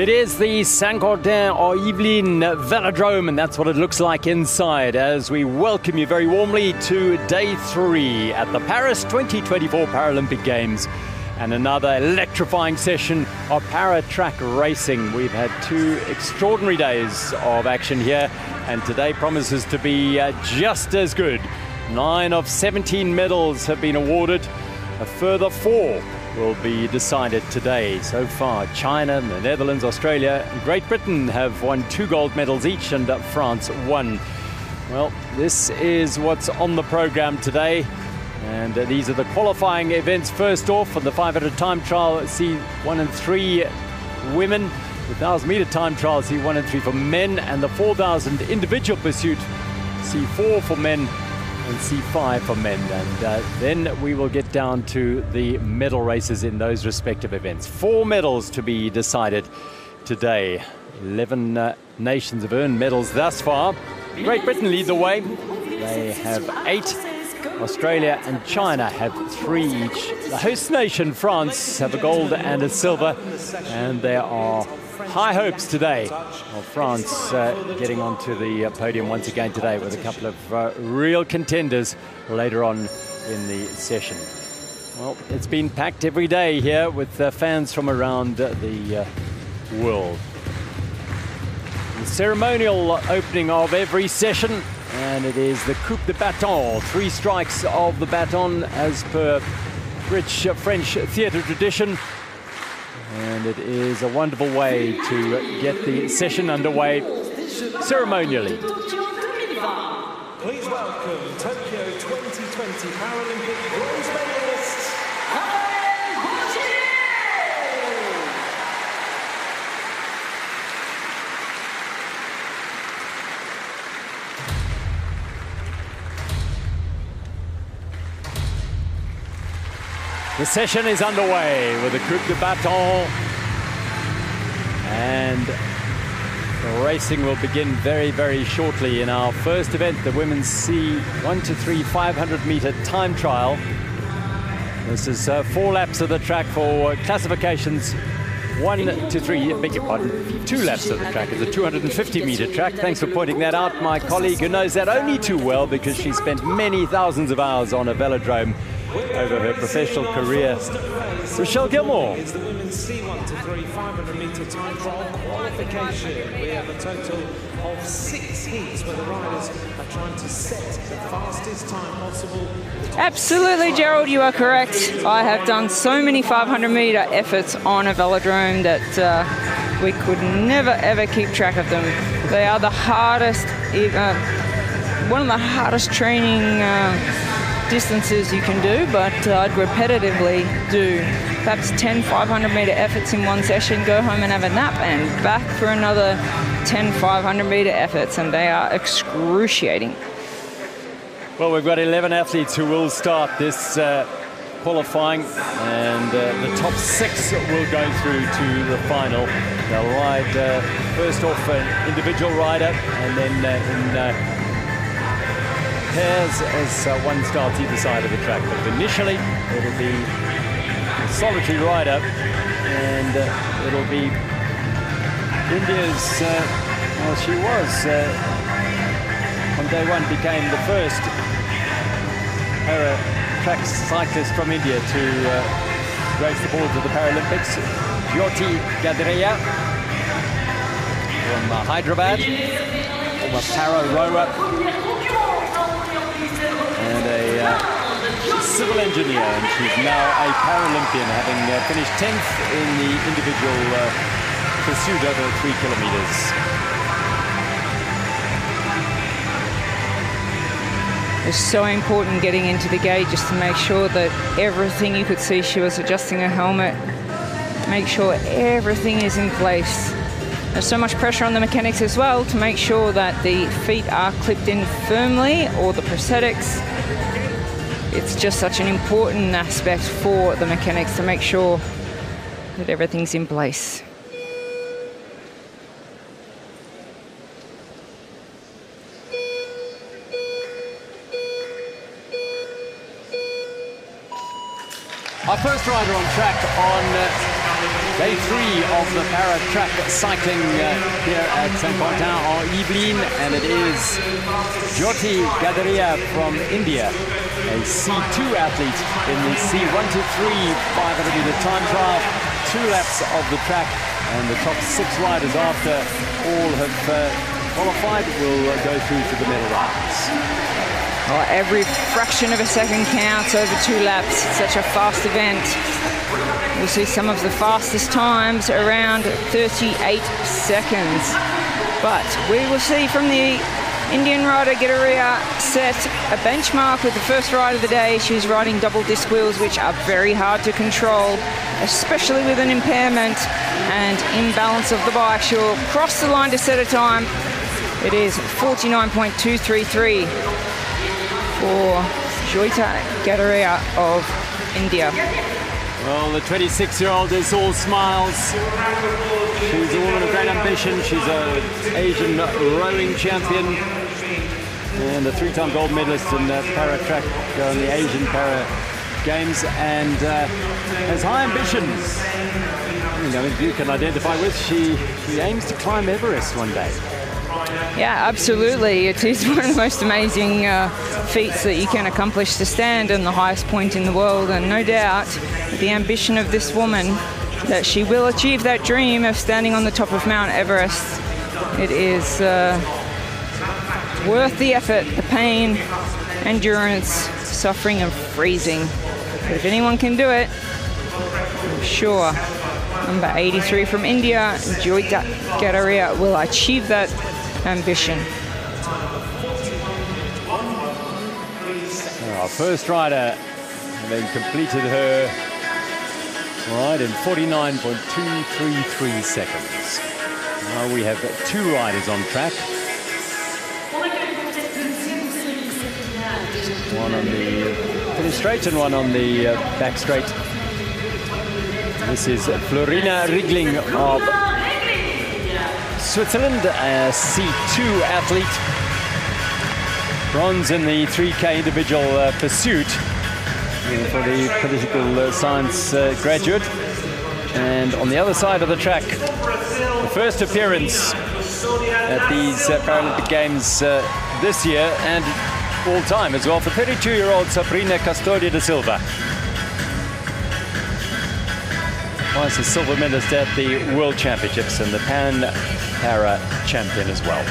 It is the Saint-Gaudin or Yvelines Velodrome, and that's what it looks like inside as we welcome you very warmly to day 3 at the Paris 2024 Paralympic Games and another electrifying session of para-track racing. We've had 2 extraordinary days of action here, and today promises to be just as good. 9 of 17 medals have been awarded. A further 4 will be decided today. So far, China, the Netherlands, Australia, and Great Britain have won 2 gold medals each, and France 1. Well, this is what's on the program today. And these are the qualifying events. First off, on the 500 time trial, C1 and 3 women. The 1,000-meter time trial, C1 and 3 for men. And the 4,000 individual pursuit, C4 for men and C5 for men. And then we will get down to the medal races in those respective events. 4 medals to be decided today. 11 nations have earned medals thus far. Great Britain lead the way. They have 8. Australia and China have 3 each. The host nation, France, have a gold and a silver. And there are high hopes today of France getting onto the podium once again today with a couple of real contenders later on in the session. Well, it's been packed every day here with fans from around the world. The ceremonial opening of every session, and it is the coup de bâton, 3 strikes of the baton as per rich French theatre tradition. And it is a wonderful way to get the session underway ceremonially. Please welcome Tokyo 2020 Paralympic bronze medalists. The session is underway with the coup de bâton, and the racing will begin very, very shortly in our first event, the women's C1 to 3 500-meter time trial. This is 4 laps of the track for classifications 1 to 3, beg your pardon, 2 laps of the track. It's a 250-meter track. Thanks for pointing that out, my colleague who knows that only too well because she spent many thousands of hours on a velodrome over her professional career. Rochelle Gilmore. It's the women's C1 to 3 500-meter time trial qualification. We have a total of 6 heats where the riders are trying to set the fastest time possible. Absolutely, Gerald, you are correct. I have done so many 500-meter efforts on a velodrome that we could never ever keep track of them. They are the hardest, one of the hardest training distances you can do, but I'd repetitively do perhaps 10 500-meter efforts in one session, go home and have a nap, and back for another 10 500-meter efforts, and they are excruciating. Well, we've got 11 athletes who will start this qualifying, and the top 6 will go through to the final. They'll ride first off an individual rider, and then in pairs as one starts either side of the track. But initially, it'll be a solitary rider, and it'll be India's, well, she was, on day 1, became the first para-track cyclist from India to grace the boards of the Paralympics. Jyoti Gadriya from Hyderabad, former para-rower, and a civil engineer, and she's now a Paralympian, having finished 10th in the individual pursuit over 3 kilometers. It's so important getting into the gate just to make sure that everything, you could see she was adjusting her helmet, make sure everything is in place. There's so much pressure on the mechanics as well to make sure that the feet are clipped in firmly, or the prosthetics. It's just such an important aspect for the mechanics to make sure that everything's in place. Our first rider on track on Day 3 of the para track cycling here at Saint-Quentin en Yvelines, and it is Jyoti Gadaria from India, a C2 athlete in the C1-3 500-meter time trial. 2 laps of the track, and the top 6 riders, after all have qualified, will go through to the medal rounds. Well, every fraction of a second counts over 2 laps. It's such a fast event. We'll see some of the fastest times around 38 seconds. But we will see from the Indian rider Gadaria set a benchmark with the first ride of the day. She's riding double disc wheels, which are very hard to control, especially with an impairment and imbalance of the bike. She'll cross the line to set a time. It is 49.233 for Jyoti Gadaria of India. Well, the 26-year-old is all smiles. She's a woman of great ambition. She's an Asian rowing champion and a 3-time gold medalist in para track on the Asian Para Games, and has high ambitions. I think you can identify with. She aims to climb Everest one day. Yeah, absolutely. It is one of the most amazing feats that you can accomplish, to stand on the highest point in the world, and no doubt the ambition of this woman that she will achieve that dream of standing on the top of Mount Everest. It is worth the effort, the pain, endurance, suffering and freezing. But if anyone can do it, I'm sure number 83 from India, Jyoti Gadaria, will achieve that ambition. Our first rider then completed her ride in 49.233 seconds. Now we have 2 riders on track. One on the finish straight and one on the back straight. This is Florina Riegling of Switzerland, a C2 athlete. Bronze in the 3K individual pursuit for the political science graduate. And on the other side of the track, the first appearance at these Paralympic Games this year and all time as well for 32-year-old Sabrina Custodia da Silva. Twice a silver medalist at the World Championships and the Pan Para champion as well.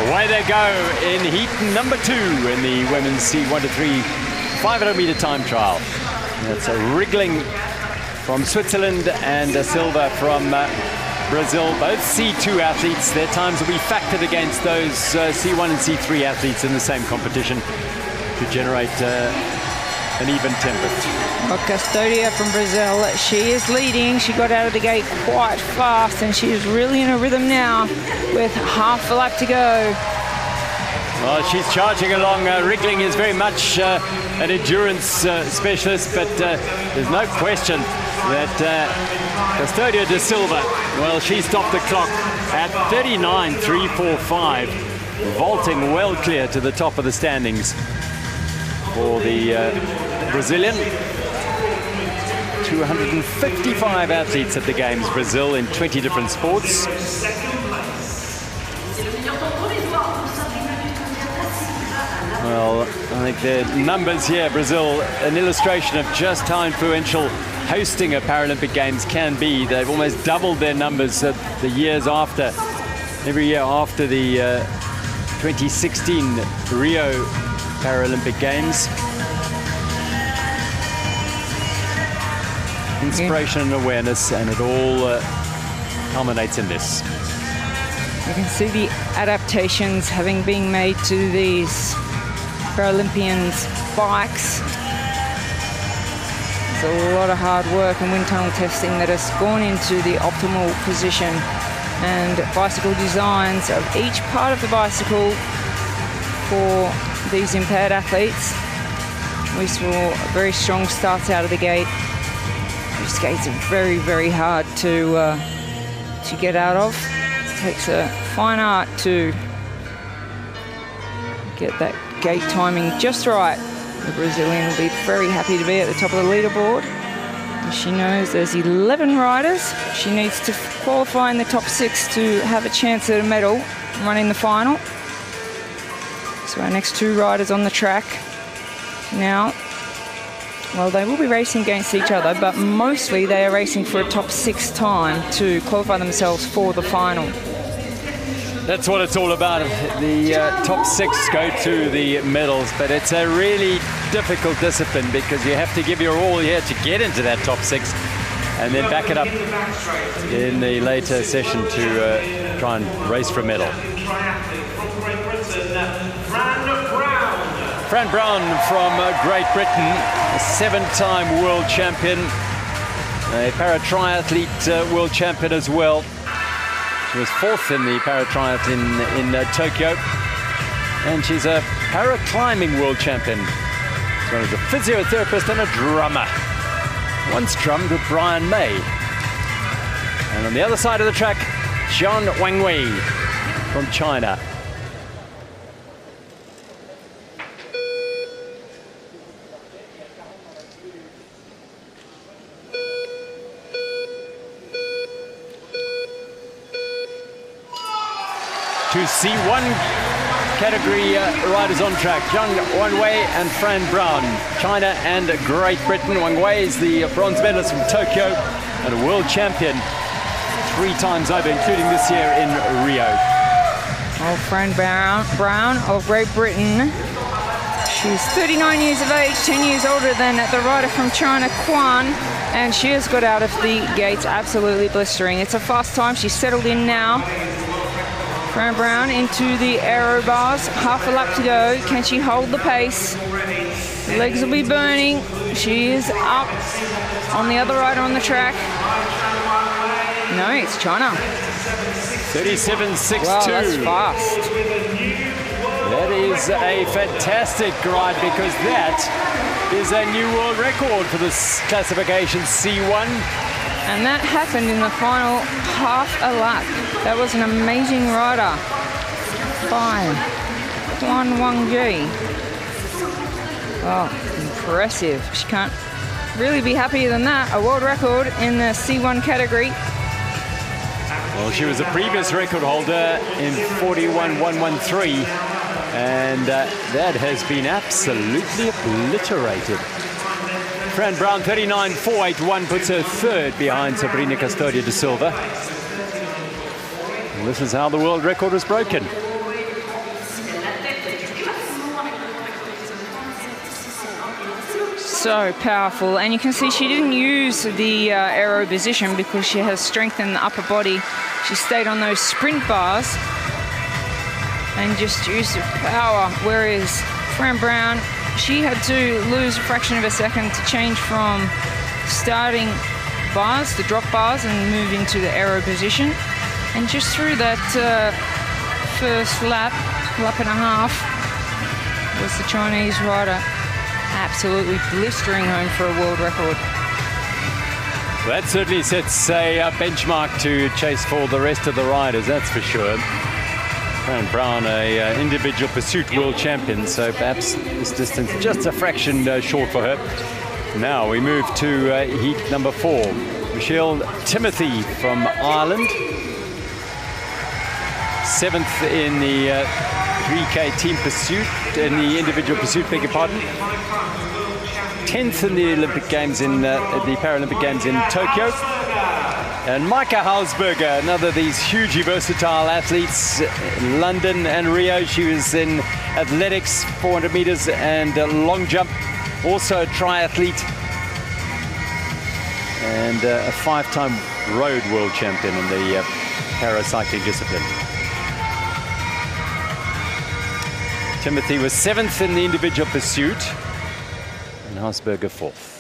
Away they go in heat number 2 in the women's C1-3 500-meter time trial. That's a Riegling from Switzerland and a Silva from Brazil, both C2 athletes. Their times will be factored against those C1 and C3 athletes in the same competition to generate an even tempo. Well, Custodia from Brazil, she is leading. She got out of the gate quite fast, and she is really in a rhythm now with half a lap to go. Well, she's charging along. Riegling is very much an endurance specialist, but there's no question that Custodia da Silva, well, she stopped the clock at 39.345, vaulting well clear to the top of the standings for the Brazilian. 255 athletes at the Games, Brazil, in 20 different sports. Well, I think the numbers here, Brazil, an illustration of just how influential hosting a Paralympic Games can be. They've almost doubled their numbers the years after, every year after the 2016 Rio Paralympic Games. Inspiration and awareness, and it all culminates in this. You can see the adaptations having been made to these Paralympians' bikes. There's a lot of hard work and wind tunnel testing that has gone into the optimal position and bicycle designs of each part of the bicycle for these impaired athletes. We saw a very strong start out of the gate. These gates are very, very hard to get out of. It takes a fine art to get that gate timing just right. The Brazilian will be very happy to be at the top of the leaderboard. And she knows there's 11 riders. She needs to qualify in the top 6 to have a chance at a medal running the final. So our next 2 riders on the track now, well, they will be racing against each other, but mostly they are racing for a top 6 time to qualify themselves for the final. That's what it's all about. The top 6 go to the medals, but it's a really difficult discipline because you have to give your all here to get into that top 6 and then back it up in the later session to try and race for a medal. Fran Brown from Great Britain, a 7-time world champion, a para-triathlete world champion as well. She was 4th in the para-triathlon in Tokyo, and she's a para-climbing world champion. As well as a physiotherapist and a drummer. Once drummed with Brian May. And on the other side of the track, Zhang Wangwei from China. To C1 category riders on track, Zhang Wangwei and Fran Brown, China and Great Britain. Wangwei is the bronze medalist from Tokyo and a world champion 3 times over, including this year in Rio. Oh, Fran Brown of Great Britain. She's 39 years of age, 10 years older than the rider from China, Quan, and she has got out of the gates absolutely blistering. It's a fast time. She's settled in now. Fran Brown into the aero bars, half a lap to go. Can she hold the pace? Legs will be burning. She is up on the other rider on the track. No, it's China. 37.62. Wow, that's fast. That is a fantastic ride because that is a new world record for this classification C1. And that happened in the final half a lap. That was an amazing rider by Quan Wangji. Oh, impressive. She can't really be happier than that. A world record in the C1 category. Well, she was a previous record holder in 41.113, and that has been absolutely obliterated. Fran Brown, 39.481, puts her 3rd behind Sabrina Custodia de Silva. And this is how the world record was broken. So powerful, and you can see she didn't use the aero position because she has strength in the upper body. She stayed on those sprint bars and just used her power, whereas Fran Brown, she had to lose a fraction of a second to change from starting bars to drop bars and move into the aero position. And just through that first lap and a half, was the Chinese rider absolutely blistering home for a world record. Well, that certainly sets a benchmark to chase for the rest of the riders, that's for sure. Fran Brown, a individual pursuit world champion, so perhaps this distance just a fraction short for her. Now we move to heat number 4. Michelle Timothy from Ireland. 7th in the 3K team pursuit, in the individual pursuit, beg your pardon. 10th in the Olympic Games in the Paralympic Games in Tokyo. And Maika Hausberger, another of these hugely versatile athletes, London and Rio. She was in athletics, 400 meters and long jump. Also a triathlete and a 5-time road world champion in the paracycling discipline. Timothy was 7th in the individual pursuit and Hausberger 4th.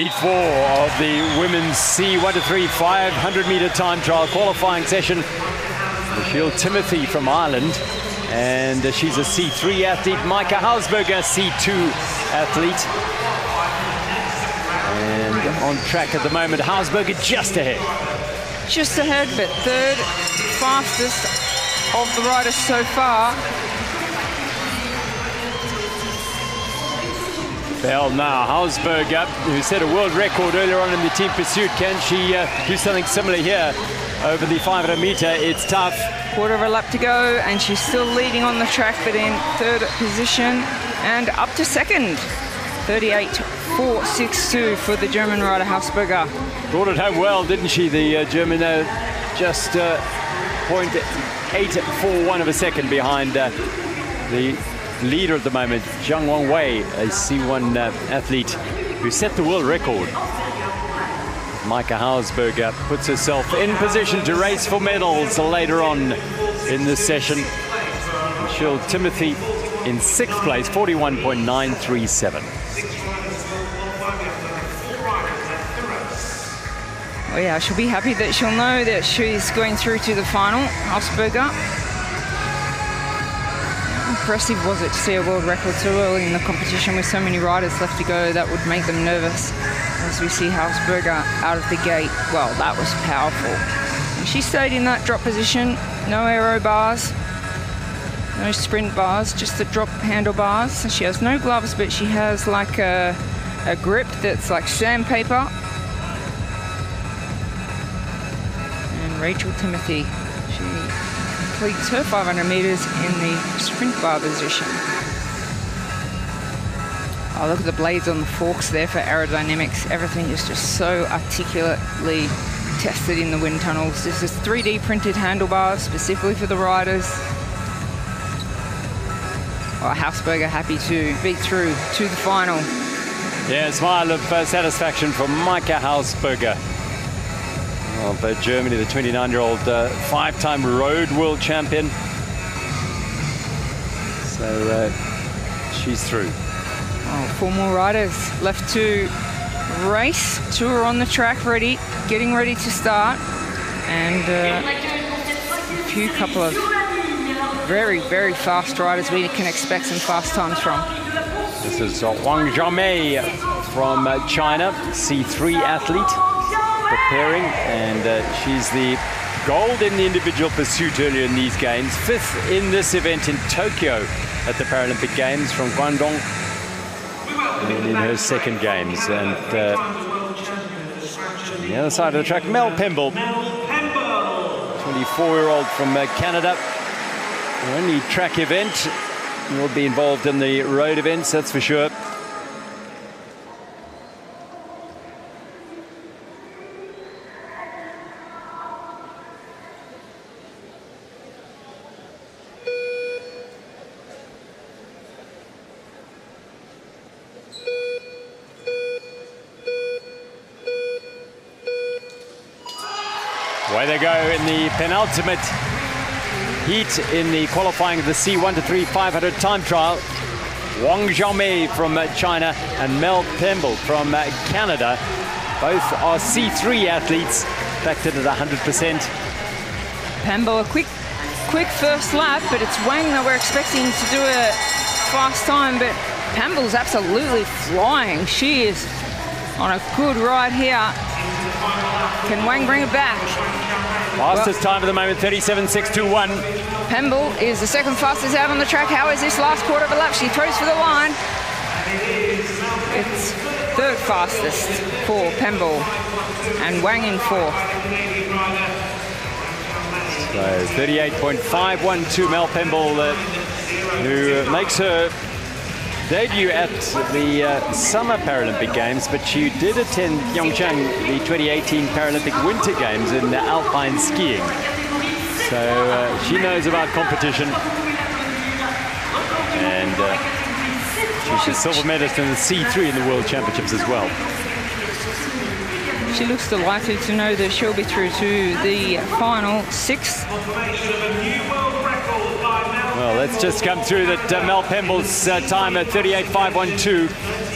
Heat 4 of the women's C1-3 500-meter time trial qualifying session. Michelle Timothy from Ireland, and she's a C3 athlete. Micah Hausberger, C2 athlete. And on track at the moment, Hausberger just ahead. Just ahead, but third fastest of the riders so far. Well, now Hausberger, who set a world record earlier on in the team pursuit, can she do something similar here over the 500 meter? It's tough. Quarter of a lap to go, and she's still leading on the track, but in third position and up to second. 38.462 for the German rider Hausberger. Brought it home well, didn't she? The German just 0.841 of a second behind the leader at the moment, Zhang Wangwei, a C1 athlete who set the world record. Micah Hausberger puts herself in position to race for medals later on in this session. Michelle Timothy in 6th place, 41.937. Oh yeah, she'll be happy that she'll know that she's going through to the final, Hausberger. Impressive was it to see a world record so early in the competition with so many riders left to go. That would make them nervous as we see Hausberger out of the gate. Well, that was powerful. And she stayed in that drop position, no aero bars, no sprint bars, just the drop handlebars. So she has no gloves, but she has like a grip that's like sandpaper. And Rachel Timothy, she completes her 500 meters in the sprint bar position. Oh, look at the blades on the forks there for aerodynamics. Everything is just so articulately tested in the wind tunnels. This is 3D printed handlebars specifically for the riders. Well, Hausberger happy to be through to the final. Yeah, a smile of satisfaction from Micah Hausberger of Germany, the 29-year-old 5-time road world champion. So she's through. Oh, 4 more riders left to race. 2 are on the track ready, getting ready to start. And a couple of very, very fast riders we can expect some fast times from. This is Wang Zhaomei from China, C3 athlete, preparing, and she's the gold in the individual pursuit earlier in these games, 5th in this event in Tokyo at the Paralympic Games from Guangdong, and in her 2nd games. And on the other side of the track, Mel Pemble, 24-year-old from Canada. The only track event. Will be involved in the road events, that's for sure. Away they go in the penultimate heat in the qualifying of the C1-3 500 time trial. Wang Zhaomei from China and Mel Pemble from Canada. Both are C3 athletes, backed in at 100%. Pemble, a quick first lap, but it's Wang that we're expecting to do a fast time, but Pemble's absolutely flying. She is on a good ride here. Can Wang bring it back? Fastest time at the moment, 37.621. Pemble is the 2nd fastest out on the track. How is this last quarter of a lap? She throws for the line. It's 3rd fastest for Pemble and Wang in 4th. So 38.512 Mel Pemble, who makes her debut at the Summer Paralympic Games, but she did attend Pyeongchang, the 2018 Paralympic Winter Games in alpine skiing. So she knows about competition, and she's a silver medalist in the C3 in the World Championships as well. She looks delighted to know that she'll be through to the final 6th. Well, let's just come through that Mel Pemble's time at 38.512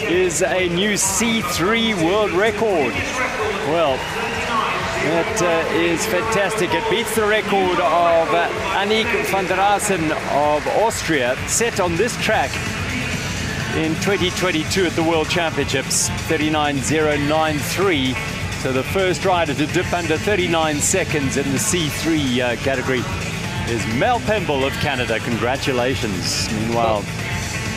is a new C3 world record. Well, that is fantastic. It beats the record of Annick van der Assen of Austria, set on this track in 2022 at the World Championships, 39.093. So the first rider to dip under 39 seconds in the C3 category is Mel Pemble of Canada. Congratulations. Meanwhile,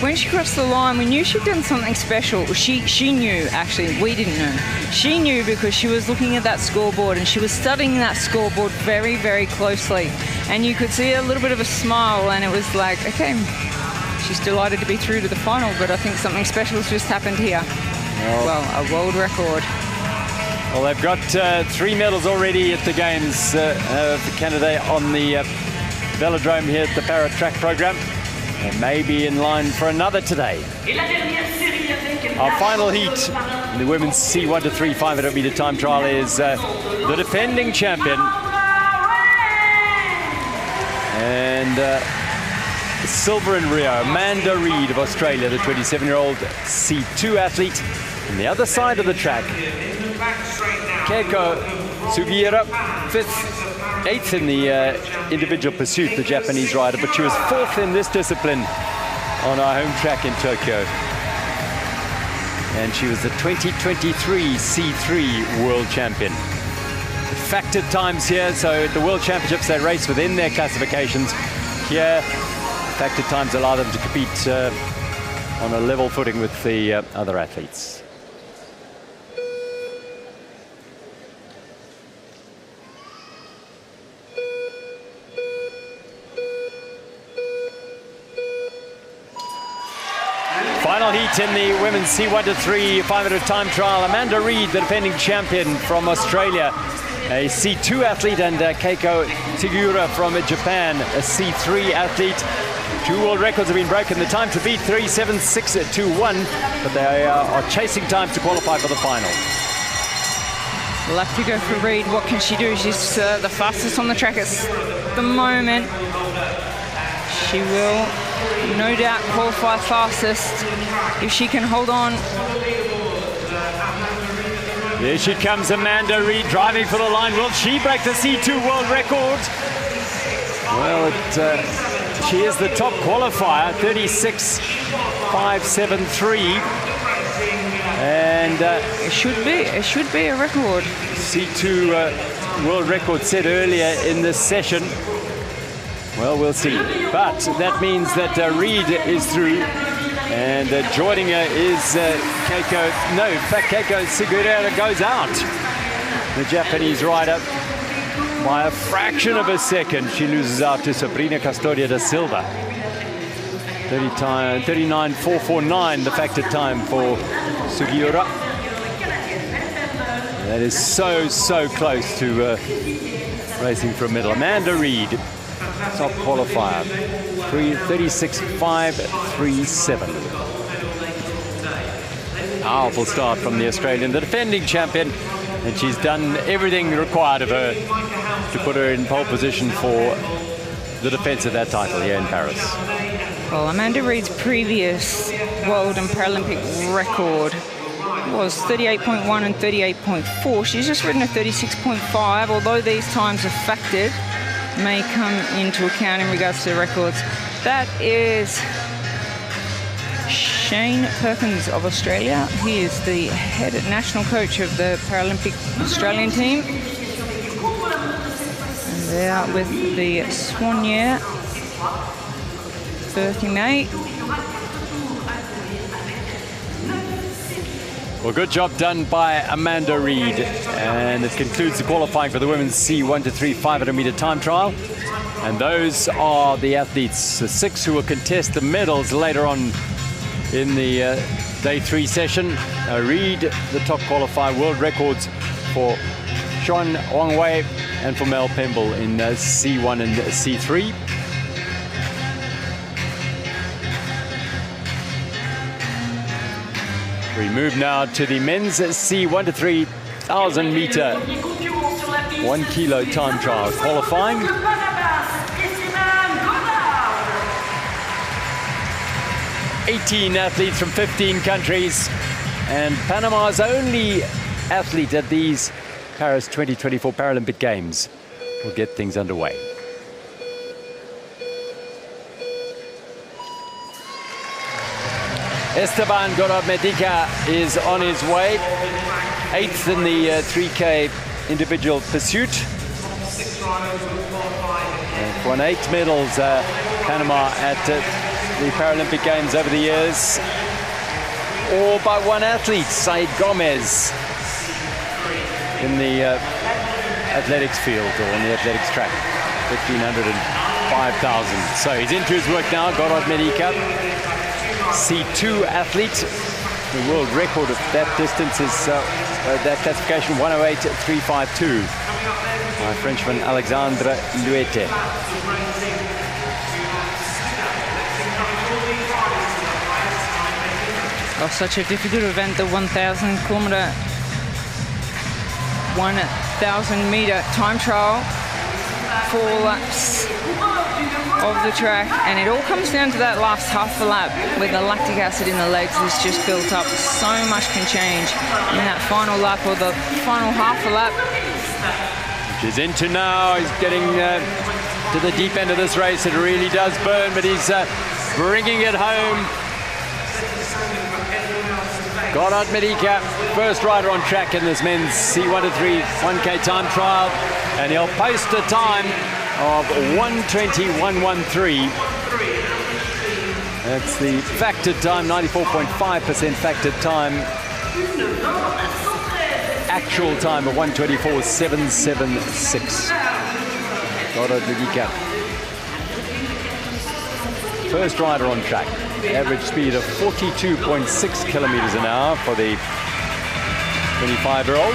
when she crossed the line, we knew she'd done something special. She knew, actually, we didn't know. She knew because she was looking at that scoreboard and she was studying that scoreboard very, very closely. And you could see a little bit of a smile, and it was like, okay, she's delighted to be through to the final, but I think something special has just happened here. Well, a world record. Well, they've got 3 medals already at the Games for Canada on the velodrome here at the Para Track program. And may be in line for another today. Our final heat in the women's C1 to 3 500-meter time trial is the defending champion and silver in Rio, Amanda Reid of Australia, the 27-year-old C2 athlete. On the other side of the track, Keiko Sugiura, 8th in the individual pursuit, the Japanese rider, but she was 4th in this discipline on our home track in Tokyo. And she was the 2023 C3 world champion. Factored times here, so at the World Championships they race within their classifications. Here, factored times allow them to compete on a level footing with the other athletes. Final heat in the women's C1 to 3 500 time trial. Amanda Reid, the defending champion from Australia, a C2 athlete, and Keiko Sugiura from Japan, a C3 athlete. 2 world records have been broken. The time to beat 3:76.21, but they are chasing time to qualify for the final. We'll have to go for Reid. What can she do? She's the fastest on the track at the moment. She will no doubt qualify fastest if she can hold on. There she comes, Amanda Reid, driving for the line. Will she break the C2 world record? Well, she is the top qualifier, 36.573. And it should be a record. C2 world record set earlier in this session. Well, we'll see. But that means that Reid is through. And joining her is Keiko. No, in fact, Keiko Sugiura goes out. The Japanese rider, by a fraction of a second, she loses out to Sabrina Custodia da Silva. 39.449, the factored time for Sugiura. That is so close to racing for a medal. Amanda Reid, top qualifier, 36.537. Powerful start from the Australian, the defending champion, and she's done everything required of her to put her in pole position for the defense of that title here in Paris. Well, Amanda Reid's previous world and Paralympic record was 38.1 and 38.4. She's just ridden a 36.5, although these times are factored, may come into account in regards to the records. That is Shane Perkins of Australia. He is the head national coach of the Paralympic Australian team. And they are with the Swan year, 30 May. Well, good job done by Amanda Reid, and it concludes the qualifying for the women's C1 to 3 500-meter time trial. And those are the athletes, the 6 who will contest the medals later on in the day 3 session. Reid, the top qualifier, world records for Sean Wangwei and for Mel Pemble in C1 and C3. We move now to the men's C1 to 3,000 meter 1 kilo time trial qualifying. 18 athletes from 15 countries, and Panama's only athlete at these Paris 2024 Paralympic Games will get things underway. Esteban Gorod-Medica is on his way, 8th in the 3K individual pursuit. Won 8 medals, Panama, at the Paralympic Games over the years, all by one athlete, Said Gomez, in the athletics field, or on the athletics track, 1500 and 5000. So he's into his work now, Gorod-Medica. C2 athlete. The world record of that distance is that classification 108.352 by Frenchman Alexandre Luete. Oh, such a difficult event, the 1,000 meter time trial, 4 laps of the track, and it all comes down to that last half a lap where the lactic acid in the legs is just built up. So much can change in that final lap or the final half a lap. Which is into now. He's getting to the deep end of this race. It really does burn, but he's bringing it home. Gorod-Medica, first rider on track in this men's C1 to 3 1K time trial, and he'll post a time of 1:20.113. That's the factored time, 94.5% factored time. Actual time of 1:24.776. Gorod-Medica, first rider on track. Average speed of 42.6 kilometers an hour for the 25-year-old.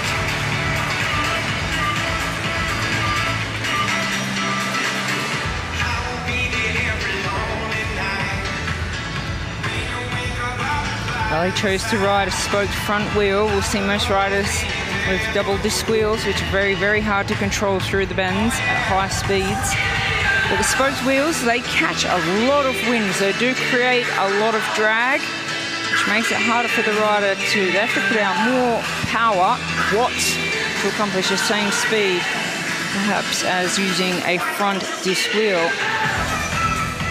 Well, he chose to ride a spoked front wheel. We'll see most riders with double disc wheels, which are very, very hard to control through the bends at high speeds. But the spoked wheels, they catch a lot of wind, so they do create a lot of drag, which makes it harder for the rider to, they have to put out more power, watts, to accomplish the same speed, perhaps as using a front disc wheel.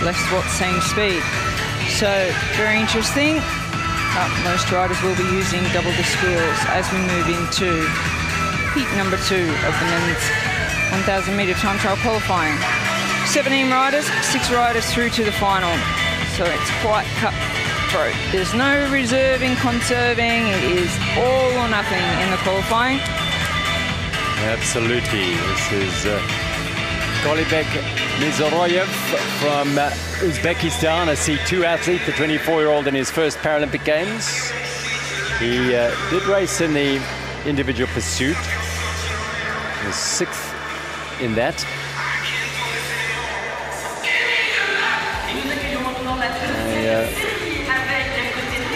Less watts, same speed. So, very interesting. Most riders will be using double disc wheels as we move into heat number 2 of the men's 1,000 meter time trial qualifying. 17 riders, 6 riders through to the final. So it's quite cutthroat. There's no reserving, conserving. It is all or nothing in the qualifying. Absolutely. This is Golibek Mizoroyev from Uzbekistan, a C2 athlete, the 24-year-old in his first Paralympic Games. He did race in the individual pursuit. He was 6th in that.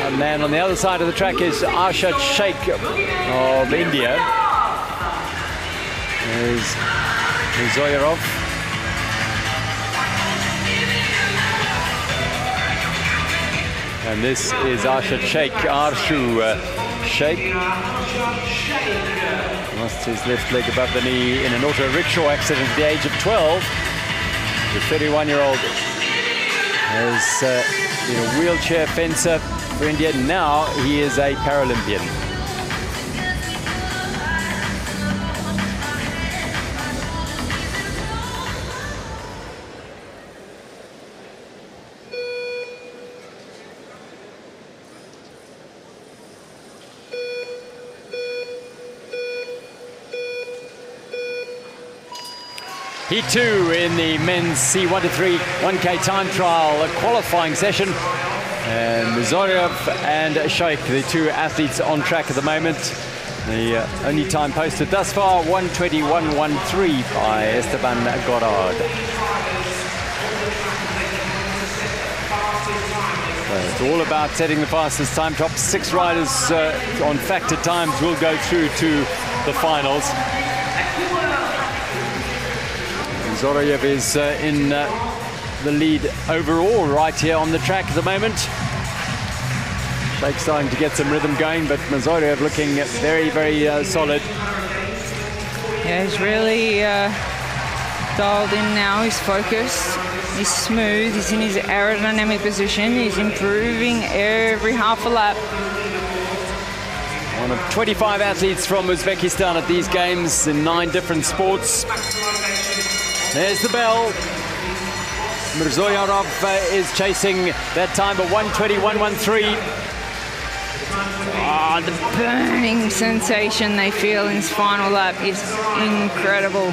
A man on the other side of the track is Arshad Sheikh of India. There's Zoyarov. And this is Arshad Sheikh, Arshu Sheikh. Lost his left leg above the knee in an auto rickshaw accident at the age of 12. The 31-year-old has been a wheelchair fencer for India. Now he is a Paralympian. Heat 2 in the men's C1 to 3 1K time trial qualifying session. And Zoryev and Sheikh, the 2 athletes on track at the moment. The only time posted thus far, 1:21.13 by Esteban Gorod. It's all about setting the fastest time. Top 6 riders on factor times will go through to the finals. Zoryev is in the lead overall right here on the track at the moment. Shake's starting to get some rhythm going, but Mazoriev looking very, very solid. Yeah, he's really dialed in now. He's focused. He's smooth. He's in his aerodynamic position. He's improving every half a lap. One of 25 athletes from Uzbekistan at these games in 9 different sports. There's the bell. Mirzoyanov is chasing that time of 1:21.13. Oh, the burning sensation they feel in his final lap is incredible.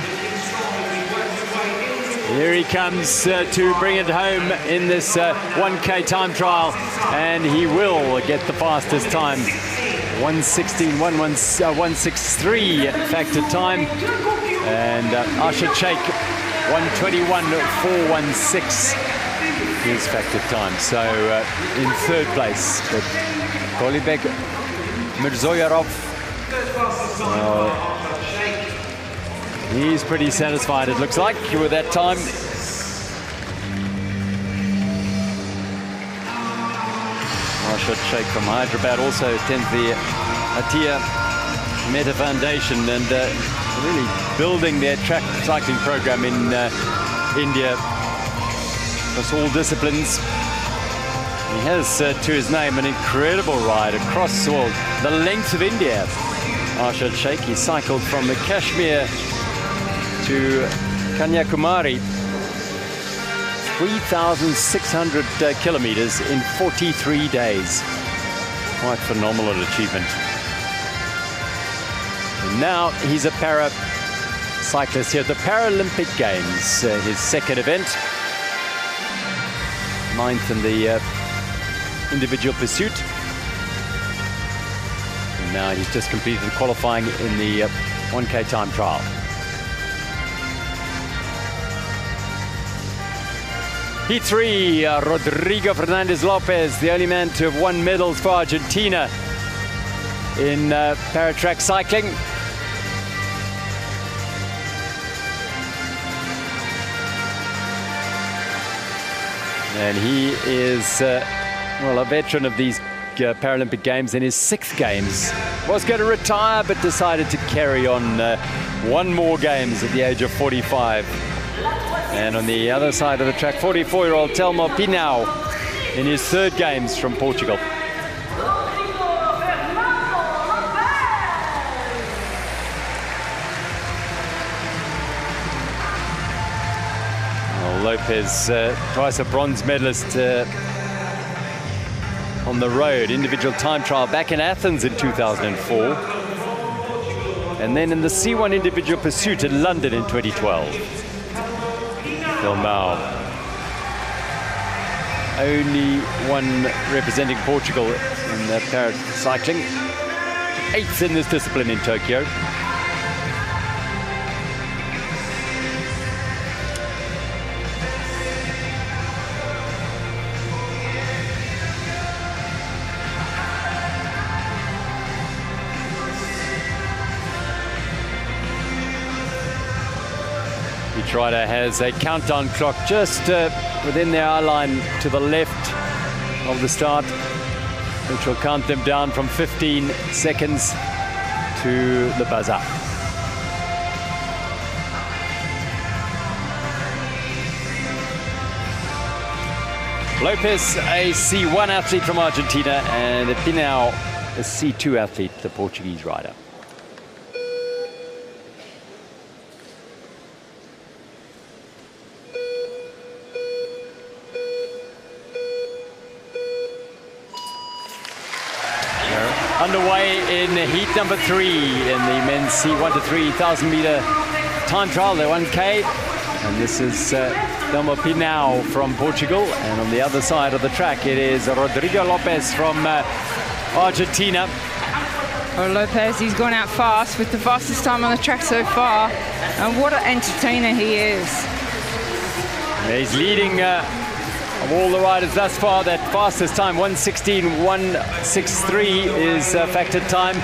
Here he comes to bring it home in this 1K time trial, and he will get the fastest time. 1:16.163 factor time, and Arshad Sheikh 1:21.416 his factor time. So in third place, but Kolibek Mirzoyanov, he's pretty satisfied, it looks like, with that time. Arshad Sheikh from Hyderabad also attends the Atia Mehta Foundation, and really building their track cycling program in India across all disciplines. He has to his name an incredible ride across the length of India. Arshad Sheikh, he cycled from the Kashmir to Kanyakumari, 3,600 kilometers in 43 days. Quite phenomenal achievement. And now he's a para cyclist here at the Paralympic Games, his second event, 9th in the individual pursuit. And now he's just completed qualifying in the 1K time trial. Heat 3, Rodrigo Fernandez Lopez, the only man to have won medals for Argentina in para-track cycling. And he is, well, a veteran of these Paralympic Games in his 6th Games. Was going to retire, but decided to carry on one more Games at the age of 45. And on the other side of the track, 44-year-old Telmo Pinau in his 3rd Games from Portugal. Lopez, twice a bronze medalist on the road, individual time trial back in Athens in 2004. And then in the C1 individual pursuit in London in 2012. Filmao, only one representing Portugal in the para-cycling. 8th in this discipline in Tokyo. Rider has a countdown clock just within their eye line to the left of the start, which will count them down from 15 seconds to the buzzer. Lopez, a C1 athlete from Argentina, and Pinau, a C2 athlete, the Portuguese rider. Underway in heat number 3 in the men's C1 to 3,000 meter time trial, the 1K. And this is Telmo Pinau from Portugal. And on the other side of the track, it is Rodrigo Lopez from Argentina. Well, Lopez, he's gone out fast with the fastest time on the track so far. And what an entertainer he is. He's leading of all the riders thus far. That fastest time, 1:16.163 is factored time.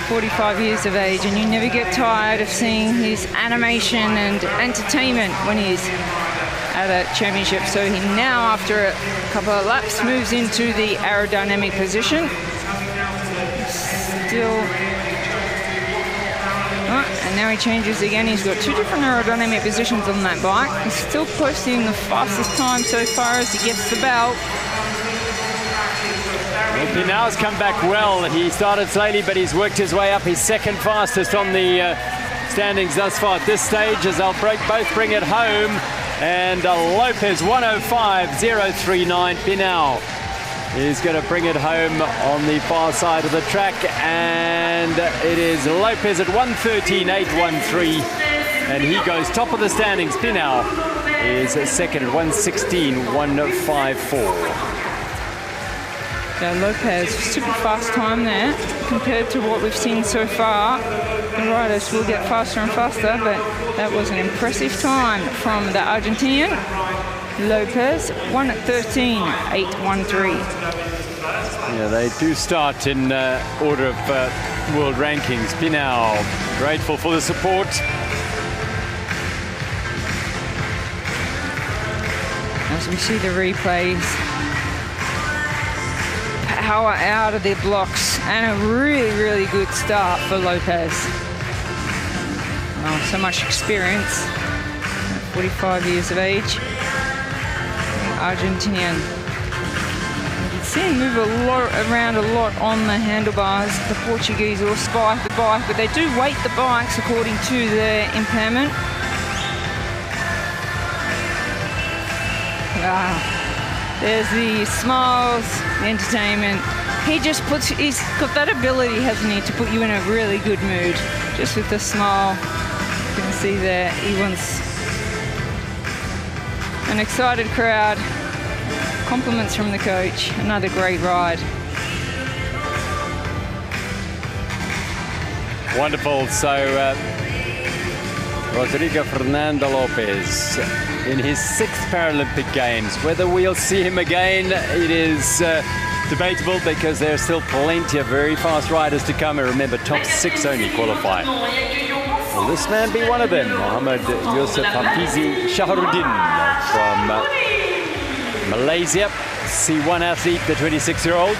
45 years of age, and you never get tired of seeing his animation and entertainment when he's at a championship. So he now, after a couple of laps, moves into the aerodynamic position. Still... and now he changes again. He's got two different aerodynamic positions on that bike. He's still posting the fastest time so far as he gets the belt. He now has come back well. He started slowly, but he's worked his way up. He's second fastest on the standings thus far at this stage, as they'll both bring it home. And Lopez 105.039. Pinal is going to bring it home on the far side of the track, and it is Lopez at 113.813, and he goes top of the standings. Pinal is second at 116.154. Yeah, Lopez, super fast time there compared to what we've seen so far. The riders will get faster and faster, but that was an impressive time from the Argentinian. Lopez, 113.813. Yeah, they do start in order of world rankings. Pinal, grateful for the support. As we see the replays, power out of the blocks, and a really, really good start for Lopez. Oh, so much experience, 45 years of age. Argentinian. You can see him move around a lot on the handlebars. The Portuguese will spike the bike, but they do weight the bikes according to their impairment. There's the smiles, the entertainment. He just puts, he's got that ability, hasn't he, to put you in a really good mood. Just with the smile. You can see there, he wants an excited crowd. Compliments from the coach. Another great ride. Wonderful. So Rodrigo Fernando Lopez in his 6th Paralympic Games. Whether we'll see him again, it is debatable, because there are still plenty of very fast riders to come. And remember, top 6 only qualify. Will this man be one of them? Mohamed Yusuf Hafizi Shaharuddin from Malaysia, C1 athlete, the 26-year-old.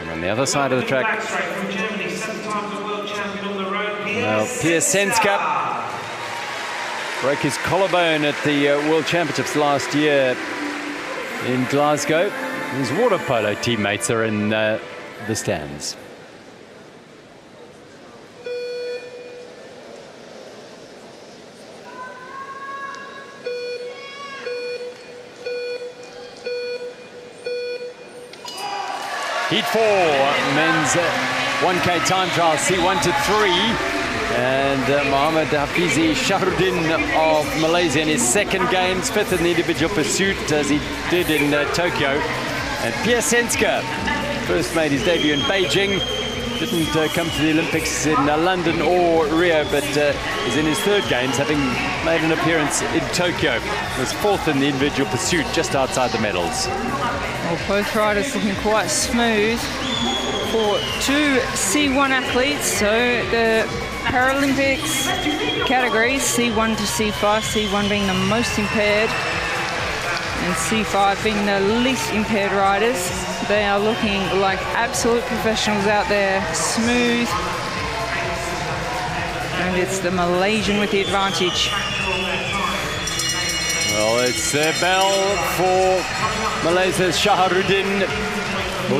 And on the other side of the track, well, Piacenska broke his collarbone at the World Championships last year in Glasgow. His water polo teammates are in the stands. Heat 4, men's 1K time trial, C1 to 3. And Mohamed Hafizi Shaharuddin of Malaysia in his 2nd Games, 5th in the individual pursuit, as he did in Tokyo. And Piacenska first made his debut in Beijing. Didn't come to the Olympics in London or Rio, but is in his 3rd Games, having made an appearance in Tokyo. Was 4th in the individual pursuit, just outside the medals. Well, both riders looking quite smooth for 2 C1 athletes. So the Paralympics categories, C1 to C5, C1 being the most impaired and C5 being the least impaired riders. They are looking like absolute professionals out there, smooth. And it's the Malaysian with the advantage. Well, it's the bell for Malaysia's Shaharuddin,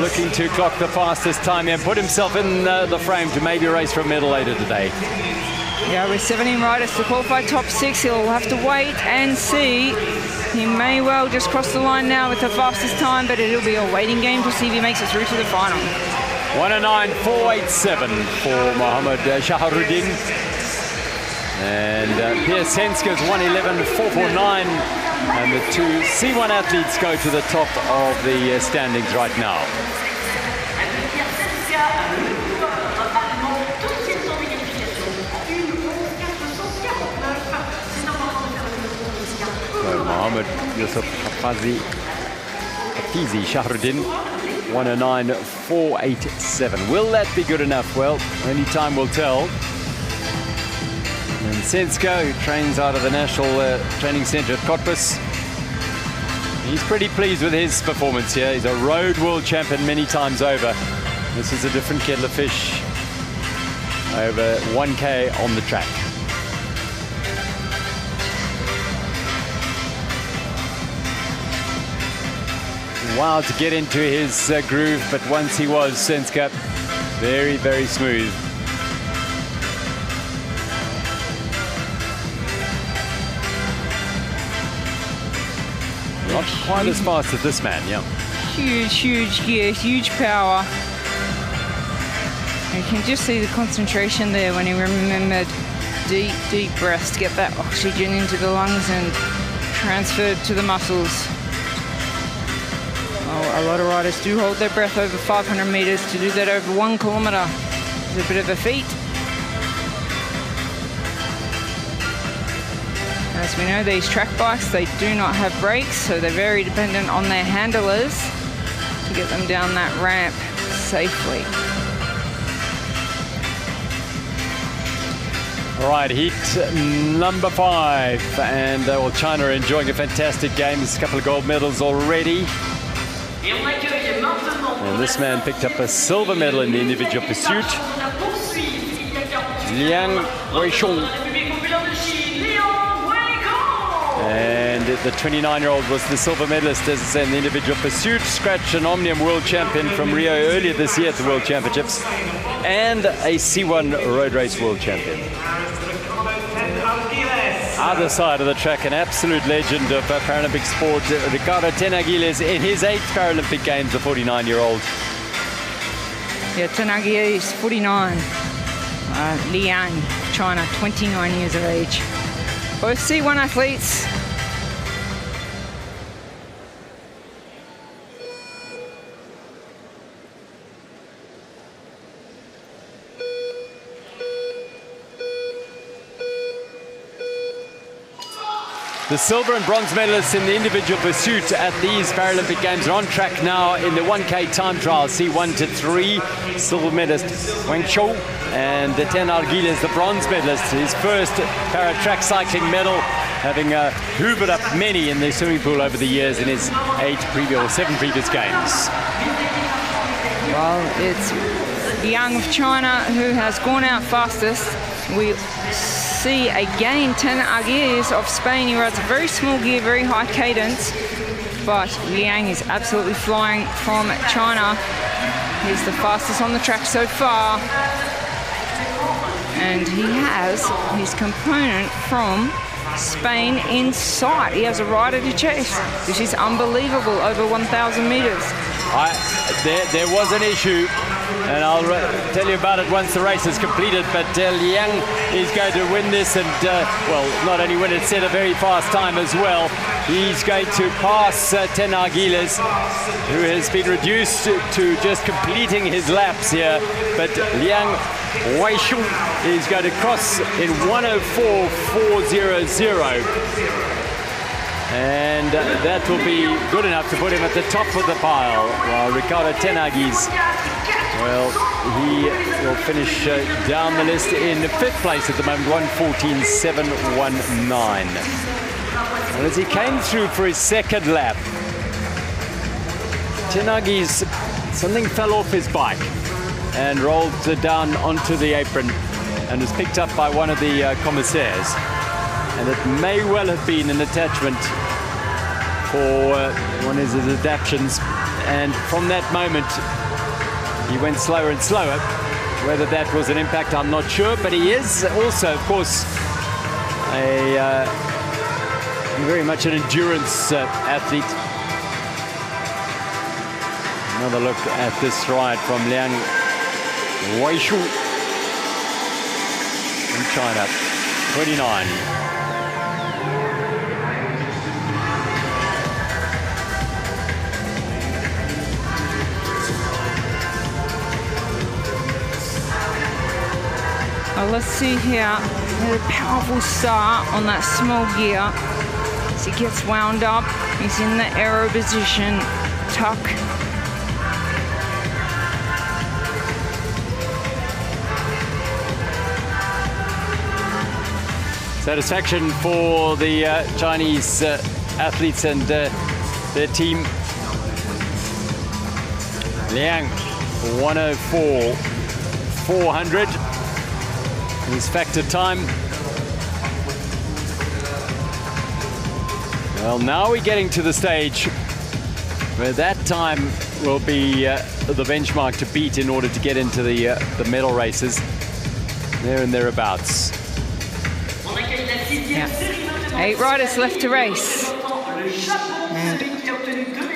looking to clock the fastest time and put himself in the frame to maybe race for a medal later today. Yeah, with 17 riders to qualify top 6, he'll have to wait and see. He may well just cross the line now with the fastest time, but it'll be a waiting game to see if he makes it through to the final. 109.487 for Mohamed Shaharuddin. And Piacenska's 111.449. And the 2 C1 athletes go to the top of the standings right now. So Mohamed Yusuf Hafizi Shaharuddin, 109.487. Will that be good enough? Well, only time will tell. Sensko, who trains out of the National Training Centre at Cottbus. He's pretty pleased with his performance here. He's a road world champion many times over. This is a different kettle of fish. Over 1K on the track. Wow, to get into his groove, but once he was, Sensko, very, very smooth. Not quite as fast as this man, yeah. Huge, huge gear, huge power. You can just see the concentration there when he remembered deep, deep breaths to get that oxygen into the lungs and transferred to the muscles. Oh, a lot of riders do hold their breath over 500 meters. To do that over 1 kilometer is a bit of a feat. As we know, these track bikes, they do not have brakes, so they're very dependent on their handlers to get them down that ramp safely. All right, heat number 5, and well, China are enjoying a fantastic game. There's a couple of gold medals already. And this man picked up a silver medal in the individual pursuit. Liang Weisheng. And the 29-year-old was the silver medalist, as I said, in the individual pursuit. Scratched an Omnium world champion from Rio earlier this year at the World Championships. And a C1 road race world champion. Other side of the track, an absolute legend of Paralympic sport, Ricardo Tenagiles, in his 8th Paralympic Games, the 49-year-old. Yeah, Tenagiles is 49. Liang, China, 29 years of age. Both C1 athletes. The silver and bronze medalists in the individual pursuit at these Paralympic Games are on track now in the 1K time trial, C1 to 3. Silver medalist Wang Chou and Ten Argiles, the bronze medalist, his first para-track cycling medal, having hoovered up many in the swimming pool over the years in his 7 previous games. Well, it's Liang of China who has gone out fastest. We see again Ten Argiles of Spain. He rides a very small gear, very high cadence, but Liang is absolutely flying from China. He's the fastest on the track so far, and he has his component from Spain in sight. He has a rider to chase. This is unbelievable, over 1,000 meters. There was an issue, and I'll tell you about it once the race is completed, but Liang is going to win this, and well, not only win it, set a very fast time as well. He's going to pass Ten Argiles, who has been reduced to just completing his laps here, but Liang Weisheng is going to cross in 1:04.400. And that will be good enough to put him at the top of the pile, while Ricardo Ten Argiles, well, he will finish down the list in 5th place at the moment, 1:14.719. And as he came through for his 2nd lap, Ten Argiles, something fell off his bike and rolled down onto the apron and was picked up by one of the commissaires. And it may well have been an attachment for one of his adaptions. And from that moment, he went slower and slower. Whether that was an impact, I'm not sure. But he is also, of course, very much an endurance athlete. Another look at this ride from Liang Weisheng from China, 29. Well, let's see here, a powerful start on that small gear. As he gets wound up, he's in the aero position, tuck. Satisfaction for the Chinese athletes and their team. Liang, 104.400 his factor time. Well, now we're getting to the stage where that time will be the benchmark to beat in order to get into the medal races. There and thereabouts. Yeah. 8 riders left to race. And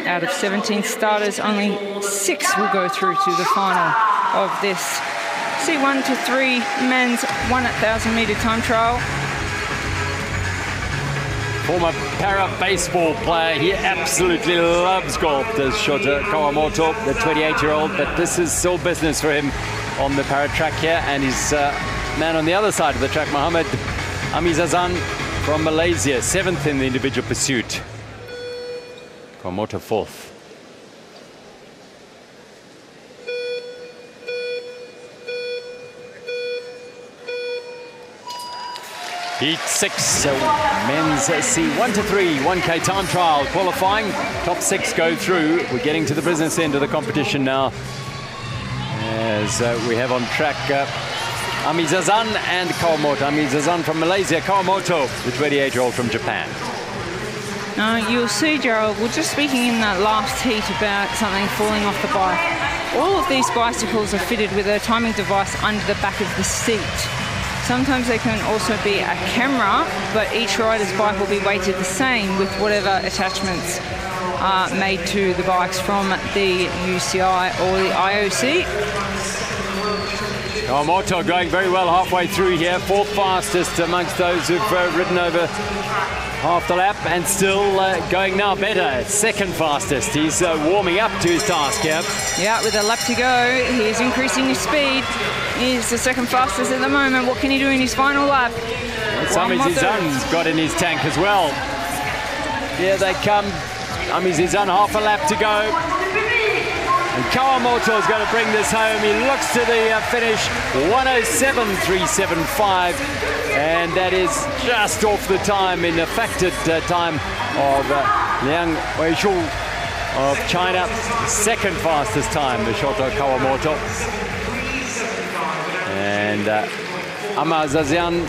out of 17 starters, only 6 will go through to the final of this C1 to 3 men's 1,000-meter time trial. Former para-baseball player, he absolutely loves golf, does Shota Kawamoto, the 28-year-old, but this is still business for him on the para-track here, and his man on the other side of the track, Mohammed Amizazan from Malaysia, 7th in the individual pursuit. Kawamoto 4th. Heat 6, men's C1 to 3, 1K time trial qualifying. Top 6 go through. We're getting to the business end of the competition now. As we have on track Amizazan and Kawamoto. Amizazan from Malaysia, Kawamoto, the 28-year-old from Japan. Now you'll see, Gerald, we're just speaking in that last heat about something falling off the bike. All of these bicycles are fitted with a timing device under the back of the seat. Sometimes they can also be a camera, but each rider's bike will be weighted the same with whatever attachments are made to the bikes from the UCI or the IOC. Kawamoto going very well halfway through here, 4th fastest amongst those who've ridden over half the lap, and still going now better, 2nd fastest. He's warming up to his task here. Yeah, with a lap to go, he's increasing his speed. He's the 2nd fastest at the moment. What can he do in his final lap? Amizazan's got in his tank as well. Here they come. Amizazan, half a lap to go. And Kawamoto is going to bring this home. He looks to the finish, 107.375. And that is just off the time in affected time of Liang Weishu of China. 2nd fastest time, the Shoto Kawamoto. And Amizazan,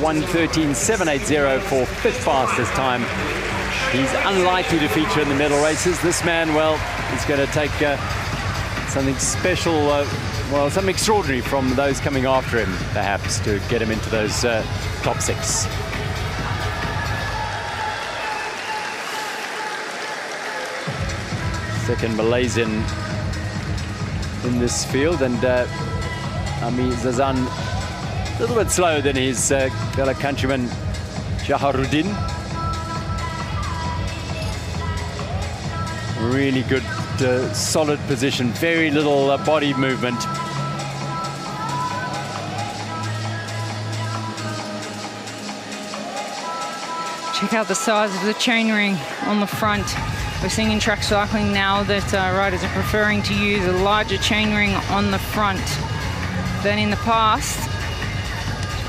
113.780 for 5th fastest time. He's unlikely to feature in the medal races. This man, well, is going to take something special, well, something extraordinary from those coming after him, perhaps, to get him into those top 6. Second Malaysian in this field, and Amizazan a little bit slower than his fellow countryman Jaharuddin. Really good, solid position, very little body movement. Check out the size of the chainring on the front. We're seeing in track cycling now that riders are preferring to use a larger chainring on the front than in the past,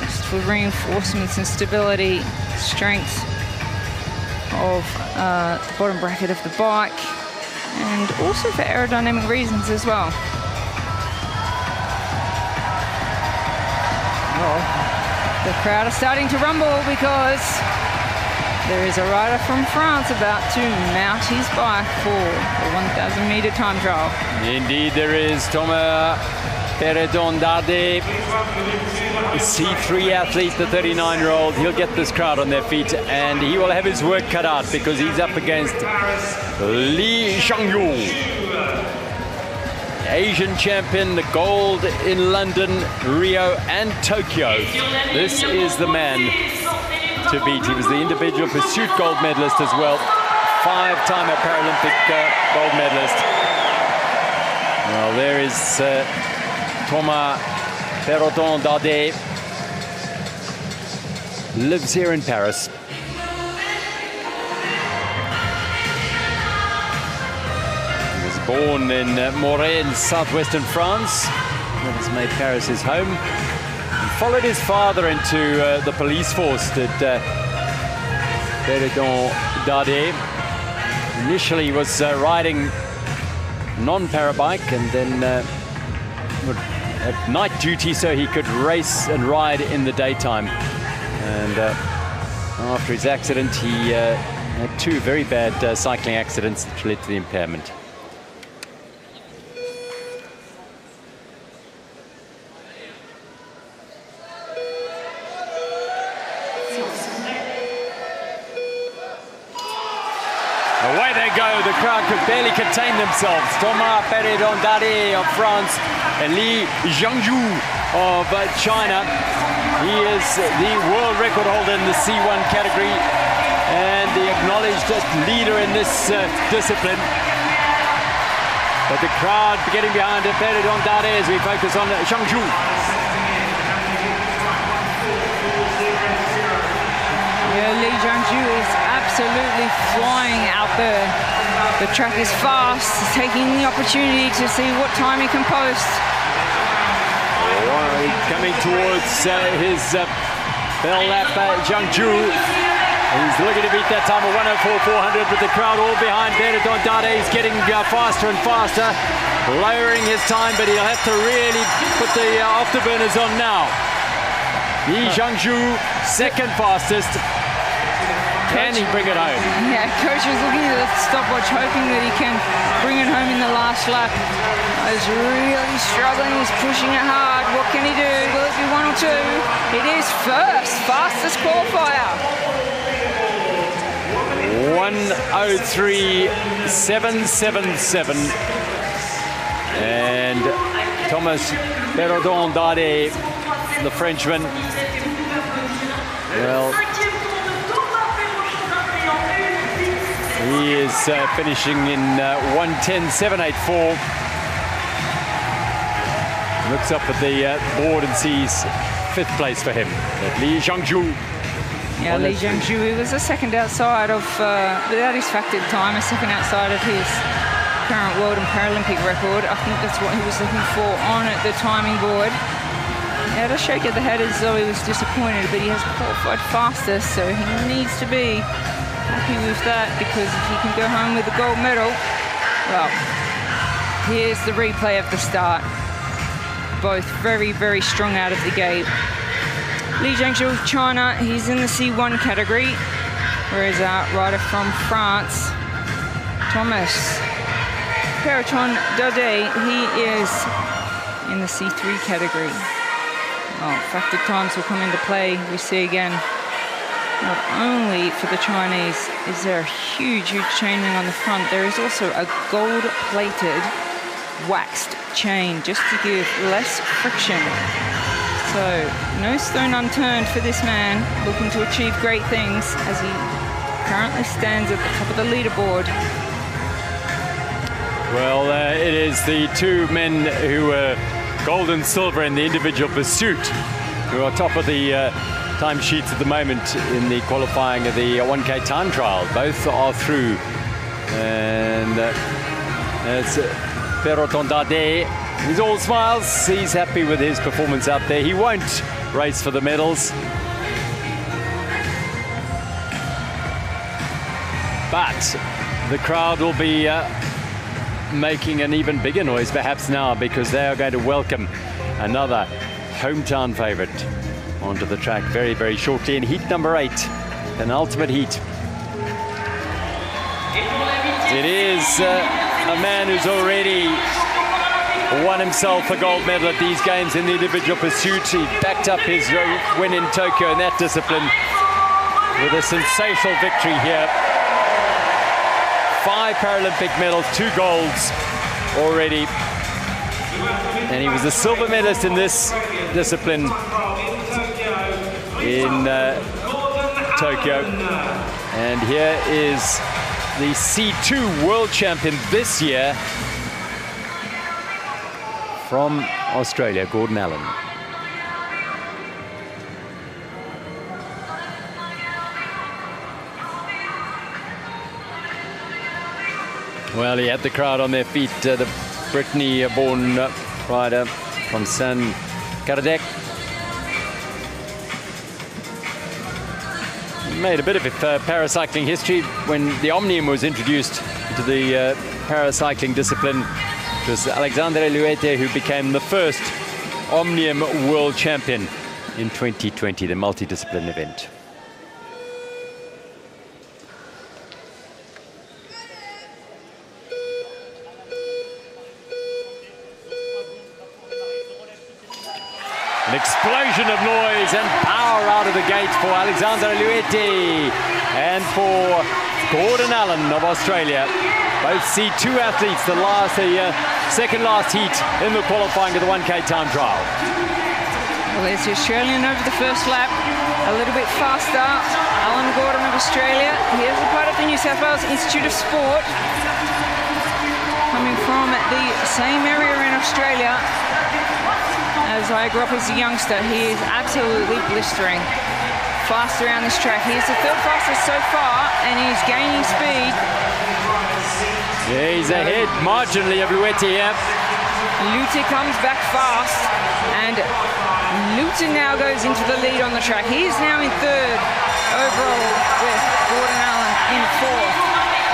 just for reinforcements and stability, strength of the bottom bracket of the bike, and also for aerodynamic reasons as well. Well, the crowd are starting to rumble because there is a rider from France about to mount his bike for the 1,000-meter time trial. Indeed, there is Thomas Peredon-Dardet, C3 athlete, the 39-year-old. He'll get this crowd on their feet, and he will have his work cut out because he's up against Li Shangyu, Asian champion, the gold in London, Rio, and Tokyo. This is the man to beat. He was the individual pursuit gold medalist as well, 5-time Paralympic gold medalist. Well, there is Thomas Peredon-Dardet, lives here in Paris. He was born in Morée in southwestern France. That has made Paris his home. Followed his father into the police force, did Béredon Dade. Initially he was riding non-parabike and then would have night duty so he could race and ride in the daytime. And after his accident, he had 2 very bad cycling accidents which led to the impairment. Away they go, the crowd could barely contain themselves. Thomas Béredon Dade of France and Li Zhangzhu of China. He is the world record holder in the C1 category and the acknowledged leader in this discipline. But the crowd getting behind Béredon Dade as we focus on Zhangzhu. Yeah, Li Zhangzhu is absolutely flying out there. The track is fast, taking the opportunity to see what time he can post. Coming towards his bell lap, Zhangzhu. He's looking to beat that time of 1:04.400, but the crowd all behind Béredon Dade. He's getting faster and faster, lowering his time, but he'll have to really put the afterburners on now. Li Zhangzhu, second fastest. Can he bring it home? Yeah, coach is looking at the stopwatch, hoping that he can bring it home in the last lap. He's really struggling, he's pushing it hard. What can he do? Will it be 1 or 2? It is first, fastest qualifier. 1:03.777. And Thomas Béredon Dade, the Frenchman, well, he is finishing in 1:10.784. Looks up at the board and sees 5th place for him. Li Zhangzhu. Yeah, Li Zhangzhu, he was a second outside of, without his factored time, a second outside of his current world and Paralympic record. I think that's what he was looking for on at the timing board. He had a shake of the head as though he was disappointed, but he has qualified fastest, so he needs to be happy with that, because if he can go home with the gold medal, well, here's the replay of the start. Both very, very strong out of the gate. Li Zhangzhu of China, he's in the C1 category, whereas our rider from France, Thomas Béredon Dade, he is in the C3 category. Well, factored times will come into play. We see again, not only for the Chinese is there a huge, huge chainring on the front, there is also a gold-plated waxed chain just to give less friction. So no stone unturned for this man, looking to achieve great things as he currently stands at the top of the leaderboard. Well, it is the 2 men who were gold and silver in the individual pursuit who are top of the timesheets at the moment in the qualifying of the 1K time trial. Both are through, and it's Béredon Dade. He's all smiles. He's happy with his performance out there. He won't race for the medals, but the crowd will be making an even bigger noise perhaps now, because they are going to welcome another hometown favorite onto the track very, very shortly in heat number 8, penultimate heat. It is a man who's already won himself a gold medal at these games in the individual pursuit. He backed up his win in Tokyo in that discipline with a sensational victory here. 5 Paralympic medals, 2 golds already. And he was a silver medalist in this discipline in Tokyo. And here is the C2 world champion this year from Australia, Gordon Allen. Well, he had the crowd on their feet, the Brittany-born rider from San Cardec. made a bit of paracycling history when the Omnium was introduced into the paracycling discipline. It was Alexandre Luete who became the first Omnium world champion in 2020, the multidiscipline event. An explosion of noise and power out of the gate for Alexandre Luete and for Gordon Allen of Australia. Both C2 athletes, the second last heat in the qualifying of the 1K time trial. Well, there's the Australian over the first lap, a little bit faster. Alan Gordon of Australia. He is a part of the New South Wales Institute of Sport, coming from the same area in Australia as I grew up as a youngster. He is absolutely blistering. Fast around this track. He is the third fastest so far, and he's gaining speed. Yeah, he's ahead marginally of Luete here. Luete comes back fast, and Luete now goes into the lead on the track. He is now in third overall, with Gordon Allen in fourth.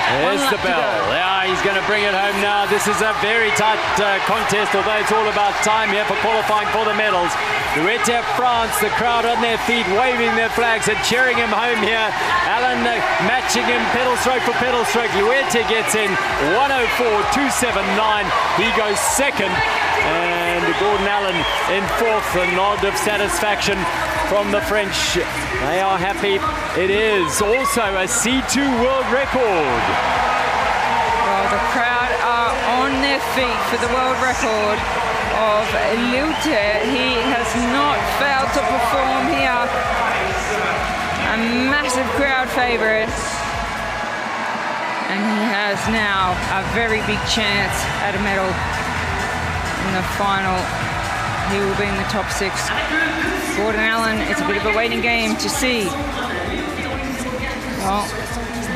There's the bell. Yeah, he's going to bring it home now. This is a very tight contest, although it's all about time here for qualifying for the medals. Luete of France, the crowd on their feet, waving their flags and cheering him home here. Allen matching him pedal stroke for pedal stroke. Luete gets in 104.279. He goes second. And Gordon Allen in fourth, a nod of satisfaction from the French. They are happy. It is also a C2 world record. Well, the crowd are on their feet for the world record of Luete. He has not failed to perform here. A massive crowd favourite. And he has now a very big chance at a medal. In the final, he will be in the top six. Gordon Allen, it's a bit of a waiting game to see. Well,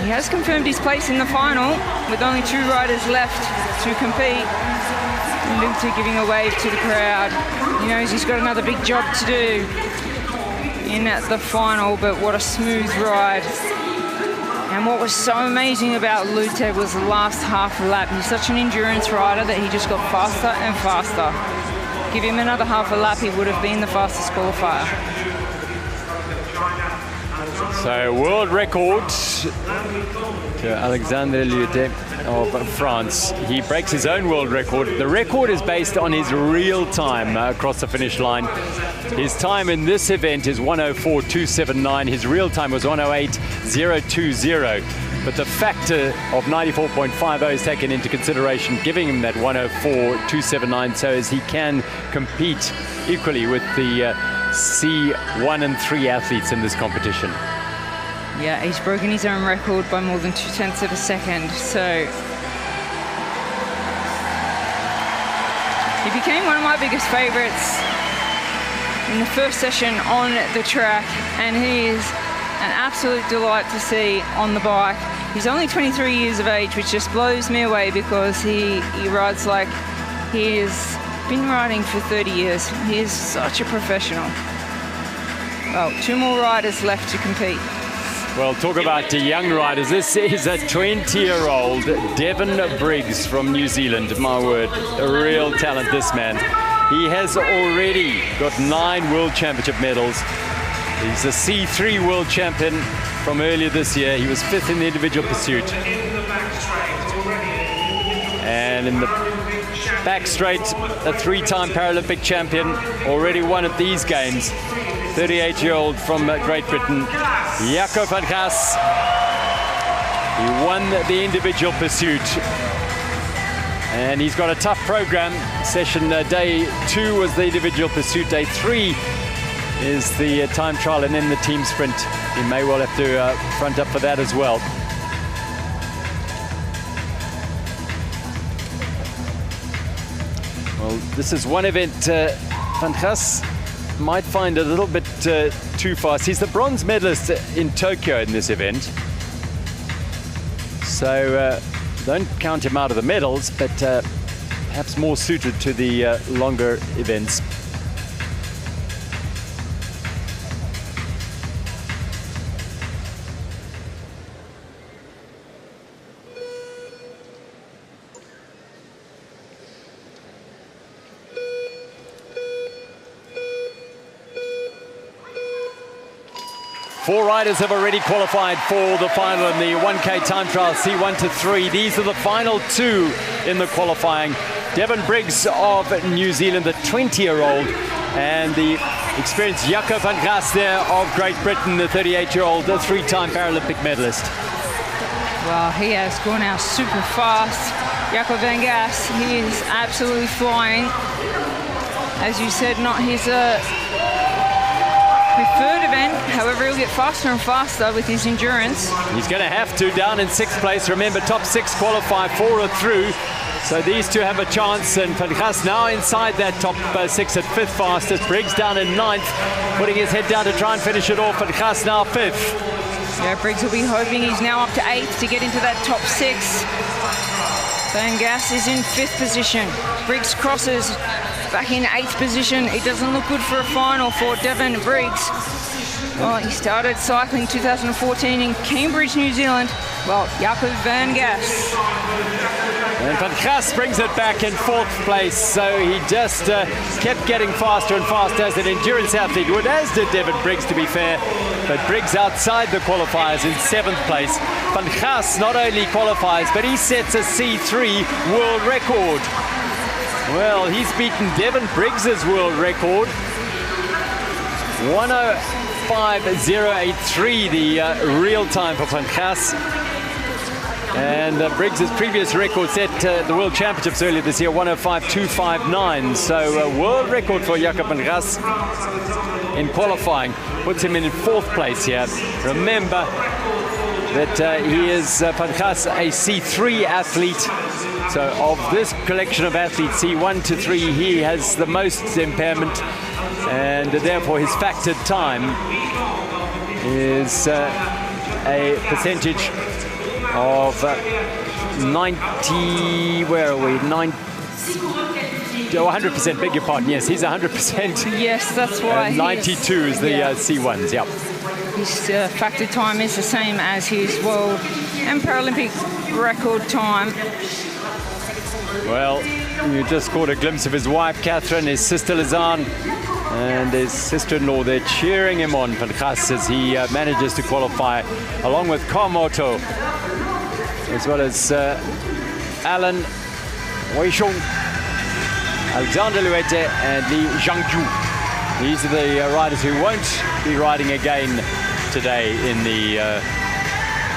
he has confirmed his place in the final with only 2 riders left to compete. Luete giving a wave to the crowd. He knows he's got another big job to do in the final, but what a smooth ride. And what was so amazing about Luete was the last half lap. He's such an endurance rider that he just got faster and faster. Give him another half a lap, he would have been the fastest qualifier. So world record to Alexandre Luete of France. He breaks his own world record. The record is based on his real time across the finish line. His time in this event is 104.279. His real time was 108.020. But the factor of 94.50 is taken into consideration, giving him that 104.279, so as he can compete equally with the C1 and 3 athletes in this competition. Yeah, he's broken his own record by more than 0.2 of a second. So he became one of my biggest favorites in the first session on the track, and he is an absolute delight to see on the bike. He's only 23 years of age, which just blows me away because he rides like he has been riding for 30 years. He is such a professional. Well, 2 more riders left to compete. Well, talk about the young riders. This is a 20-year-old Devon Briggs from New Zealand. My word, a real talent, this man. He has already got 9 World Championship medals. He's a C3 World Champion from earlier this year. He was 5th in the individual pursuit. And in the back straight, a 3-time Paralympic champion, already won at these games. 38-year-old from Great Britain, Jaco van Gaas. He won the individual pursuit. And he's got a tough program. Session day 2 was the individual pursuit. Day 3 is the time trial and then the team sprint. He may well have to front up for that as well. Well, this is one event Van Gaas might find a little bit too fast. He's the bronze medalist in Tokyo in this event. So don't count him out of the medals, but perhaps more suited to the longer events. 4 riders have already qualified for the final in the 1K time trial, C1 to 3. These are the final 2 in the qualifying. Devon Briggs of New Zealand, the 20-year-old, and the experienced Jaco van Gaas there of Great Britain, the 38-year-old, the 3-time Paralympic medalist. Well, he has gone out super fast. Jaco van Gaas, he is absolutely flying. As you said, not his preferred event. However, he'll get faster and faster with his endurance. He's going to have to, down in 6th place. Remember, top 6 qualify, 4 are through. So these two have a chance, and Van Gaas now inside that top 6 at 5th fastest. Briggs down in 9th, putting his head down to try and finish it off. Van Gaas now 5th. Yeah, Briggs will be hoping he's now up to 8th to get into that top 6. Van Gaas is in 5th position. Briggs crosses back in 8th position. It doesn't look good for a final for Devon Briggs. Well, he started cycling 2014 in Cambridge, New Zealand. Well, Jaco van Gaas. And Van Gaas brings it back in 4th place, so he just kept getting faster and faster as an endurance athlete would, as did Devon Briggs, to be fair. But Briggs outside the qualifiers in 7th place. Van Gaas not only qualifies, but he sets a C3 world record. Well, he's beaten Devon Briggs's world record. 1:05.083, the real time for Van Gaas. And Briggs's previous record set the World Championships earlier this year, 1:05.259. So a world record for Jaco van Gaas in qualifying puts him in 4th place here. Remember that he is, Van Gaas, a C3 athlete. So of this collection of athletes, C1 to 3, he has the most impairment, and therefore his factored time is a percentage of 90, where are we? 100%, beg your pardon. Yes, he's 100%. Yes, that's why. 92 is the C1s, yep. His factor time is the same as his world and Paralympic record time. Well, you just caught a glimpse of his wife, Catherine, his sister, Lizanne, and his sister-in-law. They're cheering him on, Van Gaas, as he manages to qualify, along with Kamoto, as well as Alan Weishong, Alexander Luete, and Li Zhangju. These are the riders who won't be riding again today in the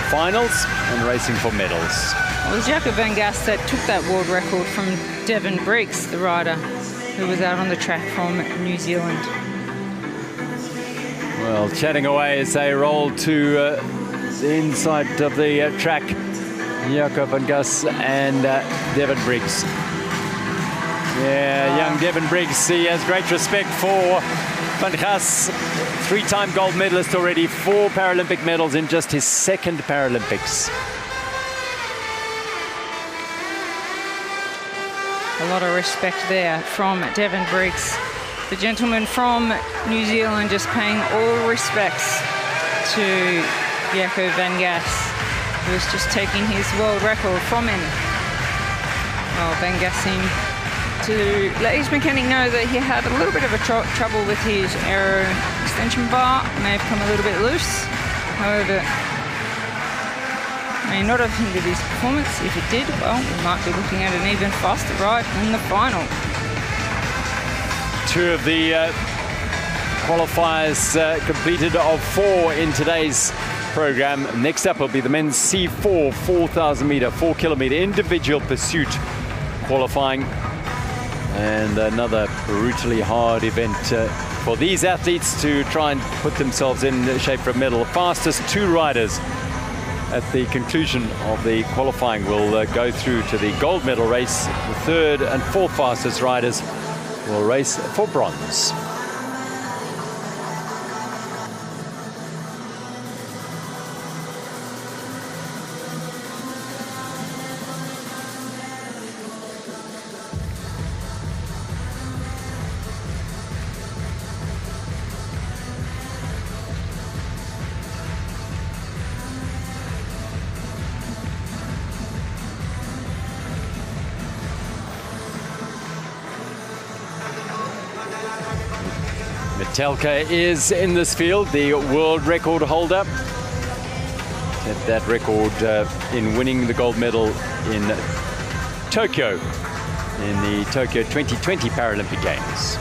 finals and racing for medals. It was Jaco van Gaas that took that world record from Devon Briggs, the rider who was out on the track from New Zealand. Well, chatting away as they roll to the inside of the track, Jaco van Gaas and Devon Briggs. Yeah, young Devon Briggs, he has great respect for Van Gaas, 3-time gold medalist already, 4 Paralympic medals in just his 2nd Paralympics. A lot of respect there from Devon Briggs. The gentleman from New Zealand just paying all respects to Jaco van Gaas, who was just taking his world record from him. Well, Van Gaas seemed to let his mechanic know that he had a little bit of a trouble with his aero extension bar. It may have come a little bit loose. However, may not have hindered his performance. If it did, well, we might be looking at an even faster ride in the final. 2 of the qualifiers completed of 4 in today's program. Next up will be the men's C4 4,000 meter, 4 kilometer individual pursuit qualifying. And another brutally hard event for these athletes to try and put themselves in shape for a medal. The fastest 2 riders at the conclusion of the qualifying will go through to the gold medal race. The 3rd and 4th fastest riders will race for bronze. Telka is in this field, the world record holder. Set that record in winning the gold medal in Tokyo, in the Tokyo 2020 Paralympic Games.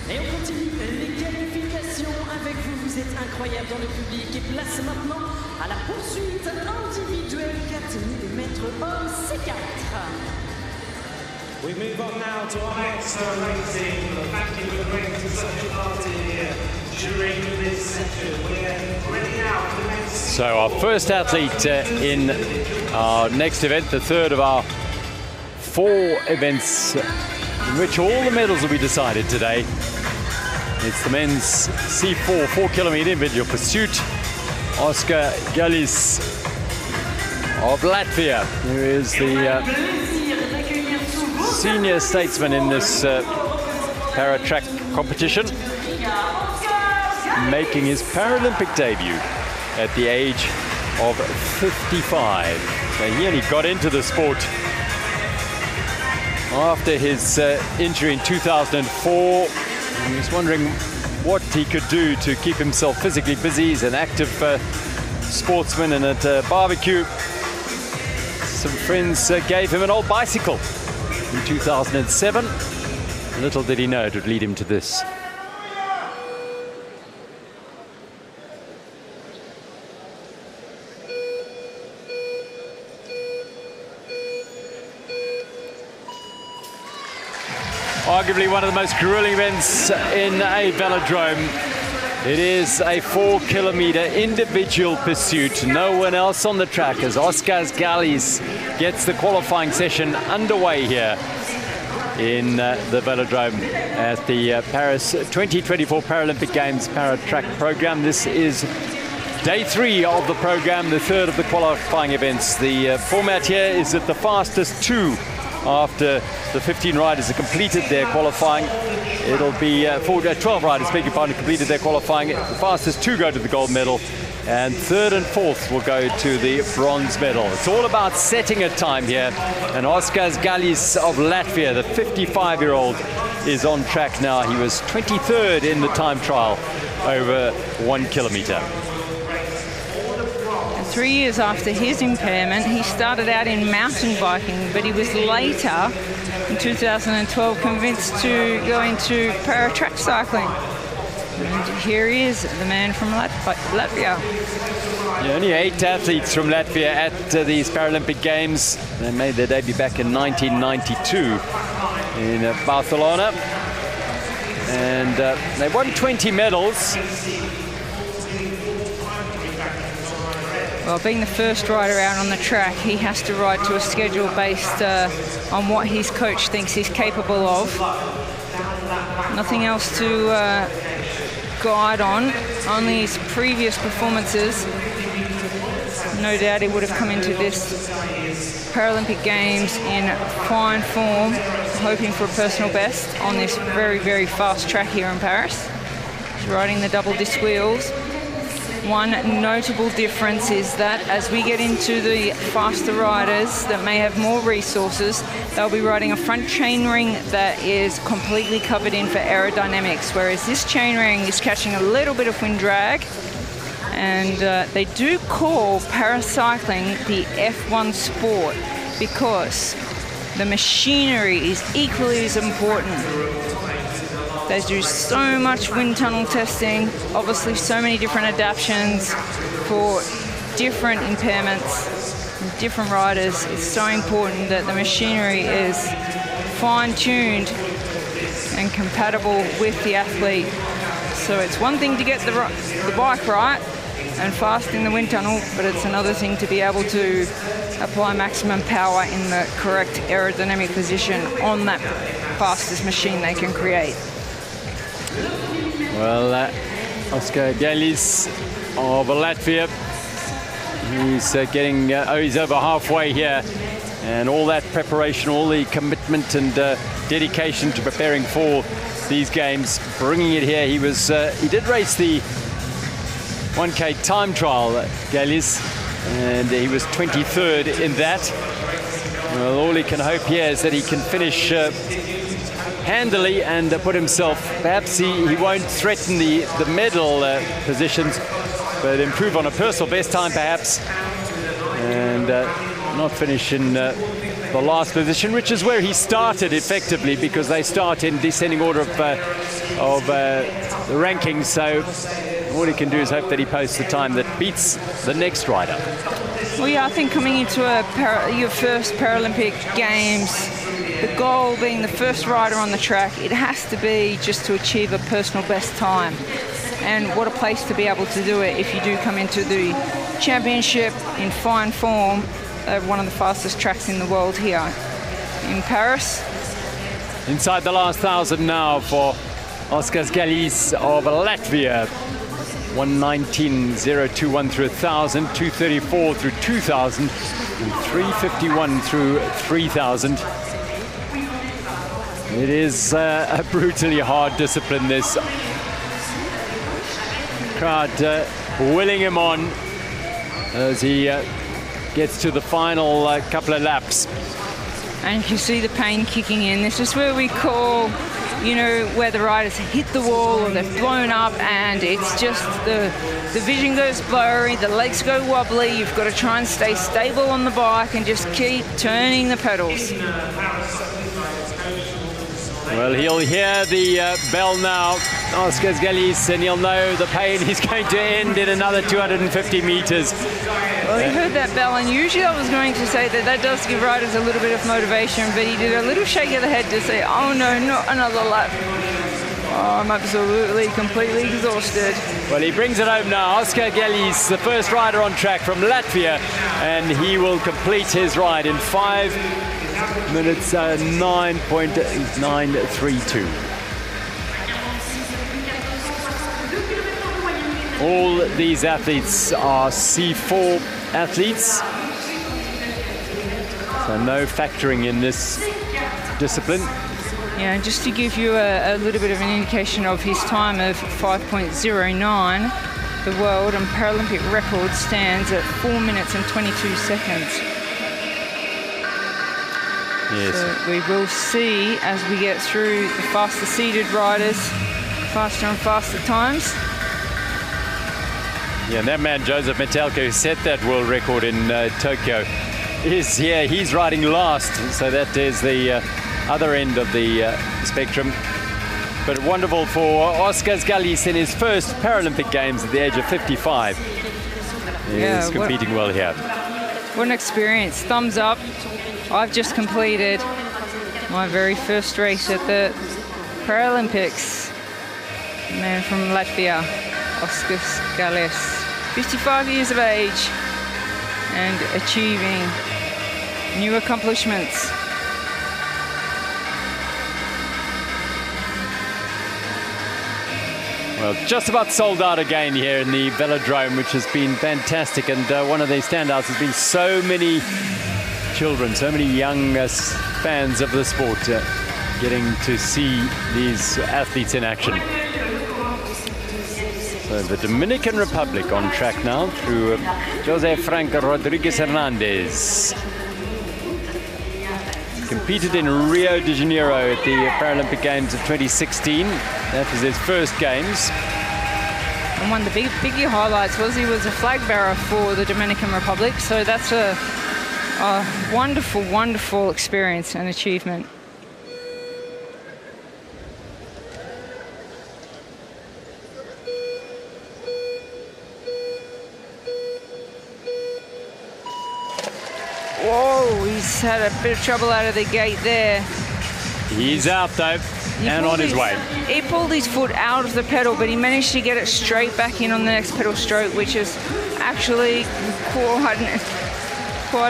Et on continue les qualifications avec vous. Vous êtes incroyable dans le public. Et place maintenant à la poursuite individuelle 4000 mètres hommes C4. We move on now to our next racing. Thank you for bringing to such a party here during this session. We're ready now for the next. So our first athlete in our next event, the third of our 4 events in which all the medals will be decided today. It's the men's C4 4-kilometer individual pursuit. Oskar Galis of Latvia, who is the senior statesman in this para-track competition, making his Paralympic debut at the age of 55. So he only got into the sport after his injury in 2004. He was wondering what he could do to keep himself physically busy. He's an active sportsman, and at a barbecue, some friends gave him an old bicycle in 2007. Little did he know it would lead him to this. Arguably one of the most grueling events in a velodrome. It is a 4-kilometer individual pursuit. No one else on the track as Oskar Galis gets the qualifying session underway here in the velodrome at the Paris 2024 Paralympic Games para-track program. This is day 3 of the program, the third of the qualifying events. The format here is that the fastest 2 after the 15 riders have completed their qualifying. It'll be 12 riders, beg your pardon, completed their qualifying. The fastest 2 go to the gold medal, and 3rd and 4th will go to the bronze medal. It's all about setting a time here, and Oskar Galis of Latvia, the 55-year-old, is on track now. He was 23rd in the time trial over 1 kilometer. 3 years after his impairment, he started out in mountain biking, but he was later, in 2012, convinced to go into para-track cycling. And here he is, the man from Latvia. Yeah, only 8 athletes from Latvia at these Paralympic Games. They made their debut back in 1992 in Barcelona. And they won 20 medals. Well, being the first rider out on the track, he has to ride to a schedule based on what his coach thinks he's capable of. Nothing else to guide on, only his previous performances. No doubt he would have come into this Paralympic Games in fine form, hoping for a personal best on this very, very fast track here in Paris. He's riding the double disc wheels. One notable difference is that as we get into the faster riders that may have more resources, they'll be riding a front chainring that is completely covered in for aerodynamics, whereas this chainring is catching a little bit of wind drag. And they do call paracycling the F1 sport because the machinery is equally as important. They do so much wind tunnel testing, obviously so many different adaptations for different impairments, different riders. It's so important that the machinery is fine-tuned and compatible with the athlete. So it's one thing to get the bike right and fast in the wind tunnel, but it's another thing to be able to apply maximum power in the correct aerodynamic position on that fastest machine they can create. Well, Oscar Galis of Latvia, he's getting, he's over halfway here, and all that preparation, all the commitment and dedication to preparing for these games, bringing it here. He did race the 1K time trial, Galis, and he was 23rd in that. Well, all he can hope here is that he can finish handily and put himself, perhaps he won't threaten the medal positions, but improve on a personal best time perhaps, and not finish in the last position, which is where he started effectively, because they start in descending order of the rankings. So all he can do is hope that he posts a time that beats the next rider. Well, yeah, I think coming into your first Paralympic Games, the goal being the first rider on the track, it has to be just to achieve a personal best time. And what a place to be able to do it if you do come into the championship in fine form of one of the fastest tracks in the world here in Paris. Inside the last 1,000 now for Oscar Galis of Latvia. 1:19.021 through 1,000, 2:34 through 2,000, and 3:51 through 3,000. It is a brutally hard discipline, this. Crowd willing him on as he gets to the final couple of laps. And you see the pain kicking in. This is where we call, you know, where the riders hit the wall or they've blown up, and it's just the vision goes blurry, the legs go wobbly. You've got to try and stay stable on the bike and just keep turning the pedals. Well, he'll hear the bell now, Oscar Galis, and he'll know the pain is going to end in another 250 meters. Well, he heard that bell, and usually I was going to say that does give riders a little bit of motivation, but he did a little shake of the head to say, oh no, not another lap. Oh, I'm absolutely, completely exhausted. Well, he brings it home now. Oscar Galis, the first rider on track from Latvia, and he will complete his ride in 5 minutes 9.932. All these athletes are C4 athletes, so no factoring in this discipline. Yeah, just to give you a little bit of an indication of his time of 5.09, the world and Paralympic record stands at 4 minutes and 22 seconds. Yes. So we will see as we get through the faster seated riders, faster and faster times. Yeah, and that man, Joseph Metelka, who set that world record in Tokyo, is here. He's riding last, so that is the other end of the spectrum. But wonderful for Oscar Galis in his first Paralympic Games at the age of 55. He's competing well here. What an experience. Thumbs up. I've just completed my very first race at the Paralympics. Man from Latvia, Oscar Galis, 55 years of age and achieving new accomplishments. Well, just about sold out again here in the Velodrome, which has been fantastic. And one of the standouts has been so many children, so many young fans of the sport getting to see these athletes in action. So So the Dominican Republic on track now through Jose Franco Rodriguez Hernandez. Competed in Rio de Janeiro at the Paralympic Games of 2016. That was his first games. And one of the biggie highlights was he was a flag bearer for the Dominican Republic. So that's a wonderful, wonderful experience and achievement. Whoa, he's had a bit of trouble out of the gate there. He's out though, and on his way. He pulled his foot out of the pedal, but he managed to get it straight back in on the next pedal stroke, which is actually quite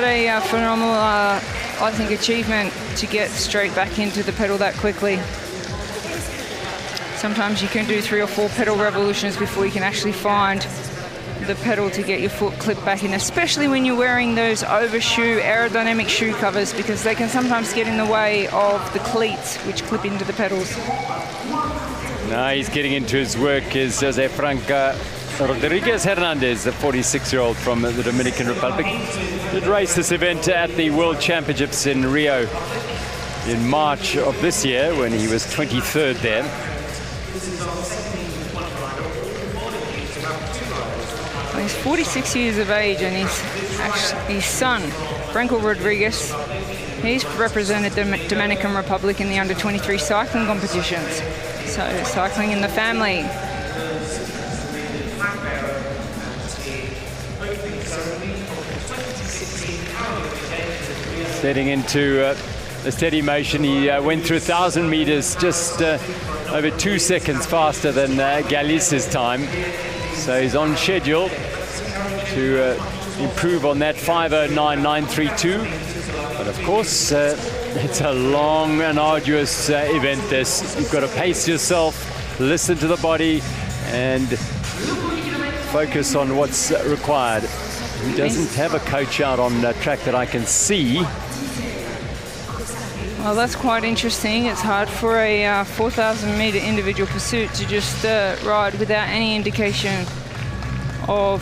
a phenomenal, I think, achievement to get straight back into the pedal that quickly. Sometimes you can do 3 or 4 pedal revolutions before you can actually find the pedal to get your foot clipped back in, especially when you're wearing those overshoe aerodynamic shoe covers, because they can sometimes get in the way of the cleats which clip into the pedals. Now he's getting into his work is Jose Franco Rodriguez Hernandez, the 46-year-old from the Dominican Republic. Did race this event at the World Championships in Rio in March of this year when he was 23rd there. He's 46 years of age, and his son, Franco Rodriguez, he's represented the Dominican Republic in the under-23 cycling competitions. So cycling in the family. Setting into a steady motion. He went through 1,000 meters just over 2 seconds faster than Galice's time. So he's on schedule to improve on that 5:09.932. But of course, it's a long and arduous event this. You've got to pace yourself, listen to the body, and focus on what's required. He doesn't have a coach out on track that I can see. Well, that's quite interesting. It's hard for a 4,000-meter individual pursuit to just ride without any indication of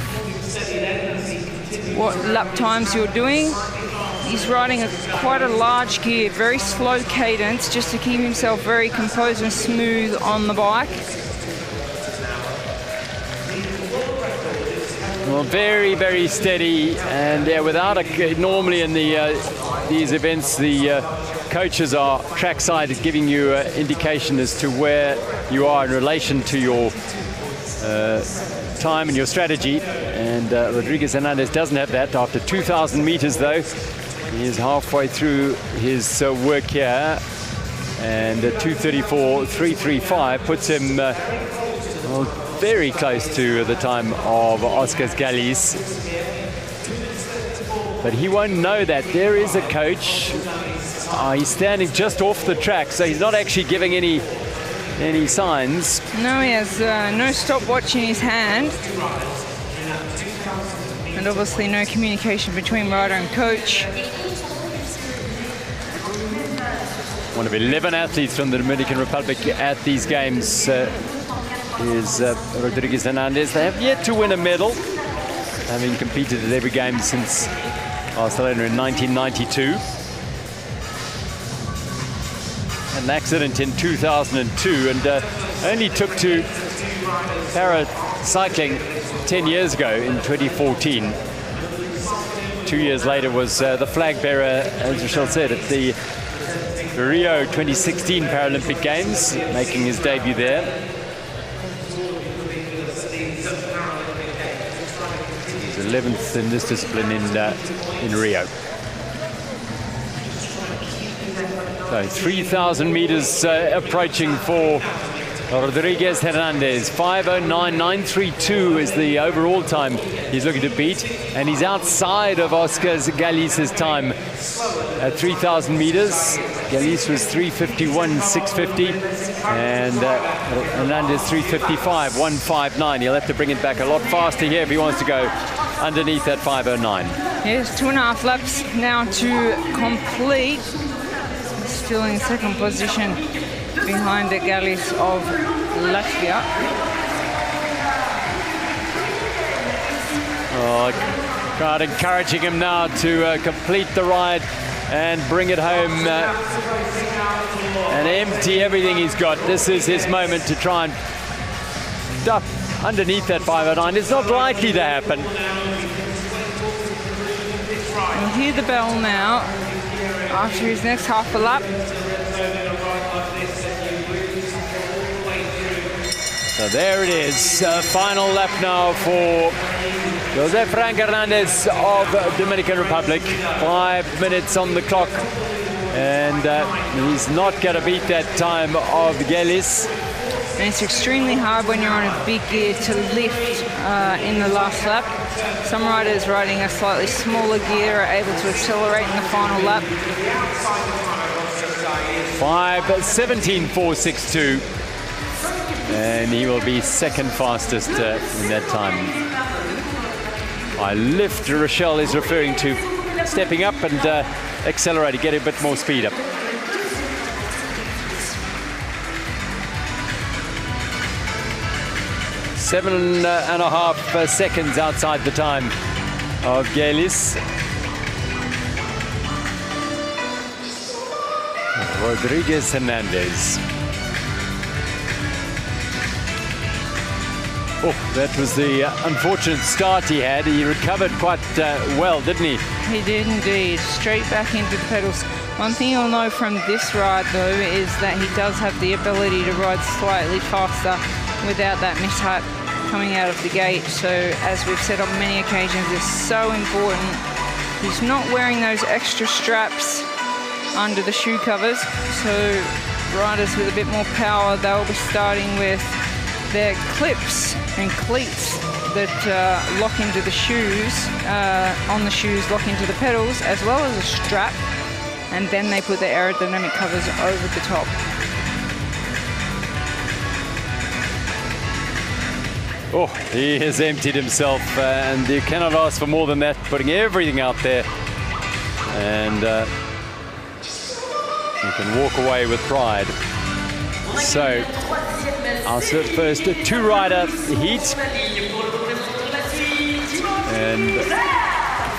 what lap times you're doing. He's riding quite a large gear, very slow cadence, just to keep himself very composed and smooth on the bike. Well, very, very steady, and without a normally in these events the coaches are trackside giving you an indication as to where you are in relation to your time and your strategy, and Rodriguez Hernandez doesn't have that. After 2,000 meters though, he is halfway through his work here, and 2:34.335 puts him well, very close to the time of Oscar Galice. But he won't know that. There is a coach. He's standing just off the track, so he's not actually giving any signs. No, he has no stopwatch in his hand. And obviously no communication between rider and coach. One of 11 athletes from the Dominican Republic at these games is Rodriguez Hernandez. They have yet to win a medal, having competed at every game since Barcelona in 1992. An accident in 2002, and only took to para-cycling 10 years ago in 2014. 2 years later was the flag bearer, as Rochelle said, at the Rio 2016 Paralympic Games, making his debut there. He's 11th in this discipline in Rio. So 3,000 meters approaching for Rodriguez Hernandez. 5:09.932 is the overall time he's looking to beat, and he's outside of Oscar Galice's time at 3,000 meters. Galice was 3:51.650, and Hernandez 3:55.159. He'll have to bring it back a lot faster here if he wants to go underneath that 5:09. Yes, 2.5 laps now to complete. Still in second position behind the Galice of Latvia. Oh, crowd encouraging him now to complete the ride and bring it home and empty everything he's got. This is his moment to try and duck underneath that 509. It's not likely to happen. We'll hear the bell now after his next half a lap. So there it is, final lap now for José Frank Hernandez of Dominican Republic. 5 minutes on the clock, and he's not going to beat that time of Gelis. And it's extremely hard when you're on a big gear to lift in the last lap. Some riders riding a slightly smaller gear are able to accelerate in the final lap. 5:17.462. And he will be second fastest in that time. By lift, Rochelle is referring to stepping up and accelerating, getting a bit more speed up. Seven and a half seconds outside the time of Gelis. Rodriguez Hernandez. Oh, that was the unfortunate start he had. He recovered quite well, didn't he? He did indeed. Straight back into the pedals. One thing you'll know from this ride, though, is that he does have the ability to ride slightly faster without that mishap coming out of the gate. So, as we've said on many occasions, it's so important. He's not wearing those extra straps under the shoe covers. So, riders with a bit more power, they'll be starting with their clips and cleats that lock into the shoes, on the shoes lock into the pedals, as well as a strap, and then they put the aerodynamic covers over the top. Oh, he has emptied himself, and you cannot ask for more than that, putting everything out there. And you can walk away with pride. So, our first two-rider heat. And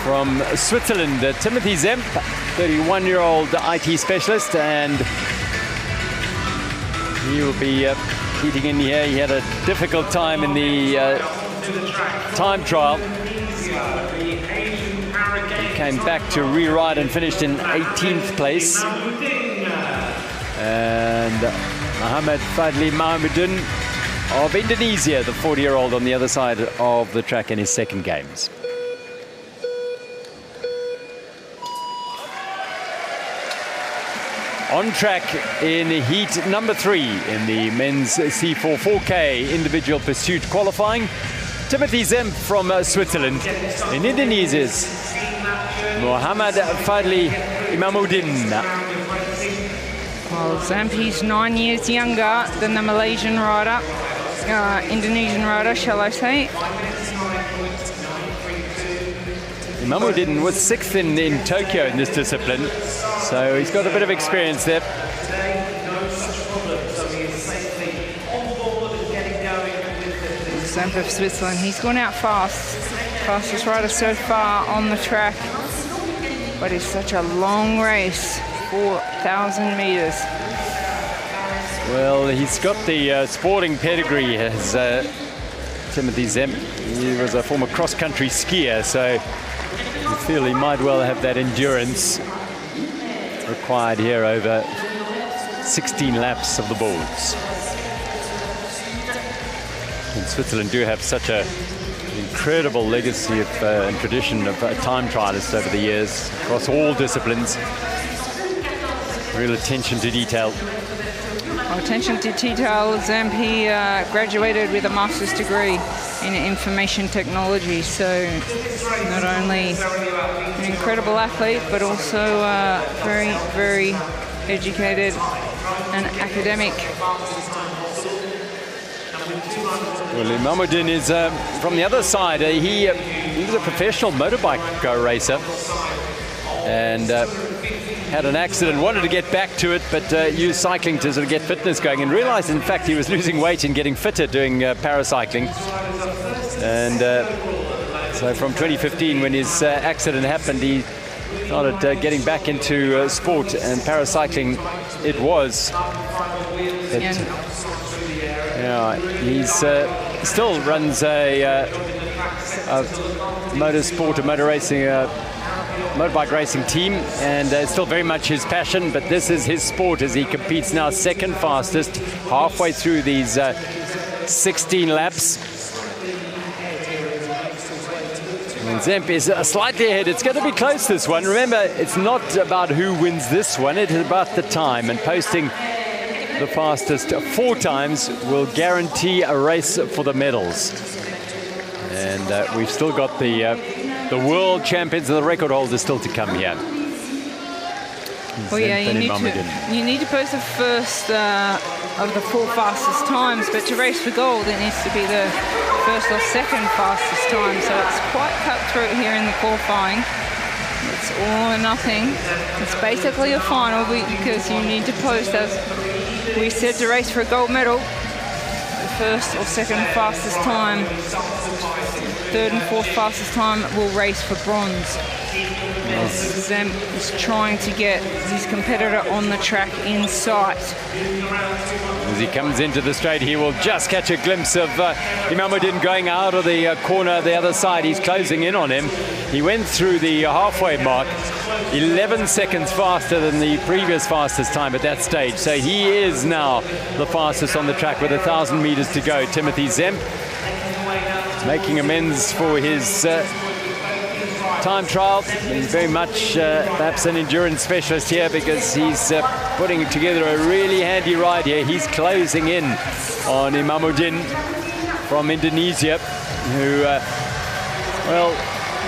from Switzerland, Timothy Zemp, 31-year-old IT specialist, and he will be heating in here. He had a difficult time in the time trial. He came back to re-ride and finished in 18th place. And Muhammad Fadli Mahmudin of Indonesia, the 40-year-old on the other side of the track in his second games. On track in heat number 3 in the men's C4 4K individual pursuit qualifying, Timothy Zemp from Switzerland. In Indonesia's Muhammad Fadli Imamuddin. Well, Zemp, he's 9 years younger than the Malaysian rider, Indonesian rider, shall I say. Imamuddin was 6th in Tokyo in this discipline, so he's got a bit of experience there. Zemp of Switzerland, he's gone out fast. Fastest rider so far on the track, but it's such a long race, 4,000 meters. Well, he's got the sporting pedigree as Timothy Zemp. He was a former cross-country skier, so I feel he might well have that endurance required here over 16 laps of the boards. And Switzerland do have such an incredible legacy of and tradition of time trialists over the years across all disciplines. Real attention to detail. Attention to detail. Zemp, he graduated with a master's degree in information technology, so not only an incredible athlete, but also very, very educated and academic. Well, Imamuddin is from the other side. He was a professional motorbike racer and had an accident, wanted to get back to it, but used cycling to sort of get fitness going, and realized, in fact, he was losing weight and getting fitter doing paracycling. And So from 2015, when his accident happened, he started getting back into sport, and paracycling it was. But, yeah, he's still runs a motorsport, a motorbike racing team, and it's still very much his passion, but this is his sport as he competes now second fastest, halfway through these 16 laps. And Zemp is slightly ahead. It's going to be close, this one. Remember, it's not about who wins this one, it is about the time, and posting the fastest 4 times will guarantee a race for the medals. And we've still got the world champions and the record holders still to come here. Well, yeah, you need to post the first of the 4 fastest times, but to race for gold, it needs to be the first or second fastest time. So it's quite cutthroat here in the qualifying. It's all or nothing. It's basically a final because you need to post, as we said, to race for a gold medal. The first or second fastest time, third and fourth fastest time will race for bronze. Zemp is trying to get his competitor on the track in sight. As he comes into the straight, he will just catch a glimpse of Imamuddin going out of the corner the other side. He's closing in on him. He went through the halfway mark, 11 seconds faster than the previous fastest time at that stage. So he is now the fastest on the track with 1,000 meters to go. Timothy Zemp making amends for his time trial. He's very much perhaps an endurance specialist here, because he's putting together a really handy ride here. He's closing in on Imamuddin from Indonesia, who, well,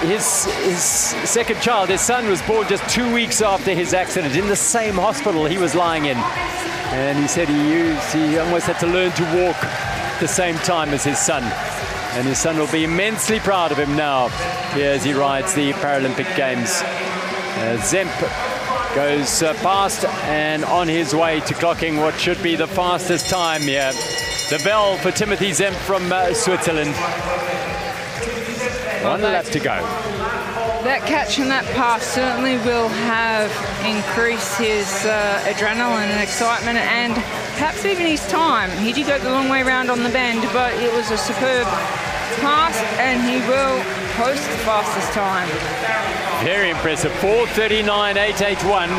his second child, his son, was born just 2 weeks after his accident in the same hospital he was lying in. And he said he almost had to learn to walk at the same time as his son. And his son will be immensely proud of him now here as he rides the Paralympic Games. Zemp goes past and on his way to clocking what should be the fastest time here. The bell for Timothy Zemp from Switzerland. One lap to go. That catch and that pass certainly will have increased his adrenaline and excitement, and perhaps even his time. He did go the long way round on the bend, but it was a superb pass, and he will post the fastest time. Very impressive, 4:39.881.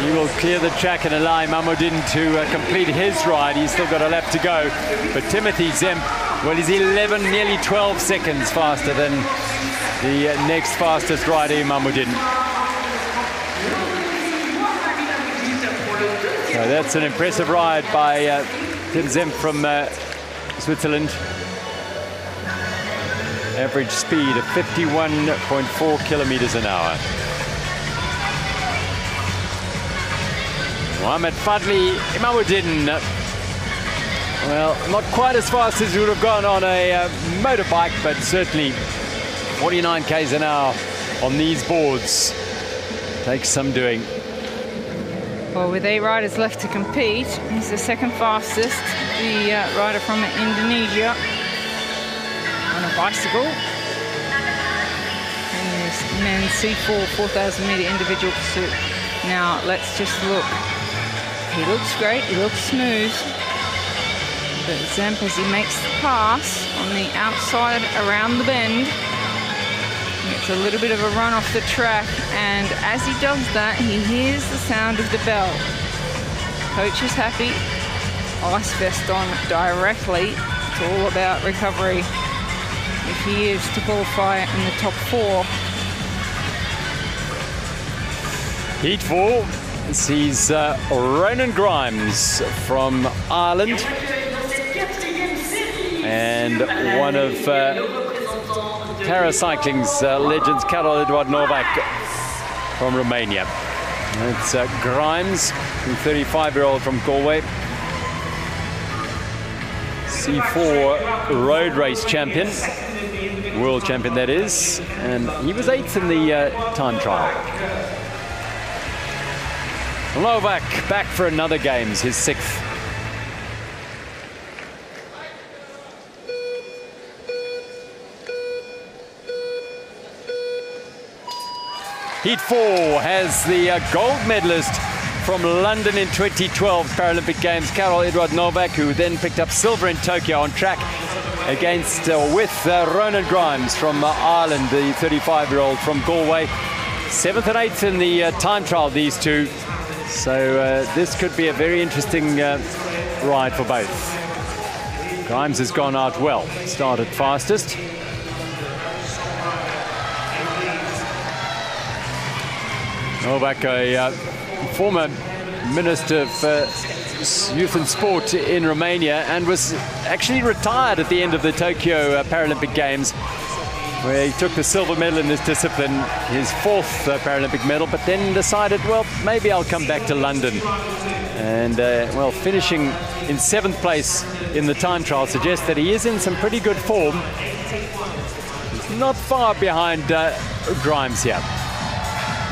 He will clear the track and allow Imamuddin to complete his ride. He's still got a lap to go, but Timothy Zemp, well, he's 11, nearly 12 seconds faster than the next fastest rider, Imamuddin. So that's an impressive ride by Tim Zemp from Switzerland. Average speed of 51.4 kilometers an hour. Mohamed Fadli Imamuddin, well, not quite as fast as he would have gone on a motorbike, but certainly 49 k's an hour on these boards takes some doing. Well, with 8 riders left to compete, he's the second fastest, the rider from Indonesia on a bicycle. In this men's C4 4,000 meter individual pursuit. Now, let's just look. He looks great, he looks smooth. But Zemp, as he makes the pass on the outside around the bend, gets a little bit of a run off the track, and as he does that, he hears the sound of the bell. Coach is happy. Ice vest on directly. It's all about recovery if he is to qualify in the top 4. Heat 4 sees Ronan Grimes from Ireland and one of paracycling's legends, Karol Eduard Novak from Romania. It's Grimes, the 35-year-old from Galway. C4 road race champion, world champion that is, and he was 8th in the time trial. Novak back for another Games, his 6th. Heat 4 has the gold medalist from London in 2012 Paralympic Games, Karol Edward Novak, who then picked up silver in Tokyo on track against with Ronan Grimes from Ireland, the 35-year-old from Galway. 7th and 8th in the time trial, these two. So this could be a very interesting ride for both. Grimes has gone out well, started fastest. Novak, a former Minister of Youth and Sport in Romania, and was actually retired at the end of the Tokyo Paralympic Games, where he took the silver medal in this discipline, his 4th Paralympic medal, but then decided, well, maybe I'll come back to London. And, well, finishing in 7th place in the time trial suggests that he is in some pretty good form. He's not far behind Grimes here.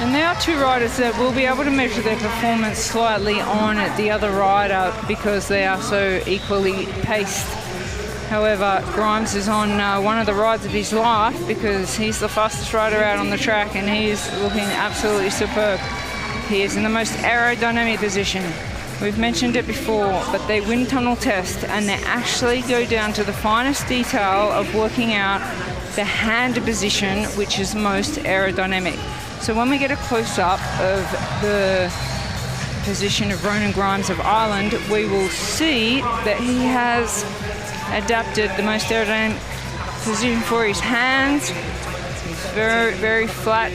And there are two riders that will be able to measure their performance slightly on the other rider because they are so equally paced. However, Grimes is on one of the rides of his life because he's the fastest rider out on the track and he's looking absolutely superb. He is in the most aerodynamic position. We've mentioned it before, but they wind tunnel test and they actually go down to the finest detail of working out the hand position, which is most aerodynamic. So when we get a close-up of the position of Ronan Grimes of Ireland, we will see that he has adapted the most aerodynamic position for his hands. He's very, very flat.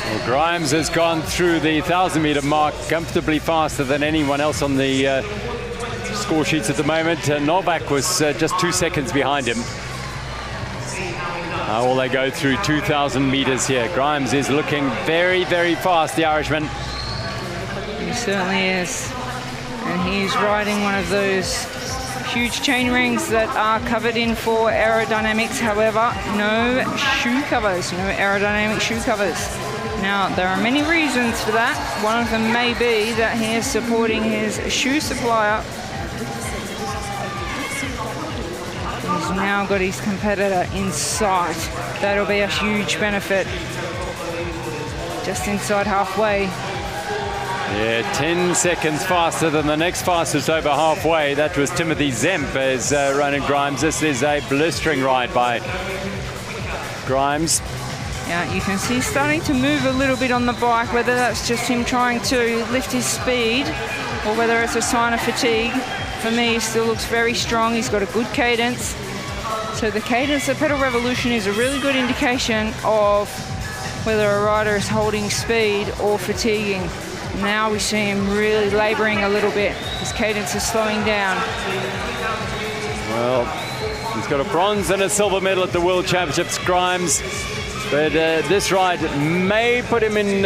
Well, Grimes has gone through the 1,000-meter mark comfortably faster than anyone else on the score sheets at the moment. Novak was just 2 seconds behind him. How will they go through 2,000 meters here? Grimes is looking very, very fast, the Irishman. He certainly is. And he's riding one of those huge chain rings that are covered in for aerodynamics. However, no shoe covers, no aerodynamic shoe covers. Now, there are many reasons for that. One of them may be that he is supporting his shoe supplier. He's now got his competitor in sight. That'll be a huge benefit. Just inside halfway. Yeah, 10 seconds faster than the next fastest over halfway. That was Timothy Zemp as Ronan Grimes. This is a blistering ride by Grimes. Yeah, you can see he's starting to move a little bit on the bike, whether that's just him trying to lift his speed or whether it's a sign of fatigue. For me, he still looks very strong. He's got a good cadence. So the cadence of pedal revolution is a really good indication of whether a rider is holding speed or fatiguing. Now we see him really laboring a little bit. His cadence is slowing down. Well, he's got a bronze and a silver medal at the World Championships, Grimes. But this ride may put him in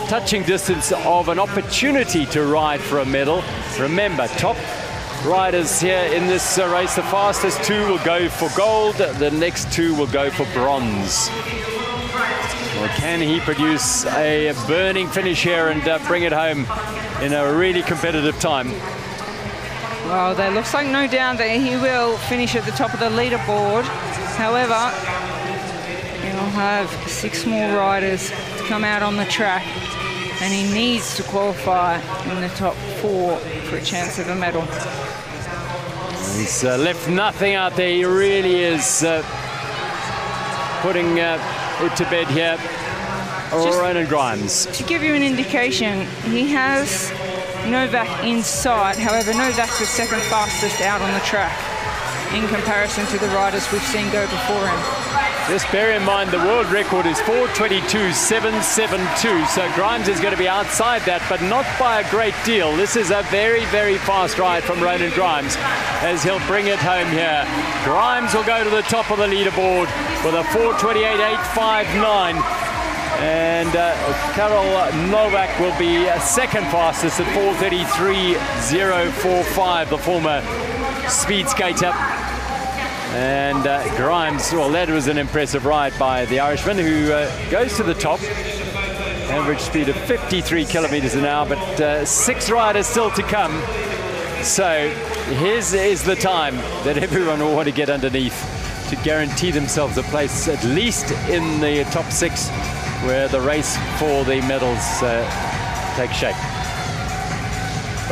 touching distance of an opportunity to ride for a medal. Remember, top riders here in this race, the fastest two will go for gold, the next two will go for bronze. Well, can he produce a burning finish here and bring it home in a really competitive time? Well, there looks like no doubt that he will finish at the top of the leaderboard. However, he'll have 6 more riders to come out on the track, and he needs to qualify in the top 4 for a chance of a medal. He's left nothing out there. He really is putting it to bed here. Ronan Grimes. To give you an indication, he has Novak in sight. However, Novak's the second fastest out on the track in comparison to the riders we've seen go before him. Just bear in mind the world record is 4:22.772, so Grimes is going to be outside that, but not by a great deal. This is a very, very fast ride from Ronan Grimes as he'll bring it home here. Grimes will go to the top of the leaderboard with a 4:28.859, and Karol Novak will be second fastest at 4:33.045, the former speed skater. And Grimes, well, that was an impressive ride by the Irishman, who goes to the top. Average speed of 53 kilometers an hour, but 6 riders still to come. So his is the time that everyone will want to get underneath to guarantee themselves a place at least in the top 6, where the race for the medals takes shape.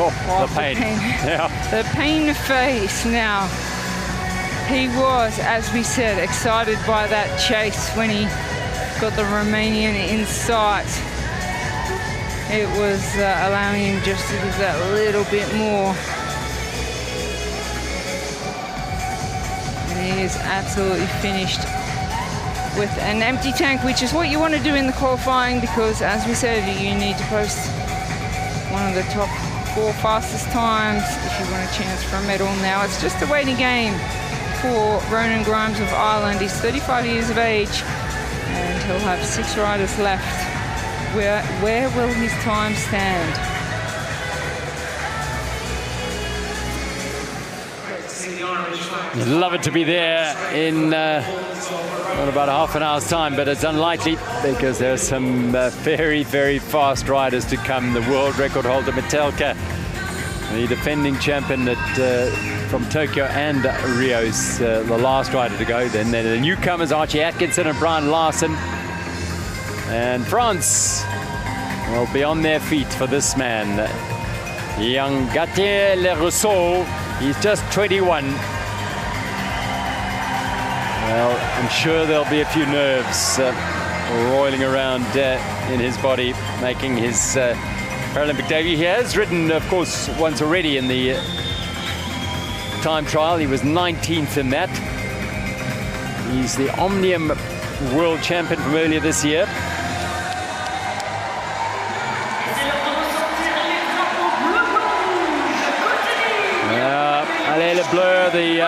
Oh, the pain. Yeah. The pain face now. He was, as we said, excited by that chase when he got the Romanian in sight. It was allowing him just to give that little bit more. And he is absolutely finished with an empty tank, which is what you want to do in the qualifying, because as we said, you need to post one of the top 4 fastest times if you want a chance for a medal. Now it's just a waiting game for Ronan Grimes of Ireland. He's 35 years of age and he'll have 6 riders left. Where will his time stand? You'd love it to be there in about half an hour's time, but it's unlikely because there's some very, very fast riders to come. The world record holder Metelka, the defending champion from Tokyo and Rio's the last rider to go. Then the newcomers Archie Atkinson and Brian Larson. And France will be on their feet for this man, young Gautier Le Rousseau. He's just 21. Well, I'm sure there'll be a few nerves roiling around in his body, making his Paralympic debut. He has ridden, of course, once already in the time trial. He was 19th in that. He's the Omnium World Champion from earlier this year. Allez le bleu, the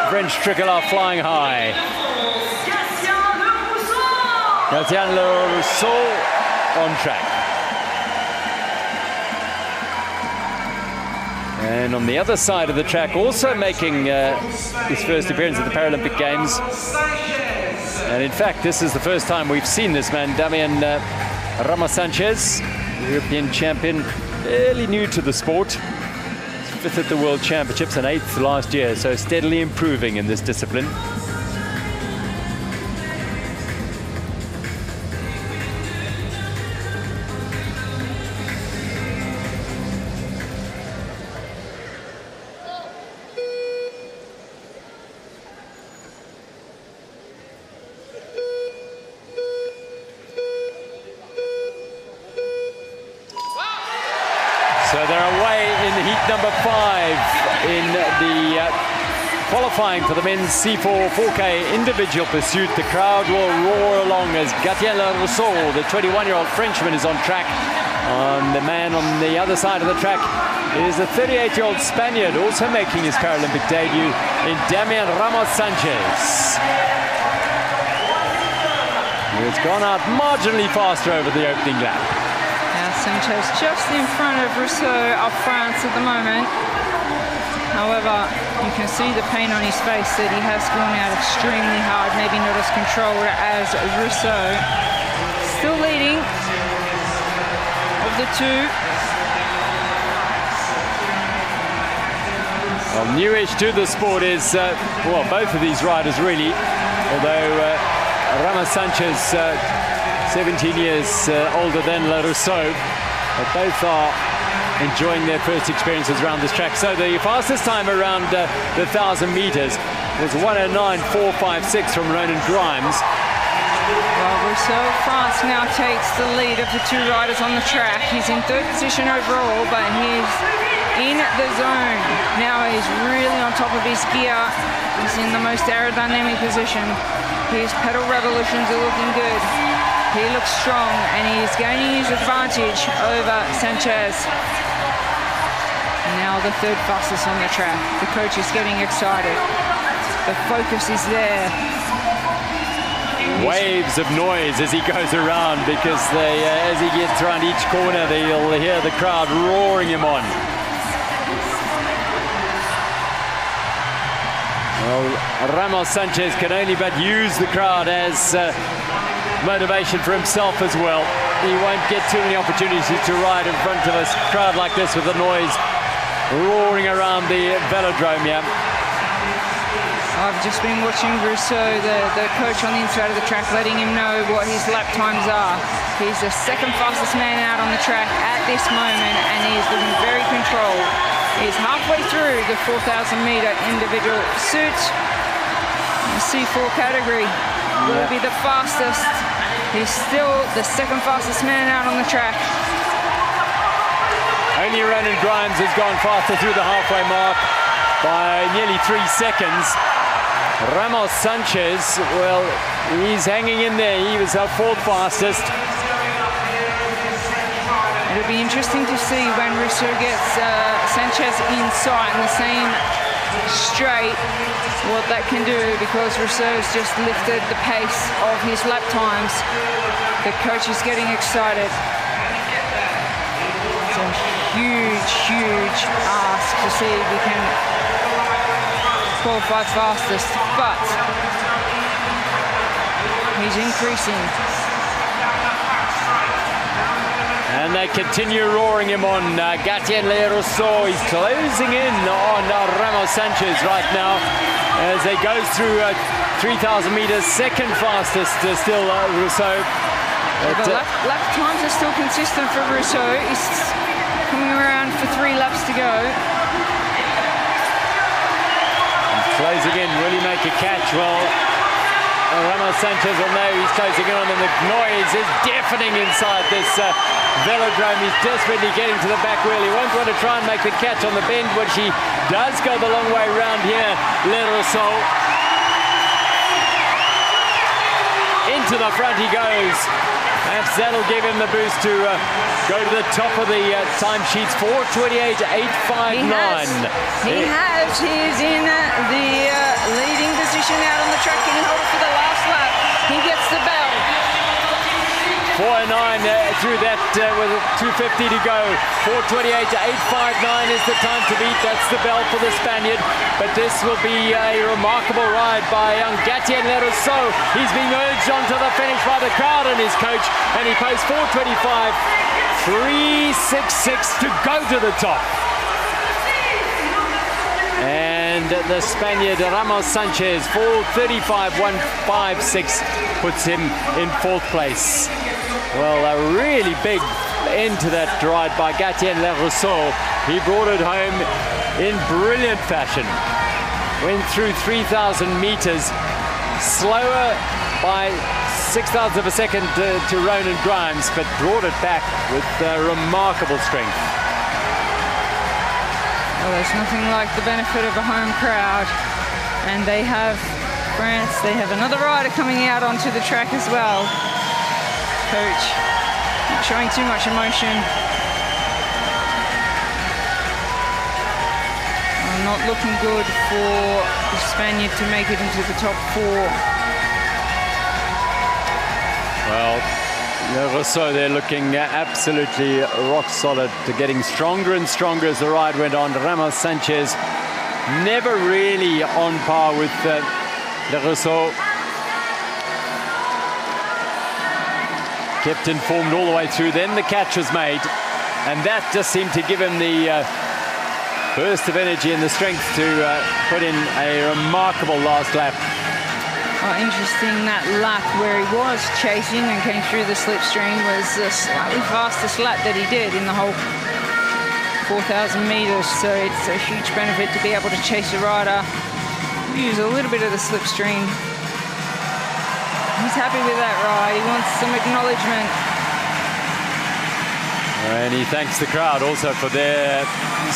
French tricolor flying high. Gatien Le Rousseau on track. And on the other side of the track, also making his first appearance at the Paralympic Games. And in fact, this is the first time we've seen this man, Damian Ramos Sanchez, European champion, fairly new to the sport. 5th at the World Championships and 8th last year, so steadily improving in this discipline. So they're away in heat number 5 in the qualifying for the men's C4 4K individual pursuit. The crowd will roar along as Gatien Le Rousseau, the 21-year-old Frenchman, is on track. The man on the other side of the track is a 38-year-old Spaniard, also making his Paralympic debut in Damian Ramos Sanchez. It's gone out marginally faster over the opening lap. Sanchez just in front of Rousseau of France at the moment. However, you can see the pain on his face that he has gone out extremely hard, maybe not as controlled as Rousseau. Still leading of the two. Well, newish to the sport is, well, both of these riders really, although Ramos Sanchez 17 years older than Le Rousseau, but both are enjoying their first experiences around this track. So the fastest time around the 1,000 meters was 1:09.456 from Ronan Grimes. Well, Rousseau fast now takes the lead of the 2 riders on the track. He's in 3rd position overall, but he's in the zone. Now he's really on top of his gear. He's in the most aerodynamic position. His pedal revolutions are looking good. He looks strong and he's gaining his advantage over Sanchez. Now the 3rd fastest on the track. The coach is getting excited. The focus is there. Waves of noise as he goes around, because as he gets around each corner, they'll hear the crowd roaring him on. Well, Ramos Sanchez can only but use the crowd as motivation for himself as well. He won't get too many opportunities to ride in front of a crowd like this with the noise roaring around the velodrome here. I've just been watching Rousseau, the coach on the inside of the track, letting him know what his lap times are. He's the second fastest man out on the track at this moment, and he is looking very controlled. He's halfway through the 4,000-meter individual suit. The C4 category will be the fastest. He's still the second fastest man out on the track. Only Ronan Grimes has gone faster through the halfway mark by nearly 3 seconds. Ramos Sanchez, well, he's hanging in there. He was our 4th fastest. It'll be interesting to see when Rousseau gets Sanchez in sight in the same straight, what that can do, because Rousseau's just lifted the pace of his lap times. The coach is getting excited. It's a huge, huge ask to see if we can qualify fastest, but he's increasing. And they continue roaring him on. Gatien Le Rousseau, he's closing in on Ramos Sanchez right now as they go through 3,000 meters. Second fastest still Rousseau. But lap times are still consistent for Rousseau. He's coming around for 3 laps to go. And closing in, will he make a catch? Well, Ramos Sanchez will know he's closing in on them. The noise is deafening inside this velodrome. He's desperately getting to the back wheel. He won't want to try and make the catch on the bend, which he does go the long way round here. Le Rousseau. Into the front he goes. Perhaps that'll give him the boost to go to the top of the timesheets. 4:28.859. He is in the leading position out on the track. Can he hold it for the last lap? He gets the bell. 4:09 through that with 2:50 to go. 4:28.859 is the time to beat. That's the bell for the Spaniard. But this will be a remarkable ride by young Gatien Le Rousseau. He's being urged onto the finish by the crowd and his coach, and he posts 4:25.366 to go to the top. And the Spaniard Ramos Sanchez, 4:35.156 puts him in 4th place. Well, a really big end to that ride by Gatien Le Rousseau. He brought it home in brilliant fashion. Went through 3,000 meters, slower by 6,000 of a second to Ronan Grimes, but brought it back with remarkable strength. Well, there's nothing like the benefit of a home crowd. And they have France, they have another rider coming out onto the track as well. Coach not showing too much emotion. Not looking good for the Spaniard to make it into the top 4. Well, Le Rousseau, they're looking absolutely rock solid. They're getting stronger and stronger as the ride went on. Ramos Sanchez never really on par with Le Rousseau. Kept informed all the way through. Then the catch was made, and that just seemed to give him the burst of energy and the strength to put in a remarkable last lap. Oh, interesting, that lap where he was chasing and came through the slipstream was the slightly fastest lap that he did in the whole 4,000 meters. So it's a huge benefit to be able to chase a rider, use a little bit of the slipstream. He's happy with that ride. He wants some acknowledgement. And he thanks the crowd also for their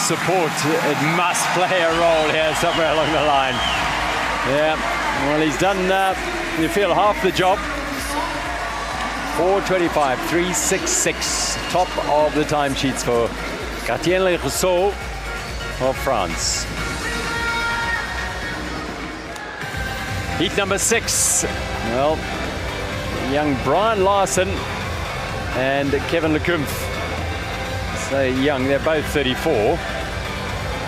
support. It must play a role here somewhere along the line. Yeah, well, he's done, you feel, half the job. 4:25.366, top of the timesheets for Gatien Le Rousseau of France. Heat number 6. Well, young Brian Larson and Kevin Lecumph. So young, they're both 34.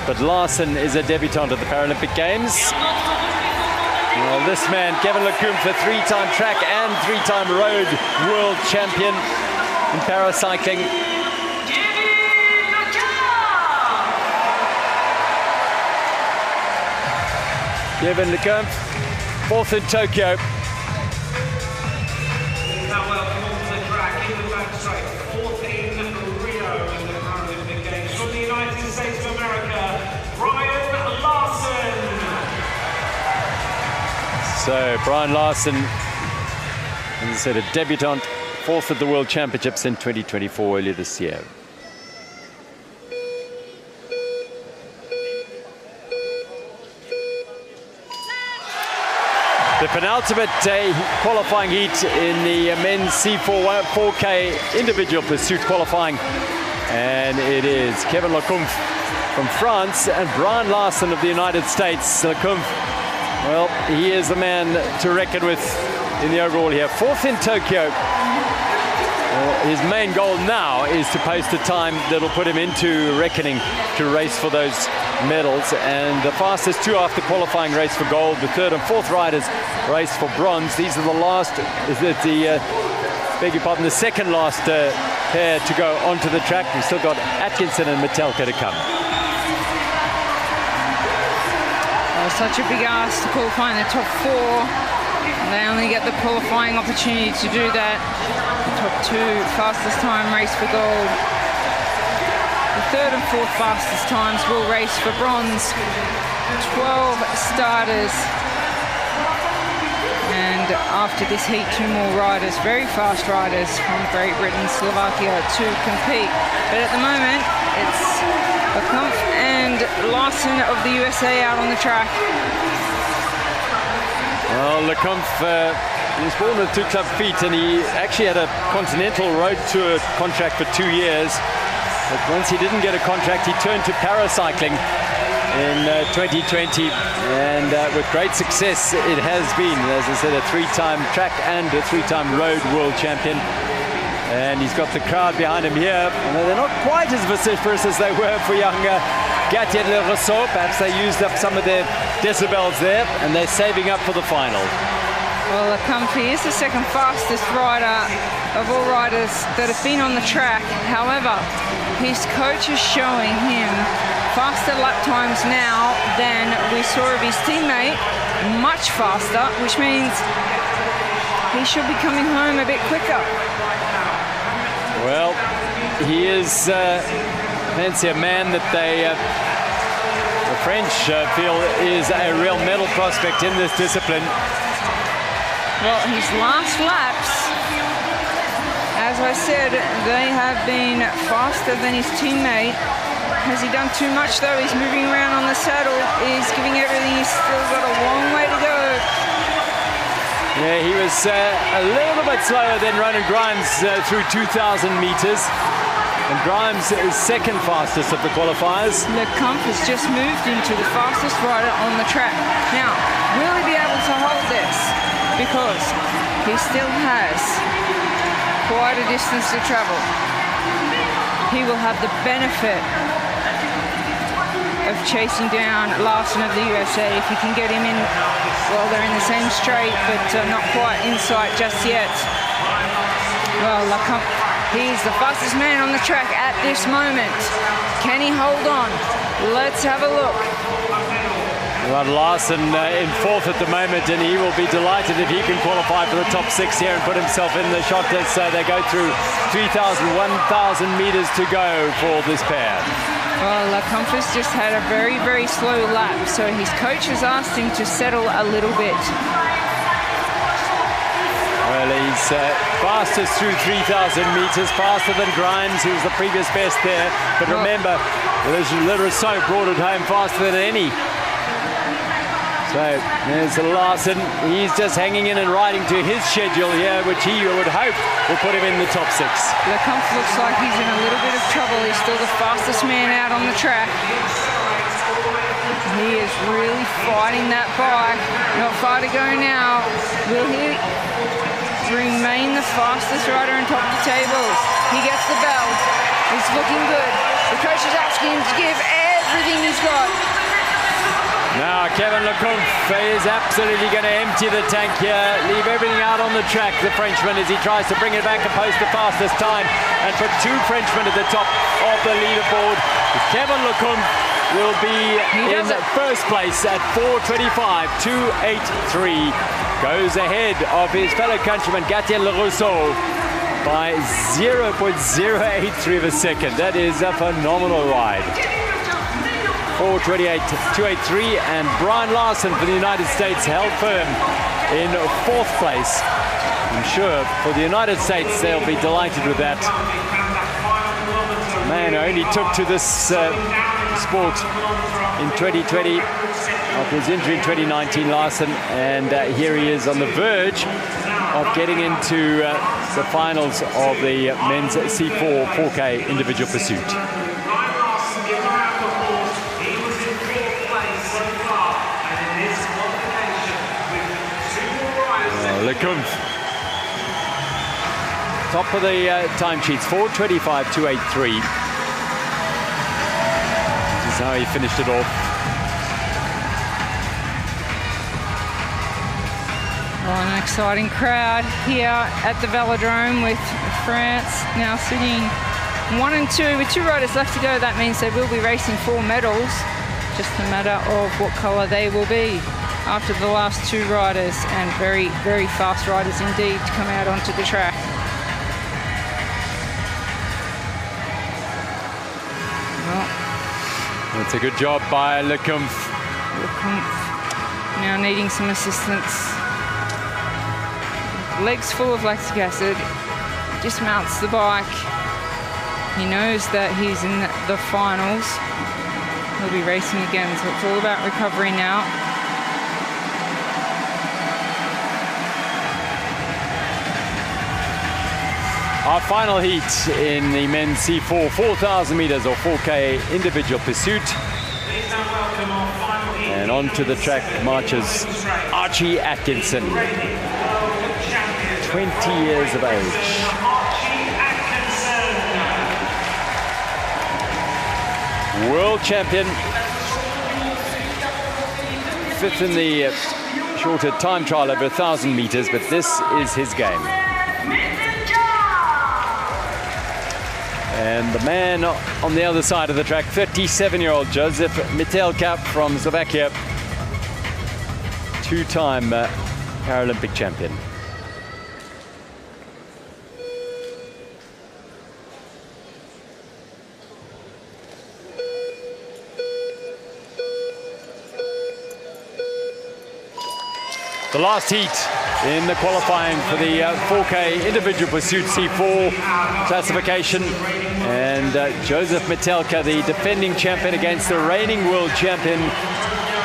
But Larson is a debutant at the Paralympic Games. Well, this man, Kevin Lecumph, a 3-time track and 3-time road world champion in paracycling. Kevin Lecomte, fourth in Tokyo. Now welcome onto the track in the back straight, fourth in Rio in the Paralympic Games from the United States of America, Brian Larson. So Brian Larson, as I said, a debutant, fourth at the World Championships in 2024 earlier this year. The penultimate qualifying heat in the men's C4 4K individual pursuit qualifying. And it is Kevin Lecomte from France and Brian Larson of the United States. Lecomte, well, he is the man to reckon with in the overall here. Fourth in Tokyo. Well, his main goal now is to post a time that'll put him into reckoning to race for those medals, and the fastest two after qualifying race for gold. The third and fourth riders race for bronze. These are the last, the second last pair to go onto the track. We've still got Atkinson and Metelka to come. Well, such a big ask to qualify in the top four. They only get the qualifying opportunity to do that. The top two fastest time race for gold. The third and fourth fastest times will race for bronze. 12 starters. And after this heat, two more riders, very fast riders from Great Britain, Slovakia to compete. But at the moment, it's Lecomte and Larson of the USA out on the track. Well, Lecomte, he was born with two club feet, and he actually had a Continental Road Tour contract for 2 years. But once he didn't get a contract, he turned to paracycling in 2020, and with great success it has been. As I said, a three-time track and a three-time road world champion. And he's got the crowd behind him here. They're not quite as vociferous as they were for young Gatien Le Rousseau. Perhaps they used up some of their decibels there, and they're saving up for the final. Well, Lecomte is the second fastest rider of all riders that have been on the track. However, his coach is showing him faster lap times now than we saw of his teammate, much faster, which means he should be coming home a bit quicker. Well, he is fancy a man that the French feel is a real medal prospect in this discipline. Well, his last laps, as I said, they have been faster than his teammate. Has he done too much though? He's moving around on the saddle. He's giving everything. He's still got a long way to go. Yeah, he was a little bit slower than Ronan Grimes through 2,000 meters. And Grimes is second fastest of the qualifiers. Lecomte has just moved into the fastest rider on the track. Now, will he be able to hold this? Because he still has quite a distance to travel. He will have the benefit of chasing down Larson of the USA if he can get him in. Well, they're in the same straight, but not quite in sight just yet. Well, Lecomte, he's the fastest man on the track at this moment. Can he hold on? Let's have a look. Well, Larson in fourth at the moment, and he will be delighted if he can qualify for the top six here and put himself in the shot list. So they go through 3,000, 1,000 meters to go for this pair. Well, Lecomte has just had a very, very slow lap, so his coach has asked him to settle a little bit. Well, he's fastest through 3,000 meters, faster than Grimes, who was the previous best there. But remember, Le Rousseau brought it home faster than any. So there's Larson. He's just hanging in and riding to his schedule here, which he would hope will put him in the top six. Lecomte looks like he's in a little bit of trouble. He's still the fastest man out on the track. He is really fighting that bike. Not far to go now. Will he remain the fastest rider on top of the tables? He gets the bell. He's looking good. The coach is asking him to give everything he's got. Now Kevin Lecomte is absolutely going to empty the tank here, leave everything out on the track, the Frenchman, as he tries to bring it back and post the fastest time and put two Frenchmen at the top of the leaderboard. Kevin Lecomte will be in first place at 4:25.283. Goes ahead of his fellow countryman Gatien Le Rousseau by 0.083 of a second. That is a phenomenal ride. 4:28.283, and Brian Larson for the United States held firm in fourth place. I'm sure for the United States they'll be delighted with that. Man only took to this sport in 2020 after his injury in 2019, Larson, and here he is on the verge of getting into the finals of the men's C4 4K individual pursuit. Lecomte, top of the time sheets, 4:25.283. This is how he finished it off. Well, an exciting crowd here at the Velodrome with France now sitting 1 and 2 with 2 riders left to go. That means they will be racing for medals. Just a matter of what colour they will be after the last 2 riders, and very, very fast riders indeed to come out onto the track. Well, that's a good job by Lecomte. Now needing some assistance. Legs full of lactic acid, dismounts the bike. He knows that he's in the finals. He'll be racing again, so it's all about recovery now. Our final heat in the men's C4 4,000 meters or 4K individual pursuit. And onto the track marches Archie Atkinson, 20 years of age. World champion, 5th in the shorter time trial over 1,000 meters, but this is his game. And the man on the other side of the track, 37-year-old Joseph Mitelka from Slovakia, 2-time Paralympic champion. The last heat in the qualifying for the 4K individual pursuit C4 classification. And Joseph Mitelka, the defending champion, against the reigning world champion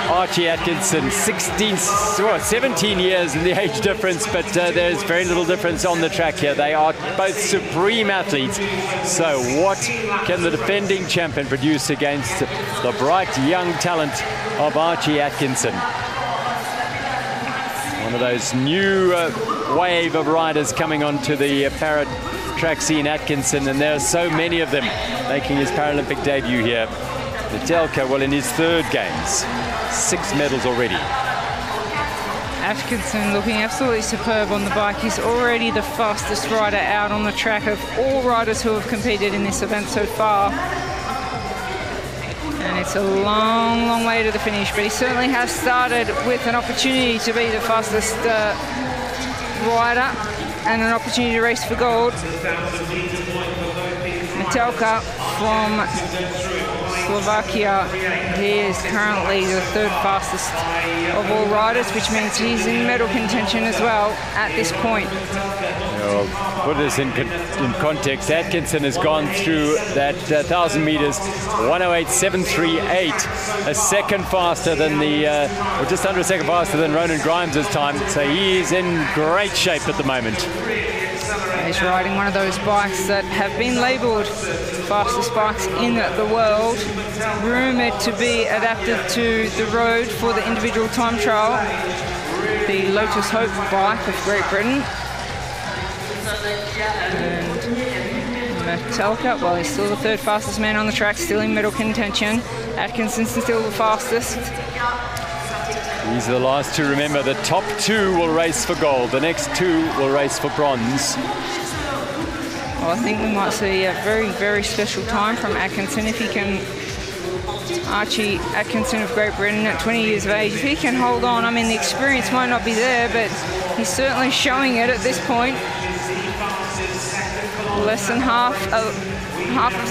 Archie Atkinson. 17 years in the age difference, but there's very little difference on the track here. They are both supreme athletes. So what can the defending champion produce against the bright young talent of Archie Atkinson? One of those new wave of riders coming onto the para track scene, Atkinson, and there are so many of them making his Paralympic debut here. Mitelka, well, in his 3rd games, 6 medals already. Atkinson looking absolutely superb on the bike. He's already the fastest rider out on the track of all riders who have competed in this event so far. And it's a long, long way to the finish, but he certainly has started with an opportunity to be the fastest rider and an opportunity to race for gold. Mitelka from Slovakia, he is currently the 3rd fastest of all riders, which means he's in medal contention as well at this point. Well, put this in context, Atkinson has gone through that 1,000 meters, 1:08.738, a second faster than or just under a second faster than Ronan Grimes' time. So he is in great shape at the moment. He's riding one of those bikes that have been labelled fastest bikes in the world, rumoured to be adapted to the road for the individual time trial, the Lotus Hope bike of Great Britain. And Mitelka, well, he's still the 3rd fastest man on the track, still in medal contention. Atkinson's still the fastest. These are the last 2. Remember, the top 2 will race for gold. The next 2 will race for bronze. Well, I think we might see a very, very special time from Atkinson if he can Archie Atkinson of Great Britain at 20 years of age. If he can hold on, I mean, the experience might not be there, but he's certainly showing it at this point. Less than half of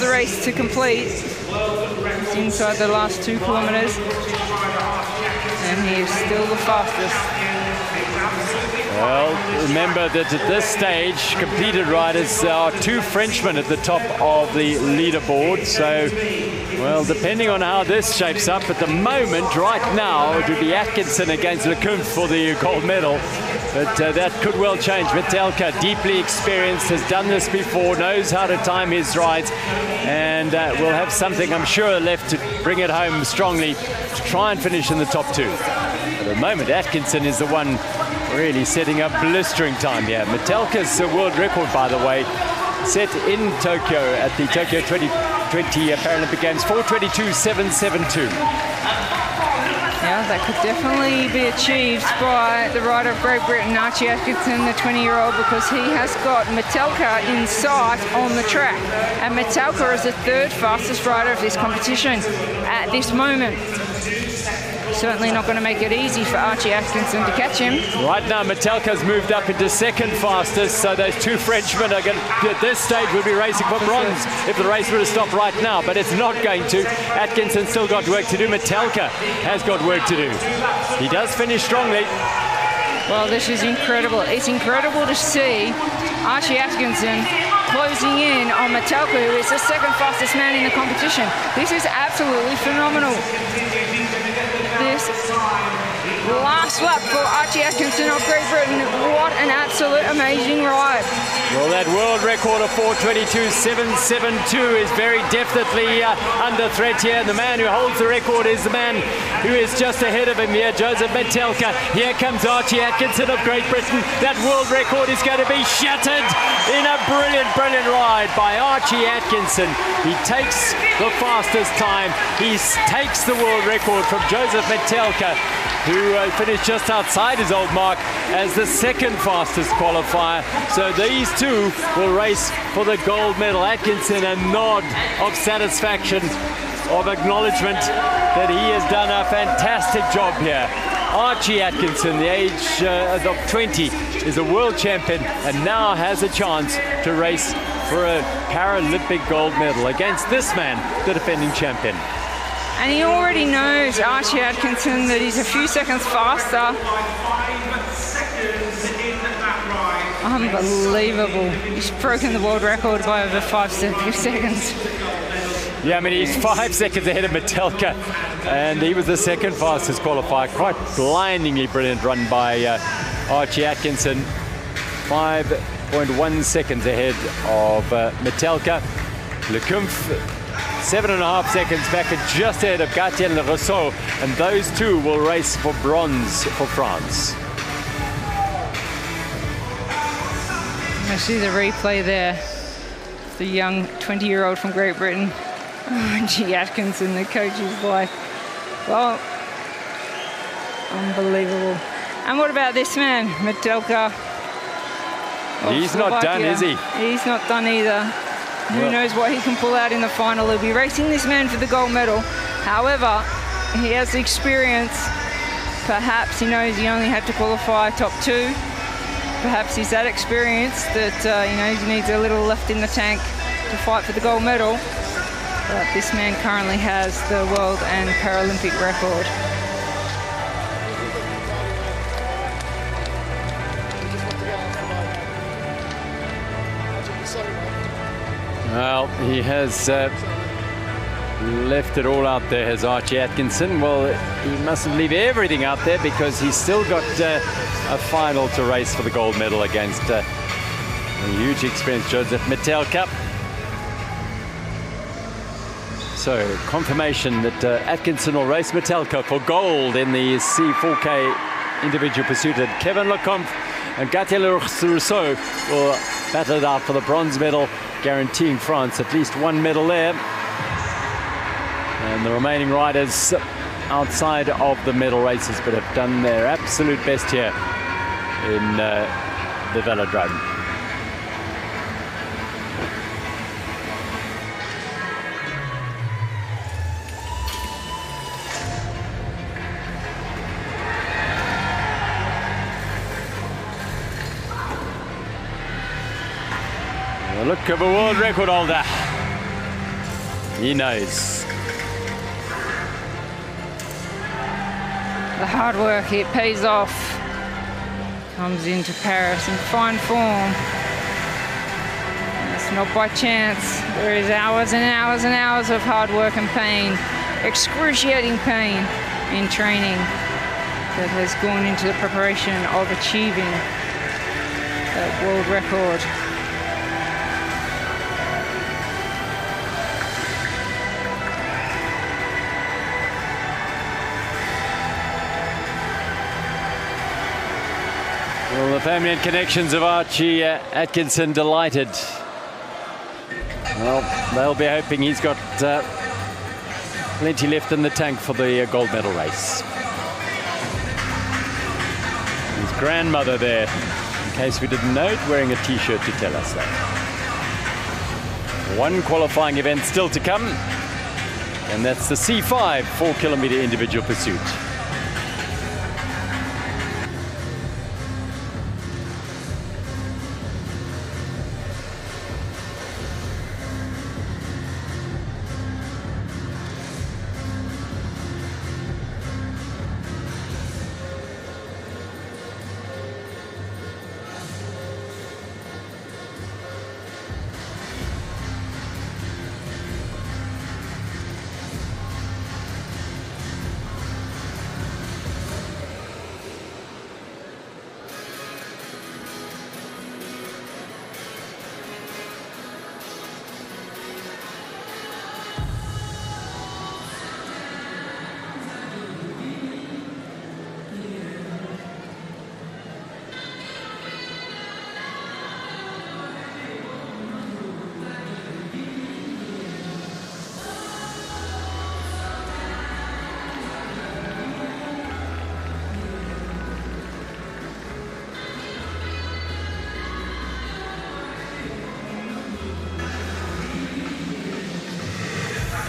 the race to complete. He's inside the last 2 kilometers. And he is still the fastest. Well, remember that at this stage, completed riders are 2 Frenchmen at the top of the leaderboard. So, well, depending on how this shapes up, at the moment, right now, it would be Atkinson against Lecomte for the gold medal. But that could well change. Metelka, deeply experienced, has done this before, knows how to time his rides, and will have something, I'm sure, left to bring it home strongly to try and finish in the top 2. At the moment, Atkinson is the one really setting up blistering time here. Metelka's world record, by the way, set in Tokyo at the Tokyo 2020 Paralympic Games, 4:22.772. Yeah, that could definitely be achieved by the rider of Great Britain, Archie Atkinson, the 20-year-old, because he has got Metelka in sight on the track. And Metelka is the 3rd fastest rider of this competition at this moment. Certainly not going to make it easy for Archie Atkinson to catch him. Right now, Metelka's moved up into 2nd fastest, so those 2 Frenchmen are going to, at this stage, would be racing for bronze if the race were to stop right now, but it's not going to. Atkinson's still got work to do. Metelka has got work to do. He does finish strongly. Well, this is incredible. It's incredible to see Archie Atkinson closing in on Metelka, who is the 2nd fastest man in the competition. This is absolutely phenomenal. This last lap for Archie Atkinson of Great Britain. What an absolute amazing ride. Well, that world record of 4:22.772 is very definitely under threat here. The man who holds the record is the man who is just ahead of him here, Joseph Metelka. Here comes Archie Atkinson of Great Britain. That world record is going to be shattered in a brilliant, brilliant ride by Archie Atkinson. He takes the fastest time. He takes the world record from Joseph Metelka, who finished just outside his old mark as the 2nd fastest qualifier. So these 2 will race for the gold medal. Atkinson, a nod of satisfaction, of acknowledgement that he has done a fantastic job here. Archie Atkinson, the age of 20, is a world champion and now has a chance to race for a Paralympic gold medal against this man, the defending champion. And he already knows, Archie Atkinson, that he's a few seconds faster. Unbelievable. He's broken the world record by over 5 seconds. Yeah, I mean, he's 5 seconds ahead of Metelka, and he was the 2nd fastest qualifier. Quite blindingly brilliant run by Archie Atkinson. 5.1 seconds ahead of Metelka. Lecomte, 7.5 seconds back, and just ahead of Gatien Le Rousseau, and those 2 will race for bronze for France. I see the replay there. The young 20-year-old from Great Britain, Archie Atkinson. The coach is like, well, unbelievable. And what about this man, Metelka? He's not done, is he? He's not done either. Who knows what he can pull out in the final. He'll be racing this man for the gold medal. However, he has the experience. Perhaps he knows he only had to qualify top 2. Perhaps he's that experienced that he knows he needs a little left in the tank to fight for the gold medal. But this man currently has the world and Paralympic record. Well, he has left it all out there, has Archie Atkinson. Well, he mustn't leave everything out there because he's still got a final to race for the gold medal against a huge experienced Joseph Metelka. So, confirmation that Atkinson will race Metelka for gold in the C4K individual pursuit. And Kevin Lecomte and Gatien Le Rousseau will battle it out for the bronze medal, guaranteeing France at least 1 medal there. And the remaining riders outside of the medal races, but have done their absolute best here in the velodrome. The look of a world record holder. He knows. The hard work, it pays off. Comes into Paris in fine form. It's not by chance. There is hours and hours and hours of hard work and pain, excruciating pain in training that has gone into the preparation of achieving that world record. Well, the family and connections of Archie Atkinson delighted. Well, they'll be hoping he's got plenty left in the tank for the gold medal race. His grandmother there, in case we didn't know it, wearing a t-shirt to tell us that. One qualifying event still to come, and that's the C5 4-kilometer individual pursuit.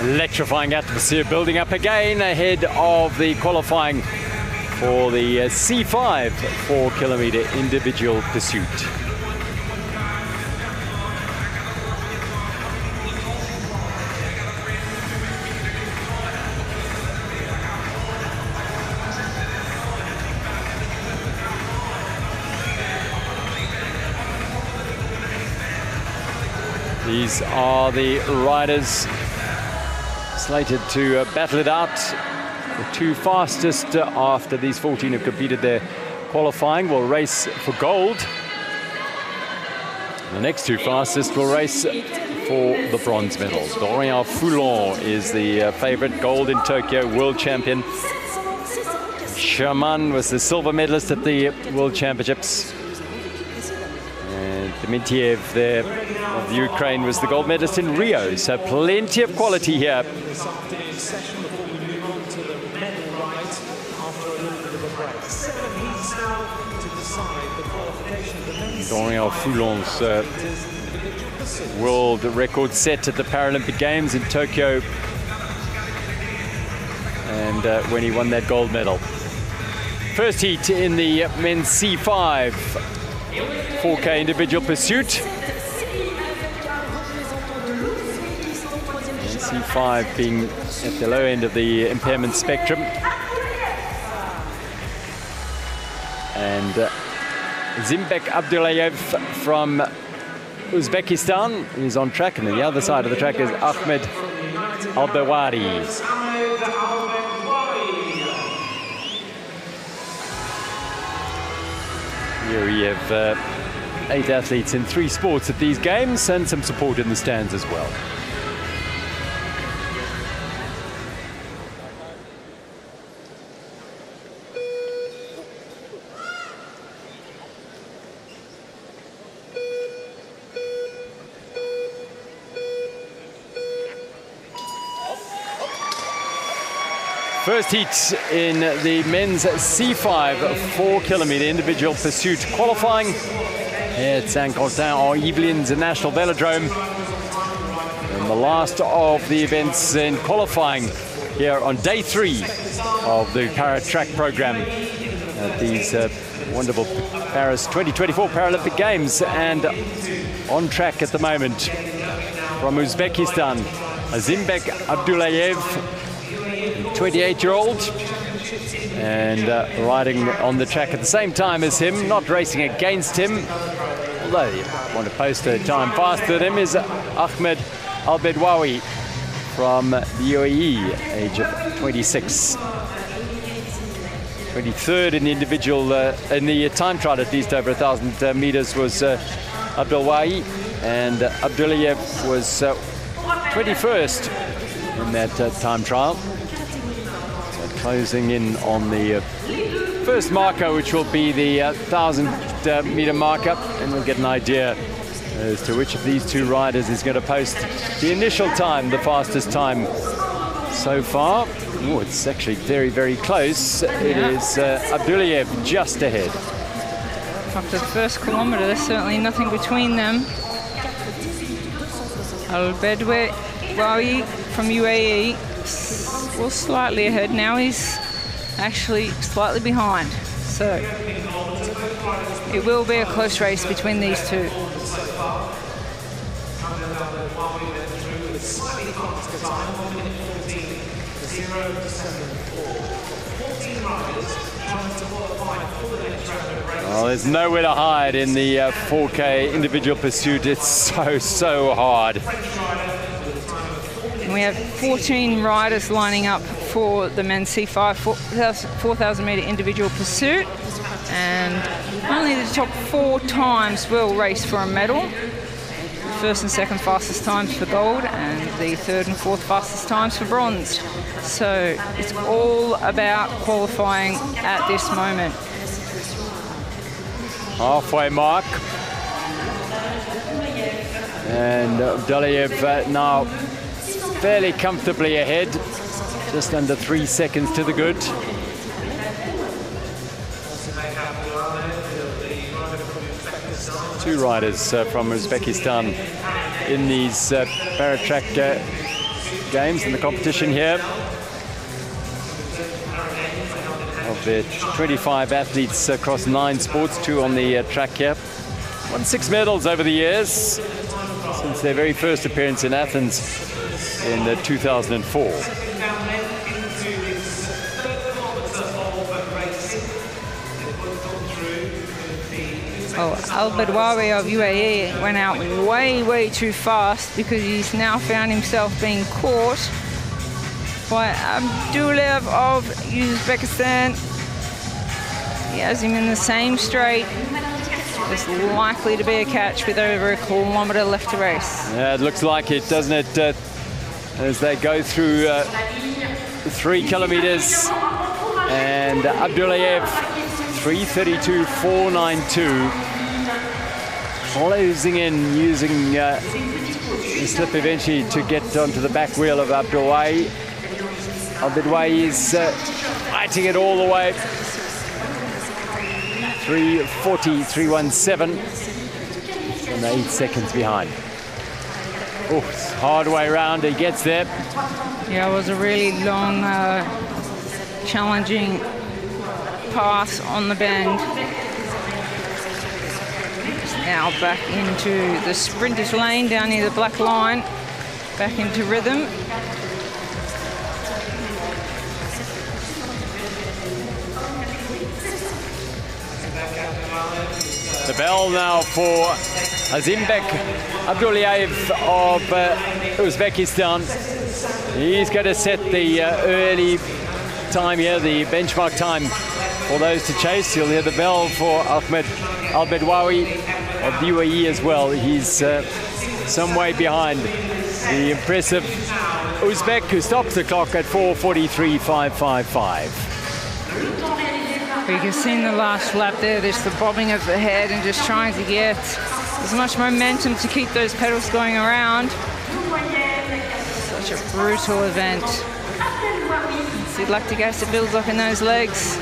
Electrifying atmosphere building up again ahead of the qualifying for the C5 4-kilometer individual pursuit. These are the riders slated to battle it out. The two fastest after these 14 have completed their qualifying will race for gold. The next two fastest will race for the bronze medal. Dorian Foulon is the favorite, gold in Tokyo, world champion. Sherman was the silver medalist at the World Championships. And Dmitriev there of Ukraine was the gold medalist in Rio. So plenty of quality here. This afternoon's session before we move on to the medal ride after a little bit of a break. 7 heats now to decide the qualification of the men's. Dorian Foulon's world record set at the Paralympic Games in Tokyo, and when he won that gold medal. First heat in the men's C5 4K individual pursuit. And C5 being at the low end of the impairment spectrum. And Zimbek Abdullayev from Uzbekistan is on track, and on the other side of the track is Ahmed Albewari. Here we have 8 athletes in 3 sports at these games, and some support in the stands as well. First heat in the men's C5 4-kilometer individual pursuit qualifying at Saint-Quentin-en-Yvelines National Velodrome. And the last of the events in qualifying here on day 3 of the Para Track program at these wonderful Paris 2024 Paralympic Games, and on track at the moment from Uzbekistan, Azimbek Abdullayev, 28-year-old, and riding on the track at the same time as him, not racing against him, although you want to post a time faster than him, is Ahmed Al-Bedwawi from the UAE, age of 26. 23rd in the individual, in the time trial, at least over 1,000 meters, was Abdelwahi, and Abdullayev was 21st in that time trial. So closing in on the first marker, which will be the 1,000 meter marker, and we'll get an idea as to which of these two riders is going to post the initial time, the fastest time so far. Oh, it's actually very, very close. It is Abdullayev just ahead. After the first kilometre, there's certainly nothing between them. Al-Bedwawi from UAE was slightly ahead. Now he's actually slightly behind. So it will be a close race between these two. Well, there's nowhere to hide in the 4K individual pursuit. It's so hard. We have 14 riders lining up for the men's C5 4,000 metre individual pursuit, and only the top 4 times will race for a medal. The first and second fastest times for gold, and the third and fourth fastest times for bronze. So it's all about qualifying at this moment. Halfway mark, and Abdullayev now fairly comfortably ahead, just under 3 seconds to the good. Two riders from Uzbekistan in these para-track games in the competition here. Of the 25 athletes across 9 sports, 2 on the track here. Won 6 medals over the years since their very first appearance in Athens in 2004. Oh, Al-Bedwawi of UAE went out way too fast, because he's now found himself being caught by Abdullayev of Uzbekistan. He has him in the same straight. There's likely to be a catch with over a kilometre left to race. Yeah, it looks like it, doesn't it? As they go through 3 kilometres, and Abdullayev 3:32.492, closing in, using the slip eventually to get onto the back wheel of Abdullayev. Al-Bedwawi is fighting it all the way. 3:40.317, and 8 seconds behind. Oh, it's hard way round. He gets there. Yeah, it was a really long, challenging pass on the bend. Just now back into the sprinters lane down near the black line, back into rhythm. The bell now for Azimbek Abdullayev of Uzbekistan. He's going to set the early time here, the benchmark time for those to chase. You'll hear the bell for Ahmed Al-Bedwawi of the UAE as well. He's some way behind the impressive Uzbek, who stops the clock at 4:43.555. You can see in the last lap there, there's the bobbing of the head and just trying to get as much momentum to keep those pedals going around. Such a brutal event. See lactic acid builds up in those legs.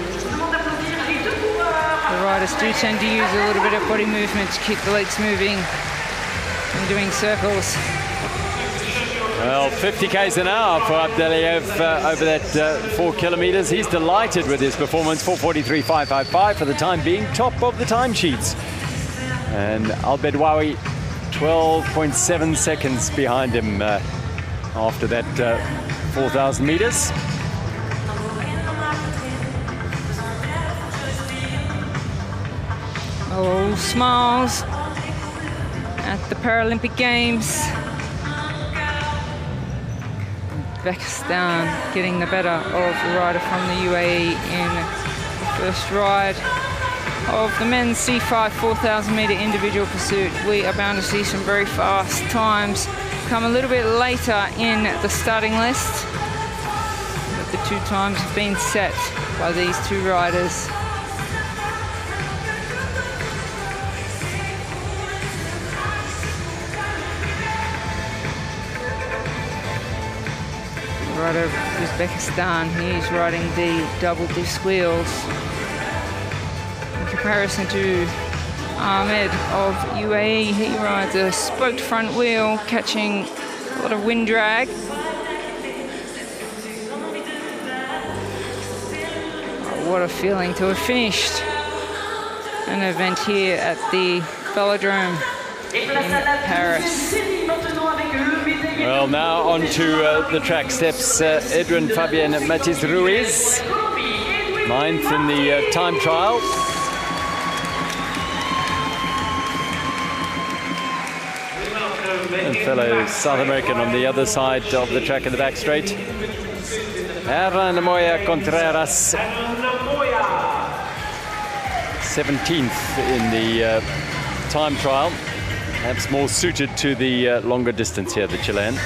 The riders do tend to use a little bit of body movement to keep the legs moving and doing circles. Well, 50 k's an hour for Abdeliev over that 4 kilometers. He's delighted with his performance, 4:43.555 for the time being, top of the timesheets. And Al-Bedwawi, 12.7 seconds behind him after that 4,000 meters. Oh, smiles at the Paralympic Games. Uzbekistan getting the better of the rider from the UAE in the first ride of the men's C5 4,000 metre individual pursuit. We are bound to see some very fast times come a little bit later in the starting list. But the 2 times have been set by these 2 riders. Rider of Uzbekistan, he's riding the double disc wheels. In comparison to Ahmed of UAE, he rides a spoked front wheel, catching a lot of wind drag. What a feeling to have finished an event here at the Velodrome in Paris. Well, now on to the track steps. Edwin Fabian Matiz Ruiz, 9th in the time trial. And fellow South American on the other side of the track in the back straight. Hernan Moya Contreras, 17th in the time trial. Perhaps more suited to the longer distance here, the Chilean.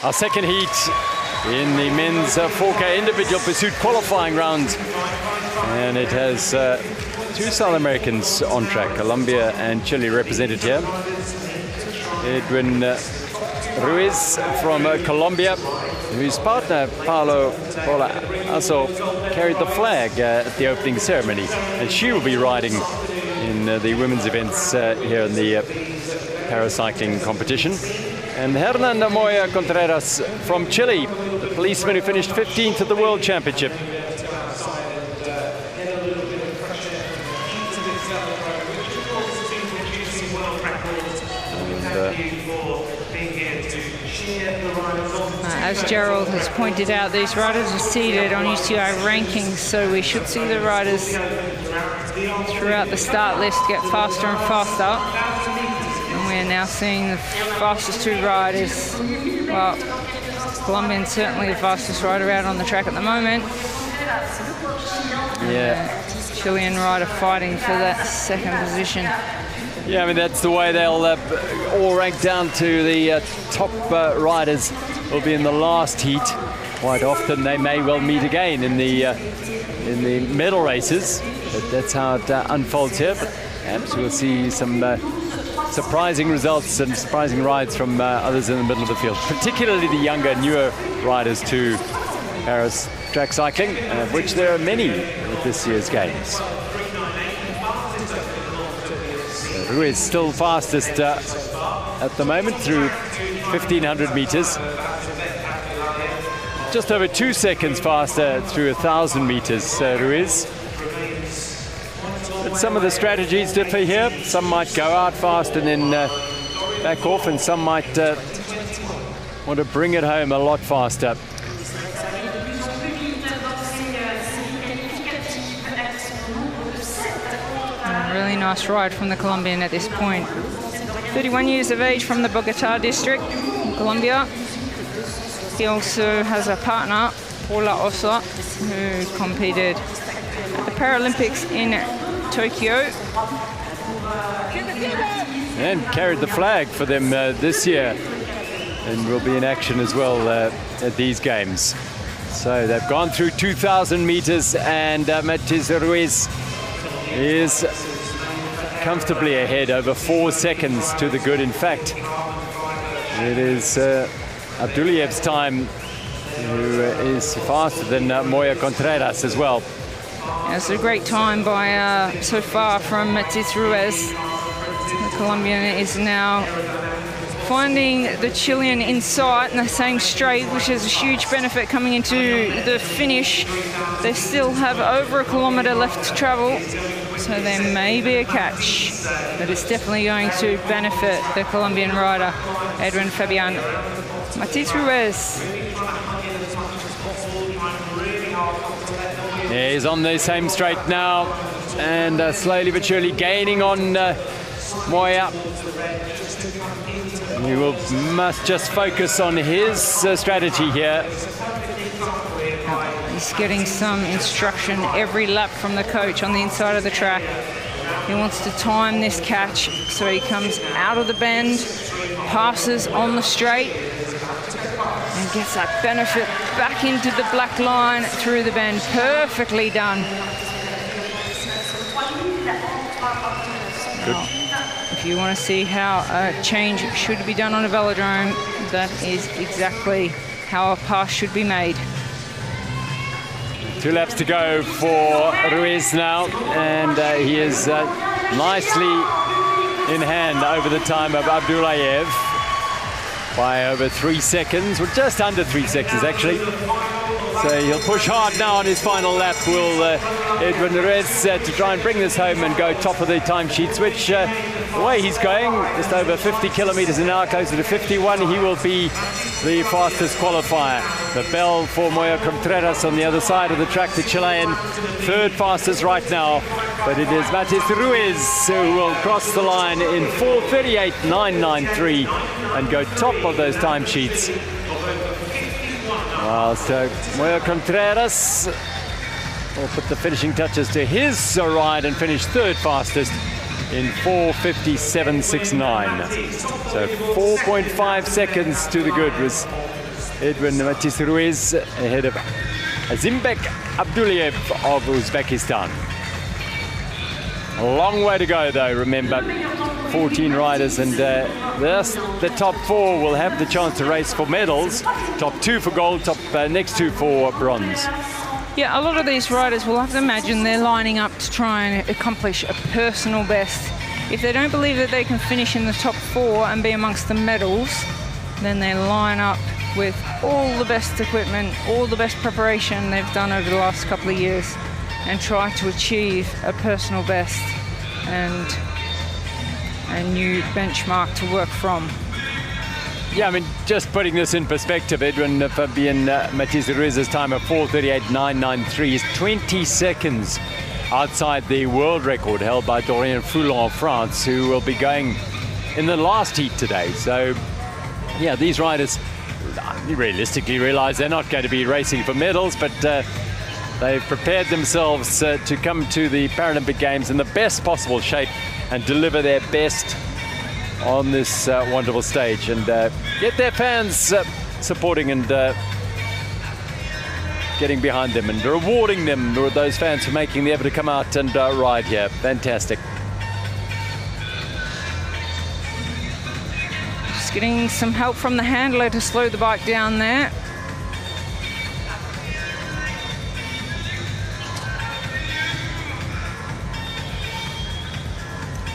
Our second heat in the men's 4K individual pursuit qualifying round. And it has 2 South Americans on track, Colombia and Chile represented here. Edwin Ruiz from Colombia, whose partner, Paulo Pola, also carried the flag at the opening ceremony. And she will be riding in the women's events here in the paracycling competition. And Hernando Moya Contreras from Chile, the policeman who finished 15th at the World Championship. As Gerald has pointed out, these riders are seeded on UCI rankings, so we should see the riders throughout the start list get faster and faster. We're now seeing the fastest 2 riders. Well, Colombian's certainly the fastest rider out on the track at the moment. Yeah. Chilean rider fighting for that 2nd position. Yeah, I mean, that's the way they'll all rank down to the top riders will be in the last heat. Quite often they may well meet again in the medal races, but that's how it unfolds here. But perhaps we'll see some surprising results and surprising rides from others in the middle of the field, particularly the younger, newer riders to Paris track cycling, of which there are many at this year's Games. Ruiz still fastest at the moment through 1,500 meters. Just over 2 seconds faster through 1,000 meters, Ruiz. But some of the strategies differ here. Some might go out fast and then back off, and some might want to bring it home a lot faster. Really nice ride from the Colombian at this point. 31 years of age from the Bogotá district in Colombia. He also has a partner, Paula Osa, who competed at the Paralympics in Tokyo. And carried the flag for them this year, and will be in action as well at these Games. So they've gone through 2,000 meters, and Matiz Ruiz is comfortably ahead, over 4 seconds to the good. In fact, it is Abdulliyev's time who is faster than Moya Contreras as well. Yeah, it's a great time by so far from Matiz Ruiz. The Colombian is now finding the Chilean in sight in the same straight, which is a huge benefit coming into the finish. They still have over 1 kilometer left to travel, so there may be a catch, but it's definitely going to benefit the Colombian rider, Edwin Fabian. Matiz Ruiz. Yeah, he's on the same straight now, and slowly but surely gaining on Moya. He must just focus on his strategy here. He's getting some instruction every lap from the coach on the inside of the track. He wants to time this catch, so he comes out of the bend, passes on the straight, and gets that benefit back into the black line through the bend. Perfectly done. Good. If you want to see how a change should be done on a velodrome, that is exactly how a pass should be made. 2 laps to go for Ruiz now, and he is nicely in hand over the time of Abdullayev by over 3 seconds, or just under 3 seconds actually. So he'll push hard now on his final lap, will Edwin Ruiz, to try and bring this home and go top of the timesheets, which the way he's going, just over 50 kilometers an hour, closer to 51, he will be the fastest qualifier. The bell for Moya Contreras on the other side of the track, the Chilean, 3rd fastest right now, but it is Matiz Ruiz who will cross the line in 4:38.993 and go top of those timesheets. Whilst Moya Contreras will put the finishing touches to his ride and finish 3rd fastest in 4:57.69. So 4.5 seconds to the good was Edwin Matiz Ruiz ahead of Azimbek Abdullayev of Uzbekistan. A long way to go though, remember, 14 riders, and the top 4 will have the chance to race for medals. Top 2 for gold, next 2 for bronze. Yeah, a lot of these riders will have to imagine they're lining up to try and accomplish a personal best. If they don't believe that they can finish in the top 4 and be amongst the medals, then they line up with all the best equipment, all the best preparation they've done over the last couple of years, and try to achieve a personal best and a new benchmark to work from. Yeah, I mean, just putting this in perspective, Edwin Fabian Matiz Ruiz's time of 4:38.993 is 20 seconds outside the world record held by Dorian Foulon of France, who will be going in the last heat today. So, yeah, these riders realistically realize they're not going to be racing for medals, but they've prepared themselves to come to the Paralympic Games in the best possible shape and deliver their best on this wonderful stage, and get their fans supporting and getting behind them and rewarding them, those fans, for making the effort to come out and ride here. Fantastic. Just getting some help from the handler to slow the bike down there.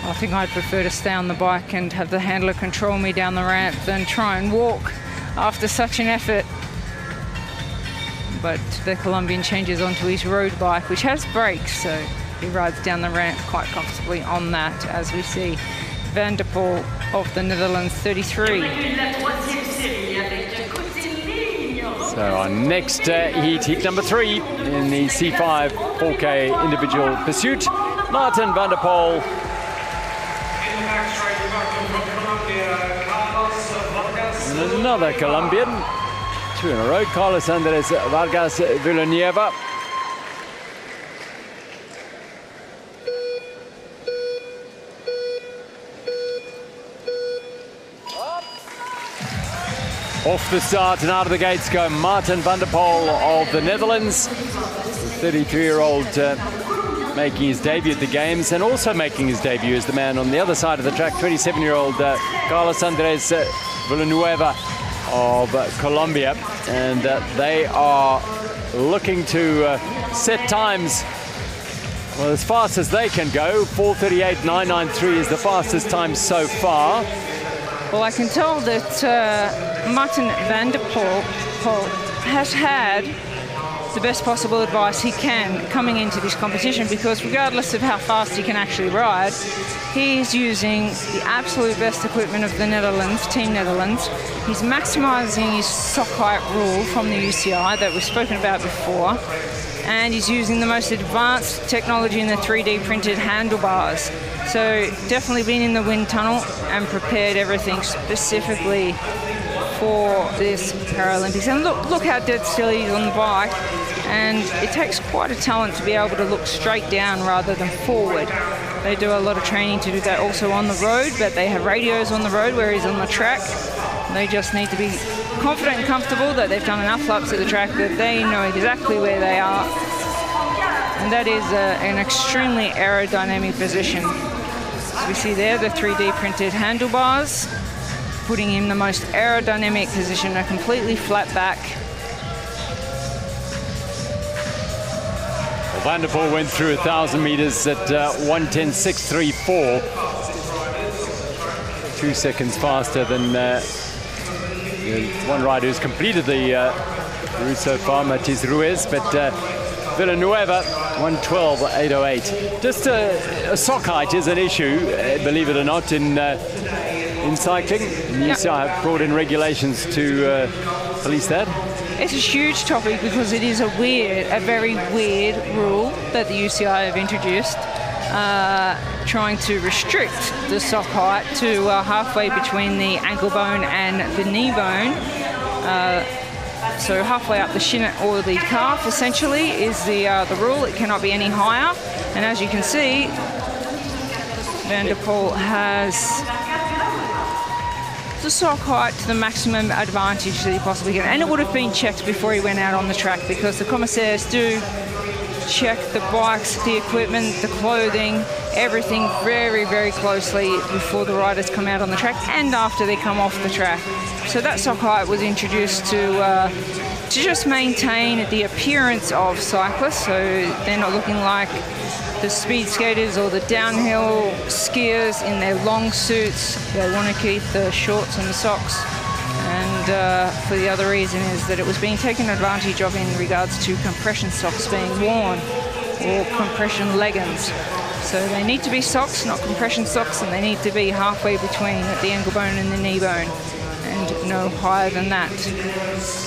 I think I'd prefer to stay on the bike and have the handler control me down the ramp than try and walk after such an effort. But the Colombian changes onto his road bike, which has brakes, so he rides down the ramp quite comfortably on that, as we see Van der Poel of the Netherlands, 33. So our next heat number 3 in the C5 4K individual pursuit, Martin Van der Poel. And another Colombian, 2 in a row, Carlos Andres Vargas Villanueva. Off the start and out of the gates go Martin van der Poel of the Netherlands. The 33-year-old making his debut at the Games, and also making his debut is the man on the other side of the track, 27-year-old Carlos Andres Villanueva of Colombia. And they are looking to set times, well, as fast as they can go. 4:38.993 is the fastest time so far. Well, I can tell that Martin van der Poel has had the best possible advice he can coming into this competition, because regardless of how fast he can actually ride, he is using the absolute best equipment of the Netherlands, Team Netherlands. He's maximising his sock height rule from the UCI that we've spoken about before, and he's using the most advanced technology in the 3D printed handlebars. So definitely been in the wind tunnel and prepared everything specifically for this Paralympics. And look how dead still he is on the bike. And it takes quite a talent to be able to look straight down rather than forward. They do a lot of training to do that also on the road, but they have radios on the road where he's on the track. They just need to be confident and comfortable that they've done enough laps at the track that they know exactly where they are. And that is an extremely aerodynamic position. So we see there the 3D printed handlebars, putting him in the most aerodynamic position, a completely flat back. Well, Van der Poel went through 1,000 meters at 1:10.634. 2 seconds faster than one rider who's completed the route so far, Matiz Ruiz, but Villanueva, 1:12.808. Just a sock height is an issue, believe it or not, in cycling. And you have brought in regulations to police that. It's a huge topic because it is a very weird rule that the UCI have introduced, trying to restrict the sock height to halfway between the ankle bone and the knee bone. So halfway up the shin or the calf, essentially, is the rule. It cannot be any higher. And as you can see, Van der Poel has the sock height to the maximum advantage that he possibly can. And it would have been checked before he went out on the track, because the commissaires do check the bikes, the equipment, the clothing, everything very, very closely before the riders come out on the track and after they come off the track. So that sock height was introduced to just maintain the appearance of cyclists, so they're not looking like the speed skaters or the downhill skiers in their long suits. They want to keep the shorts and the socks. And for the other reason is that it was being taken advantage of in regards to compression socks being worn, or compression leggings. So they need to be socks, not compression socks, and they need to be halfway between the ankle bone and the knee bone, and no higher than that.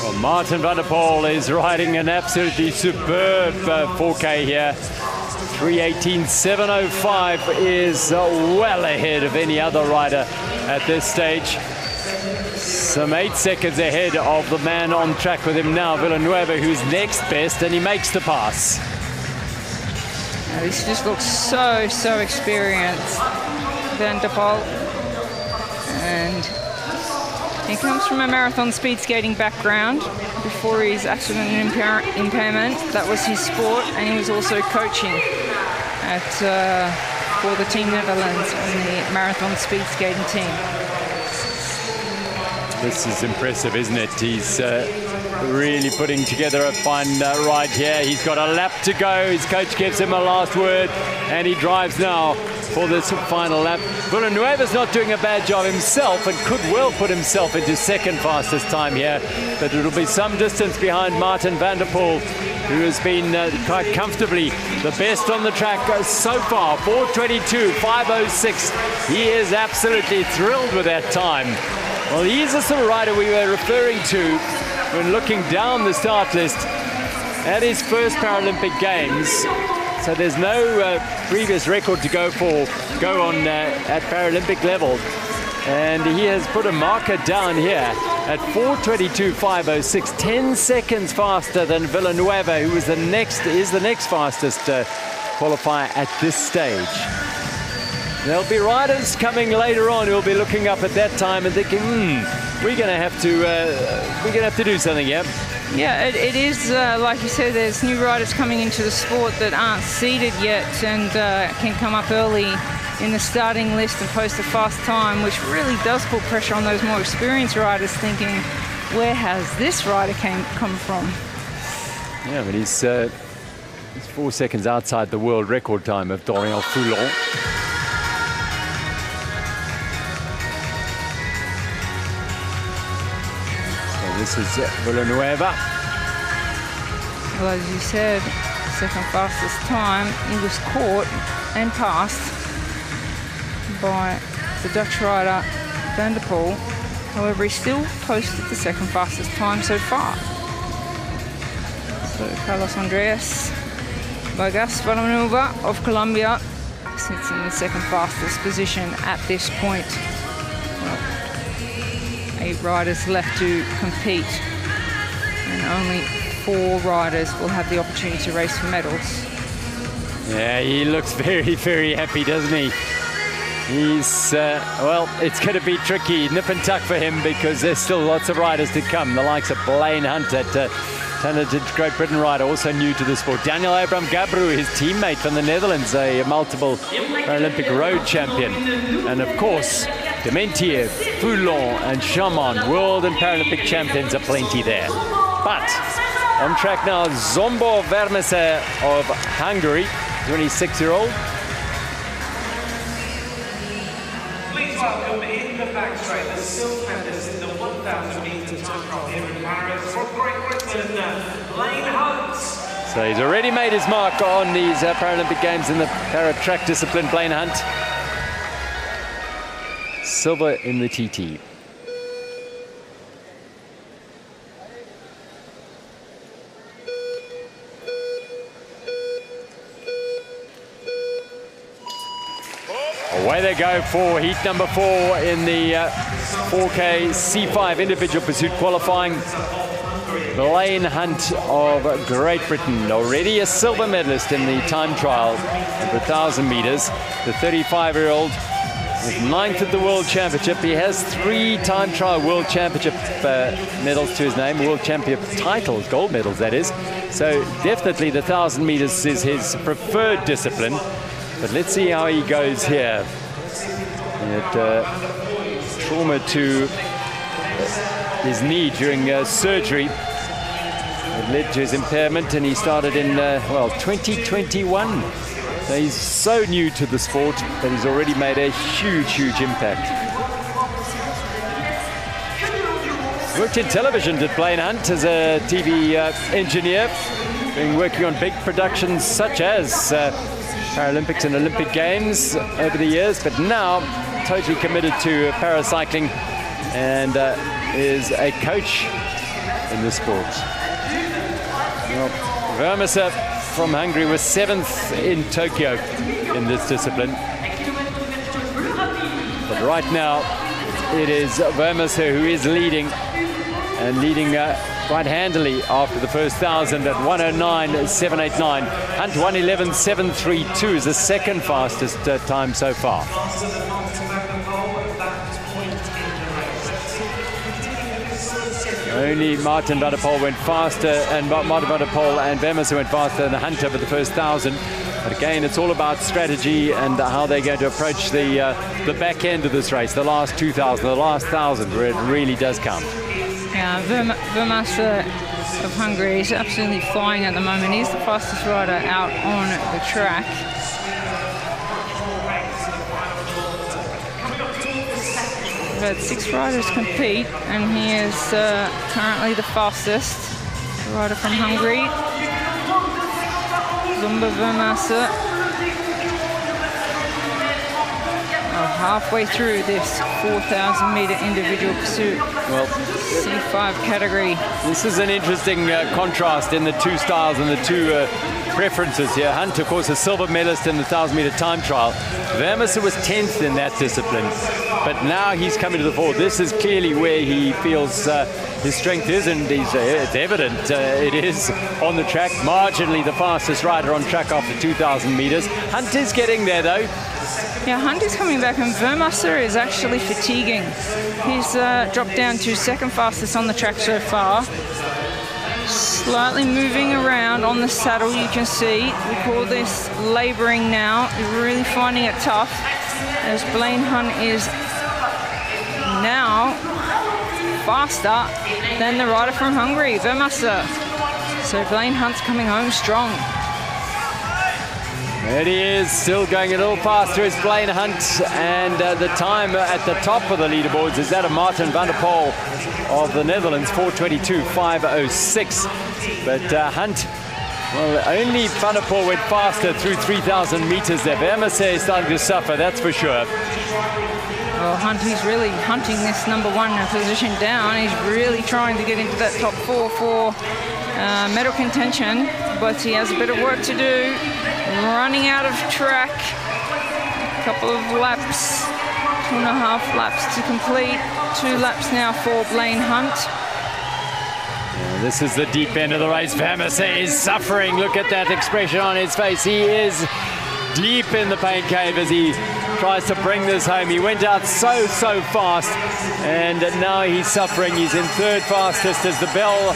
Well, Martin van der Poel is riding an absolutely superb 4K here. 3:18.705 is well ahead of any other rider at this stage. Some 8 seconds ahead of the man on track with him now, Villanueva, who's next best, and he makes the pass. Now, this just looks so experienced, Van der Poel. And he comes from a marathon speed skating background. Before his accident and impairment, that was his sport, and he was also coaching for the Team Netherlands on the marathon speed skating team. This is impressive, isn't it? He's really putting together a fine ride here. He's got a lap to go. His coach gives him a last word, and he drives now for this final lap. Villanueva's not doing a bad job himself and could well put himself into second fastest time here, but it'll be some distance behind Martin van der Poel, who has been quite comfortably the best on the track so far. 4:22.506. He is absolutely thrilled with that time. Well, he's the sort of rider we were referring to when looking down the start list at his first Paralympic Games. So there's no previous record to go on at Paralympic level. And he has put a marker down here at 4:22.506, 10 seconds faster than Villanueva, who is the next fastest qualifier at this stage. There'll be riders coming later on who'll be looking up at that time and thinking, we're going to have to do something, yeah. Yeah, it is, like you said, there's new riders coming into the sport that aren't seeded yet and can come up early in the starting list and post a fast time, which really does put pressure on those more experienced riders thinking, where has this rider come from? Yeah, but he's 4 seconds outside the world record time of Dorian Foulon. This is Villanueva. Well, as you said, second fastest time. He was caught and passed by the Dutch rider Van der Poel. However, he still posted the second fastest time so far. So Carlos Andreas Vargas Villanueva of Colombia sits in the second fastest position at this point. Well, 8 riders left to compete, and only 4 riders will have the opportunity to race for medals. Yeah, he looks very, very happy, doesn't he? He's, well, it's going to be tricky, nip and tuck for him, because there's still lots of riders to come. The likes of Blaine Hunt, that talented Great Britain rider, also new to the sport. Daniel Abraham Gabru, his teammate from the Netherlands, a multiple Paralympic road champion. And of course, Dementier, Foulon and Chaman, world and Paralympic champions, are plenty there. But on track now, Zsombor Vermese of Hungary, 26-year-old. Please welcome in the back straight the silver medalist in the 1,000 metre time trial here in Paris from Great Britain, Blaine Hunt. So he's already made his mark on these Paralympic Games in the para-track discipline, Blaine Hunt. Silver in the TT. Away they go for heat number 4 in the 4K C5 individual pursuit qualifying. Blaine Hunt of Great Britain, already a silver medalist in the time trial of the 1,000 meters. The 35-year-old is 9th at the World Championship. He has 3 time trial World Championship medals to his name, World Championship titles, gold medals that is. So definitely the 1,000 meters is his preferred discipline. But let's see how he goes here. He had trauma to his knee during surgery. It led to his impairment, and he started in, well, 2021. So he's so new to the sport, but he's already made a huge, huge impact. Worked in television, did Blaine Hunt, as a TV engineer, been working on big productions such as Paralympics and Olympic Games over the years, but now totally committed to paracycling and is a coach in the sport. Well, Vermese from Hungary was 7th in Tokyo in this discipline. But right now, it is Vermese who is leading, and leading quite handily after the first 1,000 at 109.789. Hunt 111.732 is the second fastest time so far. Only Martin Van der Poel went faster, and Martin Van der Poel and Vermese went faster than Hunt over the first 1,000. But again, it's all about strategy and how they're going to approach the back end of this race, the last 2,000, the last 1,000, where it really does count. Yeah, Vermese of Hungary is absolutely flying at the moment. He's the fastest rider out on the track. We've had 6 riders compete, and he is currently the fastest rider from Hungary. Zsombor Vermese. Halfway through this 4,000 meter individual pursuit, well, C5 category. This is an interesting contrast in the 2 styles and the 2 preferences here. Hunt, of course, a silver medalist in the 1,000 meter time trial. Vermese was 10th in that discipline, but now he's coming to the fore. This is clearly where he feels his strength is, and it's evident it is on the track. Marginally the fastest rider on track after 2,000 meters. Hunt is getting there though. Yeah, Hunt is coming back, and Vermaster is actually fatiguing. He's dropped down to second fastest on the track so far. Slightly moving around on the saddle, you can see. We call this labouring now. He's really finding it tough, as Blaine Hunt is now faster than the rider from Hungary, Vermaster. So Blaine Hunt's coming home strong. There he is, still going a little faster is Blaine Hunt, and the time at the top of the leaderboards is that of Martin van der Poel of the Netherlands, 4:22.506. But Hunt, well, only van der Poel went faster through 3,000 meters there. Vermaster is starting to suffer, that's for sure. Well, Hunt, he's really hunting this #1 position down. He's really trying to get into that top 4 for medal contention, but he has a bit of work to do. Running out of track, a couple of laps, 2.5 laps to complete. 2 laps now for Blaine Hunt. Yeah, this is the deep end of the race. Vermaster is suffering. Look at that expression on his face. He is deep in the pain cave as he tries to bring this home. He went out so fast, and now he's suffering. He's in third fastest as the bell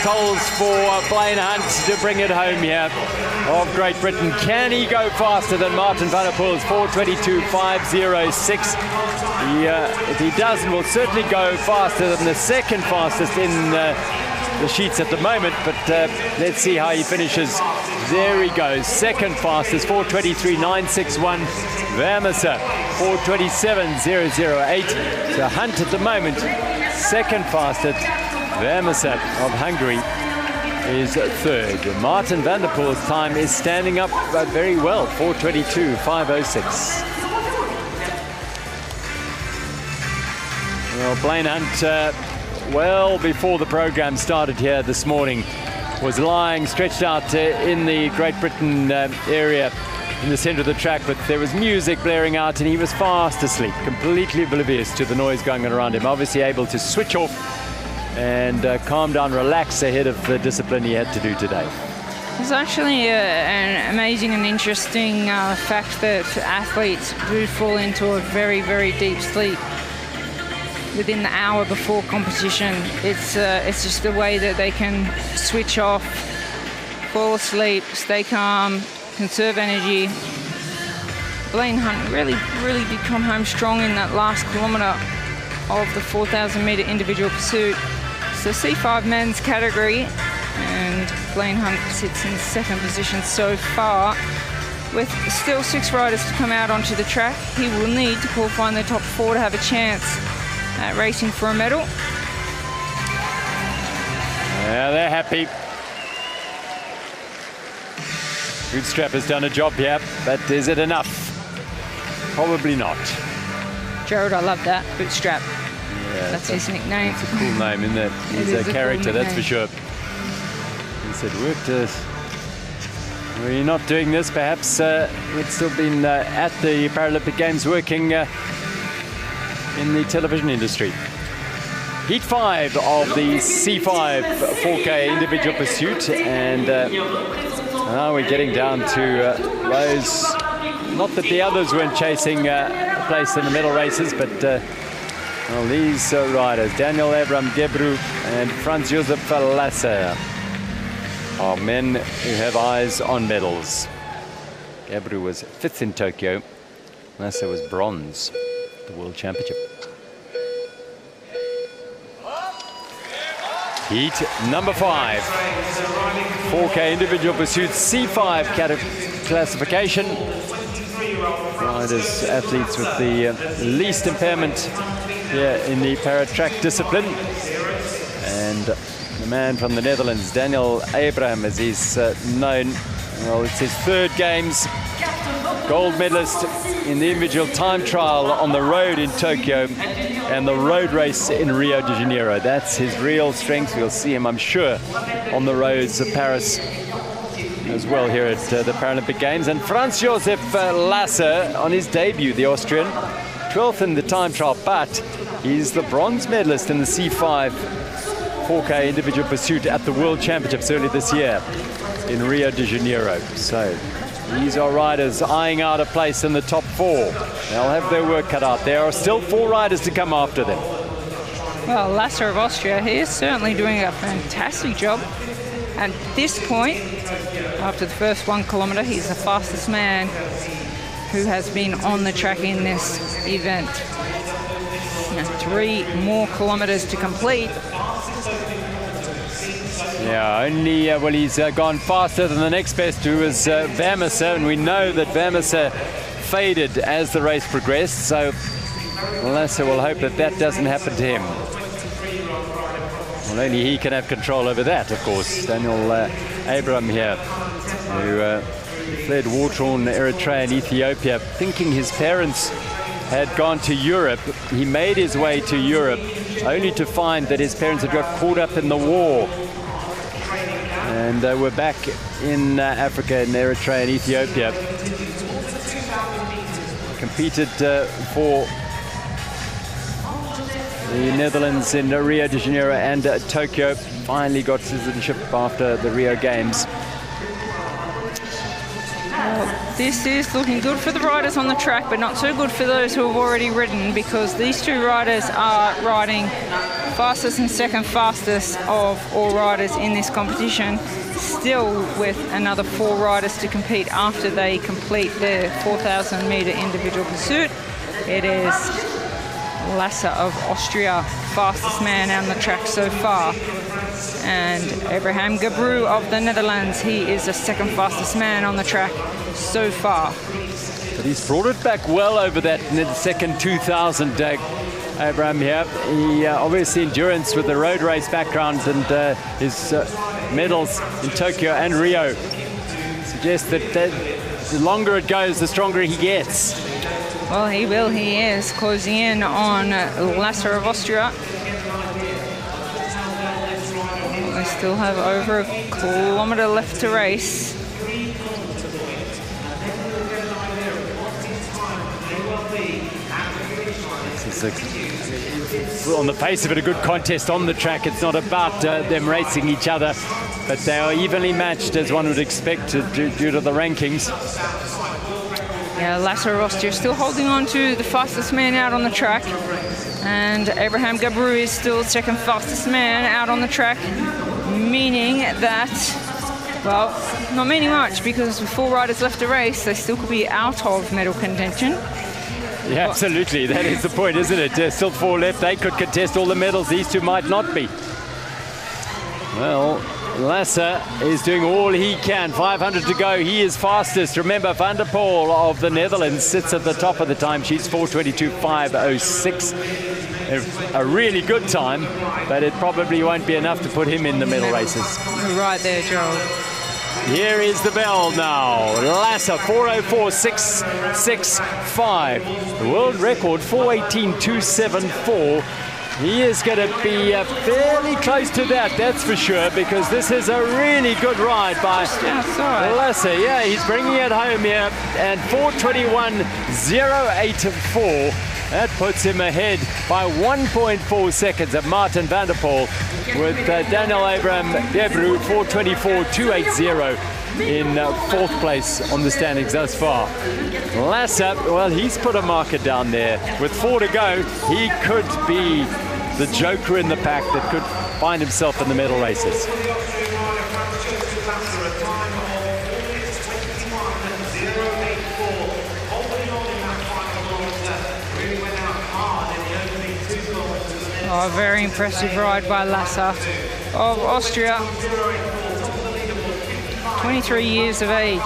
tolls for Blaine Hunt to bring it home here of Great Britain. Can he go faster than Martin van der Poel's 4:22.506? If he doesn't, will certainly go faster than the second fastest in the sheets at the moment, but let's see how he finishes. There he goes, second fastest, 4:23.961. Vermaster, 4:27.008. So Hunt at the moment, second fastest. Vermaster of Hungary is third. Martin van der Poel's time is standing up very well, 4:22.506. Well, Blaine Hunt, well before the program started here this morning, was lying stretched out in the Great Britain area in the center of the track, but there was music blaring out and he was fast asleep, completely oblivious to the noise going on around him, obviously able to switch off and calm down, relax ahead of the discipline he had to do today. It's actually an amazing and interesting fact that athletes do fall into a very deep sleep within the hour before competition. It's just the way that they can switch off, fall asleep, stay calm, conserve energy. Blaine Hunt really did come home strong in that last kilometre of the 4,000 metre individual pursuit. It's the C5 men's category, and Blaine Hunt sits in second position so far. With still 6 riders to come out onto the track, he will need to qualify in the top 4 to have a chance at racing for a medal. Yeah, they're happy. Bootstrap has done a job here, but is it enough? Probably not. Gerald, I love that, Bootstrap. Yeah, that's his nickname. It's a cool name, isn't it? He's a character, cool that's for sure. He said, were you not doing this, perhaps we'd still been at the Paralympic Games working in the television industry. Heat 5 of the C5 4K individual pursuit, and now we're getting down to those, not that the others weren't chasing a place in the medal races, but well, these riders, Daniel Abraham Gebru and Franz Josef Lasser, are men who have eyes on medals. Gebru was 5th in Tokyo, Lasser was bronze at the World Championship. Heat number 5, 4K individual pursuit, C5 classification. Riders, athletes with the least impairment here in the para-track discipline. And the man from the Netherlands, Daniel Abraham, as he's known, well, it's his 3rd Games. Gold medalist in the individual time trial on the road in Tokyo and the road race in Rio de Janeiro. That's his real strength. We'll see him, I'm sure, on the roads of Paris as well here at the Paralympic Games. And Franz Josef Lasser on his debut, the Austrian, 12th in the time trial, but he's the bronze medalist in the C5 4K individual pursuit at the World Championships early this year in Rio de Janeiro. So These are riders eyeing out a place in the top 4. They'll have their work cut out. There are still 4 riders to come after them. Well, Lasser of Austria, he is certainly doing a fantastic job. At this point, after the first 1 kilometre, he's the fastest man who has been on the track in this event. Now, 3 more kilometres to complete. Yeah, only, well, he's gone faster than the next best, who was Vermesser, and we know that Vermesser faded as the race progressed, so Lasser will hope that that doesn't happen to him. Well, only he can have control over that, of course. Daniel Abraham here, who fled war-torn Eritrea and Ethiopia, thinking his parents had gone to Europe. He made his way to Europe, only to find that his parents had got caught up in the war. And we're back in Africa, in Eritrea and Ethiopia. Competed for the Netherlands in Rio de Janeiro and Tokyo. Finally got citizenship after the Rio Games. Well, this is looking good for the riders on the track, but not so good for those who have already ridden, because these 2 riders are riding fastest and second fastest of all riders in this competition, still with another 4 riders to compete after they complete their 4,000 metre individual pursuit. It is Lasser of Austria, fastest man on the track so far. And Abraham Gabru of the Netherlands, he is the second fastest man on the track so far. But he's brought it back well over that second 2,000, Abraham here. He obviously endurance with the road race background and his medals in Tokyo and Rio suggest that the longer it goes, the stronger he gets. Well, he will. He is closing in on Lasser of Austria. They still have over a kilometre left to race. On the face of it, a good contest on the track. It's not about them racing each other, but they are evenly matched, as one would expect due to the rankings. Yeah, Lasser of Austria still holding on to the fastest man out on the track, and Abraham Gabru is still the second fastest man out on the track, meaning that, well, not meaning much, because with 4 riders left to race, they still could be out of medal contention. Yeah, absolutely. That is the point, isn't it? There's still 4 left. They could contest all the medals. These 2 might not be. Well, Lasser is doing all he can. 500 to go. He is fastest. Remember, Van der Poel of the Netherlands sits at the top of the time. She's 4:22.506. A really good time, but it probably won't be enough to put him in the medal races. You're right there, Gerald. Here is the bell now. Lasser, 4:04.665. The world record, 4:18.274. He is going to be fairly close to that, that's for sure, because this is a really good ride by Lasser. Yeah, he's bringing it home here, and 4:21.084. That puts him ahead by 1.4 seconds of Martin van der Poel, with Daniel Abraham Gebru, 4:24.280. in 4th place on the standings thus far. Lasser, well, he's put a marker down there. With 4 to go, he could be the joker in the pack that could find himself in the medal races. Oh, a very impressive ride by Lasser of Austria. 23 years of age.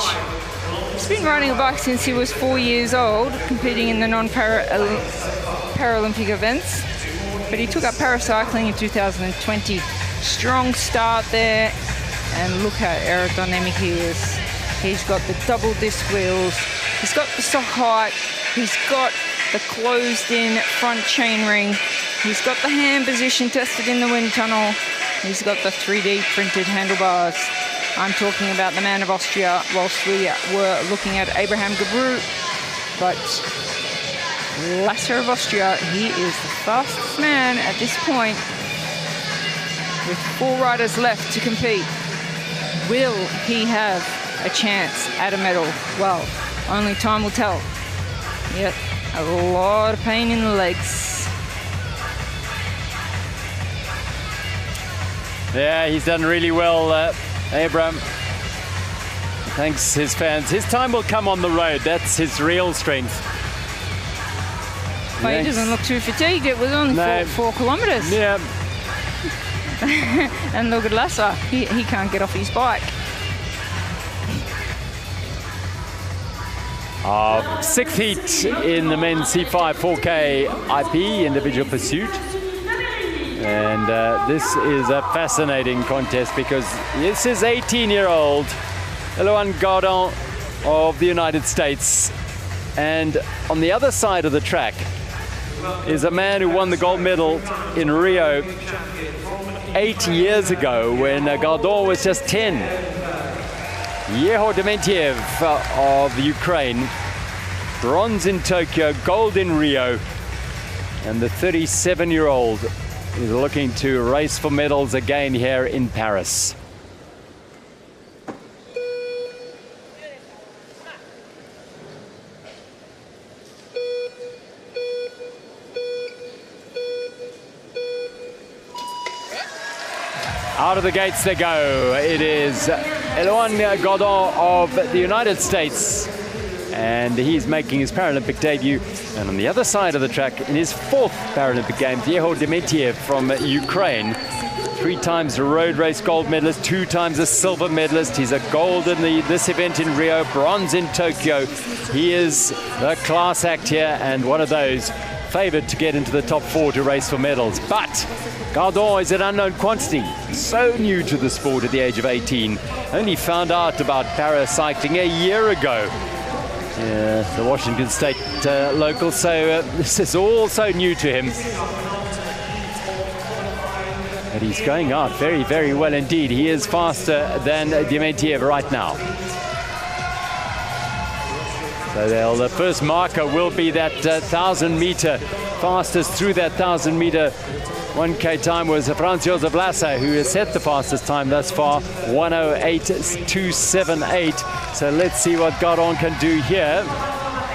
He's been riding a bike since he was 4 years old, competing in the non-Paralympic events. But he took up paracycling in 2020. Strong start there, and look how aerodynamic he is. He's got the double disc wheels, he's got the stock height, he's got the closed-in front chainring, he's got the hand position tested in the wind tunnel, he's got the 3D printed handlebars. I'm talking about the man of Austria, whilst we were looking at Abraham Gebru. But Lasser of Austria, he is the fastest man at this point, with 4 riders left to compete. Will he have a chance at a medal? Well, only time will tell. Yep, a lot of pain in the legs. Yeah, he's done really well, Abram. Thanks his fans. His time will come on the road. That's his real strength. Well, he doesn't look too fatigued. It was only 4 kilometres. Yeah. And look at Lasse. He can't get off his bike. Sixth heat in the men's C5 4K IP individual pursuit. And this is a fascinating contest because this is 18-year-old Eloane Gardon of the United States. And on the other side of the track is a man who won the gold medal in Rio 8 years ago when Gardon was just 10. Yehor Dementiev of the Ukraine. Bronze in Tokyo, gold in Rio. And the 37-year-old is looking to race for medals again here in Paris. Out of the gates they go. It is Eloane Gardon of the United States. And he's making his Paralympic debut. And on the other side of the track, in his 4th Paralympic Games, Yehor Dementiev from Ukraine. 3 times a road race gold medalist, 2 times a silver medalist. He's a gold in this event in Rio, bronze in Tokyo. He is a class act here and one of those favoured to get into the top 4 to race for medals. But Gardon is an unknown quantity, so new to the sport at the age of 18. Only found out about paracycling a year ago. The Washington State local, so this is all so new to him. But he's going out very, very well indeed. He is faster than Dementiev right now. So the first marker will be that 1,000-meter fastest through that 1,000-meter 1K time was Franz Josef Lasse, who has set the fastest time thus far, 1:08.278. So let's see what Gardon can do here.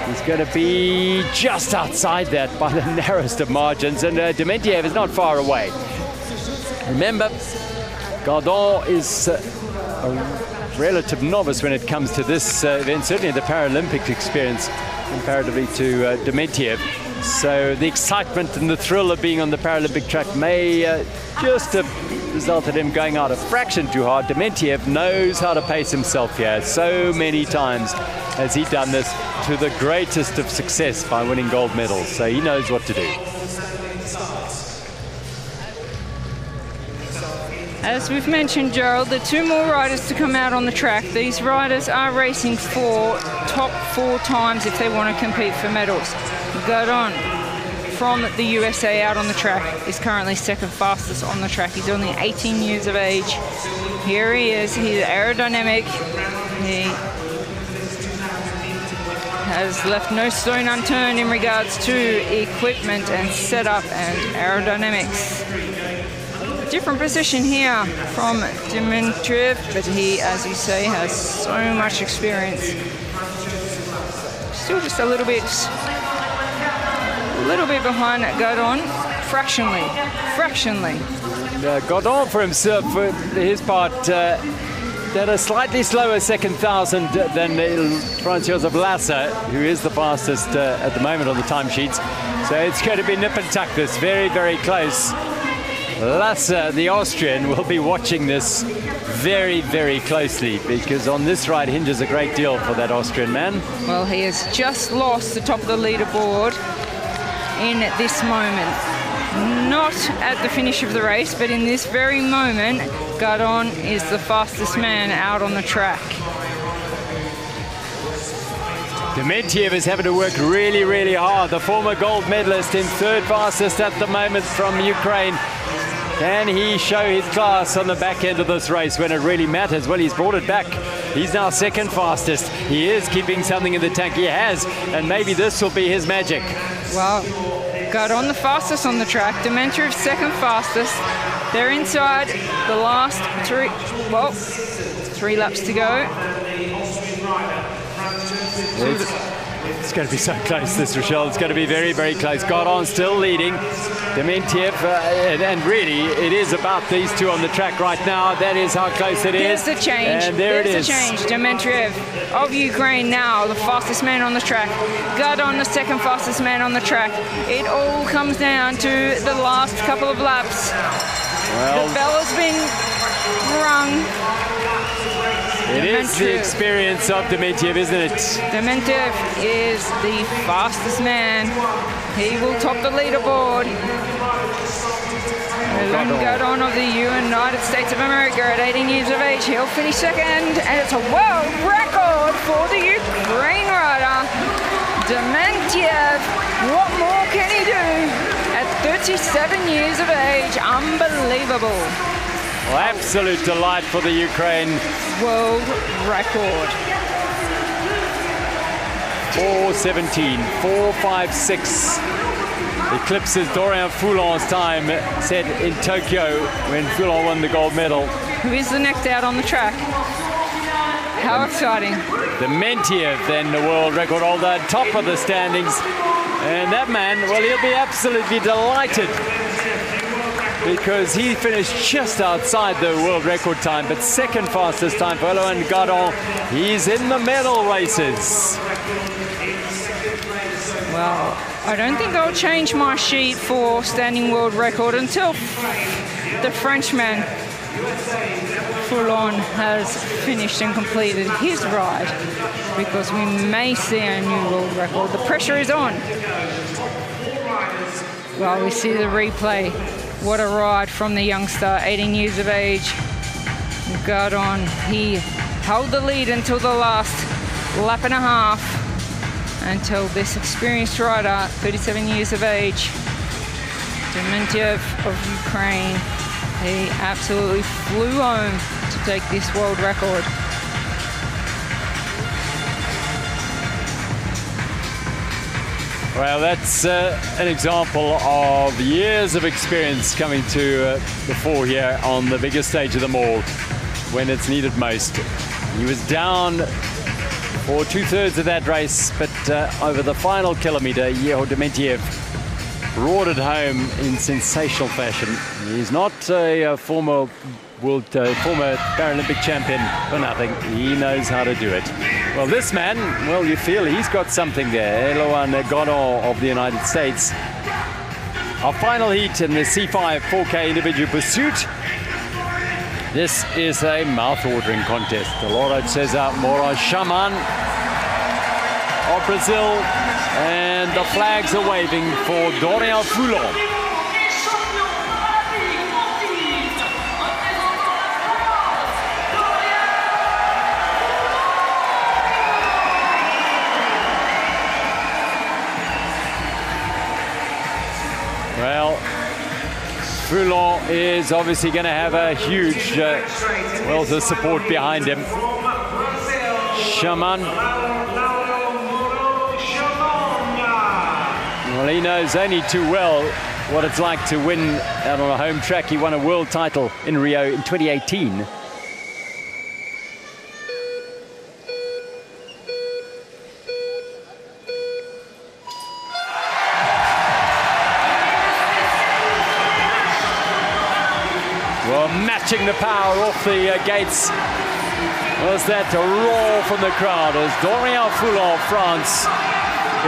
He's going to be just outside that by the narrowest of margins, and Dementiev is not far away. Remember, Gardon is a relative novice when it comes to this event, certainly the Paralympic experience comparatively to Dementiev. So the excitement and the thrill of being on the Paralympic track may just have resulted in him going out a fraction too hard. Dementiev knows how to pace himself here. So many times has he done this to the greatest of success by winning gold medals. So he knows what to do. As we've mentioned, Gerald, there are 2 more riders to come out on the track. These riders are racing for top 4 times if they want to compete for medals. Gardon from the USA out on the track is currently 2nd fastest on the track. He's only 18 years of age. Here he is. He's aerodynamic. He has left no stone unturned in regards to equipment and setup and aerodynamics. Different position here from Dementiev, but he, as you say, has so much experience. Still just a little bit behind Gardon, fractionally. Gardon for himself, for his part, did a slightly slower second 1,000 than Franz Josef Lasse, who is the fastest at the moment on the timesheets. So it's going to be nip and tuck this, very, very close. Lasse, the Austrian, will be watching this very, very closely because on this ride hinges a great deal for that Austrian man. Well, he has just lost the top of the leaderboard in this moment. Not at the finish of the race, but in this very moment, Gardon is the fastest man out on the track. Dementiev is having to work really, really hard. The former gold medalist in 3rd fastest at the moment from Ukraine. Can he show his class on the back end of this race when it really matters? Well, he's brought it back. He's now 2nd fastest. He is keeping something in the tank. He has, and maybe this will be his magic. Well, Gardon the fastest on the track. Dementiev 2nd fastest. They're inside the last 3 laps to go. It's going to be so close, this, Rochelle. It's going to be very, very close. Godon still leading. Dementiev, and really, it is about these two on the track right now. That is how close it is. There's the change. And there it is. There's the change. Dementiev of Ukraine now, the fastest man on the track. Godon, the second fastest man on the track. It all comes down to the last couple of laps. Well, the bell has been rung. It is the experience of Dementiev, isn't it? Dementiev is the fastest man. He will top the leaderboard. Godon of the United States of America at 18 years of age. He'll finish second, and it's a world record for the Ukraine rider. Dementiev, what more can he do at 37 years of age? Unbelievable. Well, absolute delight for the Ukraine. World record. 4:17, 4:56. Eclipses Dorian Foulon's time set in Tokyo when Foulon won the gold medal. Who is the next out on the track? How exciting. Dementiev, then the world record holder, top of the standings. And that man, well, he'll be absolutely delighted, because he finished just outside the world record time, but second fastest time for Roland Godon. He's in the medal races. Well, I don't think I'll change my sheet for standing world record until the Frenchman Foulon has finished and completed his ride, because we may see a new world record. The pressure is on. Well, we see the replay. What a ride from the youngster, 18 years of age. Godon, he held the lead until the last lap and a half, until this experienced rider, 37 years of age, Dementiev of Ukraine, he absolutely flew home to take this world record. Well, that's an example of years of experience coming to the fore here on the biggest stage of them all, when it's needed most. He was down for 2/3 of that race, but over the final kilometre, Yehor Dementiev brought it home in sensational fashion. He's not a former Paralympic champion for nothing. He knows how to do it. Well, this man, well, you feel he's got something there. Roland Garros of the United States. Our final heat in the C5 4K individual pursuit. This is a mouth-watering contest. Laura Cesar Moura Chaman of Brazil, and the flags are waving for Dorian Foulon. Well, Foulon is obviously going to have a huge wealth of support behind him. Chaman. Well, he knows only too well what it's like to win out on a home track. He won a world title in Rio in 2018. Well, matching the power off the gates was that roar from the crowd as Dorian Foulon of France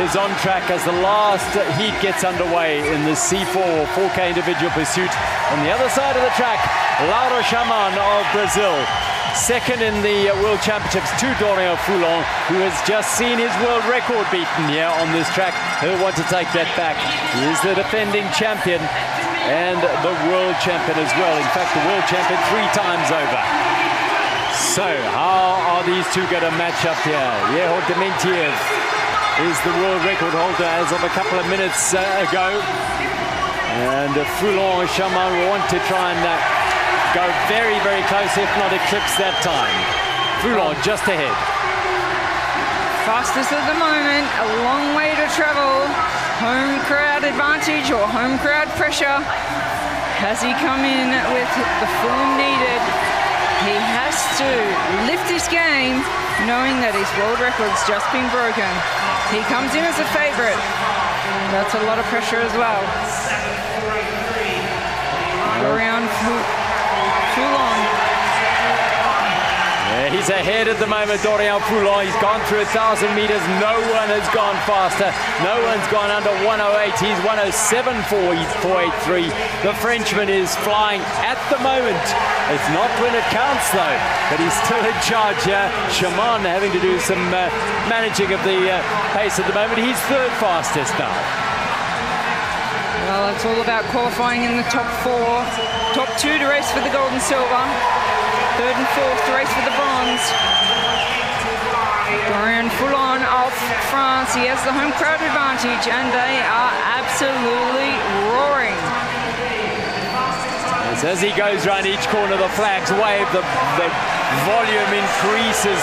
is on track as the last heat gets underway in the C4 4K individual pursuit. On the other side of the track, Laura Chaman of Brazil. Second in the World Championships to Dorian Foulon, who has just seen his world record beaten here on this track. He'll want to take that back. He is the defending champion and the world champion as well. In fact, the world champion 3 times over. So, how are these two going to match up here? Yehor Dementiev is the world record holder as of a couple of minutes ago. And Foulon and Chaman will want to try and go very, very close, if not eclipse that time. Foulon just ahead. Fastest at the moment, a long way to travel. Home crowd advantage or home crowd pressure. Has he come in with the form needed He has to lift his game, knowing that his world record's just been broken. He comes in as a favourite. That's a lot of pressure as well. Around Foulon. Yeah, he's ahead at the moment, Dorian Foulon. He's gone through 1,000 meters. No one has gone faster. No one's gone under 108. He's 107.4. He's 483. The Frenchman is flying at the moment. It's not when it counts, though, but he's still in charge here. Chaman having to do some managing of the pace at the moment. He's third fastest now. Well, it's all about qualifying in the top 4. Top 2 to race for the gold and silver. Third and fourth to race for the bronze. Dorian Foulon of France. He has the home crowd advantage, and they are absolutely roaring. As he goes around each corner, the flags wave, the volume increases.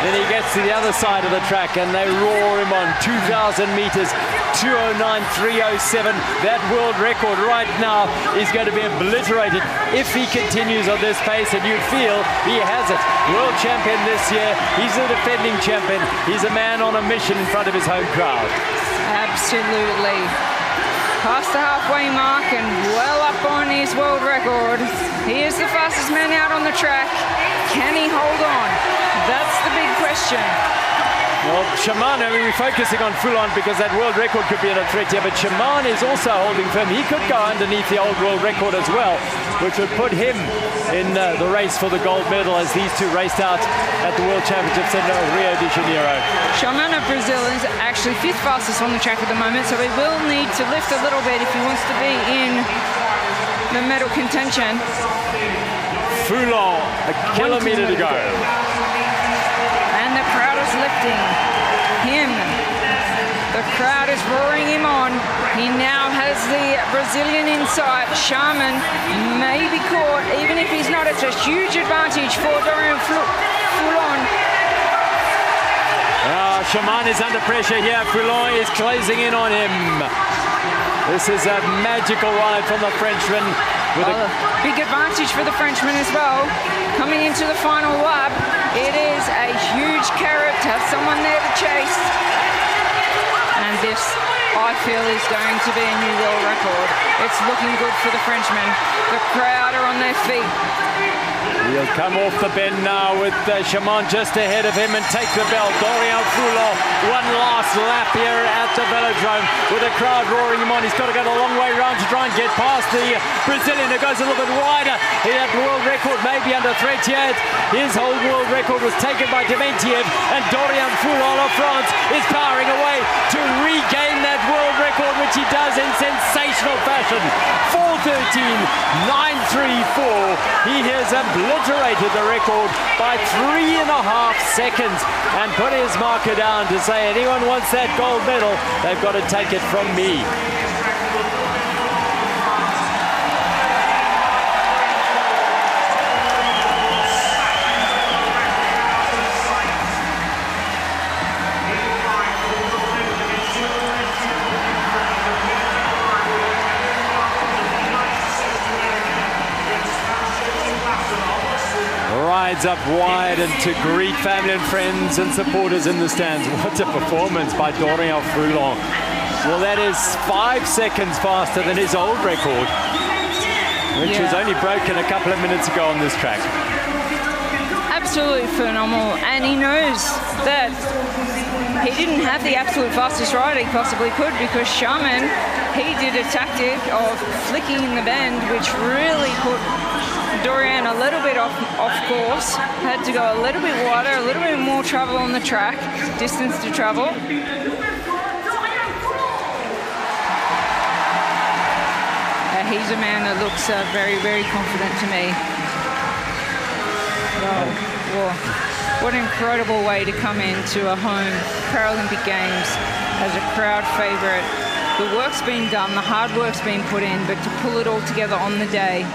Then he gets to the other side of the track and they roar him on. 2,000 meters, 2:09.307. That world record right now is going to be obliterated if he continues on this pace, and you feel he has it. World champion this year. He's a defending champion. He's a man on a mission in front of his home crowd. Absolutely. Past the halfway mark and well up on his world record. He is the fastest man out on the track. Can he hold on? That's the big question. Well, Chaman, I mean, we're focusing on Foulon because that world record could be in a threat here, but Chaman is also holding firm. He could go underneath the old world record as well, which would put him in the race for the gold medal as these two raced out at the World Championships in Rio de Janeiro. Chaman of Brazil is actually 5th fastest on the track at the moment, so he will need to lift a little bit if he wants to be in the medal contention. Foulon, a kilometre to go. And the crowd is lifting him. The crowd is roaring him on. He now has the Brazilian in sight. Chaman may be caught, even if he's not. It's a huge advantage for Dorian Foulon. Chaman is under pressure here. Foulon is closing in on him. This is a magical ride from the Frenchman. With a big advantage for the Frenchman as well. Coming into the final lap, it is a huge carrot to have someone there to chase. And this, I feel, is going to be a new world record. It's looking good for the Frenchman. The crowd are on their feet. He'll come off the bend now with Chaman just ahead of him and take the belt. Dorian Foulon, one last lap here at the velodrome with the crowd roaring him on. He's got to go the long way round to try and get past the Brazilian who goes a little bit wider. That world record may be under threat yet. His whole world record was taken by Dementiev, and Dorian Foulon of France is powering away to regain that world record, which he does in sensational fashion. 4:13.934. He has obliterated the record by 3.5 seconds and put his marker down to say anyone wants that gold medal, they've got to take it from me. Rides up wide and to greet family and friends and supporters in the stands. What a performance by Dorian Foulon. Well, that is 5 seconds faster than his old record, which was only broken a couple of minutes ago on this track. Absolutely phenomenal, and he knows that he didn't have the absolute fastest ride he possibly could, because Chaman, he did a tactic of flicking in the bend, which really put Dorian a little bit off course. Had to go a little bit wider, a little bit more travel on the track, distance to travel. He's a man that looks very, very confident to me. Whoa. What an incredible way to come into a home Paralympic Games as a crowd favourite. The work's been done, the hard work's been put in, but to pull it all together on the day,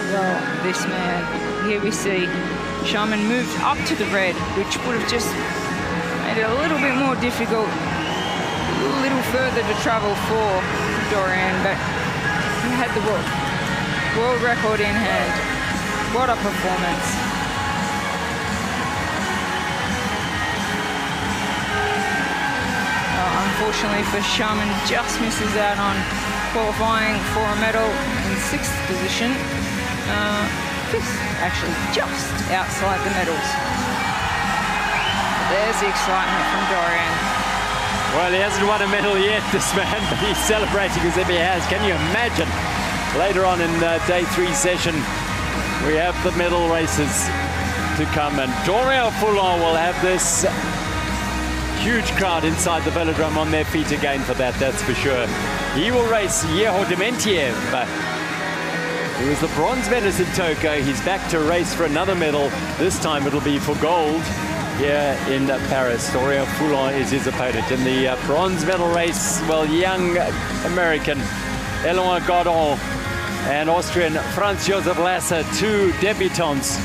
well, this man, here we see Chaman moved up to the red, which would have just made it a little bit more difficult, a little further to travel for Dorian, but he had the world record in hand. What a performance. Unfortunately for Sharman, just misses out on qualifying for a medal in 6th position. 5th, actually, just outside the medals. There's the excitement from Dorian. Well, he hasn't won a medal yet, this man, but he's celebrating as if he has. Can you imagine? Later on in day 3 session, we have the medal races to come, and Dorian Foulon will have this huge crowd inside the velodrome on their feet again for that, that's for sure. He will race Yeho Dementiev, who was the bronze medalist in Tokyo. He's back to race for another medal. This time it'll be for gold here in Paris. Dorian Foulon is his opponent. In the bronze medal race, well, young American Eloin Gardon and Austrian Franz Josef Lasser, 2 debutants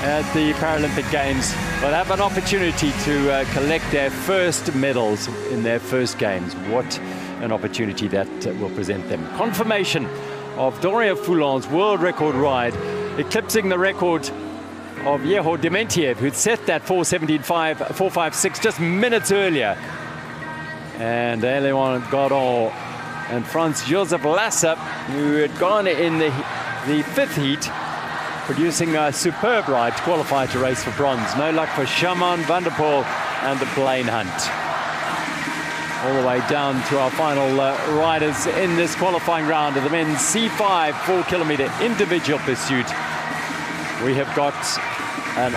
at the Paralympic Games, will have an opportunity to collect their first medals in their first games. What an opportunity that will present them. Confirmation of Dorian Foulon's world record ride, eclipsing the record of Yeho Dementiev, who'd set that 4:17.456 just minutes earlier. And Eloin Gardon and Franz Josef Lasser, who had gone in the 5th heat, producing a superb ride to qualify to race for bronze. No luck for Sharman, Van der Poel and the Blaine Hunt. All the way down to our final riders in this qualifying round of the men's C5 4-kilometer individual pursuit. We have got a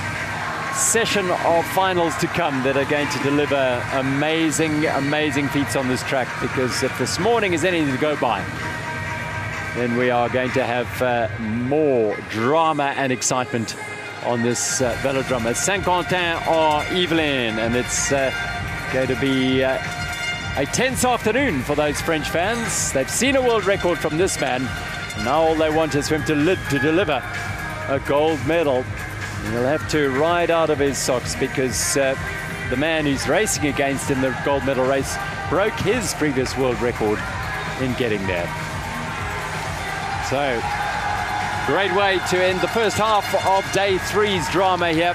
session of finals to come that are going to deliver amazing, amazing feats on this track, because if this morning is anything to go by, then we are going to have more drama and excitement on this velodrome at Saint-Quentin-en-Yvelines. And it's going to be a tense afternoon for those French fans. They've seen a world record from this man. Now all they want is for him to deliver a gold medal. He'll have to ride out of his socks, because the man he's racing against in the gold medal race broke his previous world record in getting there. So, great way to end the first half of day 3's drama here.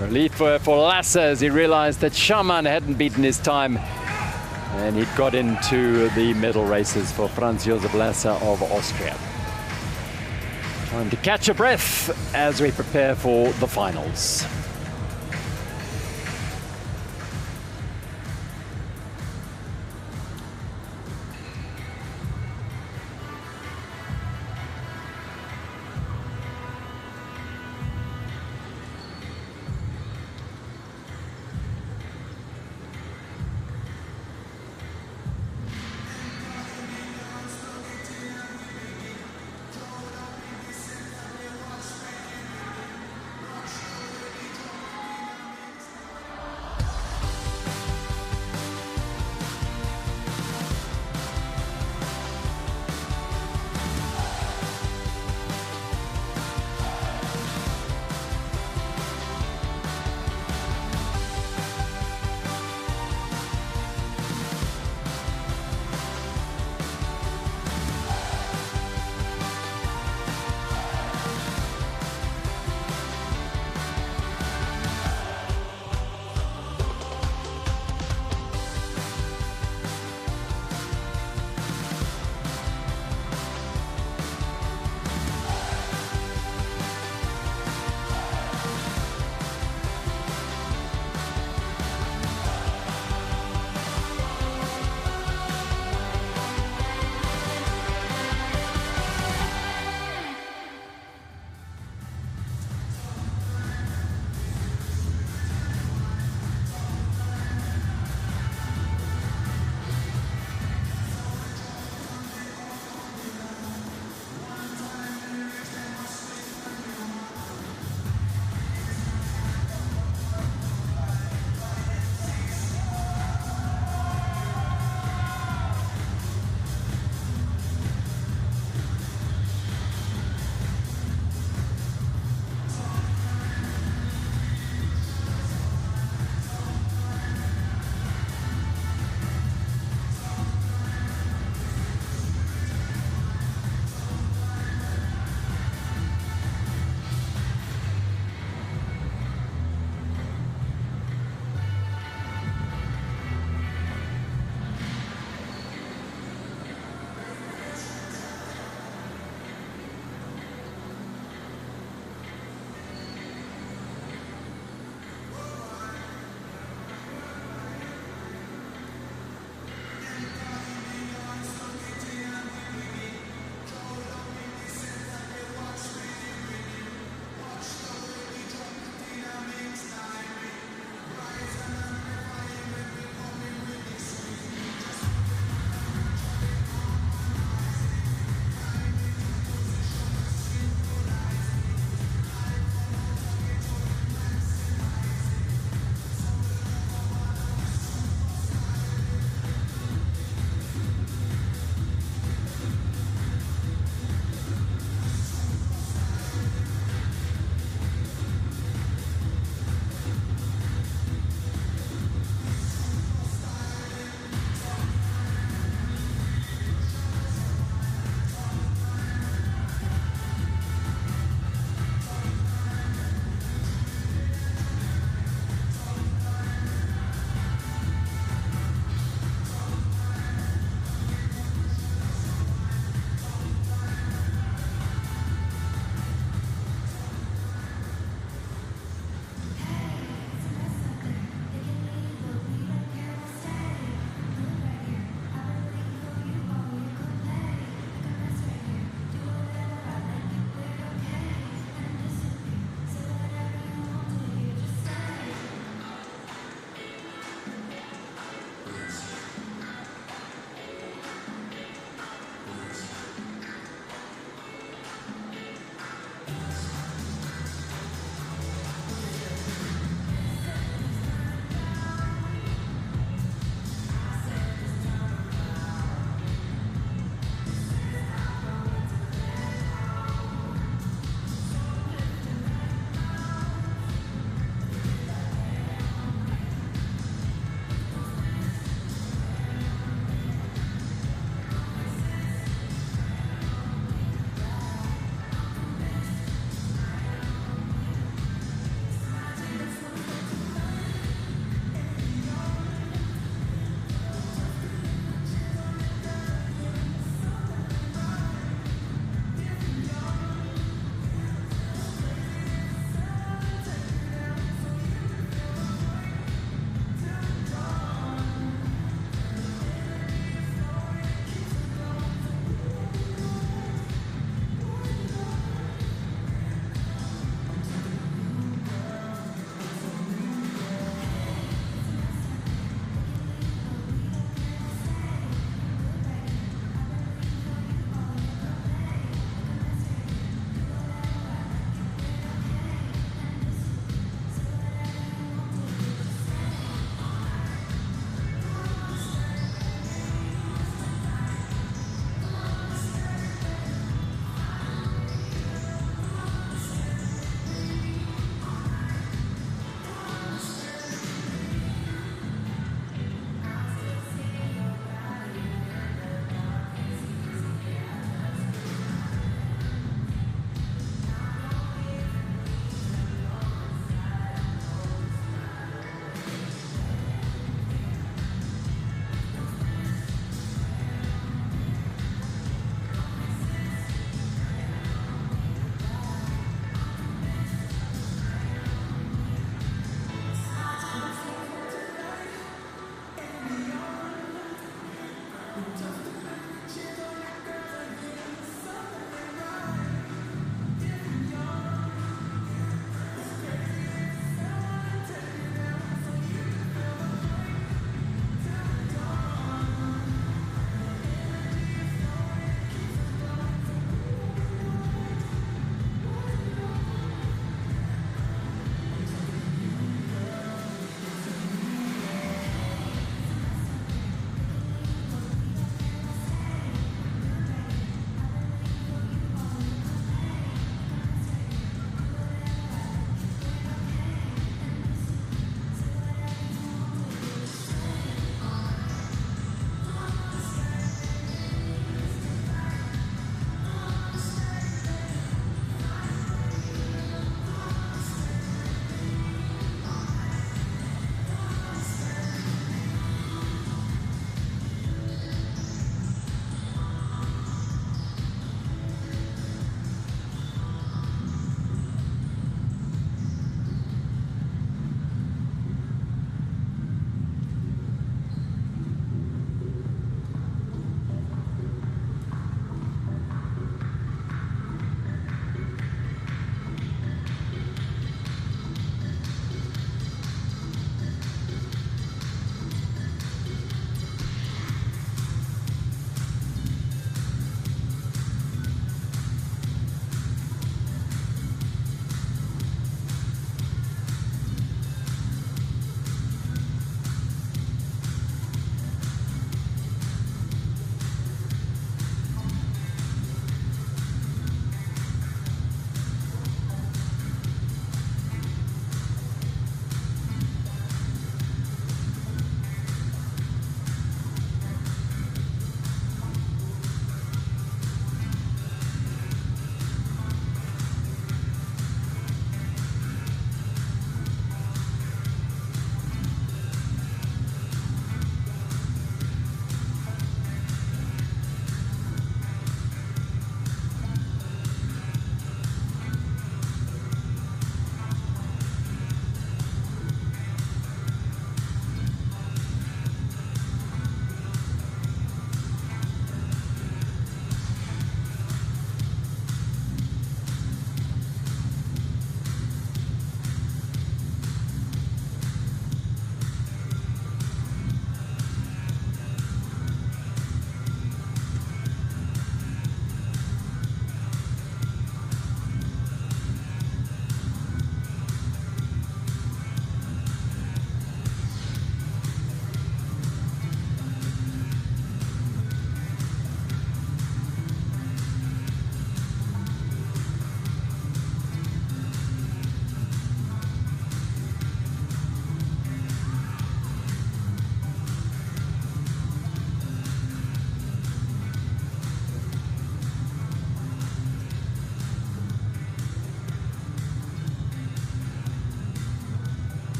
Relief for Lasser as he realized that Sharman hadn't beaten his time, and he'd got into the medal races for Franz Josef Lasser of Austria. Time to catch a breath as we prepare for the finals.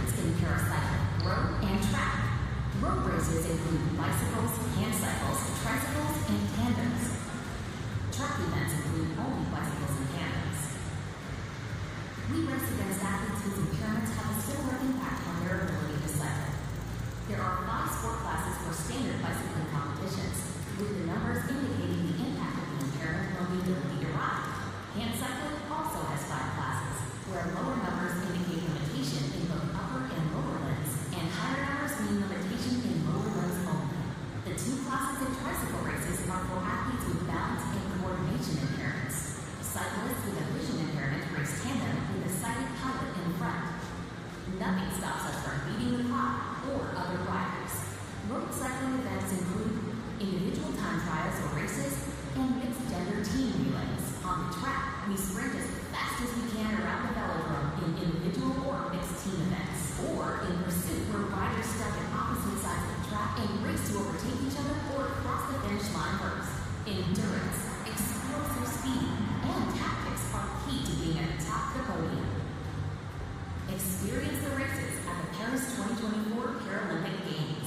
races in carousel, road, and track. Road races include bicycles, hand cycles, tricycles, and tandems. Track events include only bicycles and tandems. We race against athletes whose impairments have a similar impact on their ability to cycle. There are 5 sport classes for standard bicycling competitions, with the numbers indicating the impact of the impairment on the ability to ride. Hand cycling also has 5 classes, where lower numbers indicate limitation in both upper and lower limbs, and higher numbers mean limitation in lower limbs only. The 2 classes in tricycle races are for athletes with balance and coordination impairments. Cyclists with a vision impairment race tandem with a sighted pilot in front. Nothing stops us from beating the clock or other riders. Road cycling events include individual time trials or races and mixed gender team relays. On the track, we sprint as fast as we can around the velodrome in individual or mixed team events, or in pursuit where riders start at opposite sides of the track and race to overtake each other or cross the finish line first. Endurance, explosive speed, and tactics are key to being at the top of the podium. Experience the races at the Paris 2024 Paralympic Games.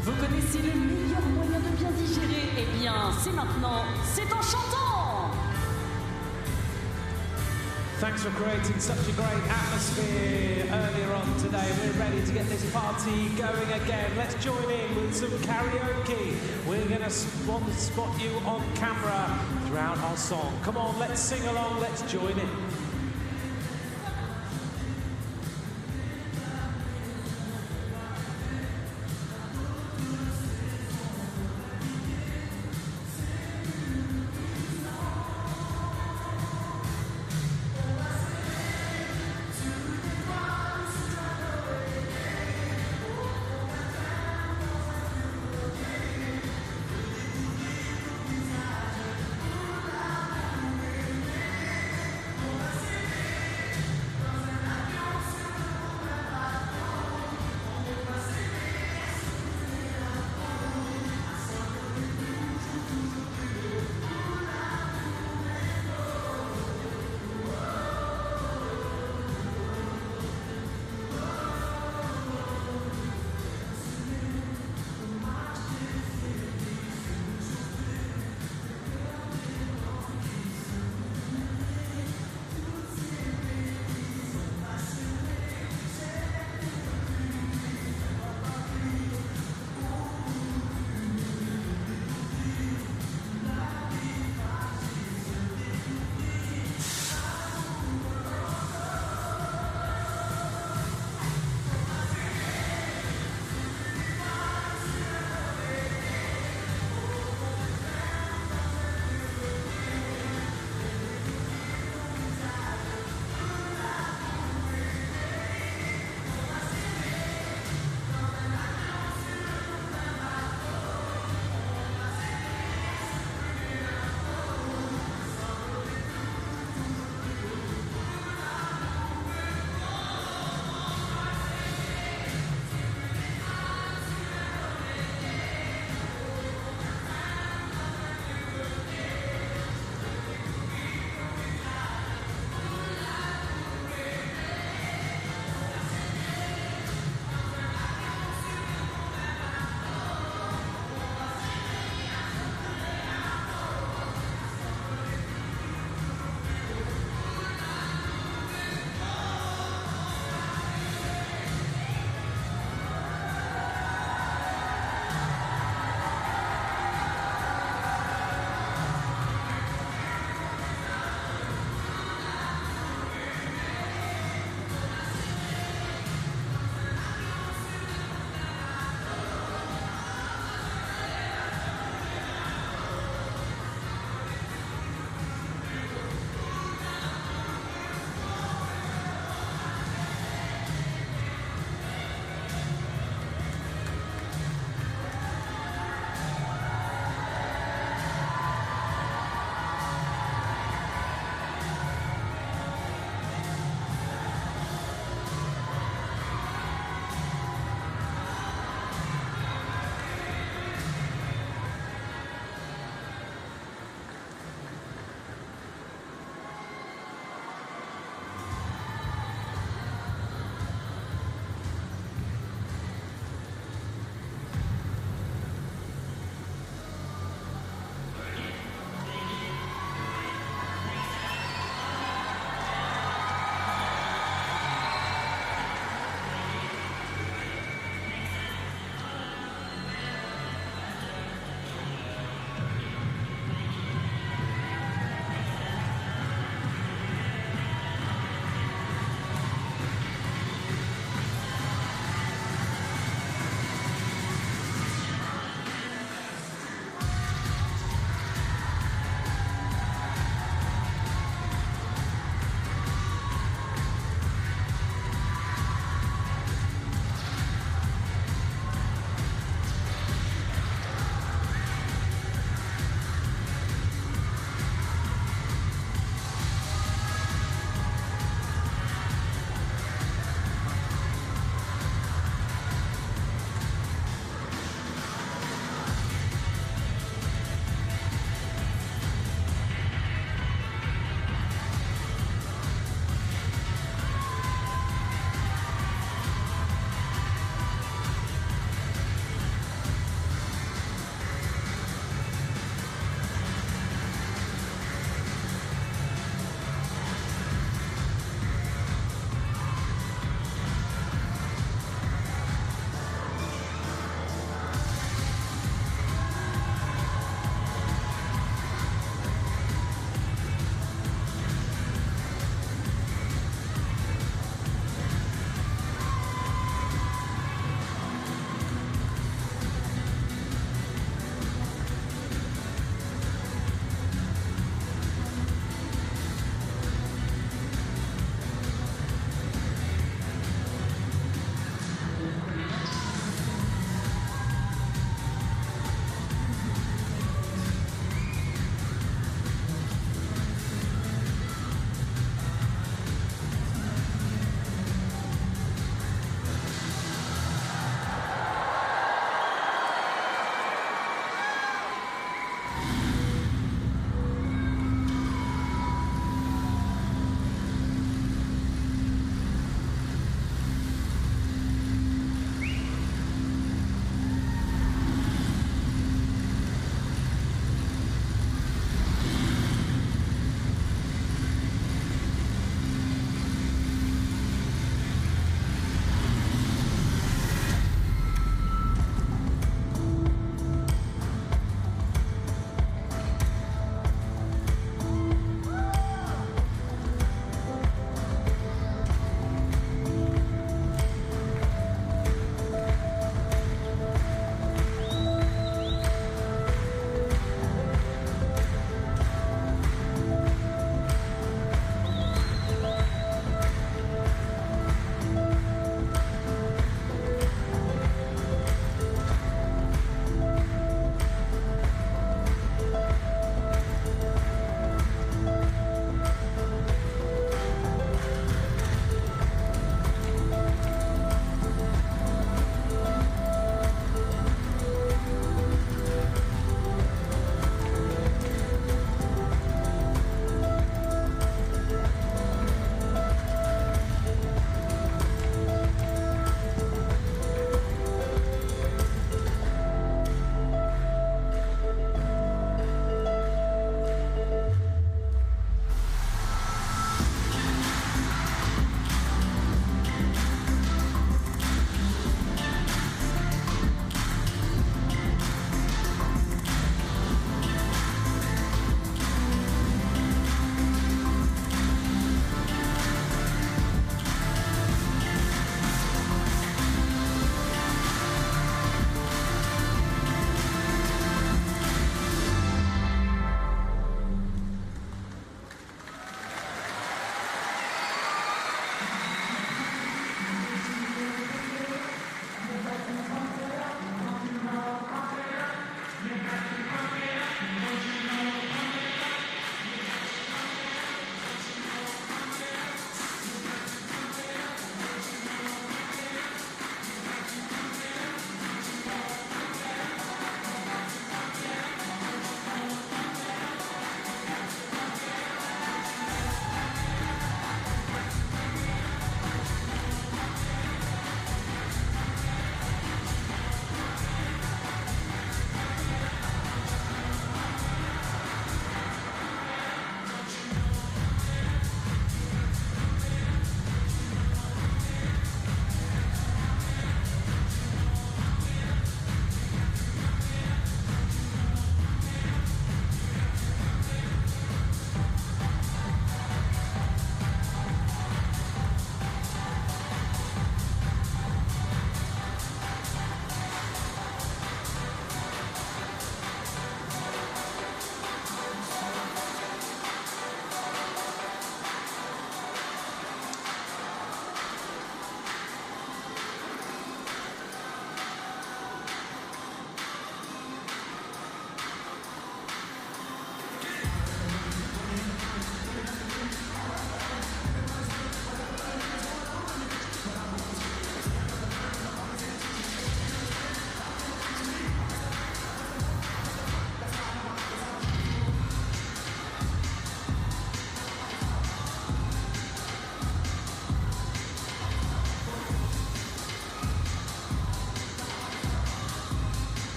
Vous connaissez le meilleur moyen de bien digérer? Eh bien, c'est maintenant, c'est en chantant! Thanks for creating such a great atmosphere earlier on today. We're ready to get this party going again. Let's join in with some karaoke. We're going to spot you on camera throughout our song. Come on, let's sing along, let's join in.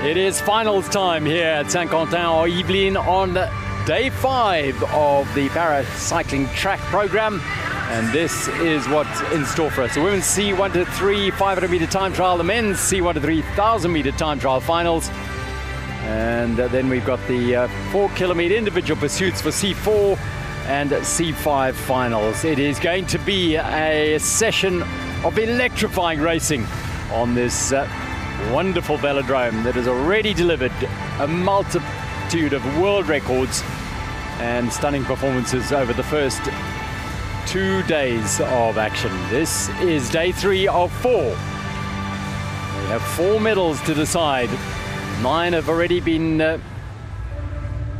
It is finals time here at Saint-Quentin-en-Yvelines on day 5 of the para-cycling track program. And this is what's in store for us. The women's C1 to 3 500-meter time trial, the men's C1 to 3 1,000-meter time trial finals. And then we've got the 4-kilometer individual pursuits for C4 and C5 finals. It is going to be a session of electrifying racing on this wonderful velodrome that has already delivered a multitude of world records and stunning performances over the first 2 days of action. This is day 3 of 4. We have 4 medals to decide. 9 have already been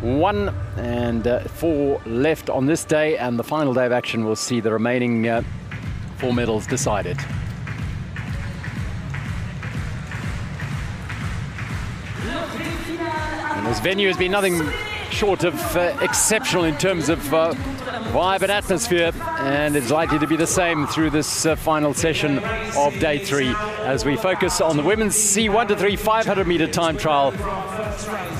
won, and 4 left on this day, and the final day of action will see the remaining 4 medals decided. And this venue has been nothing short of exceptional in terms of vibe and atmosphere, and it's likely to be the same through this final session of day 3 as we focus on the women's C1 to 3 500-meter time trial.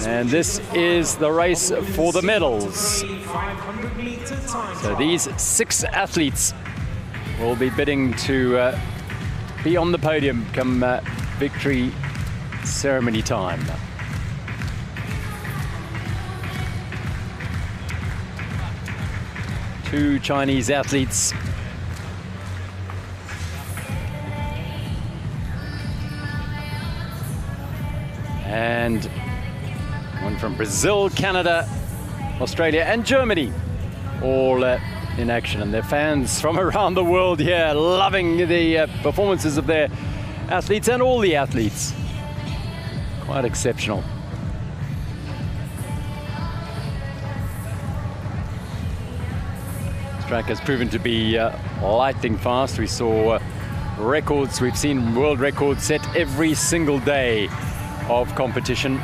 And this is the race for the medals. So these 6 athletes will be bidding to be on the podium come victory ceremony time. Two Chinese athletes. And one from Brazil, Canada, Australia and Germany, all in action. And their fans from around the world here loving the performances of their athletes and all the athletes. Quite exceptional. Track has proven to be lightning fast. We saw records, we've seen world records set every single day of competition,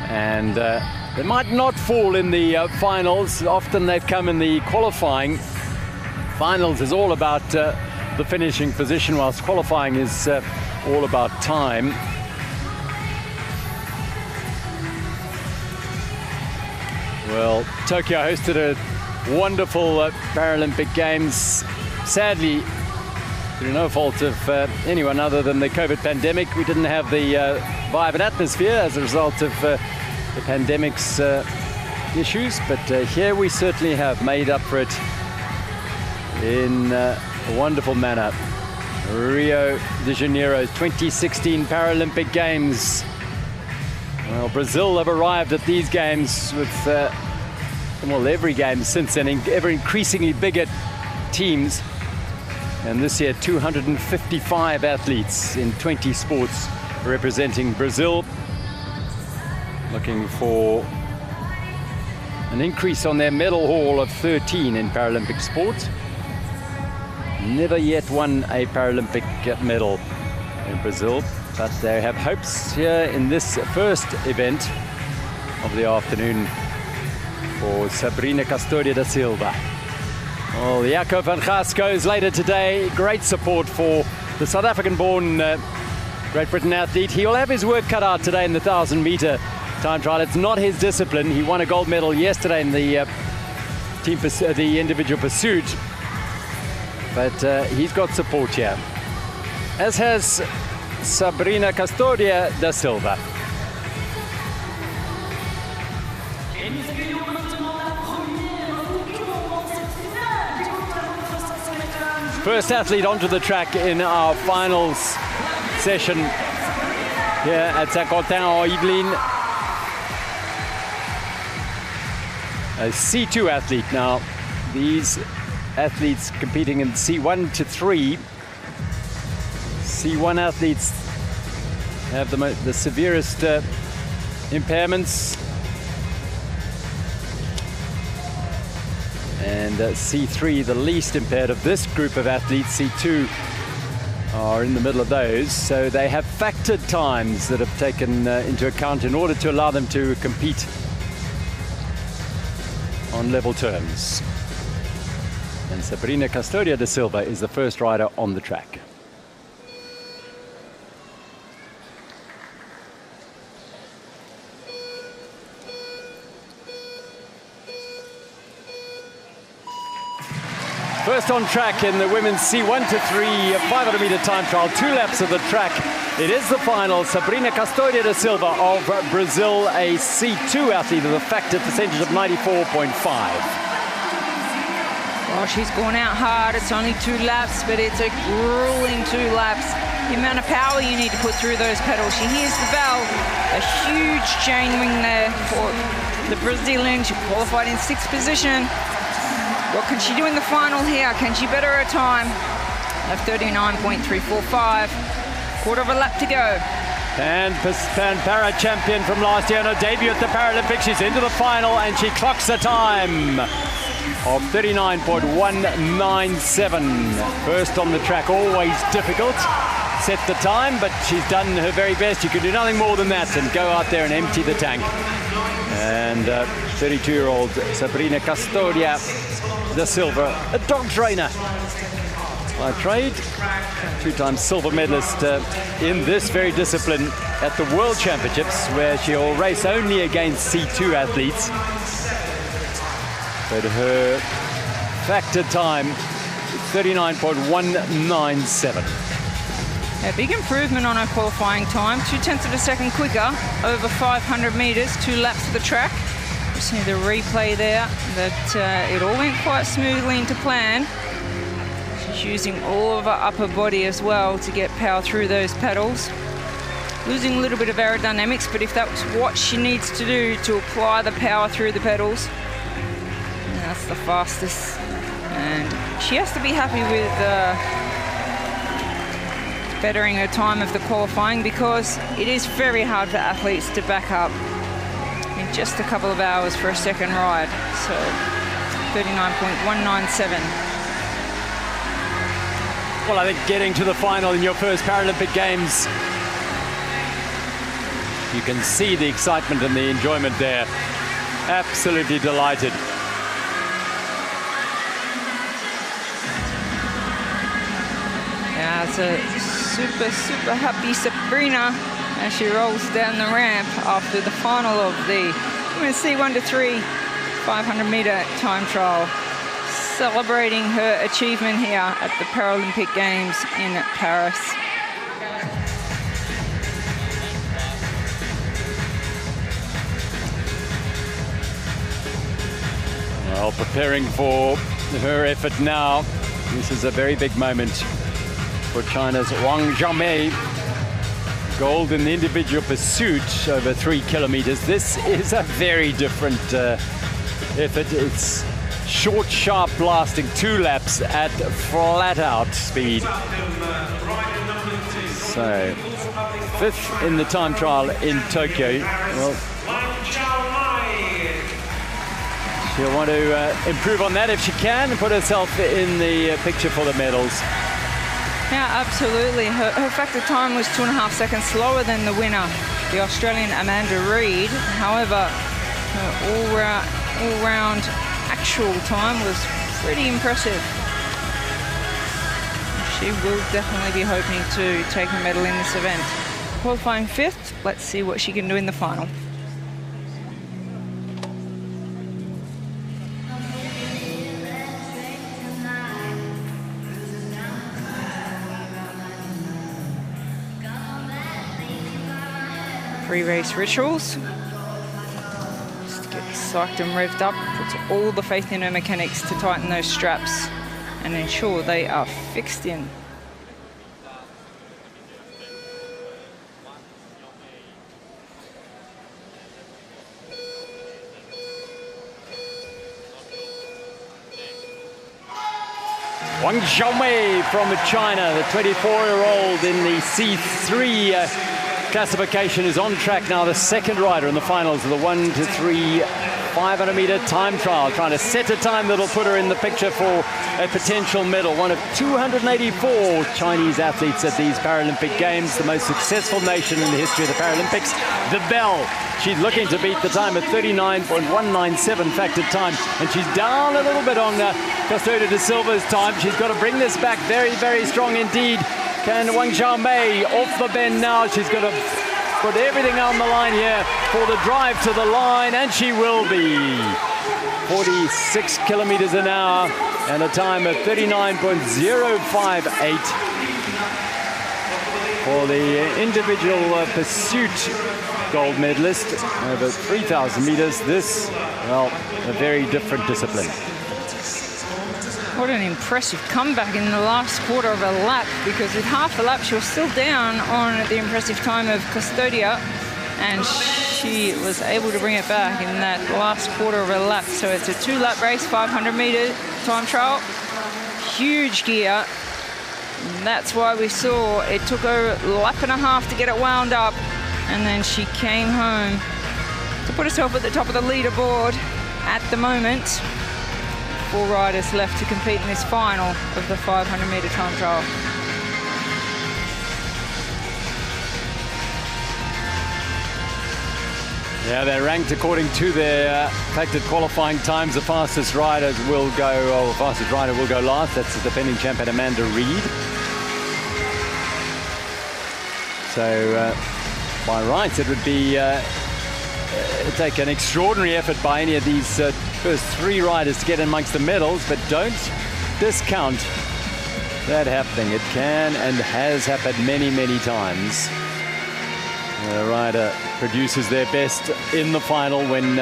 and they might not fall in the finals. Often they've come in the qualifying. Finals is all about the finishing position, whilst qualifying is all about time. Well, Tokyo hosted a wonderful Paralympic Games. Sadly, through no fault of anyone other than the COVID pandemic, we didn't have the vibe and atmosphere as a result of the pandemic's issues, but here we certainly have made up for it in a wonderful manner. Rio de Janeiro's 2016 Paralympic Games. Well, Brazil have arrived at these games with well, every game since then, ever increasingly bigger teams. And this year, 255 athletes in 20 sports representing Brazil. Looking for an increase on their medal haul of 13 in Paralympic sport. Never yet won a Paralympic medal in Brazil, but they have hopes here in this first event of the afternoon for Sabrina Custodia da Silva. Well, Jaco van Gaas goes later today. Great support for the South African-born Great Britain athlete. He will have his work cut out today in the 1,000-meter time trial. It's not his discipline. He won a gold medal yesterday in the the individual pursuit, but he's got support here, as has Sabrina Custodia da Silva. First athlete onto the track in our finals session here at Saint-Quentin-en-Yvelines. A C2 athlete now. These athletes competing in C1 to 3. C1 athletes have the severest impairments. And C3, the least impaired of this group of athletes. C2 are in the middle of those. So they have factored times that have taken into account in order to allow them to compete on level terms. And Sabrina Custodia da Silva is the first rider on the track. First on track in the women's C1 to 3 500-meter time trial, 2 laps of the track. It is the final. Sabrina Castoria da Silva of Brazil, a C2 athlete with a factor percentage of 94.5. Well, she's gone out hard. It's only 2 laps, but it's a grueling 2 laps. The amount of power you need to put through those pedals. She hears the bell. A huge chain wing there for the Brazilian. She qualified in 6th position. What can she do in the final here? Can she better her time of 39.345? Quarter of a lap to go. And Para champion from last year on her debut at the Paralympics. She's into the final and she clocks a time of 39.197. First on the track, always difficult. Set the time, but she's done her very best. You can do nothing more than that and go out there and empty the tank. And 32-year-old Sabrina Castoria da Silva, a dog trainer by trade, 2-time silver medalist in this very discipline at the World Championships, where she'll race only against C2 athletes. But her factor time, 39.197. A big improvement on her qualifying time, 0.2 of a second quicker, over 500 meters, 2 laps of the track. You see the replay there, that it all went quite smoothly into plan. She's using all of her upper body as well to get power through those pedals. Losing a little bit of aerodynamics, but if that's what she needs to do to apply the power through the pedals, that's the fastest. And she has to be happy with bettering her time of the qualifying, because it is very hard for athletes to back up in just a couple of hours for a second ride. So 39.197. Well, I think getting to the final in your first Paralympic Games, you can see the excitement and the enjoyment there. Absolutely delighted. Yeah, it's a super happy Sabrina as she rolls down the ramp after the final of the C1 to 3 500-meter time trial, celebrating her achievement here at the Paralympic Games in Paris. Well, preparing for her effort now. This is a very big moment for China's Wang Xiaomei. Gold in the individual pursuit over 3 kilometers. This is a very different effort. It's short, sharp blasting, 2 laps at flat out speed. So 5th in the time trial in Tokyo. Well, she'll want to improve on that if she can and put herself in the picture for the medals. Yeah, absolutely. Her factor time was 2.5 seconds slower than the winner, the Australian Amanda Reid. However, her all-round actual time was pretty impressive. She will definitely be hoping to take a medal in this event. Qualifying 5th, let's see what she can do in the final. Pre-race rituals. Just to get psyched and revved up, puts all the faith in her mechanics to tighten those straps and ensure they are fixed in. Wang Xiaomei from China, the 24-year-old in the C3 classification, is on track now, the 2nd rider in the finals of the 1 to 3 500-meter time trial, trying to set a time that'll put her in the picture for a potential medal. One of 284 Chinese athletes at these Paralympic Games, the most successful nation in the history of the Paralympics. The bell, she's looking to beat the time at 39.197 factor time, and she's down a little bit on Castoria da Silva's time. She's got to bring this back very, very strong indeed. Can Wang Xiaomei off the bend now? She's got to put everything on the line here for the drive to the line, and she will be. 46 kilometers an hour and a time of 39.058 for the individual pursuit gold medalist over 3,000 meters. This, well, a very different discipline. What an impressive comeback in the last quarter of a lap, because with half a lap she was still down on the impressive time of Custodia, and she was able to bring it back in that last quarter of a lap. So it's a 2-lap race, 500-meter time trial. Huge gear. And that's why we saw it took her a lap and a half to get it wound up, and then she came home to put herself at the top of the leaderboard at the moment. 4 riders left to compete in this final of the 500-meter time trial. Yeah, they're ranked according to their factored qualifying times. The fastest riders will go, or the fastest rider will go last. That's the defending champion Amanda Reed. So by rights, it would be take an extraordinary effort by any of these first 3 riders to get in amongst the medals, but don't discount that happening. It can and has happened many, many times. The rider produces their best in the final when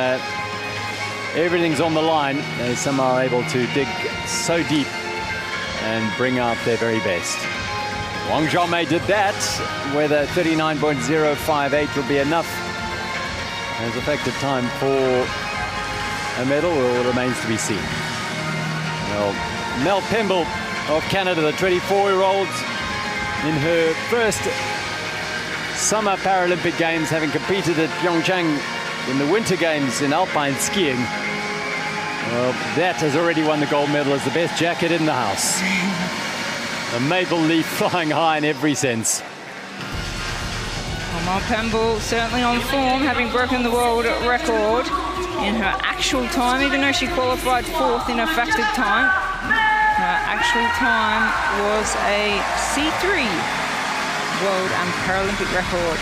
everything's on the line. They somehow are able to dig so deep and bring out their very best. Wang Xiaomei did that, whether 39.058 will be enough as effective time for a medal, well, remains to be seen. Well, Mel Pemble of Canada, the 24-year-old, in her first Summer Paralympic Games, having competed at Pyeongchang in the Winter Games in alpine skiing. Well, that has already won the gold medal as the best jacket in the house. A maple leaf flying high in every sense. Mel Pemble certainly on form, having broken the world record in her actual time, even though she qualified 4th in her factored time. Her actual time was a C3 world and Paralympic record.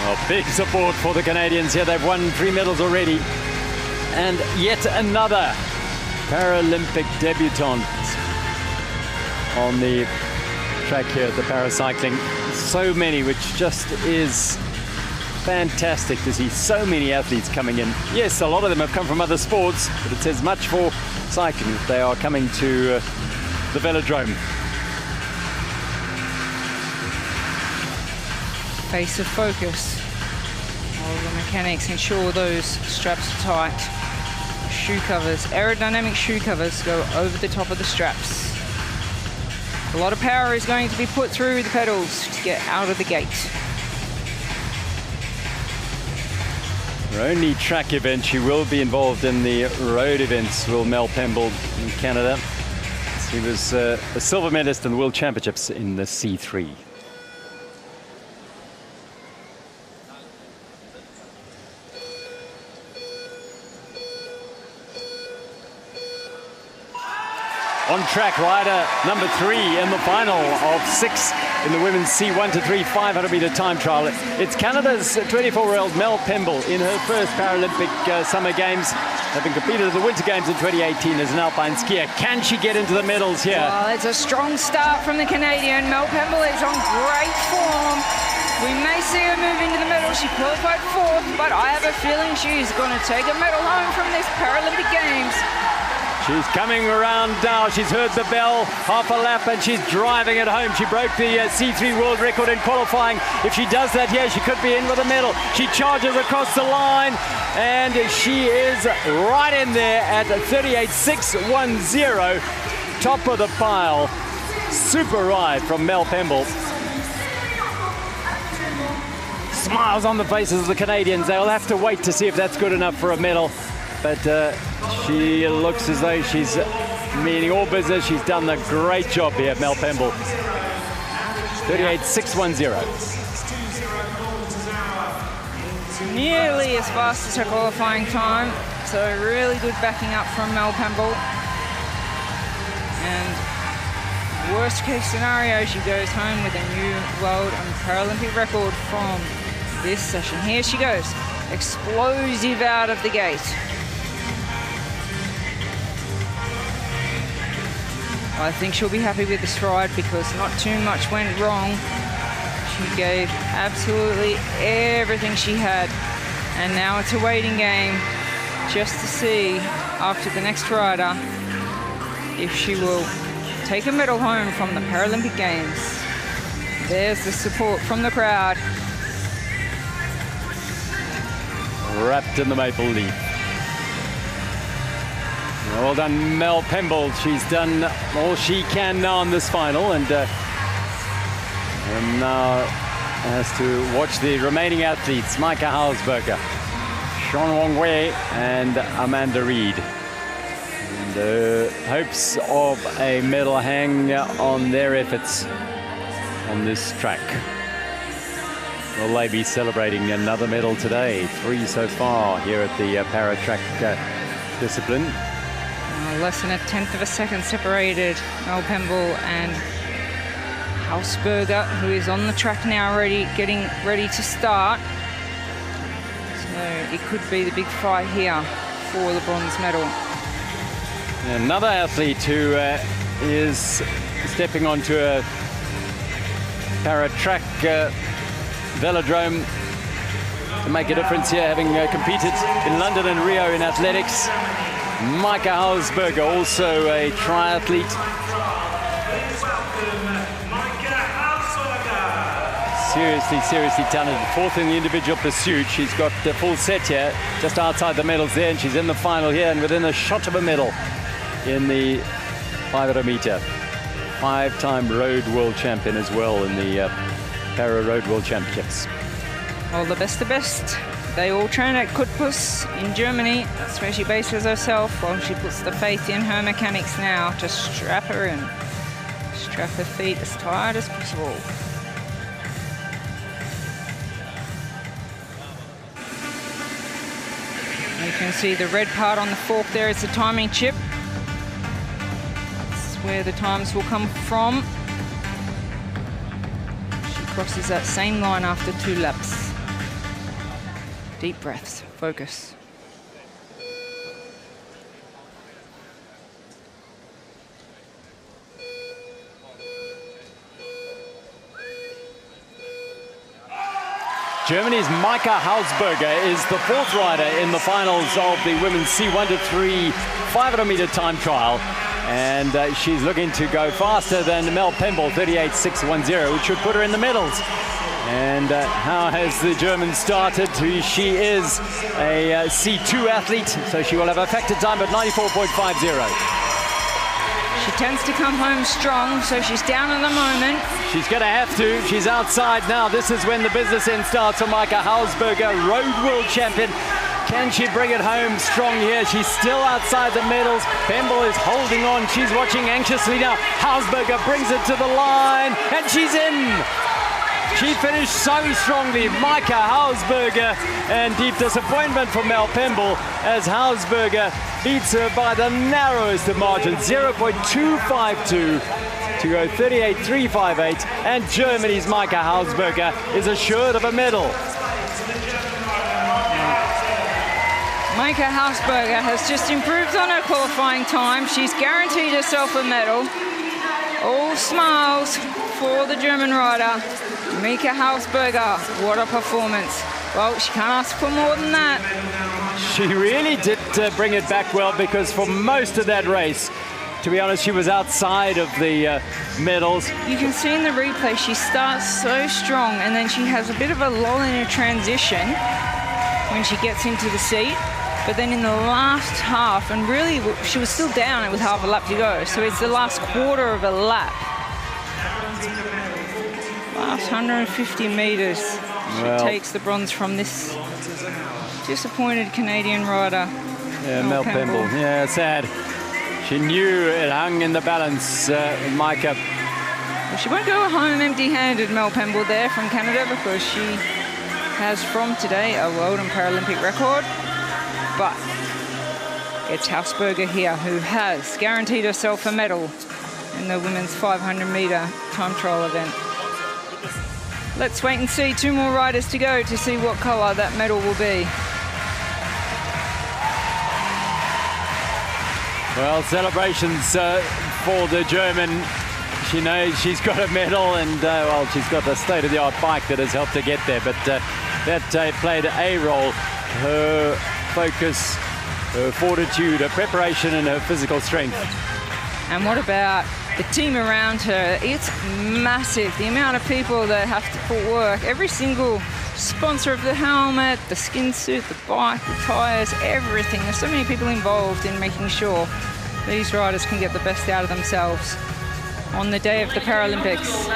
Well, big support for the Canadians here. They've won 3 medals already. And yet another Paralympic debutante on the track here at the Paracycling. So many, which just is fantastic to see so many athletes coming in. Yes, a lot of them have come from other sports, but it says much for cycling that they are coming to the velodrome. Face of focus. All the mechanics ensure those straps are tight. Shoe covers, aerodynamic shoe covers go over the top of the straps. A lot of power is going to be put through the pedals to get out of the gate. Her only track event, she will be involved in the road events, will Mel Pemble in Canada. She was a silver medalist in the World Championships in the C3. On track, rider number 3 in the final of 6 in the women's C1 to 3 500-meter time trial. It's Canada's 24-year-old Mel Pemble in her first Paralympic Summer Games, having competed at the Winter Games in 2018 as an alpine skier. Can she get into the medals here? Well, it's a strong start from the Canadian. Mel Pemble is on great form. We may see her move into the medal. She qualified 4th, but I have a feeling she's going to take a medal home from this Paralympic Games. She's coming around now. She's heard the bell, half a lap, and she's driving it home. She broke the C3 world record in qualifying. If she does that here, she could be in with a medal. She charges across the line, and she is right in there at 38.610, top of the pile. Super ride from Mel Pemble. Smiles on the faces of the Canadians. They'll have to wait to see if that's good enough for a medal. But she looks as though she's meaning all business. She's done a great job here, Mel Pemble. 38.610. Nearly as fast as her qualifying time. So really good backing up from Mel Pemble. And worst case scenario, she goes home with a new world and Paralympic record from this session. Here she goes. Explosive out of the gate. I think she'll be happy with this ride because not too much went wrong. She gave absolutely everything she had. And now it's a waiting game just to see after the next rider if she will take a medal home from the Paralympic Games. There's the support from the crowd. Wrapped in the maple leaf. Well done, Mel Pemble. She's done all she can now in this final, and now has to watch the remaining athletes, Micah Hausberger, Sean Wong-Wei, and Amanda Reed. And hopes of a medal hang on their efforts on this track. Will they be celebrating another medal today? 3 so far here at the para track discipline. Less than a tenth of a second separated Mel Pemble and Hausberger, who is on the track now getting ready to start. So it could be the big fight here for the bronze medal. Another athlete who is stepping onto a para track velodrome to make a difference here, having competed in London and Rio in athletics. Micah Hausberger, also a triathlete. Seriously talented. 4th in the individual pursuit. She's got the full set here, just outside the medals there, and she's in the final here and within a shot of a medal in the 500 meter. 5-time road world champion as well in the Para Road World Championships. All the best. They all train at Cottbus in Germany. That's where she bases herself while she puts the faith in her mechanics now to strap her in. Strap her feet as tight as possible. You can see the red part on the fork there is the timing chip. That's where the times will come from. She crosses that same line after 2 laps. Deep breaths, focus. Germany's Micah Hausberger is the 4th rider in the finals of the women's C1 to 3 500-meter time trial. And she's looking to go faster than Mel Pemble, 38.610, which would put her in the medals. And how has the German started? She is a C2 athlete, so she will have a factor time at 94.50. She tends to come home strong, so she's down at the moment. She's going to have to. She's outside now. This is when the business end starts for Micah Hausberger, road world champion. Can she bring it home strong here? She's still outside the medals. Pemble is holding on. She's watching anxiously now. Hausberger brings it to the line, and she's in. She finished so strongly, Micah Hausberger, and deep disappointment for Mel Pemble as Hausberger beats her by the narrowest of margins, 0.252 to go 38.358, and Germany's Micah Hausberger is assured of a medal. Micah Hausberger has just improved on her qualifying time. She's guaranteed herself a medal. All smiles for the German rider, Micah Hausberger. What a performance. Well, she can't ask for more than that. She really did bring it back well, because for most of that race, to be honest, she was outside of the medals. You can see in the replay, she starts so strong, and then she has a bit of a lull in her transition when she gets into the seat. But then in the last half, and really she was still down with half a lap to go, so it's the last quarter of a lap. Last 150 meters, she takes the bronze from this disappointed Canadian rider. Yeah, Mel Pemble. Yeah, sad. She knew it hung in the balance, Micah. Well, she won't go home empty-handed, Mel Pemble there from Canada, because she has from today a world and Paralympic record. But it's Hausberger here who has guaranteed herself a medal in the women's 500-meter time trial event. Let's wait and see. 2 more riders to go to see what colour that medal will be. Well, celebrations for the German. She knows she's got a medal, and well, she's got a state-of-the-art bike that has helped her get there, but that played a role. Her focus, her fortitude, her preparation, and her physical strength. And what about the team around her? It's massive, the amount of people that have to put work. Every single sponsor of the helmet, the skin suit, the bike, the tyres, everything. There's so many people involved in making sure these riders can get the best out of themselves on the day of the Paralympics.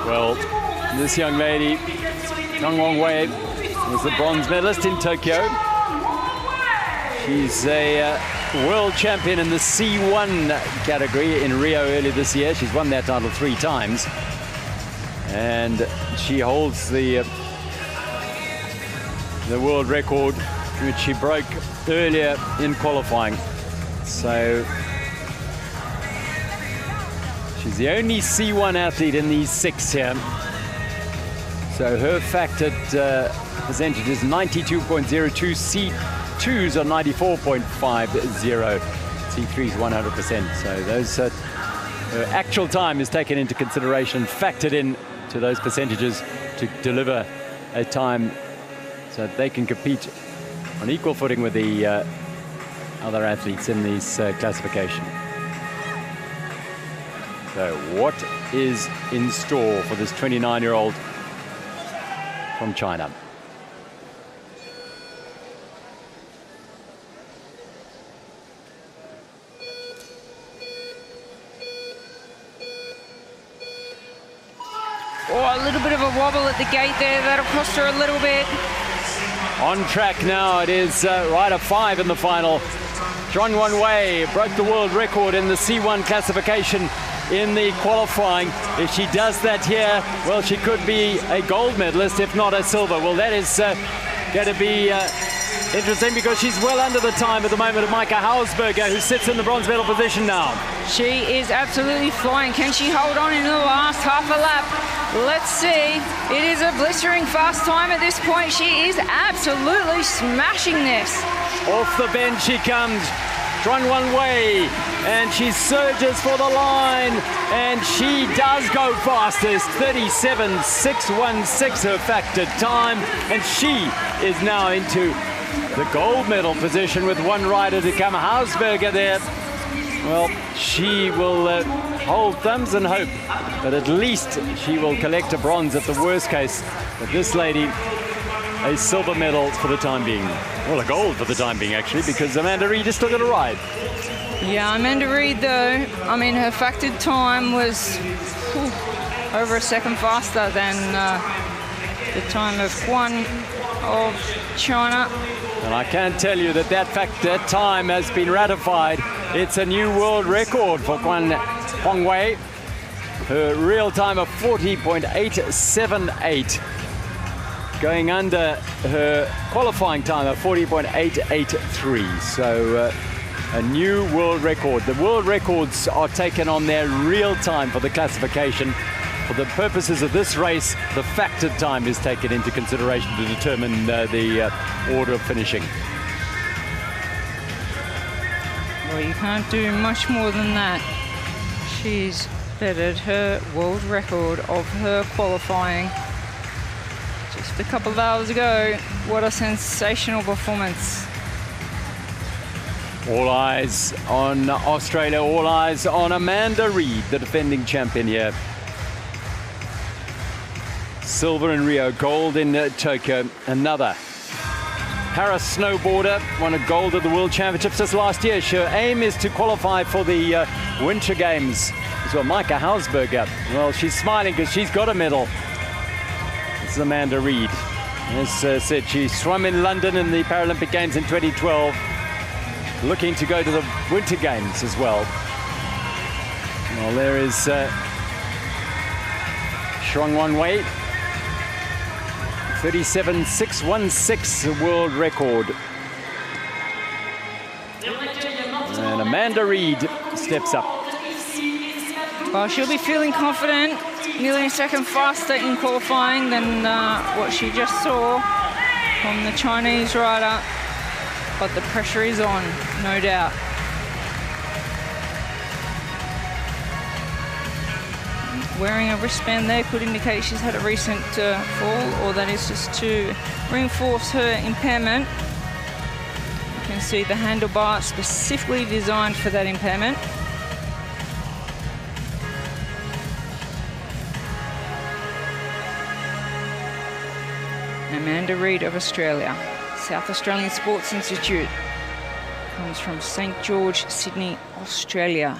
Well, this young lady, Zhang Wei, was the bronze medalist in Tokyo. She's a world champion in the C1 category in Rio earlier this year. She's won that title 3 times. And she holds the world record, which she broke earlier in qualifying. So she's the only C1 athlete in these 6 here. So her factored percentage is 92.02, C2s are 94.50, C3s 100%. So those her actual time is taken into consideration, factored in to those percentages to deliver a time so that they can compete on equal footing with the other athletes in this classification. So what is in store for this 29-year-old from China? Oh, a little bit of a wobble at the gate there. That'll cost her a little bit. On track now, it is rider 5 in the final. Zhang Wei broke the world record in the C1 classification in the qualifying. If she does that here, well, she could be a gold medalist, if not a silver. Well, that is going to be interesting because she's well under the time at the moment of Micah Hausberger, who sits in the bronze medal position now. She is absolutely flying. Can she hold on in the last half a lap? Let's see. It is a blistering fast time at this point. She is absolutely smashing this. Off the bench she comes, Zhang Wei, and she surges for the line, and she does go fastest, 37.616 her factored time, and she is now into the gold medal position with one rider to come. Hausberger there, well, she will hold thumbs and hope that at least she will collect a bronze at the worst case. But this lady, a silver medal for the time being. Well, a gold for the time being, actually, because Amanda Reid is still going to ride. Yeah, Amanda Reid, though, I mean, her factored time was over a second faster than the time of Guan of China. And I can tell you that that time has been ratified. It's a new world record for Guan Hongwei. Her real time of 40.878. Going under her qualifying time of 40.883. So a new world record. The world records are taken on their real time for the classification. For the purposes of this race, the factored time is taken into consideration to determine the order of finishing. Well, you can't do much more than that. She's bettered her world record of her qualifying just a couple of hours ago. What a sensational performance. All eyes on Australia, all eyes on Amanda Reid, the defending champion here. Silver in Rio, gold in Tokyo. Another Paris snowboarder, won a gold at the World Championships just last year. Her aim is to qualify for the Winter Games. As well, Micah Hausberger. Well, she's smiling because she's got a medal. This is Amanda Reid. As said, she swam in London in the Paralympic Games in 2012. Looking to go to the Winter Games as well. Well, there is Zhang Wei. 37.616 world record. And Amanda Reid steps up. Well, she'll be feeling confident, nearly a second faster in qualifying than what she just saw from the Chinese rider. but the pressure is on, no doubt. Wearing a wristband there could indicate she's had a recent fall, or that is just to reinforce her impairment. You can see the handlebar specifically designed for that impairment. Amanda Reid of Australia, South Australian Sports Institute, comes from St George, Sydney, Australia.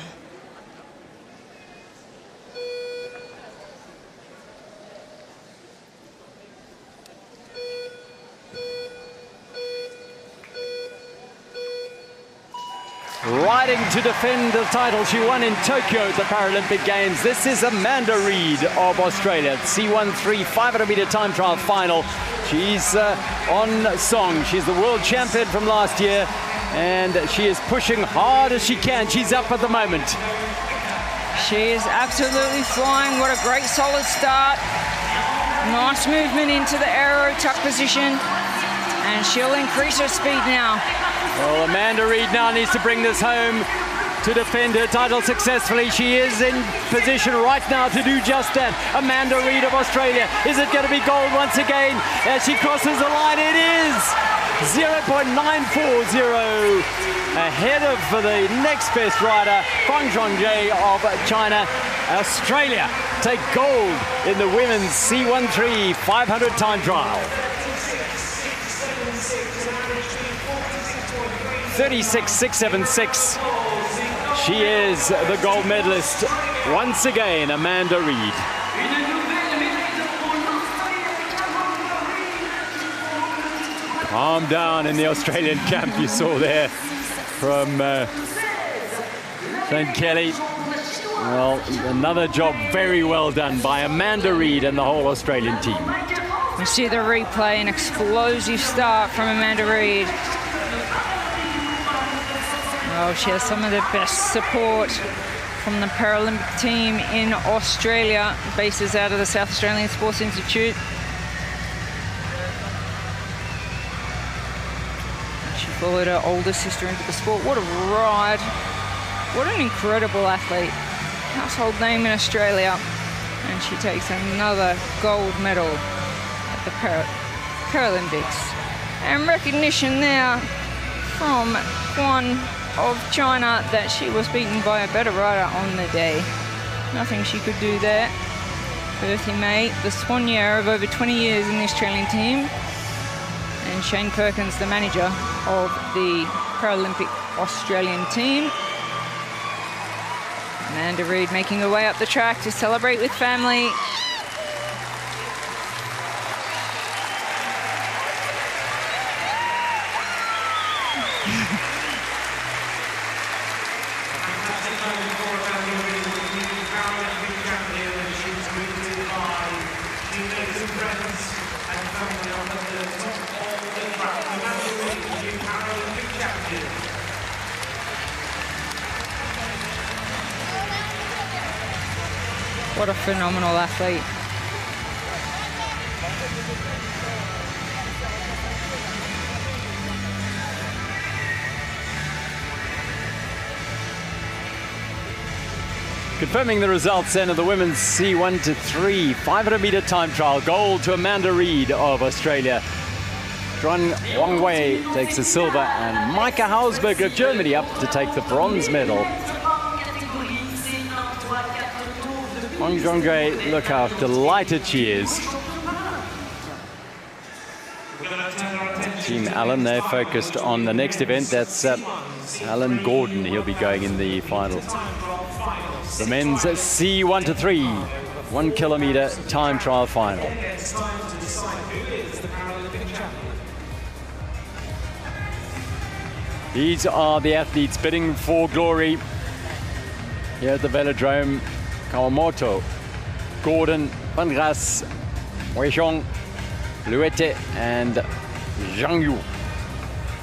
Riding to defend the title she won in Tokyo at the Paralympic Games. This is Amanda Reid of Australia. C13 500-meter time trial final. She's on song. She's the world champion from last year, and she is pushing hard as she can. She's up at the moment. She is absolutely flying. What a great solid start. Nice movement into the aero tuck position, and she'll increase her speed now. Well, Amanda Reid now needs to bring this home to defend her title successfully. She is in position right now to do just that. Amanda Reid of Australia. Is it going to be gold once again as she crosses the line? It is 0.940 ahead of the next best rider, Fang Zhongjie of China. Australia take gold in the women's C13 500 time trial. 36.676. She is the gold medalist once again, Amanda Reid. Calm down in the Australian camp, you saw there from St Kelly. Well, another job very well done by Amanda Reid and the whole Australian team. We see the replay, an explosive start from Amanda Reid. Oh, she has some of the best support from the Paralympic team in Australia, bases out of the South Australian Sports Institute. She followed her older sister into the sport. What a ride. What an incredible athlete. Household name in Australia. And she takes another gold medal at the Paralympics. And recognition there from Quan of China that she was beaten by a better rider on the day. Nothing she could do there. Bertie May, the soigneur of over 20 years in the Australian team, and Shane Perkins, the manager of the Paralympic Australian team. Amanda Reid making her way up the track to celebrate with family. What a phenomenal athlete. Confirming the results then of the women's C1-3 500-meter time trial. Gold to Amanda Reid of Australia. Zhuan Wangwei takes the silver, and Maike Hausberg of Germany up to take the bronze medal. Fang Zhongjie, look how delighted she is. Team Allen, they're focused on the next event. That's Alan Gordon. He'll be going in the final. The men's C1-3 1 kilometer time trial final. These are the athletes bidding for glory here at the velodrome. Kawamoto, Gordon, Van Ras, Weishong, Luete, and Zhang Yu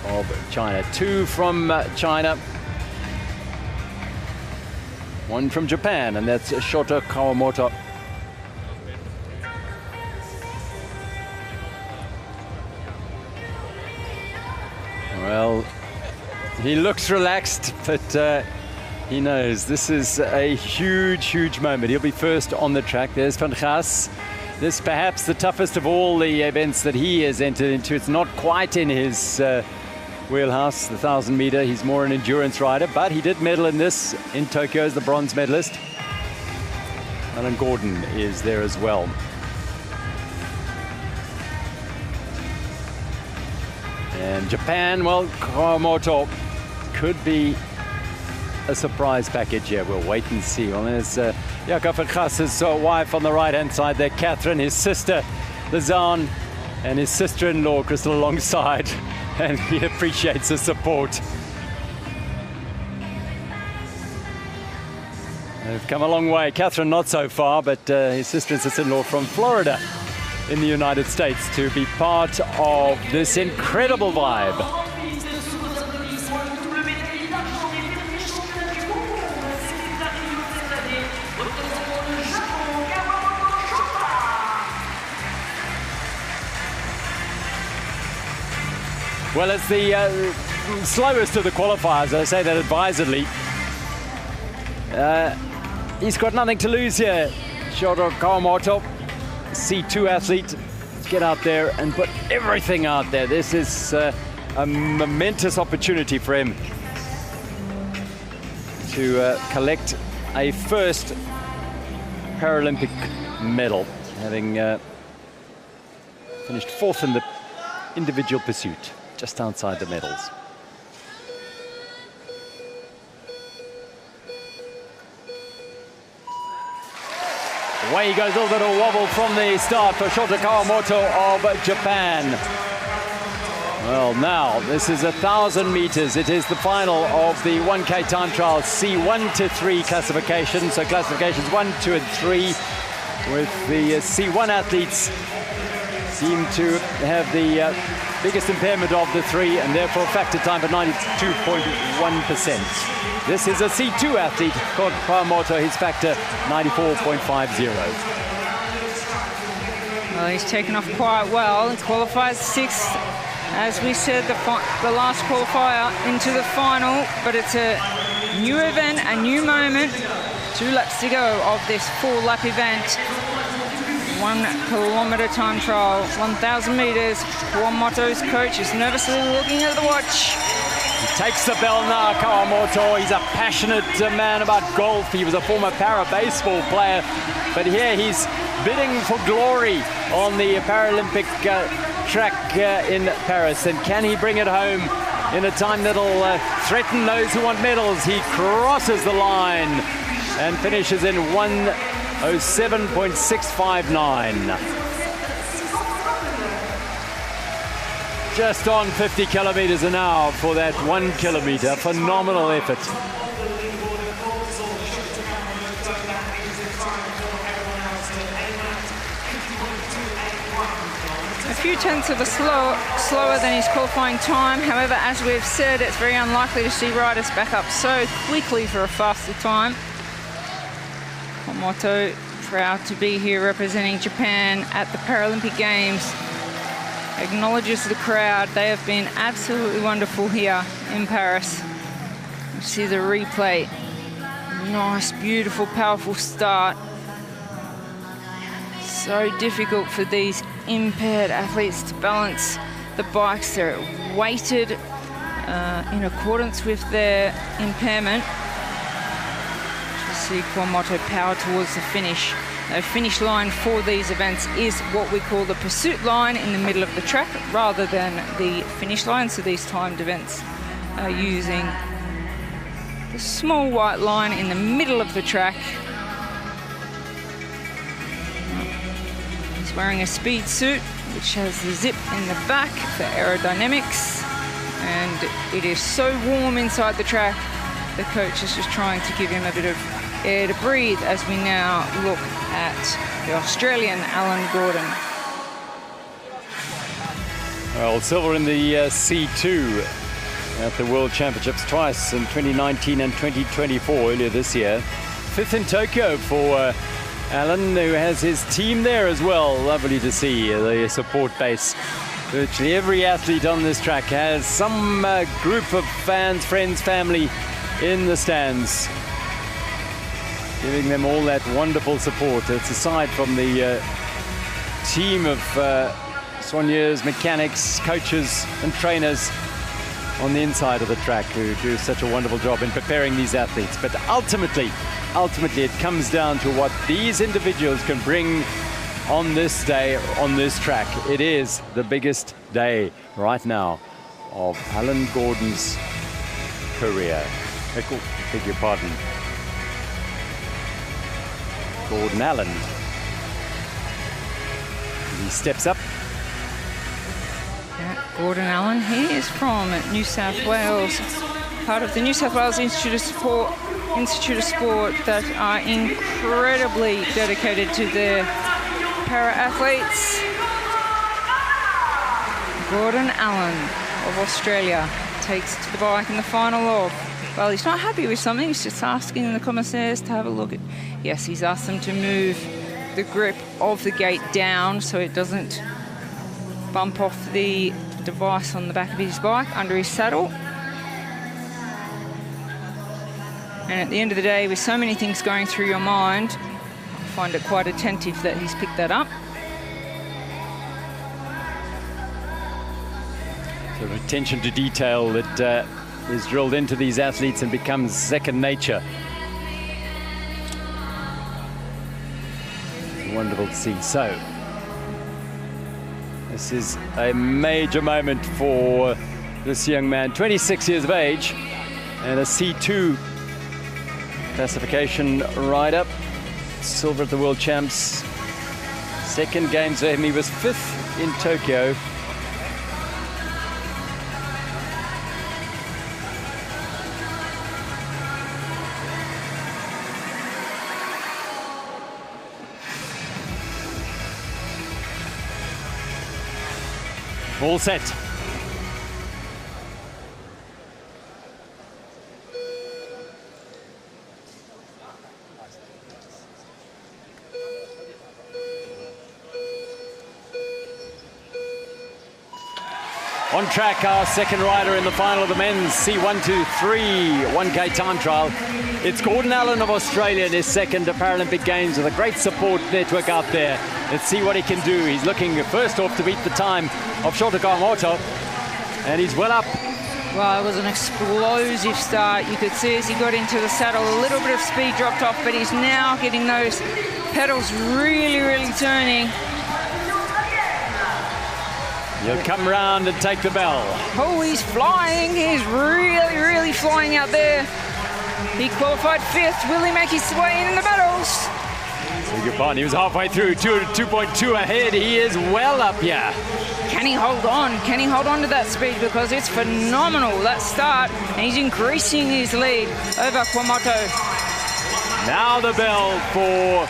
of China. 2 from China, 1 from Japan, and that's Shota Kawamoto. Well, he looks relaxed, but he knows this is a huge, huge moment. He'll be first on the track. There's Van Gaas. This perhaps the toughest of all the events that he has entered into. It's not quite in his wheelhouse, the 1,000 meter. He's more an endurance rider, but he did medal in this in Tokyo as the bronze medalist. Alan Gordon is there as well. And Japan, well, Kawamoto could be a surprise package here. We'll wait and see. Well, there's Jakob van Gaas's wife on the right-hand side there, Catherine, his sister, Lizanne, and his sister-in-law, Crystal, alongside. And he appreciates the support. They've come a long way. Catherine not so far, but his sister and sister-in-law from Florida in the United States to be part of this incredible vibe. Well, it's the slowest of the qualifiers. I say that advisedly. He's got nothing to lose here. Shoto Kawamoto, C2 athlete. Let's get out there and put everything out there. This is a momentous opportunity for him to collect a first Paralympic medal, having finished fourth in the individual pursuit, just outside the medals. Away he goes, a little bit of a wobble from the start for Shoto Kawamoto of Japan. Well, now this is 1,000 meters. It is the final of the 1K time trial C1 to 3 classification. So classifications 1, 2, and 3, with the C1 athletes seem to have the biggest impairment of the three, and therefore factor time of 92.1%. This is a C2 athlete called Kawamoto, his factor 94.50. Well, he's taken off quite well. He qualifies 6th. As we said, the last qualifier into the final, but it's a new event, a new moment. 2 laps to go of this 4-lap event. 1 kilometer time trial, 1,000 meters. Kawamoto's coach is nervously looking at the watch. He takes the bell now, Kawamoto. He's a passionate man about golf. He was a former para-baseball player, but here he's bidding for glory on the Paralympic track in Paris. And can he bring it home in a time that'll threaten those who want medals? He crosses the line and finishes in 1:07.659. Just on 50 kilometers an hour for that 1 kilometer. Phenomenal effort. A few tenths of a slower than his qualifying time. However, as we've said, it's very unlikely to see riders back up so quickly for a faster time. Kawamoto proud to be here representing Japan at the Paralympic Games. Acknowledges the crowd. They have been absolutely wonderful here in Paris. You see the replay. Nice, beautiful, powerful start. So difficult for these impaired athletes to balance the bikes. They're weighted in accordance with their impairment. You see Kawamoto power towards the finish. The finish line for these events is what we call the pursuit line in the middle of the track rather than the finish line. So these timed events are using the small white line in the middle of the track. He's wearing a speed suit which has the zip in the back for aerodynamics, and it is so warm inside the track. The coach is just trying to give him a bit of air to breathe as we now look at the Australian Alan Gordon. Well, silver in the C2 at the World Championships twice in 2019 and 2024 earlier this year. 5th in Tokyo for Alan, who has his team there as well. Lovely to see the support base Virtually every athlete on this track has some group of fans, friends, family in the stands, giving them all that wonderful support. It's aside from the team of soigneurs, mechanics, coaches and trainers on the inside of the track who do such a wonderful job in preparing these athletes. But ultimately it comes down to what these individuals can bring on this day, on this track. It is the biggest day right now of Alan Gordon's career. Beg your pardon. Gordon Allen. He steps up. Gordon Allen, he is from New South Wales, part of the New South Wales Institute of Sport that are incredibly dedicated to their para-athletes. Gordon Allen of Australia takes to the bike in the final of, well, he's not happy with something, he's just asking the commissaires to have a look at, yes, he's asked them to move the grip of the gate down so it doesn't bump off the device on the back of his bike under his saddle. And at the end of the day, with so many things going through your mind, I find it quite attentive that he's picked that up. Sort of attention to detail that is drilled into these athletes and becomes second nature. Wonderful to see. So, this is a major moment for this young man, 26 years of age, and a C2 classification rider. Silver at the World Champs. Second games for him. He was 5th in Tokyo. All set. On track, our second rider in the final of the men's C123 1K time trial. It's Gordon Allen of Australia in his second Paralympic Games with a great support network out there. Let's see what he can do. He's looking first off to beat the time of Chateau, and he's well up. Well, it was an explosive start. You could see as he got into the saddle, a little bit of speed dropped off, but he's now getting those pedals really turning. He'll come round and take the bell. Oh, he's flying. He's really flying out there. He qualified 5th. Will he make his way in the medals? He was halfway through, 2.2 ahead. He is well up here. Can he hold on? Can he hold on to that speed? Because it's phenomenal, that start. And he's increasing his lead over Kwamoto. Now the bell for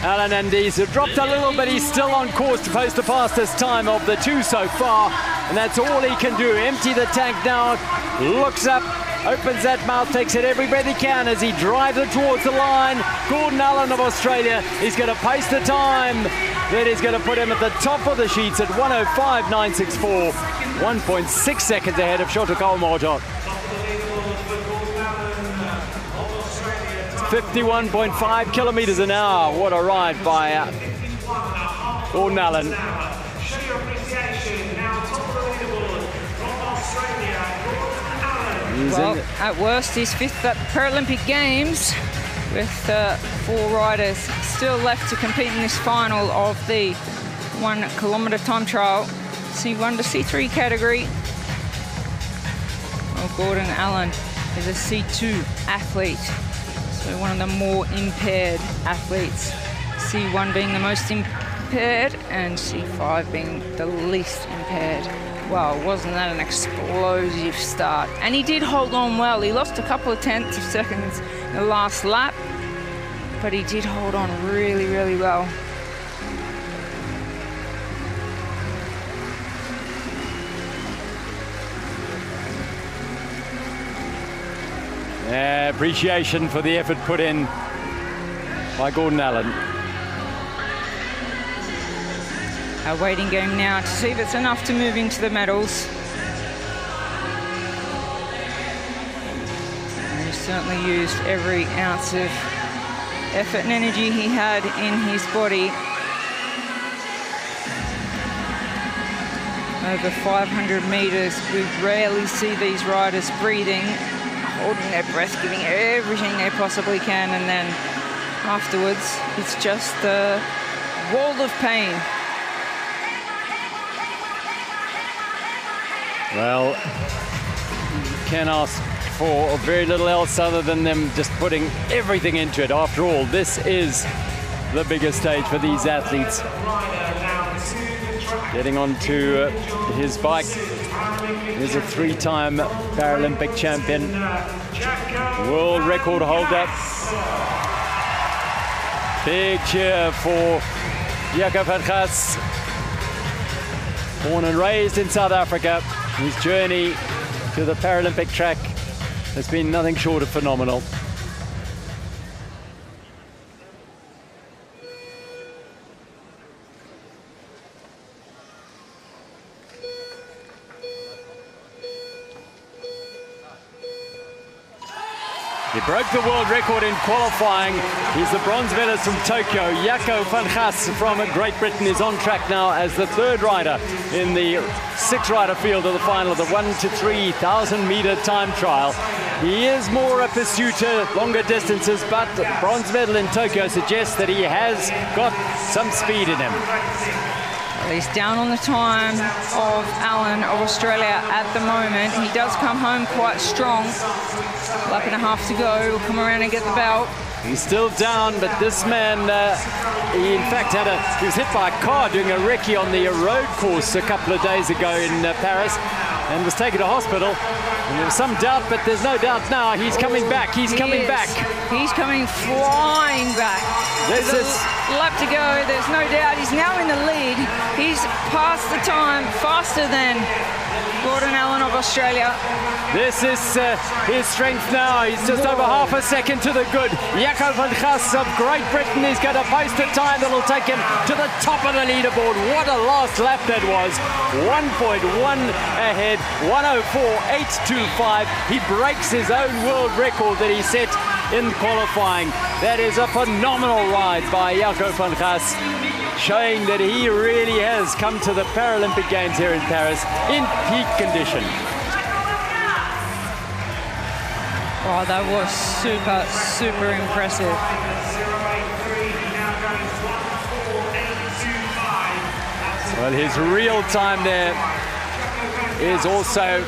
Alan, and he's dropped a little, but he's still on course to post the fastest time of the two so far. And that's all he can do. Empty the tank now, looks up, opens that mouth, takes it every breath he can as he drives it towards the line. Gordon Allen of Australia is going to pace the time that is going to put him at the top of the sheets at 1:05.964, 1.6 seconds ahead of Chateau. 51.5 kilometers an hour. What a ride by Gordon Allen. Well, at worst, he's 5th at Paralympic Games with 4 riders still left to compete in this final of the 1 kilometre time trial, C1 to C3 category. Well, Gordon Allen is a C2 athlete, so one of the more impaired athletes. C1 being the most impaired and C5 being the least impaired. Wow, wasn't that an explosive start? And he did hold on well. He lost a couple of tenths of seconds in the last lap, but he did hold on really well. Yeah, appreciation for the effort put in by Gordon Allen. Our waiting game now to see if it's enough to move into the medals. And he certainly used every ounce of effort and energy he had in his body. Over 500 meters, we rarely see these riders breathing, holding their breath, giving everything they possibly can, and then afterwards, it's just a world of pain. Well, you can ask for very little else other than them just putting everything into it. After all, this is the biggest stage for these athletes. Getting onto his bike. He's a three-time Paralympic champion, world record holder. Big cheer for Jaco van Gas. Born and raised in South Africa, his journey to the Paralympic track has been nothing short of phenomenal. He broke the world record in qualifying. He's the bronze medalist from Tokyo. Jaco van Gas from Great Britain is on track now as the third rider in the six-rider field of the final of the 1 to 3,000 meter time trial. He is more a pursuiter, longer distances, but bronze medal in Tokyo suggests that he has got some speed in him. He's down on the time of Allen of Australia at the moment. He does come home quite strong. Lap and a half to go. He'll come around and get the belt. He's still down, but this man, he in fact he was hit by a car doing a recce on the road course a couple of days ago in Paris and was taken to hospital. And there was some doubt, but there's no doubt now. He's coming back. He's coming back. He's coming flying back. This is a lap to go. There's no doubt. He's now in the lead. He's past the time faster than Gordon Allen of Australia. This is his strength now. He's just over half a second to the good. Jaco van Gas of Great Britain is going to post a time that will take him to the top of the leaderboard. What a last lap that was. 1.1 ahead, 104.825. He breaks his own world record that he set in qualifying. That is a phenomenal ride by Jaco van Gas, showing that he really has come to the Paralympic Games here in Paris in peak condition. Oh, that was super, super impressive. Well, his real time there is also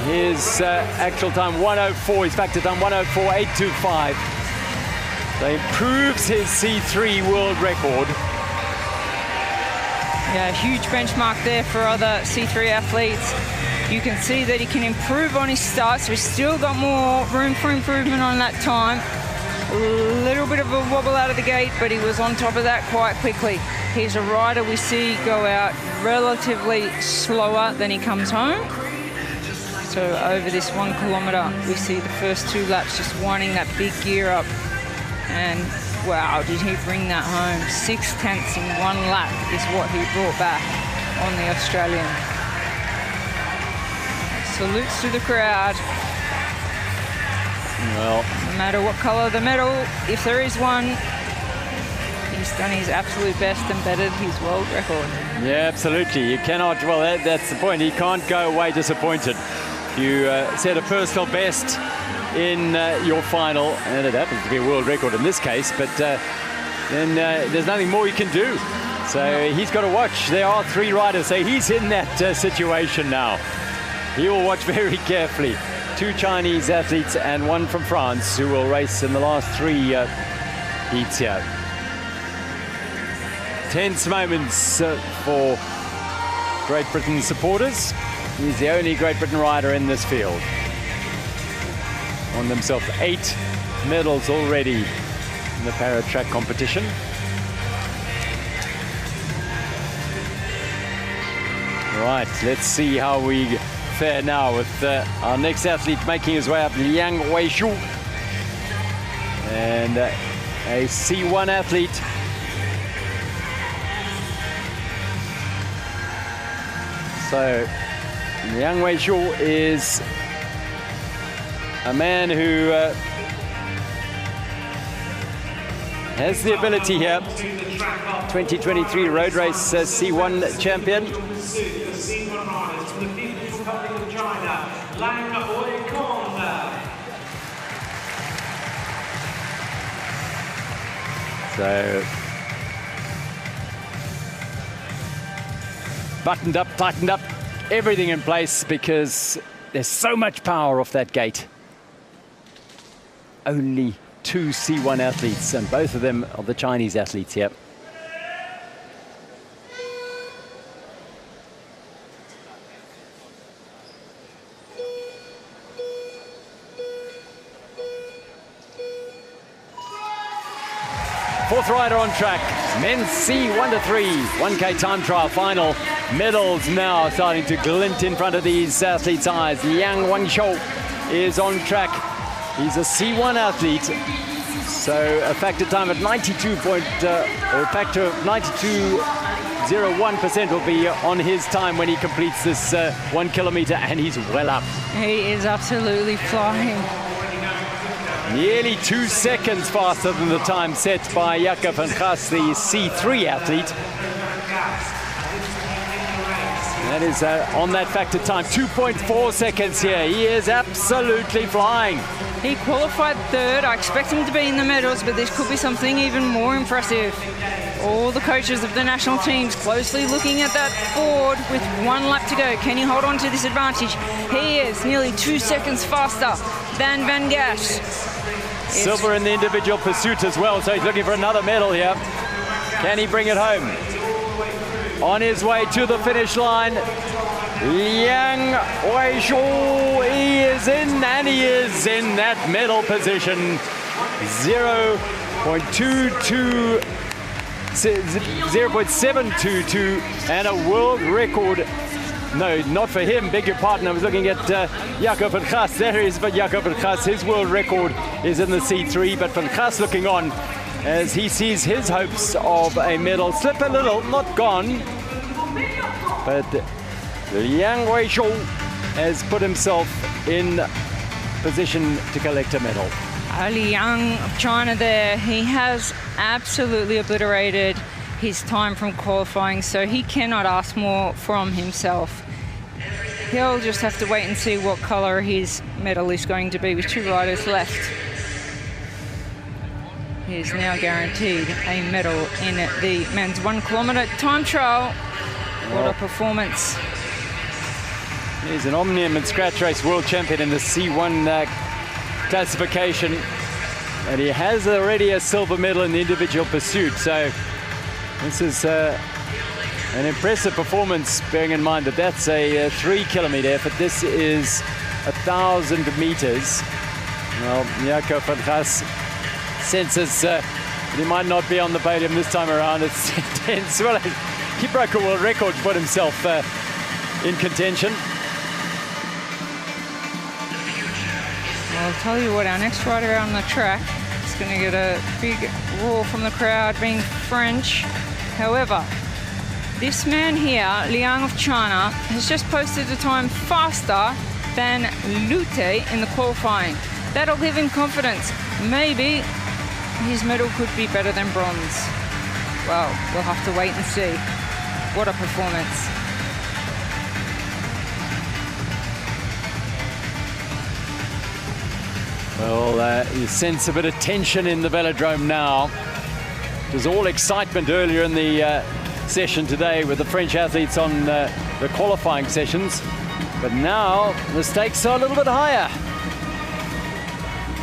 his actual time, 104. He's back to time 104.825. That improves his C3 world record. Yeah, huge benchmark there for other C3 athletes. You can see that he can improve on his starts. We've still got more room for improvement on that time. A little bit of a wobble out of the gate, but he was on top of that quite quickly. He's a rider we see go out relatively slower than he comes home. So over this 1 kilometer, we see the first 2 laps just winding that big gear up. And wow, did he bring that home. 6/10 in 1 lap is what he brought back on the Australian. Salutes to the crowd. Well, no matter what color the medal, if there is one, he's done his absolute best and bettered his world record. yeah, absolutely. You cannot, well, that's the point. He can't go away disappointed. You set a personal best in your final, and it happens to be a world record in this case, but then there's nothing more you can do. So he's got to watch. There are 3 riders, so he's in that situation now. He will watch very carefully. 2 Chinese athletes and 1 from France who will race in the last 3 heats here. Tense moments for Great Britain supporters. He's the only Great Britain rider in this field. On themselves 8 medals already in the para-track competition. Right, let's see how we fare now with our next athlete making his way up, Liang Weishu. And a C1 athlete. So Liang Weizhou is a man who has the ability here. 2023 road race C1 champion. So buttoned up, tightened up, everything in place because there's so much power off that gate. Only 2 C1 athletes, and both of them are the Chinese athletes here. Fourth rider on track, men's C1 to 3, 1K time trial final. Medals now starting to glint in front of these athletes' eyes. Liang Weizhou is on track. He's a C1 athlete, so a factor time of 92.01% will be on his time when he completes this 1 kilometer, and he's well up. He is absolutely flying. Nearly 2 seconds faster than the time set by Jakob van Gaas, the C3 athlete. That is on that factor time, 2.4 seconds here. He is absolutely flying. He qualified third. I expect him to be in the medals, but this could be something even more impressive. All the coaches of the national teams closely looking at that board with 1 lap to go. Can he hold on to this advantage? He is nearly 2 seconds faster than Van Gaas. Silver in the individual pursuit as well, so he's looking for another medal here. Can he bring it home? On his way to the finish line, Liang Weizhou, he is in, and he is in that medal position. 0.722 and a world record. No, not for him, beg your pardon. I was looking at Jakob van Gaas. There is for Jakob van Gaas. His world record is in the C3, but van Gaas looking on as he sees his hopes of a medal slip a little, not gone. But Liang Weizhou has put himself in position to collect a medal. Liang of China there, he has absolutely obliterated his time from qualifying, so he cannot ask more from himself. He'll just have to wait and see what color his medal is going to be with 2 riders left. He is now guaranteed a medal in the men's 1 kilometer time trial. What a performance. He's an Omnium and Scratch Race world champion in the C1 classification, and he has already a silver medal in the individual pursuit, so this is an impressive performance, bearing in mind that that's a 3 kilometer effort. This is 1,000 meters. Well, Jakob van Gaas senses he might not be on the podium this time around. It's intense. Well, he broke a world record to put himself in contention. I'll tell you what, our next rider out on the track is going to get a big roar from the crowd, being French. However, this man here, Liang of China, has just posted a time faster than Lute in the qualifying. That'll give him confidence. Maybe his medal could be better than bronze. Well, we'll have to wait and see. What a performance. Well, you sense a bit of tension in the velodrome now. It was all excitement earlier in the session today with the French athletes on the qualifying sessions. But now the stakes are a little bit higher.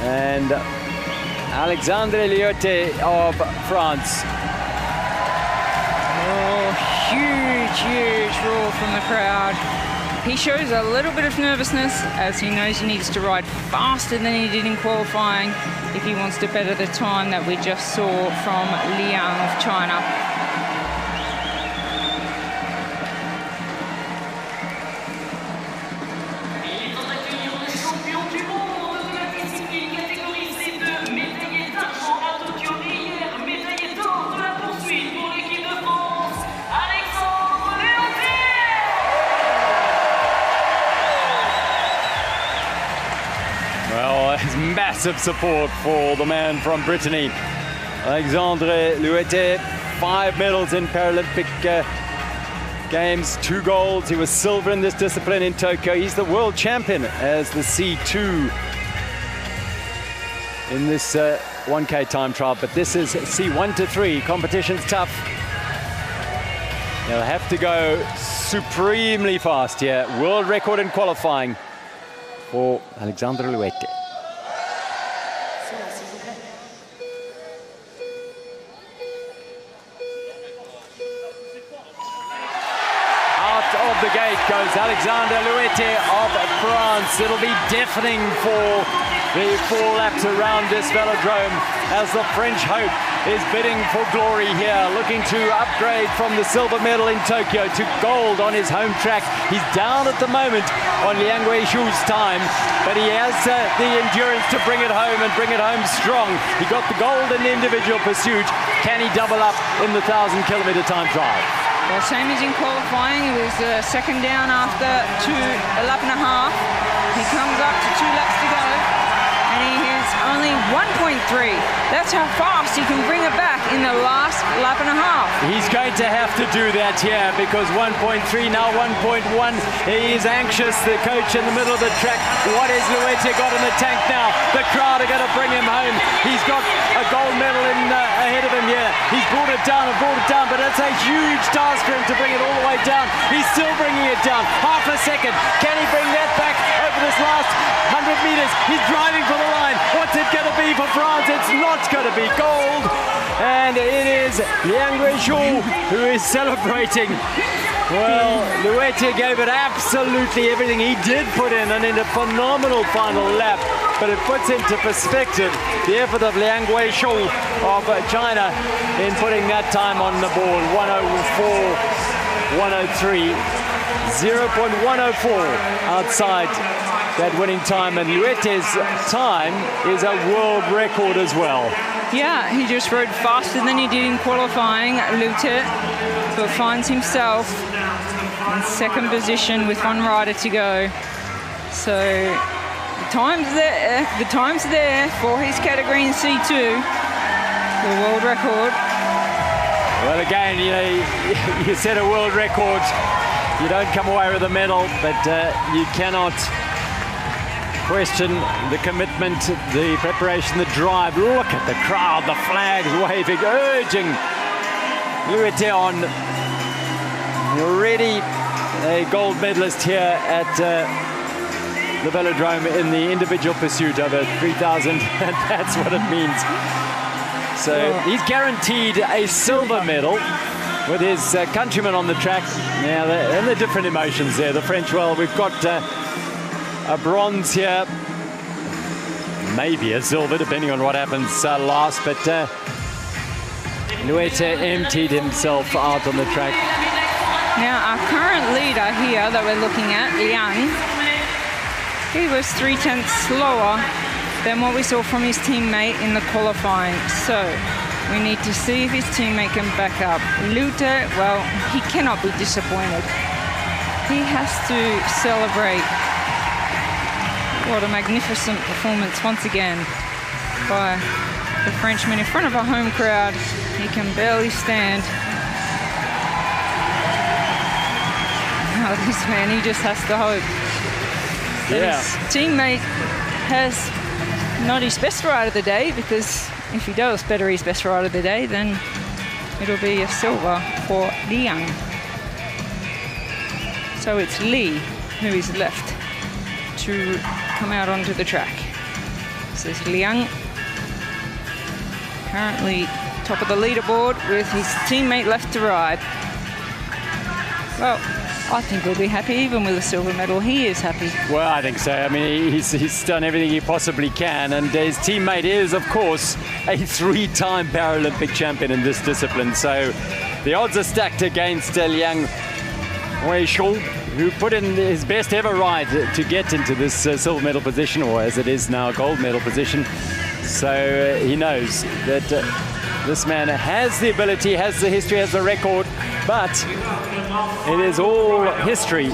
And Alexandre Lyoté of France. Oh, huge roar from the crowd. He shows a little bit of nervousness as he knows he needs to ride faster than he did in qualifying if he wants to better the time that we just saw from Liang of China. There's massive support for the man from Brittany, Alexandre Louette. 5 medals in Paralympic Games, 2 golds. He was silver in this discipline in Tokyo. He's the world champion as the C2 in this 1K time trial, but this is C1 to 3. Competition's tough. They'll have to go supremely fast here. World record in qualifying for Alexandre Louette. Of the gate goes Alexandre Louette of France. It'll be deafening for the 4 laps around this velodrome as the French hope is bidding for glory here, looking to upgrade from the silver medal in Tokyo to gold on his home track. He's down at the moment on Liang Weishu's time, but he has the endurance to bring it home and bring it home strong. He got the gold in the individual pursuit. Can he double up in the 1,000-kilometer time trial? Well, same as in qualifying, he was second down after a lap and a half. He comes up to 2 laps to go, and he is only 1.3. That's how fast he can bring it back in the last lap and a half. He's going to have to do that here because 1.3, now 1.1. He's anxious, the coach in the middle of the track. What has Louette got in the tank now? The crowd are going to bring him home. He's got a gold medal ahead of him here. He's brought it down, but it's a huge task for him to bring it all the way down. He's still bringing it down. Half a second. Can he bring that back over this last 100 meters? He's driving for the line. What's it going to be for France? It's not going to be gold. And it is Liang Weishu who is celebrating. Well, Louette gave it absolutely everything. He did put in a phenomenal final lap, but it puts into perspective the effort of Liang Weishu of China in putting that time on the board. 104, 103, 0.104 outside that winning time, and Louette's time is a world record as well. Yeah, he just rode faster than he did in qualifying, Louette, but finds himself in second position with 1 rider to go. So the time's there for his category in C2, the world record. Well, again, you set a world record, you don't come away with a medal, but you cannot question the commitment, the preparation, the drive. Look at the crowd, the flags waving, urging Louette on. Already a gold medalist here at the velodrome in the individual pursuit over 3,000, and that's what it means. So he's guaranteed a silver medal with his countrymen on the track. Now, and the different emotions there. The French, well, we've got a bronze here, maybe a silver, depending on what happens last, but Louette emptied himself out on the track. Now, our current leader here that we're looking at, Liang, he was 0.3 slower than what we saw from his teammate in the qualifying. So we need to see if his teammate can back up. Louette, well, he cannot be disappointed. He has to celebrate. What a magnificent performance once again by the Frenchman in front of a home crowd. He can barely stand. Now this man, he just has to hope that his teammate has not his best ride of the day, because if he does better his best ride of the day, then it'll be a silver for Liang. So it's Li who is left to come out onto the track. This is Liang, currently top of the leaderboard with his teammate left to ride. Well, I think we'll be happy even with a silver medal. He is happy. Well, I think so. I mean, he's done everything he possibly can, and his teammate is, of course, a 3-time Paralympic champion in this discipline. So the odds are stacked against Liang Weishu, who put in his best ever ride to get into this silver medal position, or as it is now, gold medal position. So he knows that this man has the ability, has the history, has the record, but it is all history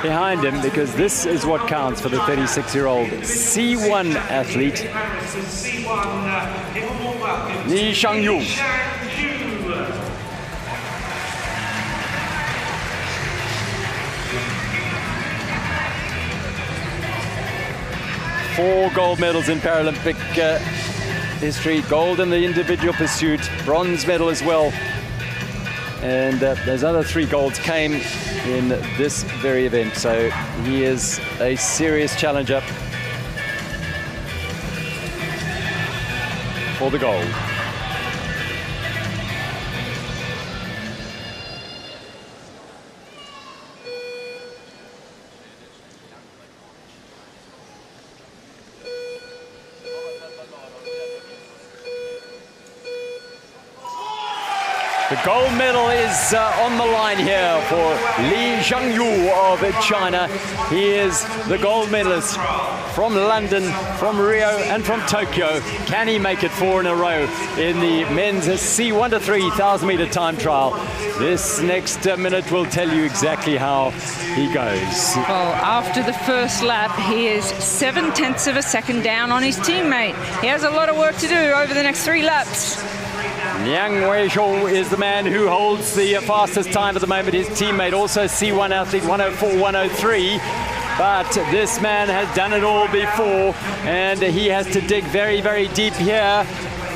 behind him, because this is what counts for the 36-year-old C1 athlete, Li Shangyu. Four gold medals in Paralympic history. Gold in the individual pursuit, bronze medal as well. And those other 3 golds came in this very event. So he is a serious challenger for the gold. The gold medal is on the line here for Li Shangyu of China. He is the gold medalist from London, from Rio, and from Tokyo. Can he make it 4 in a row in the men's C1 to 3,000 meter time trial? This next minute will tell you exactly how he goes. Well, after the first lap, he is 0.7 of a second down on his teammate. He has a lot of work to do over the next 3 laps. Liang Weizhou is the man who holds the fastest time at the moment. His teammate, also C1 athlete, 104, 103. But this man has done it all before, and he has to dig very, very deep here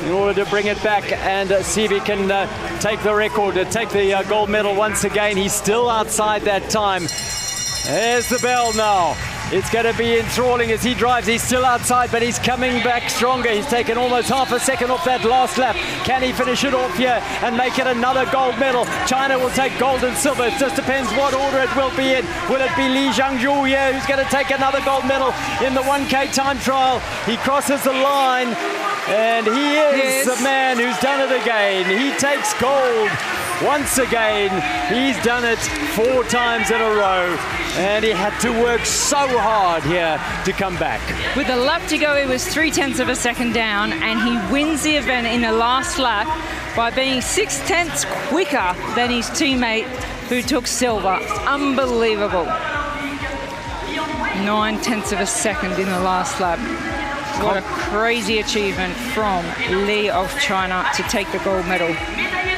in order to bring it back and see if he can take the record, take the gold medal once again. He's still outside that time. There's the bell now. It's going to be enthralling as he drives. He's still outside, but he's coming back stronger. He's taken almost half a second off that last lap. Can he finish it off here and make it another gold medal? China will take gold and silver. It just depends what order it will be in. Will it be Li Shangyu here who's going to take another gold medal in the 1K time trial? He crosses the line, and he is the man who's done it again. He takes gold once again. He's done it 4 times in a row, and he had to work so hard here to come back. With a lap to go, he was 0.3 of a second down, and he wins the event in the last lap by being 0.6 quicker than his teammate who took silver. Unbelievable. 0.9 of a second in the last lap. What a crazy achievement from Li of China to take the gold medal.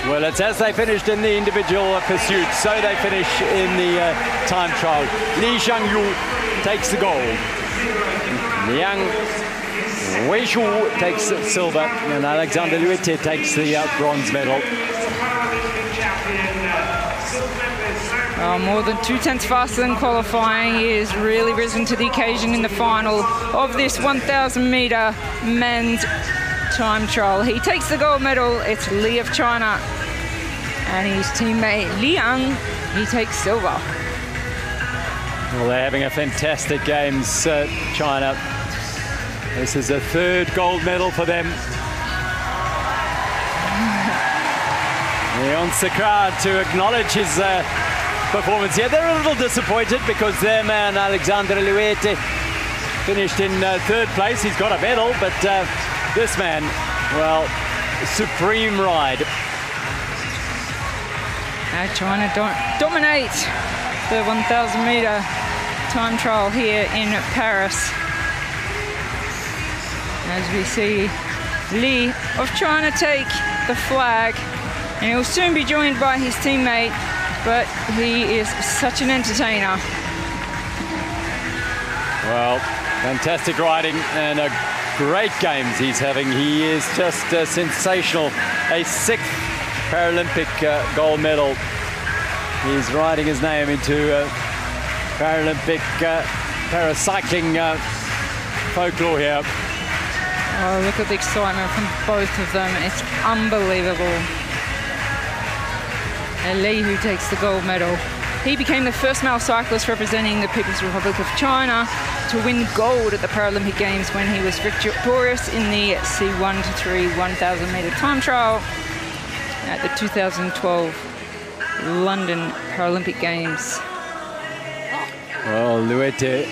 Well, it's as they finished in the individual pursuit, so they finish in the time trial. Li Shangyu takes the gold. Liang Weizhou takes silver, and Alexander Luete takes the bronze medal. More than 0.2 faster than qualifying. He has really risen to the occasion in the final of this 1,000 meter men's time trial. He takes the gold medal. It's Li of China, and his teammate Liang, he takes silver. Well, they're having a fantastic games, China. This is a 3rd gold medal for them. He wants the crowd to acknowledge his performance here. They're a little disappointed because their man Alexander Luete finished in 3rd place. He's got a medal, but this man, well, supreme ride. China dominate the 1,000 meter time trial here in Paris. As we see Li of China take the flag, and he'll soon be joined by his teammate, but he is such an entertainer. Well, fantastic riding and a great games he's having. He is just sensational. A 6th Paralympic gold medal. He's writing his name into Paralympic paracycling folklore here. Oh, look at the excitement from both of them. It's unbelievable. And Li, who takes the gold medal. He became the first male cyclist representing the People's Republic of China to win gold at the Paralympic Games when he was victorious in the C1 to 3 1,000 meter time trial at the 2012 London Paralympic Games. Well, Luete,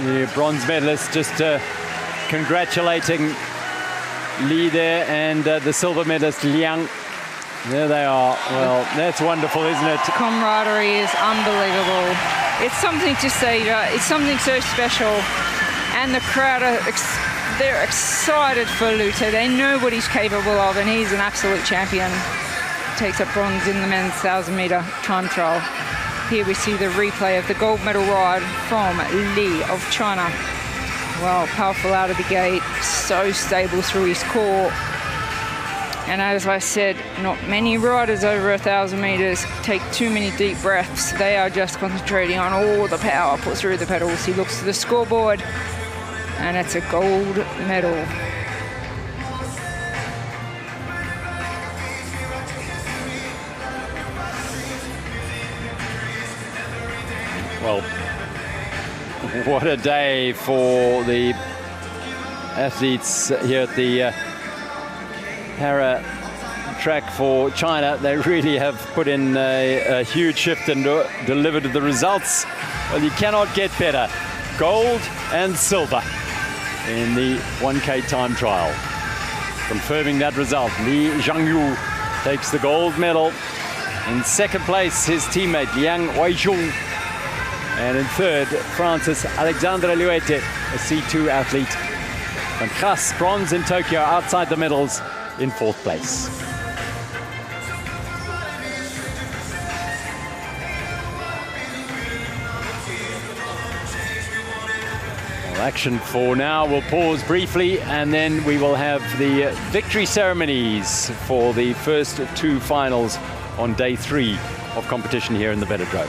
the bronze medalist, just congratulating Li there, and the silver medalist Liang. There they are. Well, that's wonderful, isn't it? Camaraderie is unbelievable. It's something to say. It's something so special, and the crowd they're excited for Lute. They know what he's capable of, and he's an absolute champion. Takes up bronze in the men's 1,000-meter time trial. Here we see the replay of the gold medal ride from Li of China. Well, powerful out of the gate, so stable through his core. And as I said, not many riders over 1,000 meters take too many deep breaths. They are just concentrating on all the power put through the pedals. He looks to the scoreboard, and it's a gold medal. Well, what a day for the athletes here at the para track for China. They really have put in a huge shift and delivered the results. Well, you cannot get better. Gold and silver in the 1K time trial. Confirming that result, Li Zhangyu takes the gold medal. In second place, his teammate Liang Weizhong. And in third, France's Alexandre Luete, a C2 athlete. Van Kras, bronze in Tokyo, outside the medals, in fourth place. Well, action for now. We'll pause briefly, and then we will have the victory ceremonies for the first two finals on day 3 of competition here in the Velodrome.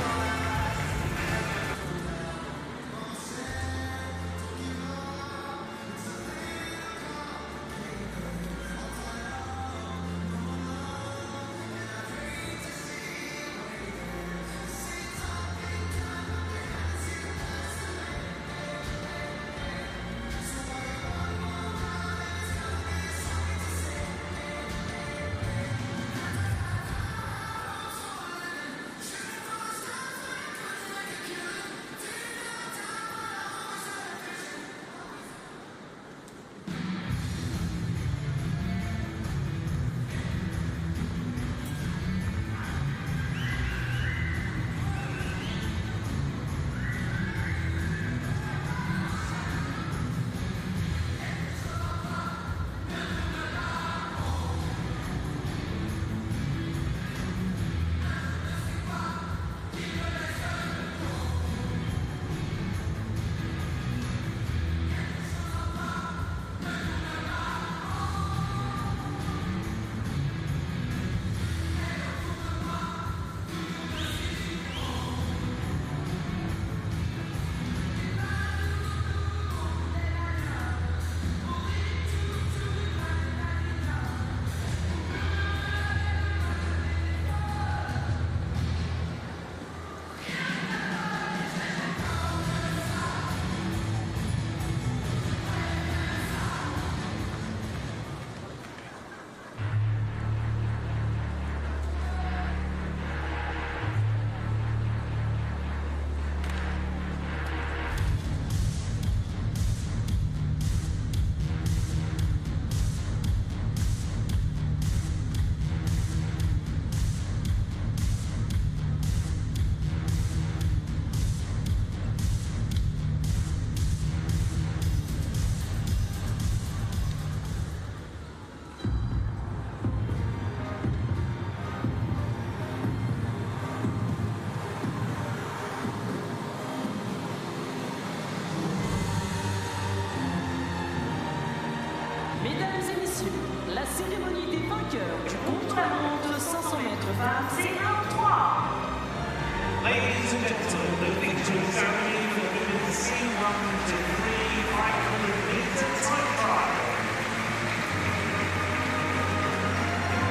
Ladies and gentlemen, the victory ceremony for the women's C1 to 3 500-meter time trial.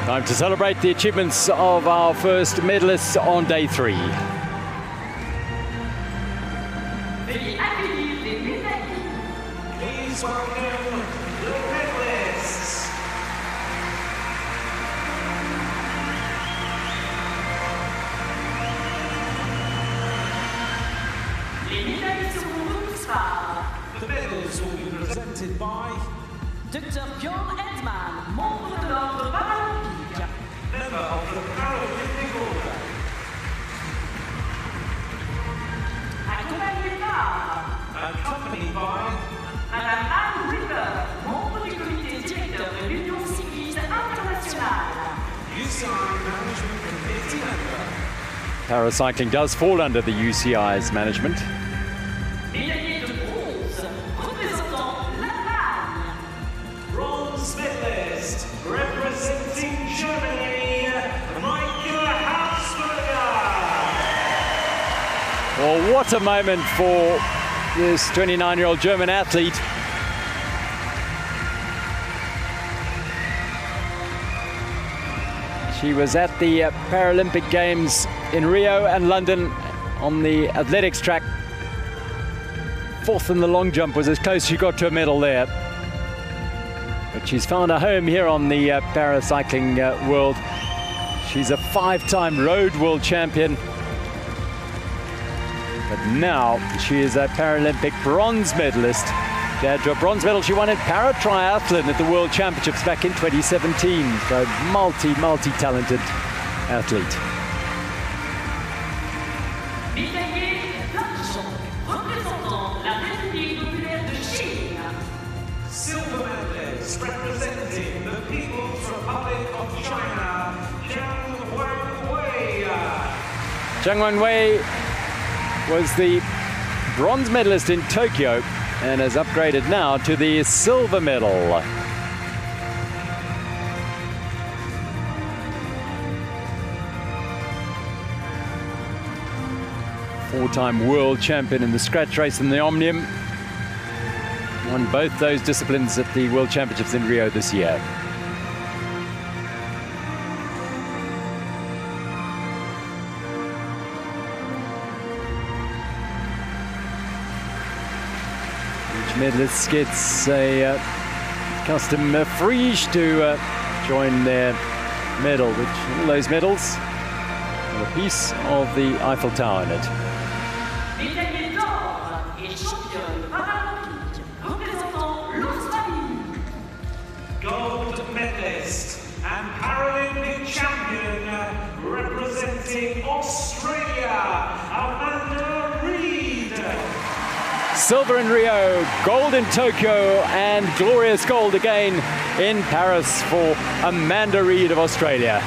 Time to celebrate the achievements of our first medalists on day 3. Please welcome the medalists. The medals will be presented by Dr. Bjorn Edman, membre de l'ordre paralympique. member of the Paralympic Order. Paracycling does fall under the UCI's management. Médaillé de bronze, représentant l'Allemagne. Bronze medalist representing Germany, Michael Hausberger. Well, what a moment for this 29-year-old German athlete. She was at the Paralympic Games in Rio and London on the athletics track. Fourth in the long jump, was as close as she got to a medal there. But she's found a home here on the paracycling world. She's a 5-time road world champion. But now she is a Paralympic bronze medalist. She had a bronze medal she won in para-triathlon at the World Championships back in 2017. So multi-talented athlete. Médaillé d'argent, représentant la République populaire de Chine. Silver medalist representing the People's Republic of China, Zhang Wenwei. Zhang Wenwei was the bronze medalist in Tokyo and has upgraded now to the silver medal. Four-time world champion in the scratch race and the omnium. Won both those disciplines at the World Championships in Rio this year. Medalists gets a custom frieze to join their medal, which all those medals have a piece of the Eiffel Tower in it. Médaillé d'or et championne paralympique, représentant l'Australie. Gold medalist and Paralympic champion representing Australia, Amanda Reid. Silver in Rio, gold in Tokyo, and glorious gold again in Paris for Amanda Reid of Australia.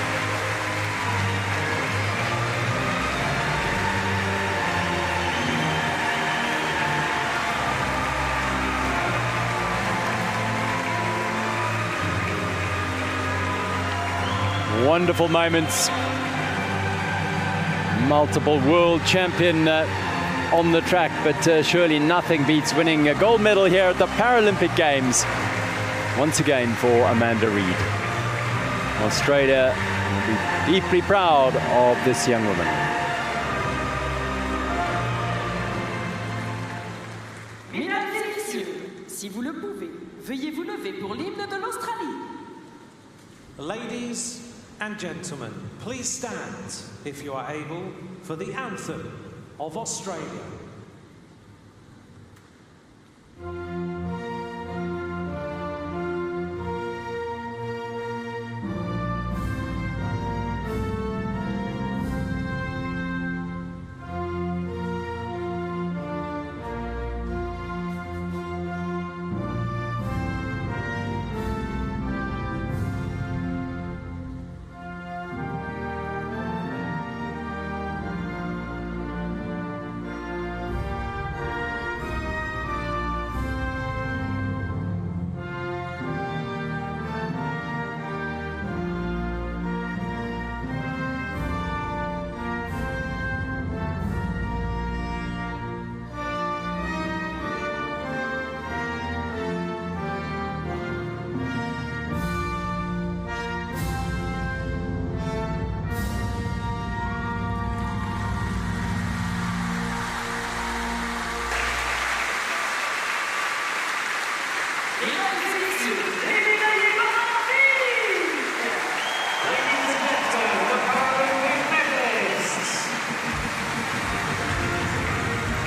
Wonderful moments. Multiple world champion on the track, but surely nothing beats winning a gold medal here at the Paralympic Games. Once again for Amanda Reid. Australia will be deeply proud of this young woman. Mesdames et messieurs, si vous le pouvez, veuillez vous lever pour l'hymne de l'Australie. Ladies and gentlemen, please stand, if you are able, for the anthem of Australia.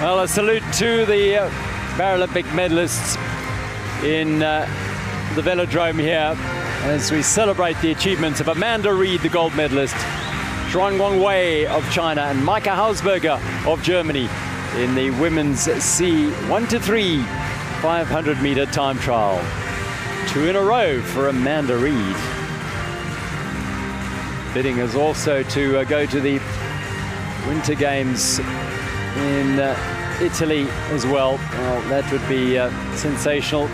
Well, a salute to the Paralympic medalists in the velodrome here as we celebrate the achievements of Amanda Reid, the gold medalist, Zhang Wenwei of China, and Maike Hausberger of Germany in the women's C1-3 500-meter time trial. 2 in a row for Amanda Reid. Bidding is also to go to the Winter Games in Italy as well. Well, that would be sensational.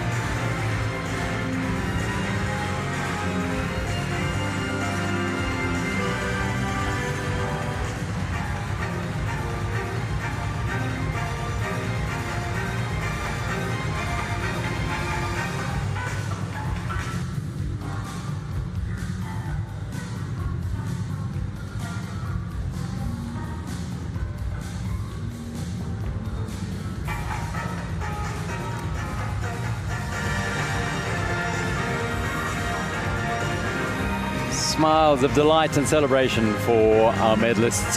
Smiles of delight and celebration for our medalists.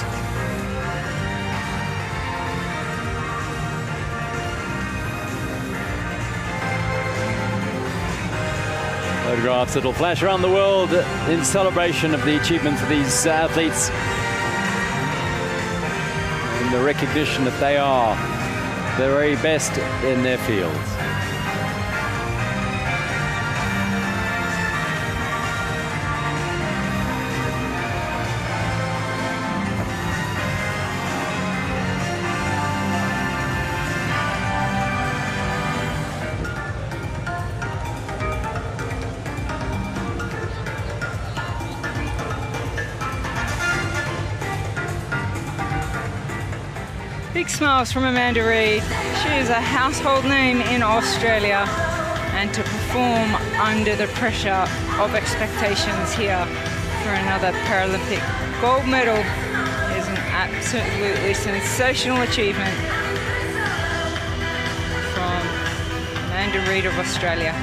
Photographs that will flash around the world in celebration of the achievements of these athletes and the recognition that they are the very best in their fields. Big smiles from Amanda Reid. She is a household name in Australia, and to perform under the pressure of expectations here for another Paralympic gold medal is an absolutely sensational achievement from Amanda Reid of Australia.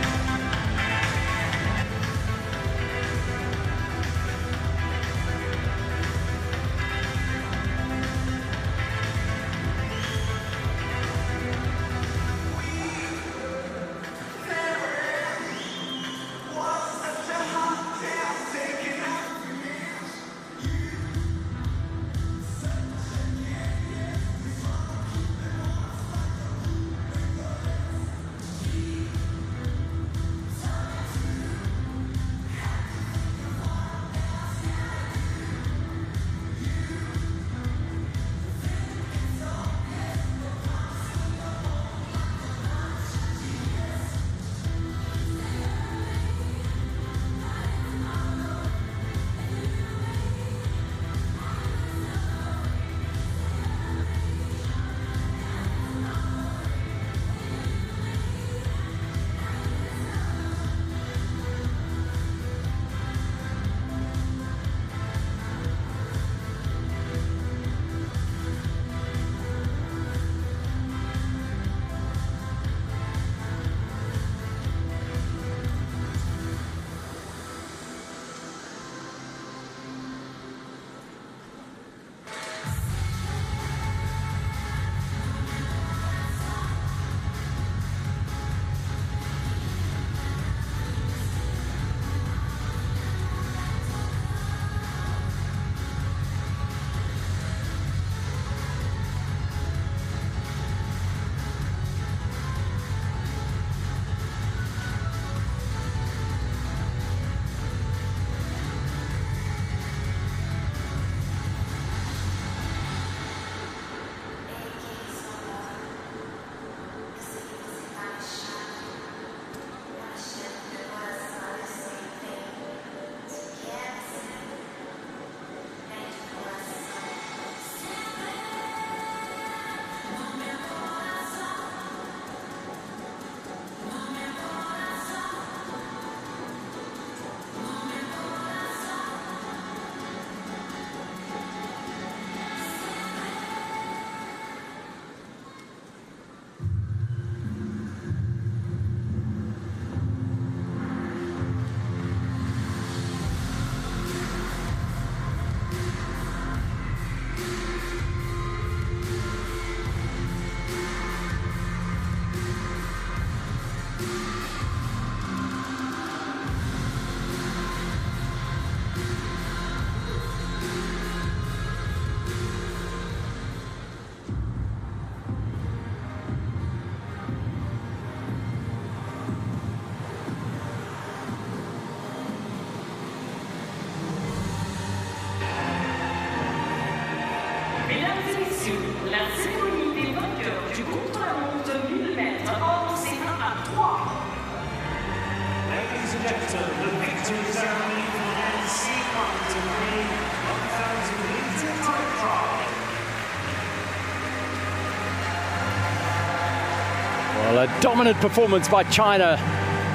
Well, a dominant performance by China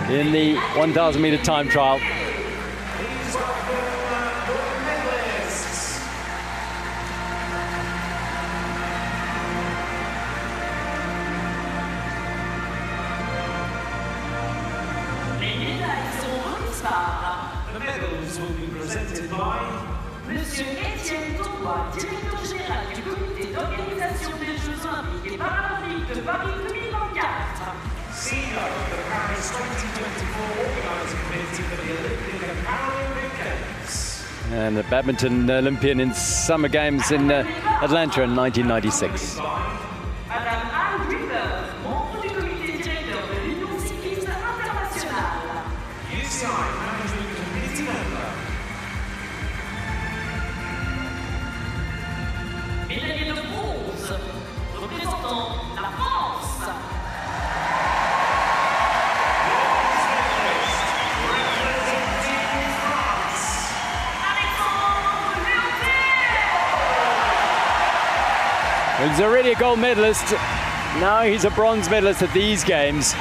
in the 1,000 meter time trial. Please welcome the medalists. Les médailles sont remises par The medals will be presented by Monsieur Étienne Tourbois, directeur général du comité d'organisation des Jeux Olympiques et Paralympiques de Paris 2024. CEO of the Paris 2024 Organising Committee for the Olympic and Paralympic Games. And a badminton Olympian in Summer Games in Atlanta in 1996. Madame Anne River, membre du comité directeur de l'Union cycliste internationale. UCI Management Committee member. Médaillé de bronze, représentant la France. He's already a gold medalist. Now he's a bronze medalist at these games.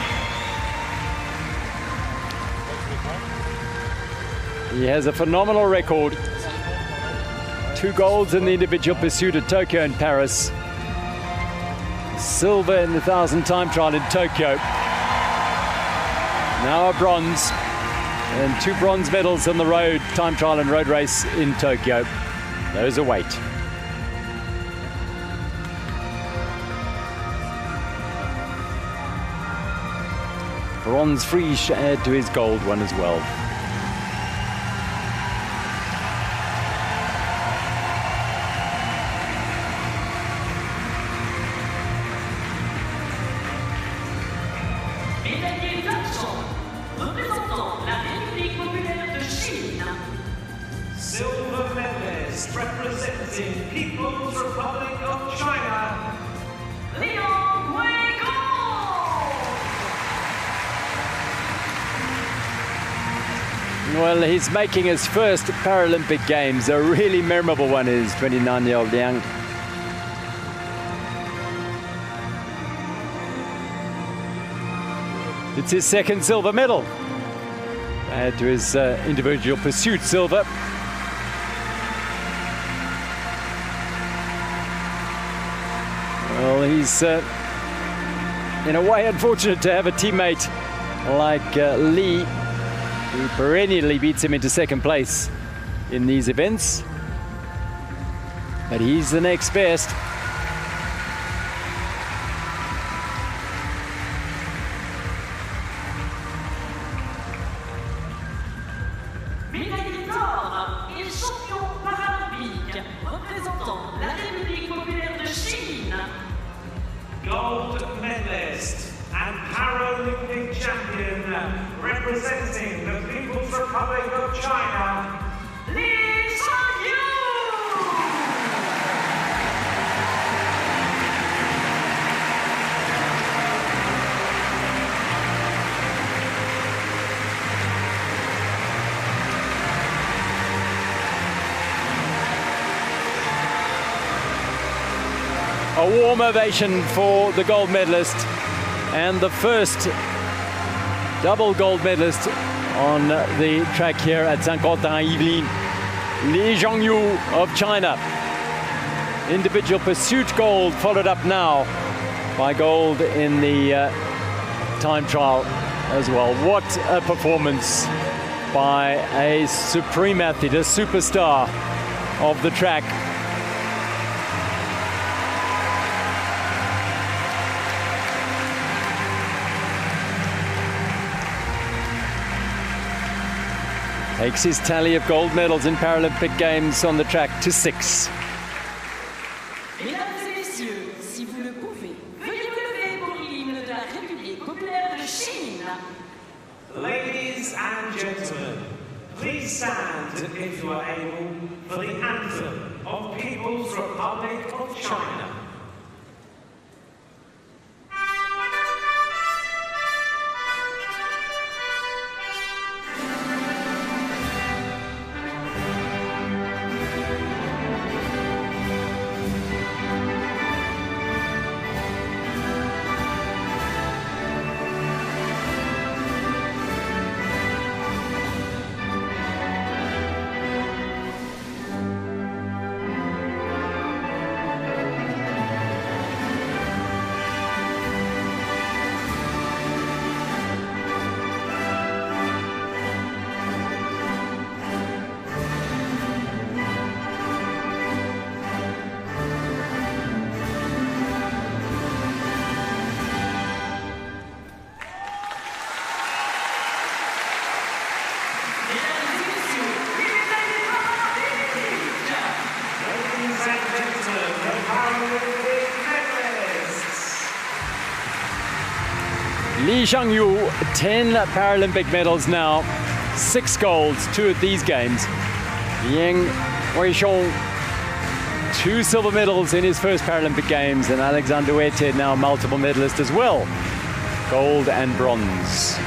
He has a phenomenal record. 2 golds in the individual pursuit at Tokyo and Paris. Silver in the 1,000 time trial in Tokyo. Now a bronze. And 2 bronze medals on the road, time trial and road race in Tokyo. Those are weight. Bronze free should add to his gold one as well. Médaillé d'argent, représentant la République populaire de Chine. Silver medalist representing People's Republic of China. Liang Weigong. Well, he's making his first Paralympic Games. A really memorable one is 29-year-old Liang. It's his second silver medal. Add to his individual pursuit silver. Well, he's in a way unfortunate to have a teammate like Li, who perennially beats him into second place in these events. But he's the next best. Médaillé d'or et champion paralympique, représentant la République populaire de Chine. Gold medalist and Paralympic champion representing the People's Republic of China. Li Shanyu. A warm ovation for the gold medalist and the first double gold medalist on the track here at Saint-Quentin-Yvelines, Li Zhongyu of China. Individual pursuit gold followed up now by gold in the time trial as well. What a performance by a supreme athlete, a superstar of the track. Takes his tally of gold medals in Paralympic Games on the track to 6. Mesdames et messieurs, si vous le pouvez, veuillez vous lever pour l'hymne de la République populaire de Chine. Ladies and gentlemen, please stand if you are able for the anthem of People's Republic of China. Li Zhangyu, 10 Paralympic medals now, 6 golds, 2 at these games. Yang Weishong, 2 silver medals in his first Paralympic Games, and Alexander Wete now multiple medalist as well, gold and bronze.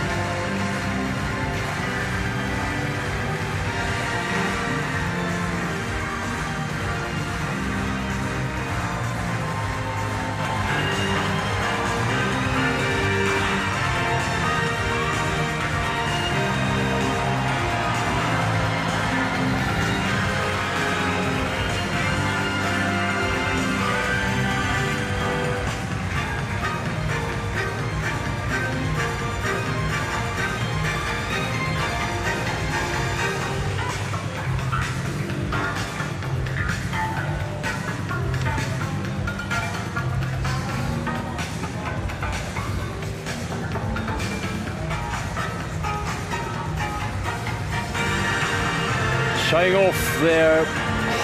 Showing off their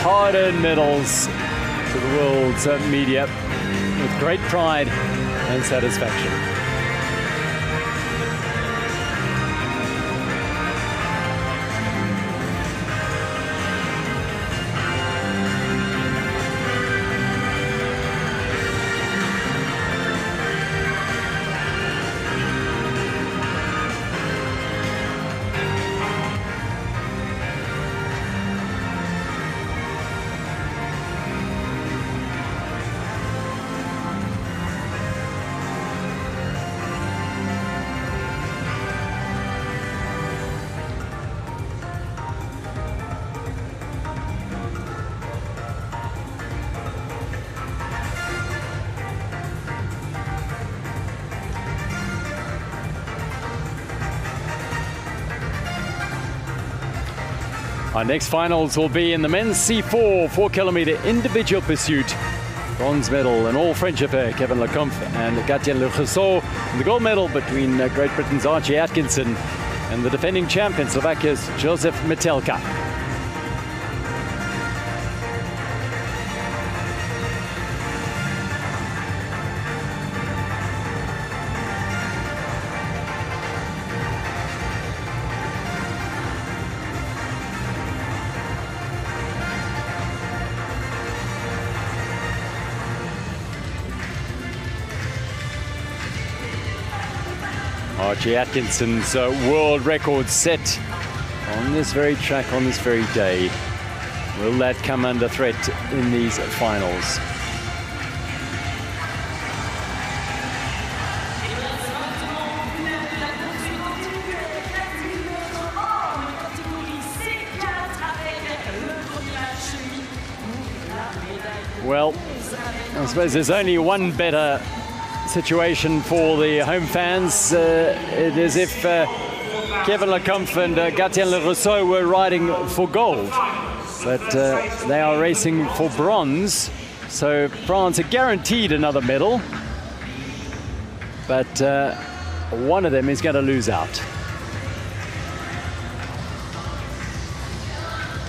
hard-earned medals to the world's media with great pride and satisfaction. Our next finals will be in the men's C4 4-kilometer individual pursuit. Bronze medal, an all-French affair, Kevin Lecomte and Gatien Le Rousseau. The gold medal between Great Britain's Archie Atkinson and the defending champion, Slovakia's Josef Metelka. Archie Atkinson's world record set on this very track, on this very day. Will that come under threat in these finals? Well, I suppose there's only one better situation for the home fans. It is if Kevin Lecomte and Gatien Le Rousseau were riding for gold, but they are racing for bronze. So France are guaranteed another medal, but one of them is going to lose out.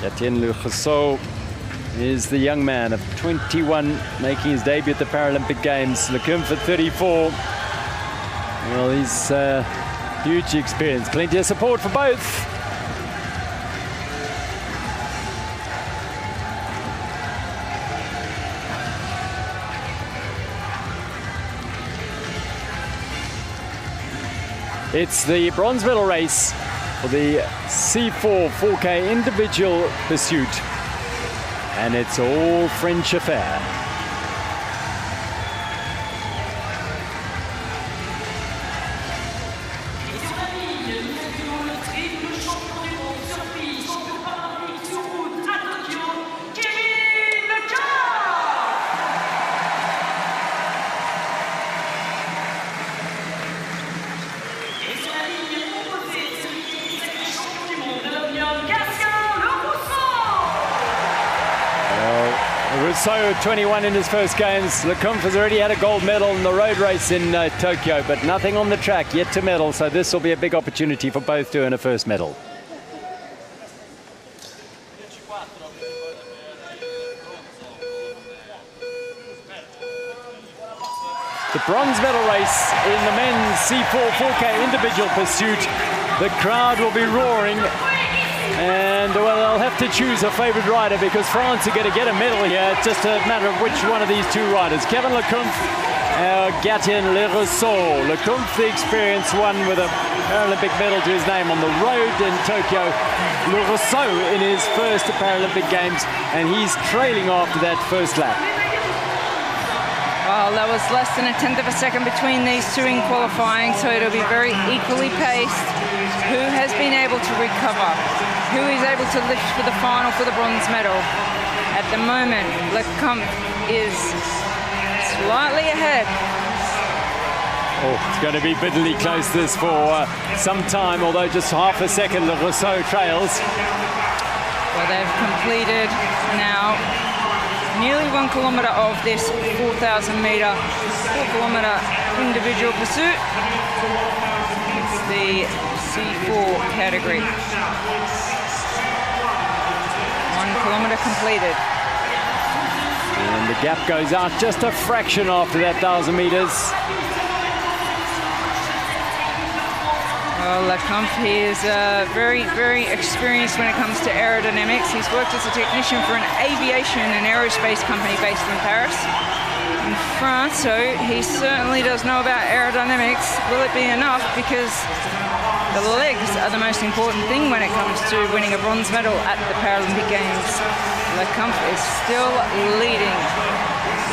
Gatien Le Rousseau is the young man of 21 making his debut at the Paralympic Games. Lecomte at 34. Well, he's huge experience. Plenty of support for both. It's the bronze medal race for the C4 4K individual pursuit. And it's all French affair. So 21 in his first games. Lecomte has already had a gold medal in the road race in Tokyo, but nothing on the track yet to medal. So this will be a big opportunity for both to earn a first medal. The bronze medal race in the men's C4 4K individual pursuit. The crowd will be roaring, and well, they'll have to choose a favorite rider because France are going to get a medal here. It's just a matter of which one of these two riders. Kevin Lecomte, Gatien Le Rousseau. Lecomte, the experienced one with a Paralympic medal to his name on the road in Tokyo. Le Rousseau in his first Paralympic Games, and he's trailing after that first lap. Well, that was less than a tenth of a second between these two in qualifying, so it'll be very equally paced. Who has been able to recover? Who is able to lift for the final for the bronze medal? At the moment, Lecomte is slightly ahead. Oh, it's going to be bitterly close this for some time, although just half a second Le Rousseau trails. Well, they've completed now nearly 1 kilometre of this 4,000-metre, 4-kilometre individual pursuit. It's the C4 category. 1 kilometre completed. And the gap goes out just a fraction after that 1,000 metres. Well, Lecomte, he is very, very experienced when it comes to aerodynamics. He's worked as a technician for an aviation and aerospace company based in Paris, in France, so he certainly does know about aerodynamics. Will it be enough? Because the legs are the most important thing when it comes to winning a bronze medal at the Paralympic Games. Lecomte is still leading.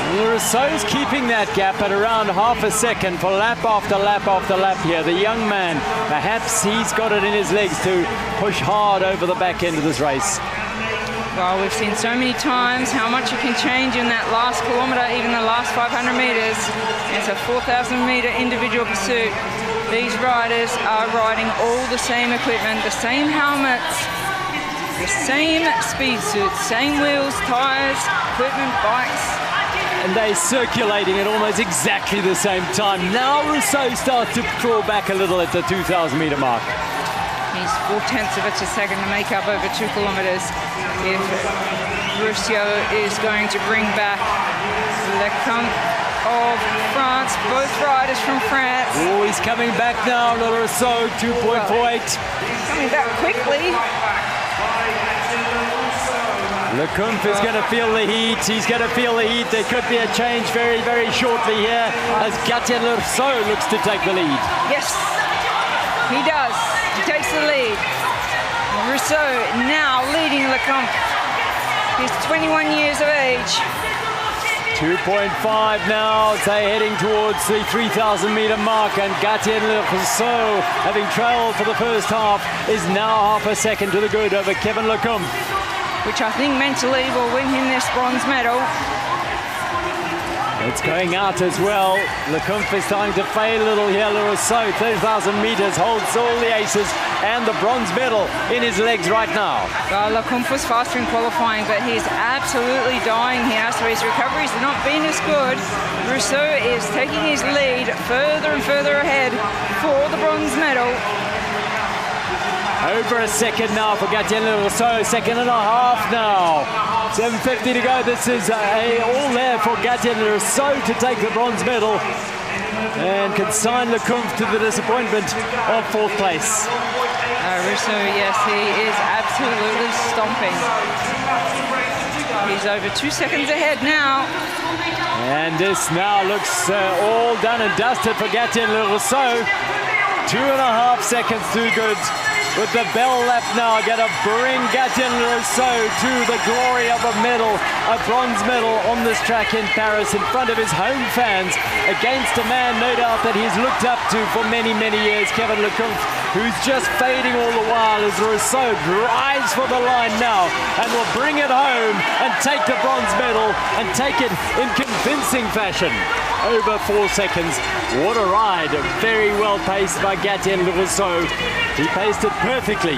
Le Rousseau's keeping that gap at around half a second for lap after lap after lap here. The young man, perhaps he's got it in his legs to push hard over the back end of this race. Well, we've seen so many times how much you can change in that last kilometre, even the last 500 metres. It's a 4,000-metre individual pursuit. These riders are riding all the same equipment, the same helmets, the same speed suits, same wheels, tyres, equipment, bikes. And they're circulating at almost exactly the same time. Now Rousseau starts to crawl back a little at the 2,000-metre mark. He's 4/10 of a second to make up over 2 kilometres. If Rousseau is going to bring back Lecomte of France, both riders from France. Oh, he's coming back now, Le Rousseau, 2.48. Coming back quickly. Lecomte is going to feel the heat. He's going to feel the heat. There could be a change very, very shortly here as Gatien Le Rousseau looks to take the lead. Yes, he does. He takes the lead. Rousseau now leading Lecomte. He's 21 years of age. 2.5 now. They're heading towards the 3,000-metre mark, and Gatien Le Rousseau, having trailed for the first half, is now half a second to the good over Kevin Lecomte, which I think mentally will win him this bronze medal. It's going out as well. Lecomte is starting to fade a little here. Le Rousseau, 30,000 metres, holds all the aces and the bronze medal in his legs right now. Well, Lecomte was faster in qualifying, but he's absolutely dying here, so his recoveries have not been as good. Rousseau is taking his lead further and further ahead for the bronze medal. Over a second now for Gatien Le Rousseau, 1.5 seconds now. 7:50 to go. This is all there for Gatien Le Rousseau to take the bronze medal and consign Lecomte to the disappointment of 4th place. Rousseau, yes, he is absolutely stomping. He's over 2 seconds ahead now. And this now looks all done and dusted for Gatien Le Rousseau. 2.5 seconds too good. With the bell lap now, going to bring Gatien Le Rousseau to the glory of a medal, a bronze medal on this track in Paris in front of his home fans, against a man, no doubt, that he's looked up to for many, many years, Kevin Lecomte, who's just fading all the while as Rousseau drives for the line now and will bring it home and take the bronze medal and take it in convincing fashion. Over 4 seconds. What a ride. Very well paced by Gatien Le Rousseau. He paced it perfectly.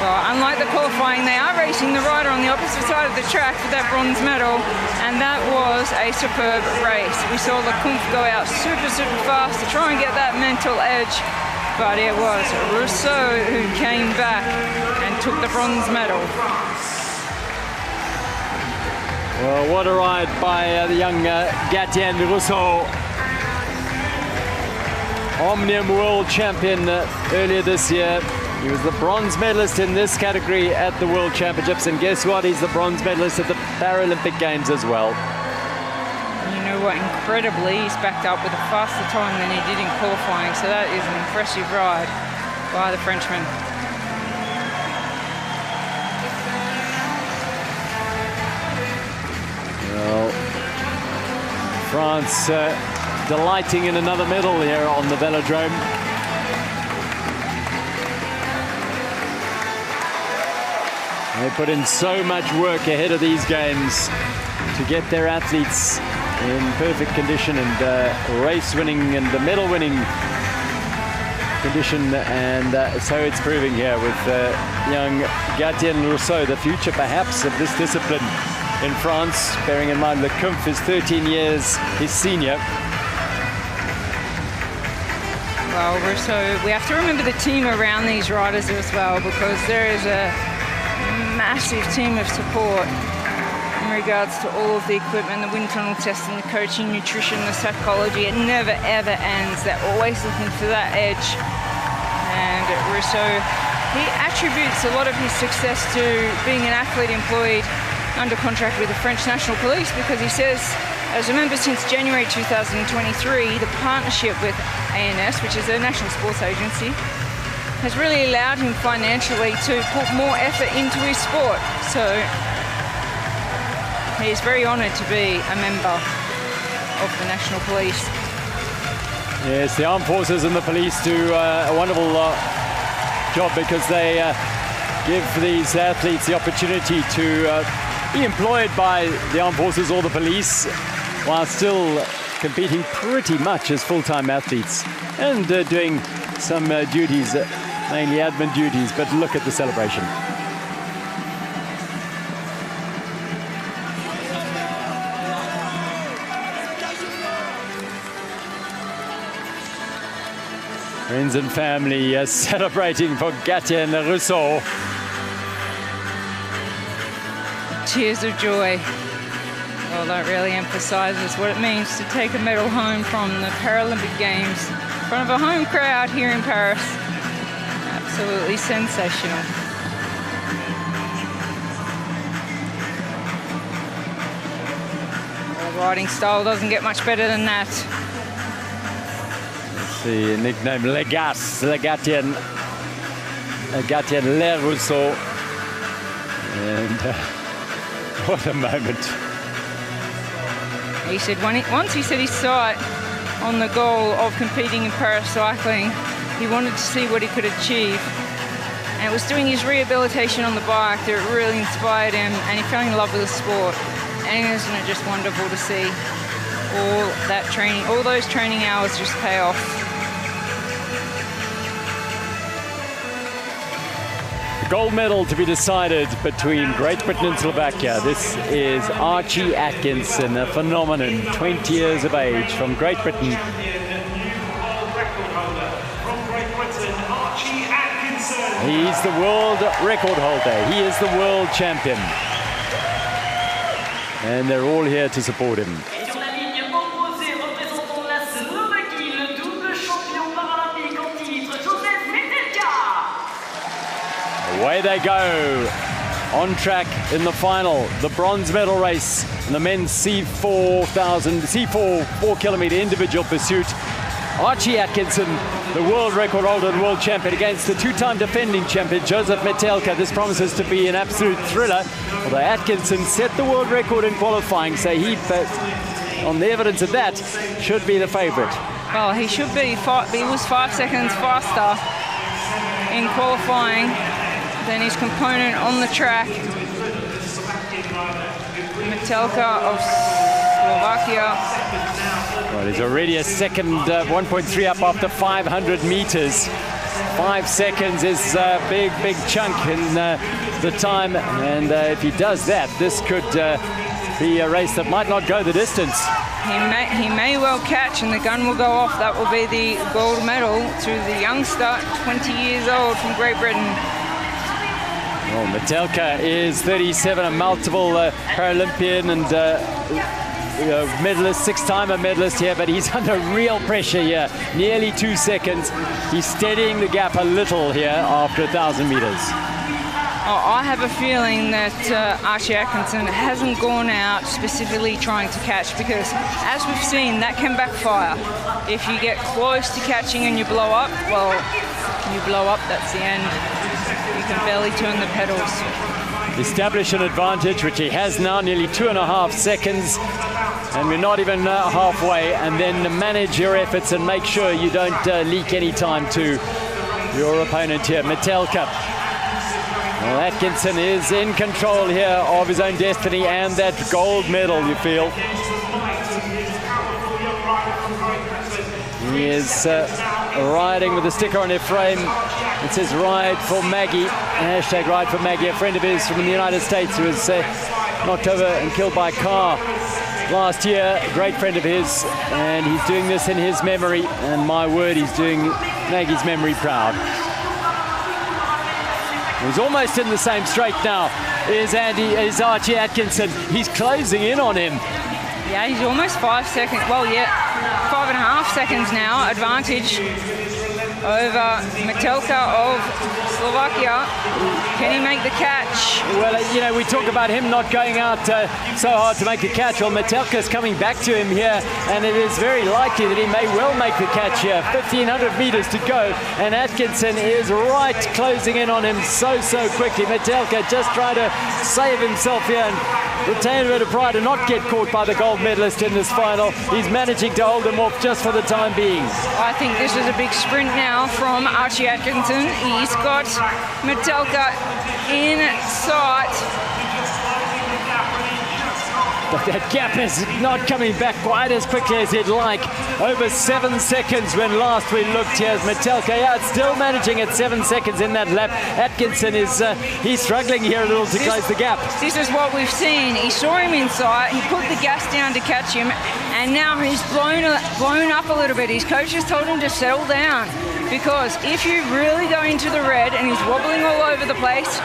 Well, unlike the qualifying, they are racing the rider on the opposite side of the track for that bronze medal, and that was a superb race. We saw Lecomte go out super, super fast to try and get that mental edge, but it was Rousseau who came back and took the bronze medal. Well, what a ride by the young Gatien Rousseau. Omnium World Champion earlier this year. He was the bronze medalist in this category at the World Championships, and guess what? He's the bronze medalist at the Paralympic Games as well. You know what? Incredibly, he's backed up with a faster time than he did in qualifying, so that is an impressive ride by the Frenchman. Well, France delighting in another medal here on the velodrome. They put in so much work ahead of these games to get their athletes in perfect condition and race-winning and medal-winning condition, and so it's proving here with young Gatien Rousseau, the future perhaps of this discipline in France, bearing in mind that Kumpf is 13 years his senior. Well, Rousseau, we have to remember the team around these riders as well, because there is a massive team of support in regards to all of the equipment, the wind tunnel testing, the coaching, nutrition, the psychology. It never ever ends. They're always looking for that edge. And Rousseau, he attributes a lot of his success to being an athlete employed under contract with the French National Police, because he says, as a member since January 2023, the partnership with ANS, which is a national sports agency, has really allowed him financially to put more effort into his sport. So he is very honoured to be a member of the National Police. Yes, the armed forces and the police do a wonderful job, because they give these athletes the opportunity to be employed by the armed forces or the police while still competing pretty much as full-time athletes and doing some duties, mainly admin duties. But look at the celebration. Friends and family celebrating for Gatien Rousseau. Tears of joy. Well, that really emphasises what it means to take a medal home from the Paralympic Games in front of a home crowd here in Paris. Absolutely sensational. Well, riding style doesn't get much better than that. The nickname Legas, Gatien Le Rousseau. And what a moment. He said once he set his sight on the goal of competing in Paris cycling, he wanted to see what he could achieve. And it was doing his rehabilitation on the bike that really inspired him, and he fell in love with the sport. And isn't it just wonderful to see all that training, all those training hours just pay off. Gold medal to be decided between Great Britain and Slovakia. This is Archie Atkinson, a phenomenon, 20 years of age, from Great Britain. He's the world record holder. He is the world champion. And they're all here to support him. Away they go, on track in the final, the bronze medal race in the men's C4 4-kilometer individual pursuit. Archie Atkinson, the world record holder and world champion, against the two-time defending champion Joseph Metelka. This promises to be an absolute thriller, although Atkinson set the world record in qualifying, so he, on the evidence of that, should be the favourite. Well, he should be. He was 5 seconds faster in qualifying than his component on the track. Metelka of Slovakia. Well, he's already a second, 1.3 up after 500 meters. 5 seconds is a big chunk in the time, and if he does that, this could be a race that might not go the distance. He may well catch, and the gun will go off. That will be the gold medal to the youngster, 20 years old, from Great Britain. Well, Metelka is 37, a multiple Paralympian and medalist, six-timer medalist here, but he's under real pressure here. Nearly 2 seconds. He's steadying the gap a little here after 1,000 meters. Oh, I have a feeling that Archie Atkinson hasn't gone out specifically trying to catch, because as we've seen, that can backfire. If you get close to catching and you blow up, well, you blow up, that's the end. You can barely turn the pedals. Establish an advantage, which he has now, nearly 2.5 seconds. And we're not even halfway. And then manage your efforts and make sure you don't leak any time to your opponent here, Metelka. Well, Atkinson is in control here of his own destiny and that gold medal, you feel. He is riding with a sticker on their frame. It says "Ride for Maggie," hashtag "Ride for Maggie," a friend of his from the United States who was knocked over and killed by a car last year, a great friend of his, and he's doing this in his memory, and my word, he's doing Maggie's memory proud. He's almost in the same straight now, is Archie Atkinson. He's closing in on him. Yeah, he's almost 5 seconds, well, yeah, 5.5 seconds now, advantage over Metelka of Slovakia. Can he make the catch? Well, you know, we talk about him not going out so hard to make the catch. Well, Metelka's coming back to him here, and it is very likely that he may well make the catch here. 1,500 meters to go, and Atkinson is right closing in on him so quickly. Metelka just trying to save himself here and retain a bit of pride and not get caught by the gold medalist in this final. He's managing to hold him off just for the time being. I think this is a big sprint now from Archie Atkinson. He's got Metelka in sight. But that gap is not coming back quite as quickly as he'd like. Over 7 seconds when last we looked here. Metelka, yeah, it's still managing at 7 seconds in that lap. Atkinson is he's struggling here a little to close the gap. This is what we've seen. He saw him in sight, he put the gas down to catch him, and now he's blown up a little bit. His coach has told him to settle down, because if you really go into the red and he's wobbling all over the place.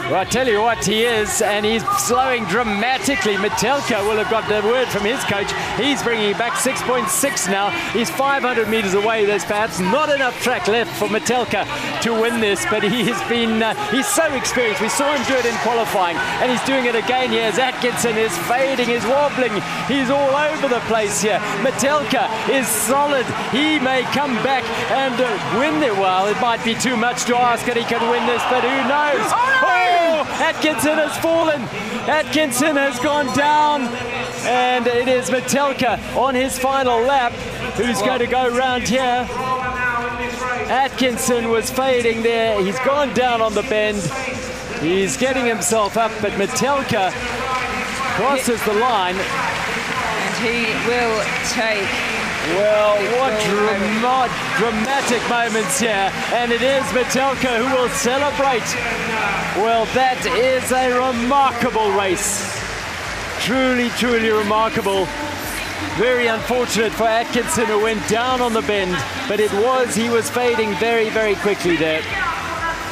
Well, I tell you what, he is, and he's slowing dramatically. Metelka will have got the word from his coach. He's bringing it back 6.6 now. He's 500 meters away. There's perhaps not enough track left for Metelka to win this, but he has been, he's so experienced. We saw him do it in qualifying, and he's doing it again here as Atkinson is fading, is wobbling. He's all over the place here. Metelka is solid. He may come back and win it. Well, it might be too much to ask that he can win this, but who knows? Atkinson has fallen. Atkinson has gone down, and it is Metelka on his final lap who's going to go round here. Atkinson was fading there. He's gone down on the bend. He's getting himself up, but Metelka crosses the line. And he will take. Well, what dramatic moments here, and it is Metelka who will celebrate. Well, that is a remarkable race. Truly remarkable. Very unfortunate for Atkinson, who went down on the bend, but he was fading very quickly there.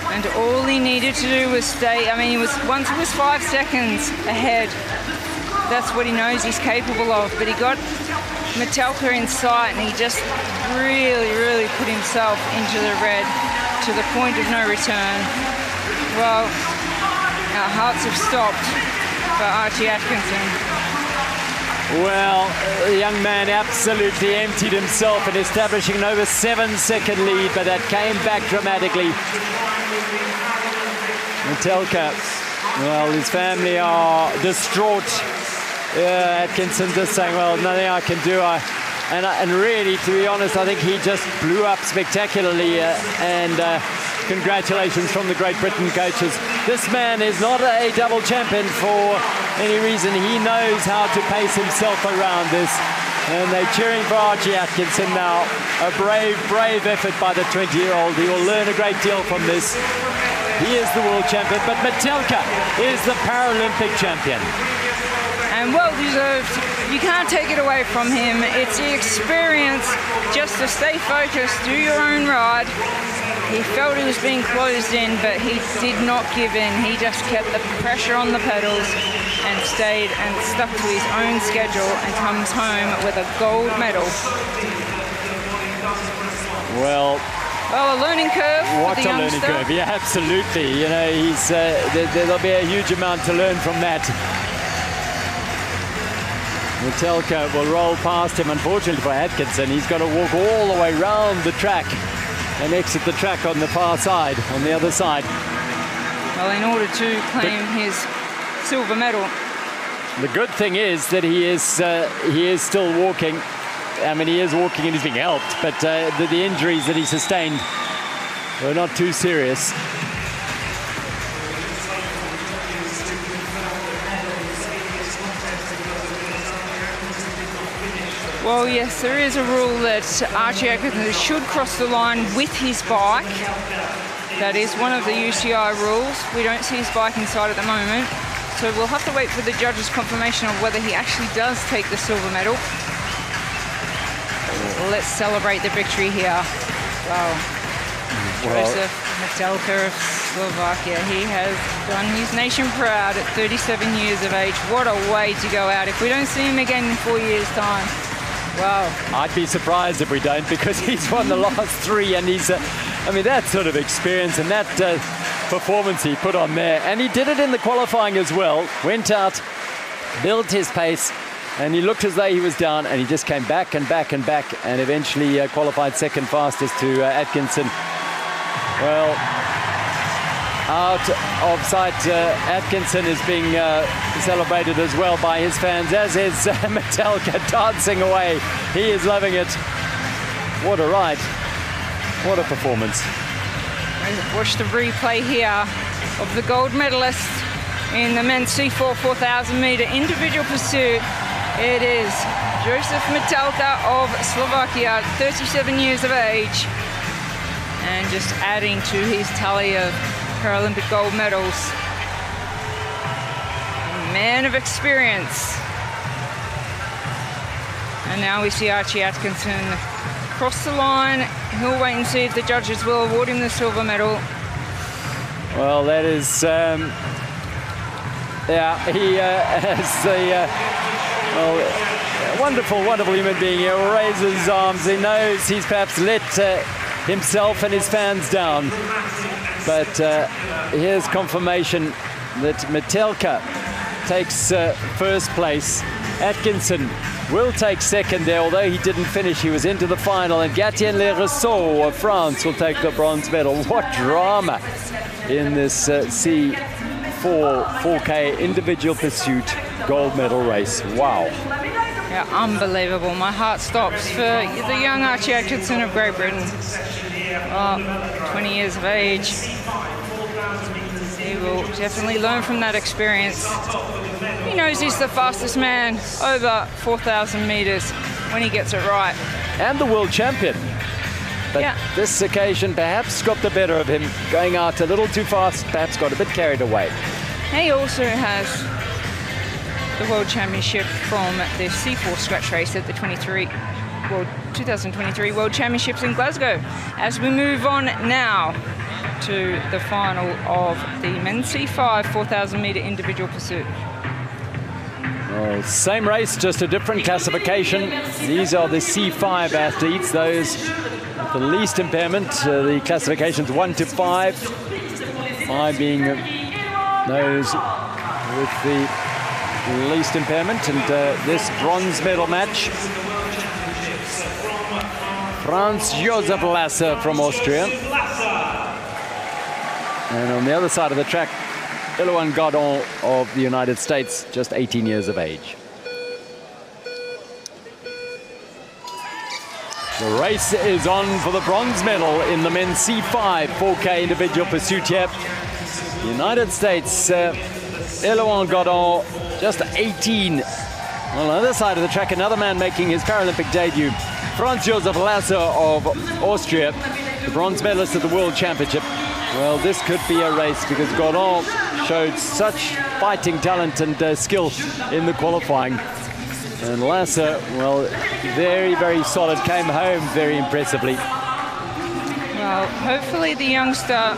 And all he needed to do was stay, I mean, once he was 5 seconds ahead. That's what he knows he's capable of, but he got Metelka in sight, and he just really put himself into the red to the point of no return. Well, our hearts have stopped for Archie Atkinson. Well, the young man absolutely emptied himself in establishing an over 7 second lead, but that came back dramatically. Metelka, well, his family are distraught. Atkinson just saying, well, nothing I can do. And really, to be honest, I think he just blew up spectacularly, and congratulations from the Great Britain coaches. This man is not a double champion for any reason. He knows how to pace himself around this, and they're cheering for Archie Atkinson now. A brave effort by the 20-year-old. He will learn a great deal from this. He is the world champion, but Metelka is the Paralympic champion. And well-deserved You can't take it away from him. It's the experience just to stay focused, do your own ride. He felt he was being closed in, but he did not give in. He just kept the pressure on the pedals and stayed and stuck to his own schedule and comes home with a gold medal. Well, a learning curve what for the a learning youngster. curve. Yeah, absolutely. You know, he's there'll be a huge amount to learn from that. Metelka will roll past him. Unfortunately for Atkinson, he's got to walk all the way round the track and exit the track on the far side, on the other side. Well, in order to claim his silver medal. The good thing is that he is still walking. I mean, he is walking and he's being helped, but the injuries that he sustained were not too serious. Well, yes, there is a rule that Archie Atkinson should cross the line with his bike. That is one of the UCI rules. We don't see his bike inside at the moment, so we'll have to wait for the judge's confirmation of whether he actually does take the silver medal. Let's celebrate the victory here. Wow. Josef Metelka of Slovakia. He has done his nation proud at 37 years of age. What a way to go out. If we don't see him again in 4 years' time. Wow. I'd be surprised if we don't, because he's won the last three, and he's, I mean, that sort of experience and that performance he put on there. And he did it in the qualifying as well. Went out, built his pace, and he looked as though he was down, and he just came back and back and back, and eventually qualified second fastest to Atkinson. Well, out of sight, Atkinson is being celebrated as well by his fans, as is Metelka dancing away. He is loving it. What a ride. What a performance. Watch the replay here of the gold medalist in the men's C4 4,000 meter individual pursuit. It is Josef Metelka of Slovakia, 37 years of age, and just adding to his tally of Paralympic gold medals. A man of experience. And now we see Archie Atkinson cross the line. He'll wait and see if the judges will award him the silver medal. Well, that is, yeah, he has the, well, wonderful, wonderful human being. He raises his arms. He knows he's perhaps let himself and his fans down. But here's confirmation that Metelka takes first place. Atkinson will take second there, although he didn't finish. He was into the final. And Gatien Leresseau of France will take the bronze medal. What drama in this C4 4K individual pursuit gold medal race. Wow. Yeah, unbelievable. My heart stops for the young Archie Atkinson of Great Britain. 20 years of age. He will definitely learn from that experience. He knows he's the fastest man over 4,000 meters when he gets it right. And the world champion. But yeah, this occasion perhaps got the better of him, going out a little too fast, perhaps got a bit carried away. He also has the World Championship from the C4 scratch race at the 2023 World Championships in Glasgow. As we move on now to the final of the men's C5 4,000 meter individual pursuit. Well, same race, just a different classification. These are the C5 athletes, those with the least impairment. The classifications 1 to 5. 5 being those with the least impairment. And this bronze medal match, Franz Josef Lasser from Austria. And on the other side of the track, Roland-Garros of the United States, just 18 years of age. The race is on for the bronze medal in the men's C5 4K individual pursuit here. The United States, Roland-Garros, just 18. On the other side of the track, another man making his Paralympic debut, Franz Josef Lasser of Austria, the bronze medalist at the World Championship. Well, this could be a race because Garros showed such fighting talent and skill in the qualifying. And Lasser, well, very, very solid, came home very impressively. Well, hopefully the youngster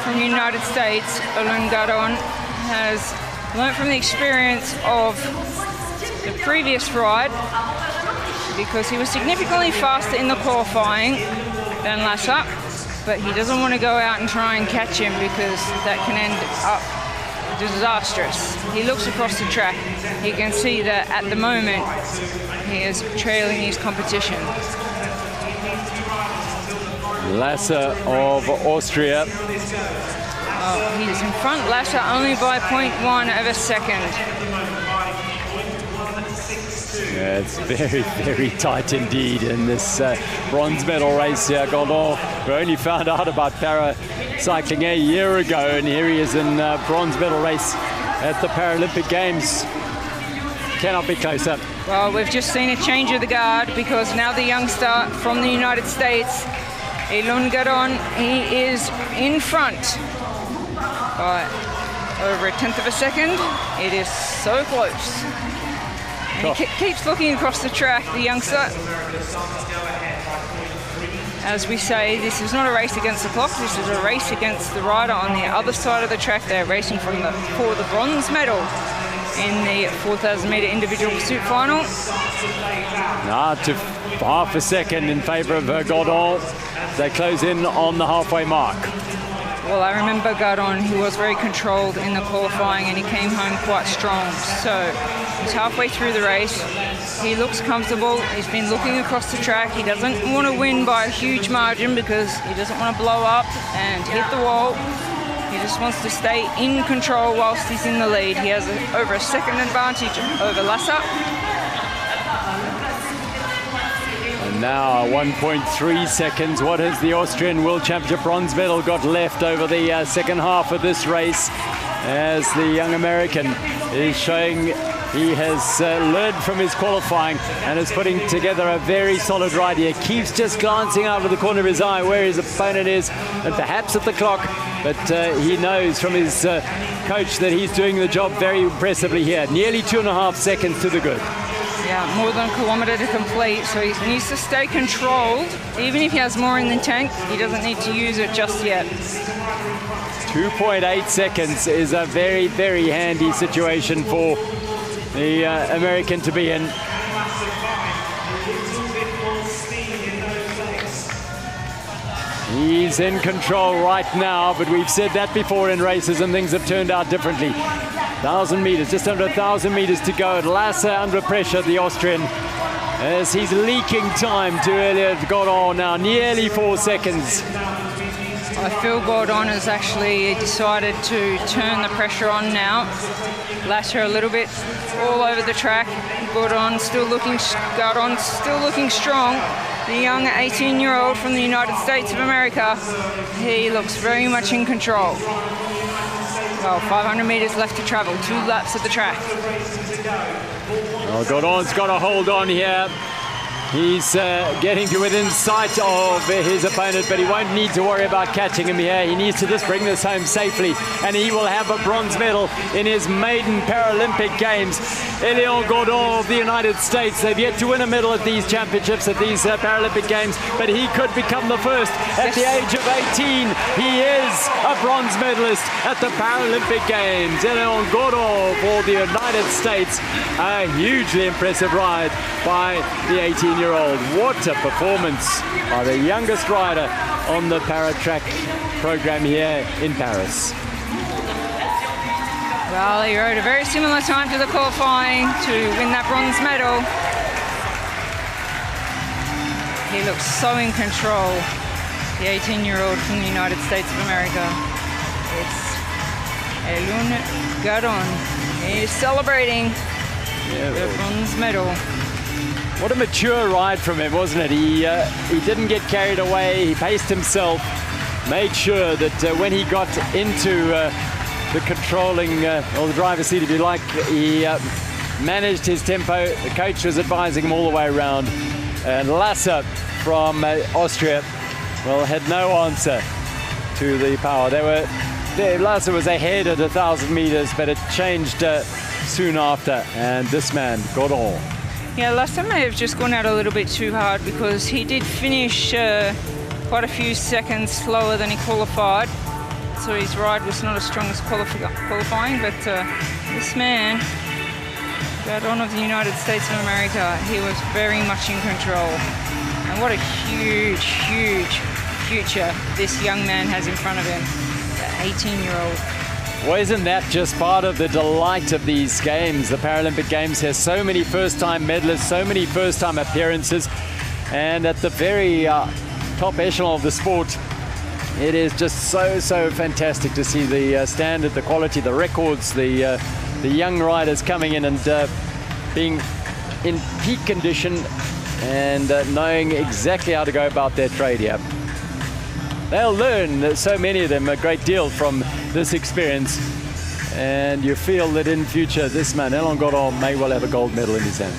from the United States, Roland-Garros, has learnt from the experience of the previous ride, because he was significantly faster in the qualifying than Lasser, but he doesn't want to go out and try and catch him because that can end up disastrous. He looks across the track. You can see that at the moment he is trailing his competition. Lasser of Austria. Oh, he's in front, Lasser, only by 0.1 of a second. Yeah, it's very, very tight indeed in this bronze medal race here. Godon, we only found out about paracycling a year ago, and here he is in bronze medal race at the Paralympic Games. Cannot be closer. Well, we've just seen a change of the guard, because now the youngster from the United States, Roland-Garros, he is in front by over a tenth of a second. It is so close. And he keeps looking across the track, the youngster. As we say, this is not a race against the clock, this is a race against the rider on the other side of the track. They're racing for the bronze medal in the 4,000 metre individual pursuit final. Now to half a second in favour of Godon. They close in on the halfway mark. Well, I remember Godon, he was very controlled in the qualifying and he came home quite strong. So he's halfway through the race. He looks comfortable. He's been looking across the track. He doesn't want to win by a huge margin because he doesn't want to blow up and hit the wall. He just wants to stay in control whilst he's in the lead. He has over a second advantage over Lasser. And now 1.3 seconds. What has the Austrian World Championship bronze medal got left over the second half of this race, as the young American is showing he has learned from his qualifying and is putting together a very solid ride here. Keeps just glancing out of the corner of his eye where his opponent is, and perhaps at the clock, but he knows from his coach that he's doing the job very impressively here. Nearly 2.5 seconds to the good. Yeah, more than a kilometre to complete, so he needs to stay controlled. Even if he has more in the tank, he doesn't need to use it just yet. 2.8 seconds is a very, very handy situation for the American to be in. He's in control right now, but we've said that before in races and things have turned out differently. 1,000 meters, just under 1,000 meters to go. Lasser under pressure, the Austrian, as he's leaking time to Elliot Godon now, nearly 4 seconds. I feel Godon has actually decided to turn the pressure on now. Lasser a little bit all over the track. Godon still looking strong. The young 18-year-old from the United States of America, he looks very much in control. Well, 500 meters left to travel, 2 laps of the track. Well, Godon's got to hold on here. He's getting to within sight of his opponent, but he won't need to worry about catching him here. He needs to just bring this home safely, and he will have a bronze medal in his maiden Paralympic Games. Elion Godon of the United States. They've yet to win a medal at these championships, at these Paralympic Games, but he could become the first. At the age of 18, he is a bronze medalist at the Paralympic Games. Elion Godon for the United States. A hugely impressive ride by the 18-year-old. What a performance by the youngest rider on the para-track program here in Paris. Well, he rode a very similar time to the qualifying to win that bronze medal. He looks so in control, the 18-year-old from the United States of America. It's Roland-Garros. He's celebrating the bronze medal. What a mature ride from him, wasn't it? He didn't get carried away. He paced himself, made sure that when he got into the controlling, or the driver's seat, if you like, he managed his tempo. The coach was advising him all the way around. And Lasser from Austria, well, had no answer to the power. Lasser was ahead at 1,000 meters, but it changed soon after. And this man, Godon, Yeah, last time may have just gone out a little bit too hard because he did finish quite a few seconds slower than he qualified. So his ride was not as strong as qualifying, but this man, Gardon of the United States of America, he was very much in control. And what a huge, huge future this young man has in front of him, the 18-year-old. Well, isn't that just part of the delight of these games? The Paralympic Games has so many first-time medalists, so many first-time appearances, and at the very top echelon of the sport, it is just so fantastic to see the standard, the quality, the records, the young riders coming in and being in peak condition and knowing exactly how to go about their trade here. They'll learn, so many of them, a great deal from this experience, and you feel that in future this man, Roland-Garros, may well have a gold medal in his hands.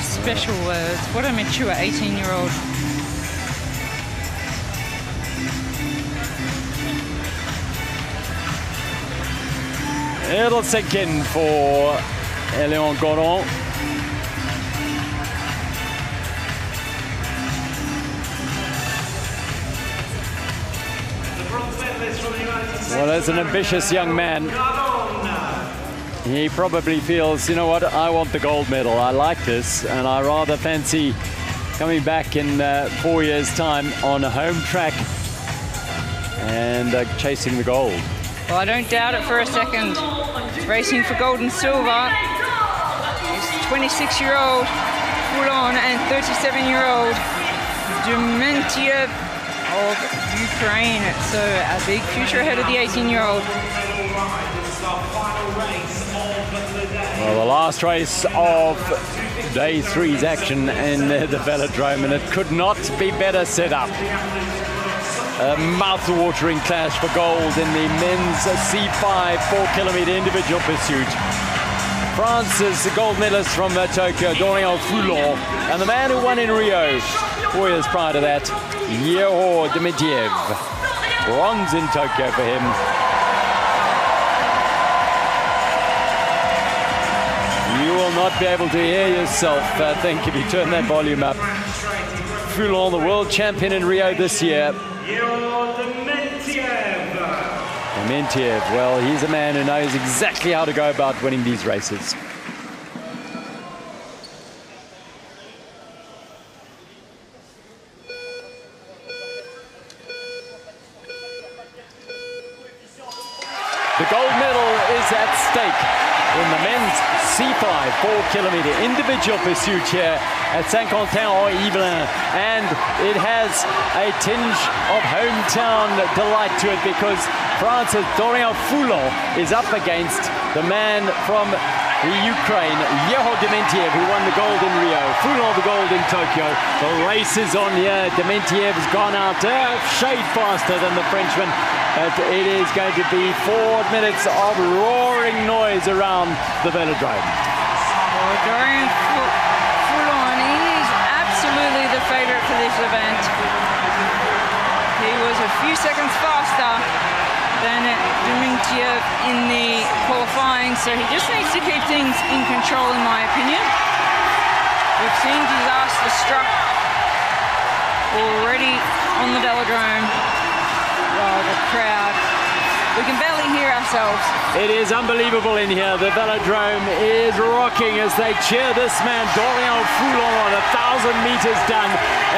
Special words. What a mature 18-year-old. It'll sink in for Roland-Garros. Well, that's an ambitious young man. He probably feels, you know what, I want the gold medal. I like this, and I rather fancy coming back in 4 years' time on a home track and chasing the gold. Well, I don't doubt it for a second. Racing for gold and silver is 26-year-old Foulon and 37-year-old Dementiev of Ukraine. So a big future ahead of the 18-year-old. Well, the last race of day 3's action in the velodrome, and it could not be better set up. A mouth-watering clash for gold in the men's C5 4-kilometer individual pursuit. France's gold medalist from Tokyo, Foulon, and the man who won in Rio 4 years prior to that, Dementiev. Bronze in Tokyo for him. You will not be able to hear yourself, I think, if you turn that volume up. Foulon, the world champion in Rio this year. Dementiev, well, he's a man who knows exactly how to go about winning these races. The gold medal is at stake in the men's C5 4-kilometer individual pursuit here at Saint-Quentin-en-Yvelines, and it has a tinge of hometown delight to it because France's Foulon is up against the man from the Ukraine, Dementiev, who won the gold in Rio, Foulon the gold in Tokyo. The race is on here. Dementiev's gone out a shade faster than the Frenchman, but it is going to be 4 minutes of roaring noise around the velodrome. Well, Foulon is absolutely the favorite for this event. He was a few seconds faster than Dementiev in the qualifying, so he just needs to keep things in control, in my opinion. We've seen disaster struck already on the velodrome. Wow, the crowd. We can barely hear ourselves. It is unbelievable in here. The velodrome is rocking as they cheer this man, Foulon, 1,000 meters done,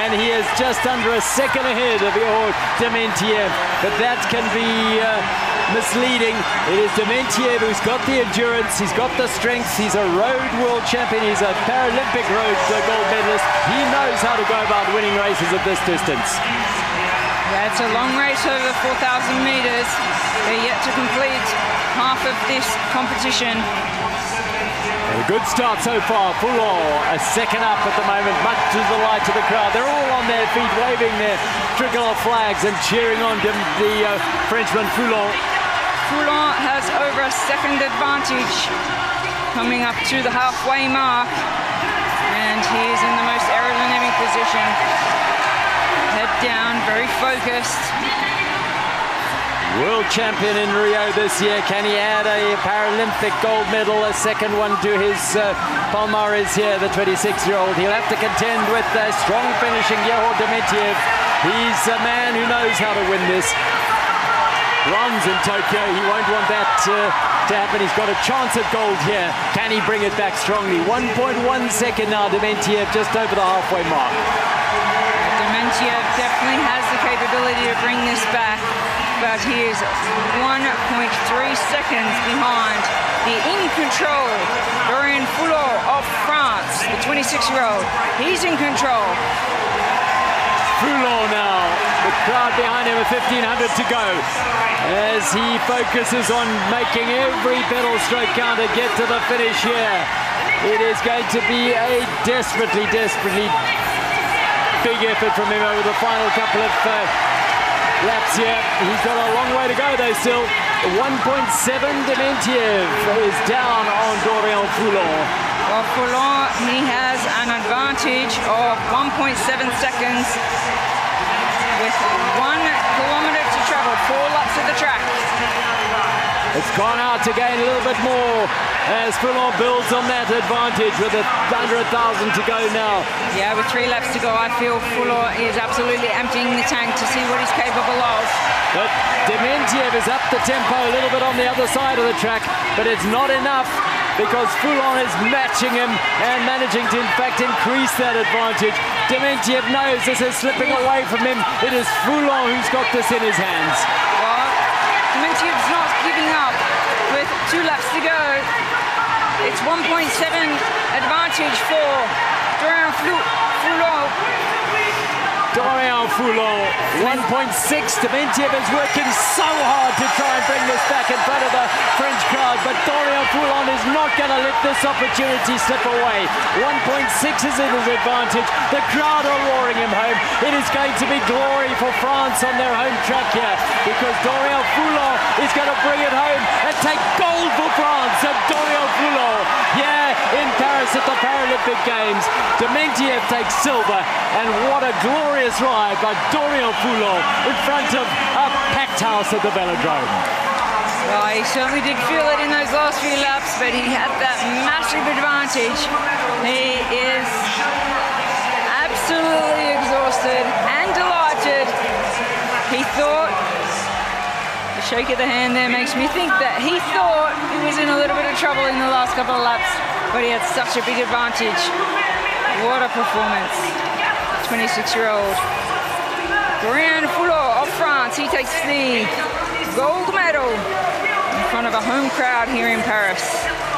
and he is just under a second ahead of Dementiev. But that can be misleading. It is Dementiev who's got the endurance, he's got the strength, he's a road world champion, he's a Paralympic road gold medalist. He knows how to go about winning races at this distance. Yeah, it's a long race over 4,000 meters. They're yet to complete half of this competition. A good start so far. Foulon a second up at the moment, much to the delight of the crowd. They're all on their feet, waving their tricolor flags and cheering on the Frenchman Foulon. Foulon has over a second advantage coming up to the halfway mark. And he is in the most aerodynamic position. Head down, very focused. World champion in Rio this year. Can he add a Paralympic gold medal, a second one to his palmares here, the 26-year-old? He'll have to contend with a strong finishing Yehor Dementiev. He's a man who knows how to win this. Bronze in Tokyo, he won't want that to happen. He's got a chance at gold here. Can he bring it back strongly? 1.1 second now, Dementiev, just over the halfway mark. Dementiev definitely has the capability to bring this back, but he is 1.3 seconds behind the in control Dorian Foulon of France, the 26-year-old. He's in control. Foulon now, the crowd behind him, with 1,500 to go, as he focuses on making every pedal stroke count to get to the finish here. It is going to be a desperately big effort from him over the final couple of laps here. He's got a long way to go though still. 1.7 Dementiev is down on Dorian Foulon. Well, Foulon, he has an advantage of 1.7 seconds with 1 kilometer to travel, 4 laps of the track. It's gone out to gain a little bit more as Foulon builds on that advantage with under 1,000 to go now. Yeah, with 3 laps to go, I feel Foulon is absolutely emptying the tank to see what he's capable of. But Dementiev is up the tempo a little bit on the other side of the track, but it's not enough because Foulon is matching him and managing to, in fact, increase that advantage. Dementiev knows this is slipping away from him. It is Foulon who's got this in his hands. Well, Dementiev's not giving up with 2 laps to go. It's 1.7 advantage for Dorian Foulon. Dorian Foulon, 1.6. Dementiev is working so hard to try and bring this back in front of the French crowd, but Dorian Foulon is not going to let this opportunity slip away. 1.6 is in his advantage. The crowd are roaring him home. It is going to be glory for France on their home track here, because Dorian Foulon is going to bring it home and take gold for France. And Dorian Foulon here in Paris at the Paralympic Games. Dementiev takes silver, and what a glorious ride by Dorian Foulon in front of a packed house at the velodrome. Well, he certainly did feel it in those last few laps, but he had that massive advantage. He is absolutely exhausted and delighted. He thought, the shake of the hand there makes me think that he thought he was in a little bit of trouble in the last couple of laps, but he had such a big advantage. What a performance. 26-year-old Dorian Foulon of France, he takes the gold medal in front of a home crowd here in Paris,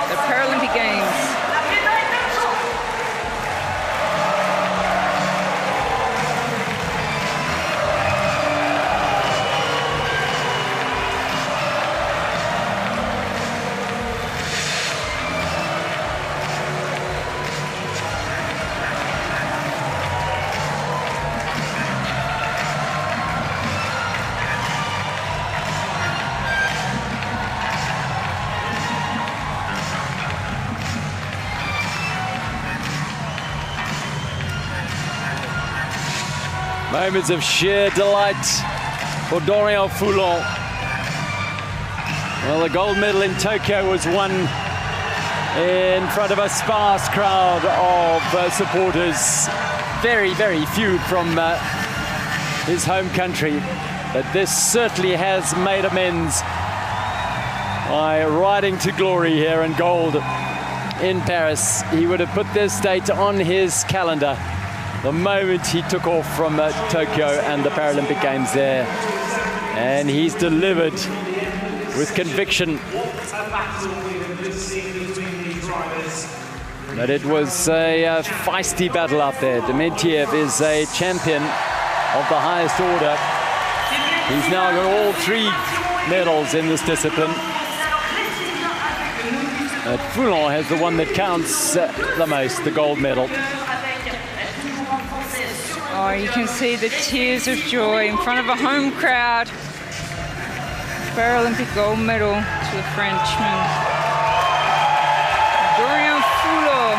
the Paralympic Games. Moments of sheer delight for Dorian Foulon. Well, the gold medal in Tokyo was won in front of a sparse crowd of supporters. Very, very few from his home country. But this certainly has made amends by riding to glory here in gold in Paris. He would have put this date on his calendar the moment he took off from Tokyo and the Paralympic Games there. And he's delivered with conviction. But it was a feisty battle out there. Dementiev is a champion of the highest order. He's now got all 3 medals in this discipline. But Foulon has the one that counts the most, the gold medal. Oh, you can see the tears of joy in front of a home crowd. Paralympic gold medal to the Frenchman. Dorian Foulon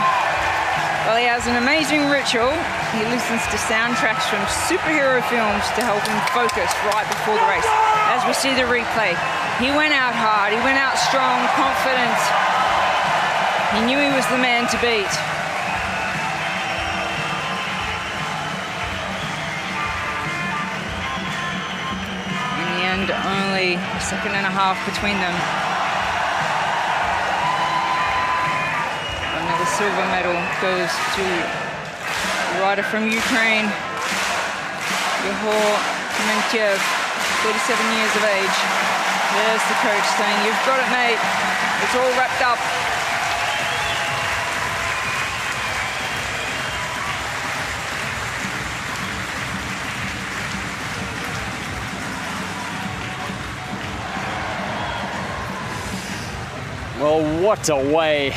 Well, he has an amazing ritual. He listens to soundtracks from superhero films to help him focus right before the race. As we see the replay, he went out hard, he went out strong, confident. He knew he was the man to beat. In the end, only a second and a half between them. Another silver medal goes to the rider from Ukraine, Yehor Kmentiev, 37 years of age. There's the coach saying, "You've got it, mate. It's all wrapped up." Well, what a way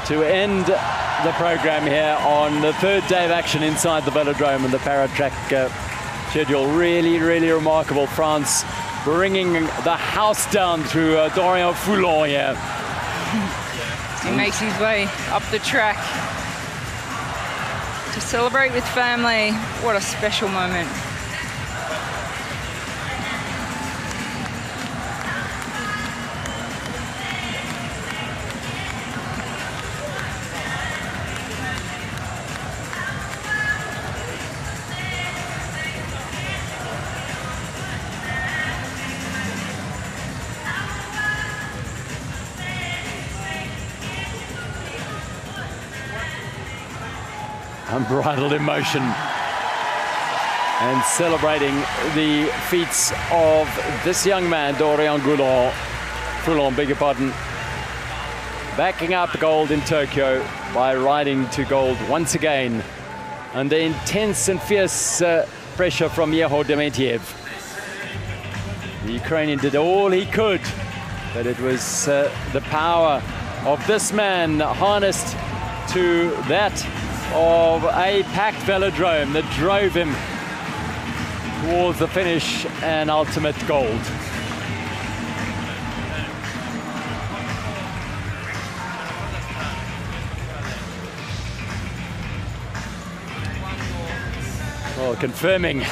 to end the program here on the third day of action inside the velodrome and the Paratrack schedule. Really, really remarkable. France bringing the house down through Dorian Foulon here. He makes his way up the track to celebrate with family. What a special moment. Unbridled emotion and celebrating the feats of this young man, Dorian Foulon, beg your pardon, backing up gold in Tokyo by riding to gold once again under intense and fierce pressure from Yehor Kmentiev. The Ukrainian did all he could, but it was the power of this man harnessed to that of a packed velodrome that drove him towards the finish and ultimate gold. Well, confirming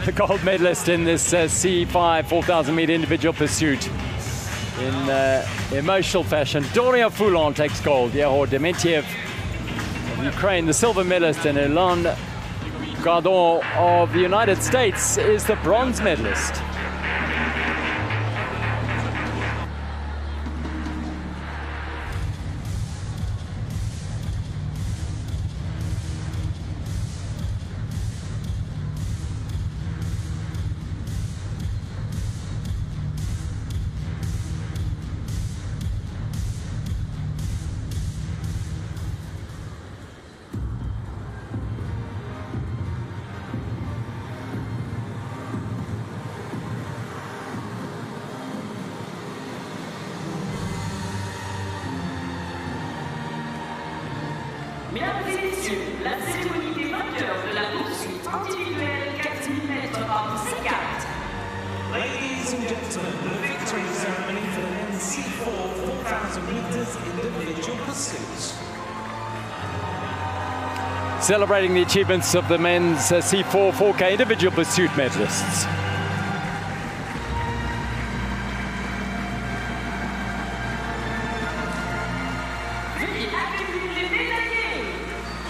the gold medalist in this C5 4,000 meter individual pursuit in emotional fashion. Dorian Foulon takes gold. Yehor Kmentiev Ukraine, the silver medalist, and Elan Gardon of the United States is the bronze medalist. Mesdames et messieurs, la cérémonie des vainqueurs de la poursuite individuelle 4000 mètres par C4. Ladies and gentlemen, the victory ceremony for the men's C4 4,000 meters individual pursuits. Celebrating the achievements of the men's C4 4K individual pursuit medalists.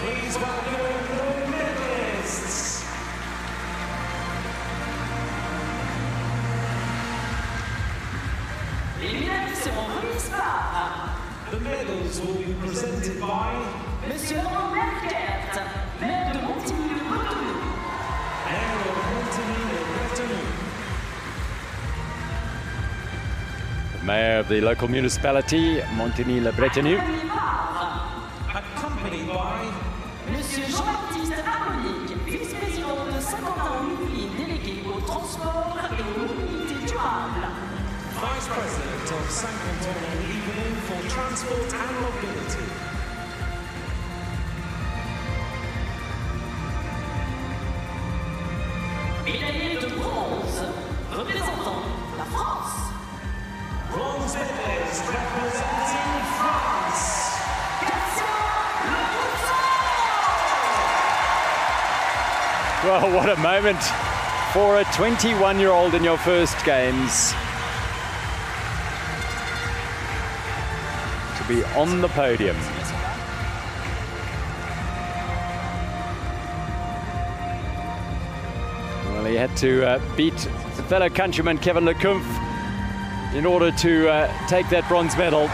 Please welcome the medalists. Les médailles seront remises par The medals will be presented by Monsieur Laurent Merkert, maire de Montigny-le-Bretonneux. Mayor of Montigny-le-Bretonneux. Mayor of the local municipality, Montigny-le-Bretonneux. Accompanied by Monsieur Jean-Baptiste Harmonique, vice-président de Saint-Quentin-en-Yvelines, délégué au transport et aux mobilités durables. Vice President of Saint-Quentin-en-Yvelines for Transport and Mobility. Médaillé de bronze, représentant la France. Bronze medalist representing France. Gatien Le Poussin. Well, what a moment for a 21-year-old in your first games to be on the podium. Well, he had to beat the fellow countryman Kevin Lecompf in order to take that bronze medal.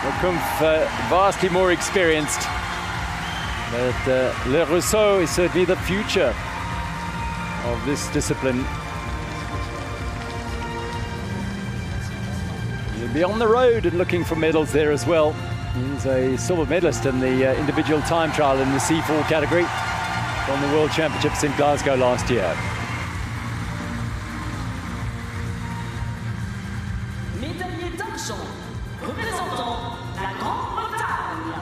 Lecompf vastly more experienced, but Le Rousseau is certainly the future of this discipline. He'll be on the road and looking for medals there as well. He's a silver medalist in the individual time trial in the C4 category from the World Championships in Glasgow last year. Médaillé d'argent, représentant la Grande-Bretagne.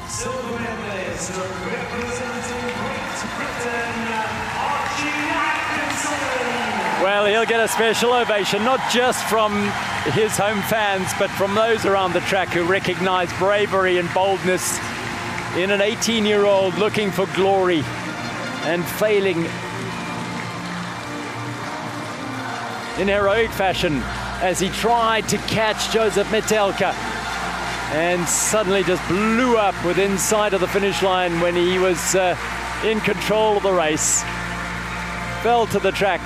Silver medalist representing Great Britain, Archie Atkinson. Well, he'll get a special ovation, not just from his home fans, but from those around the track who recognize bravery and boldness in an 18-year-old looking for glory and failing in heroic fashion as he tried to catch Joseph Metelka and suddenly just blew up within sight of the finish line when he was in control of the race. Fell to the track,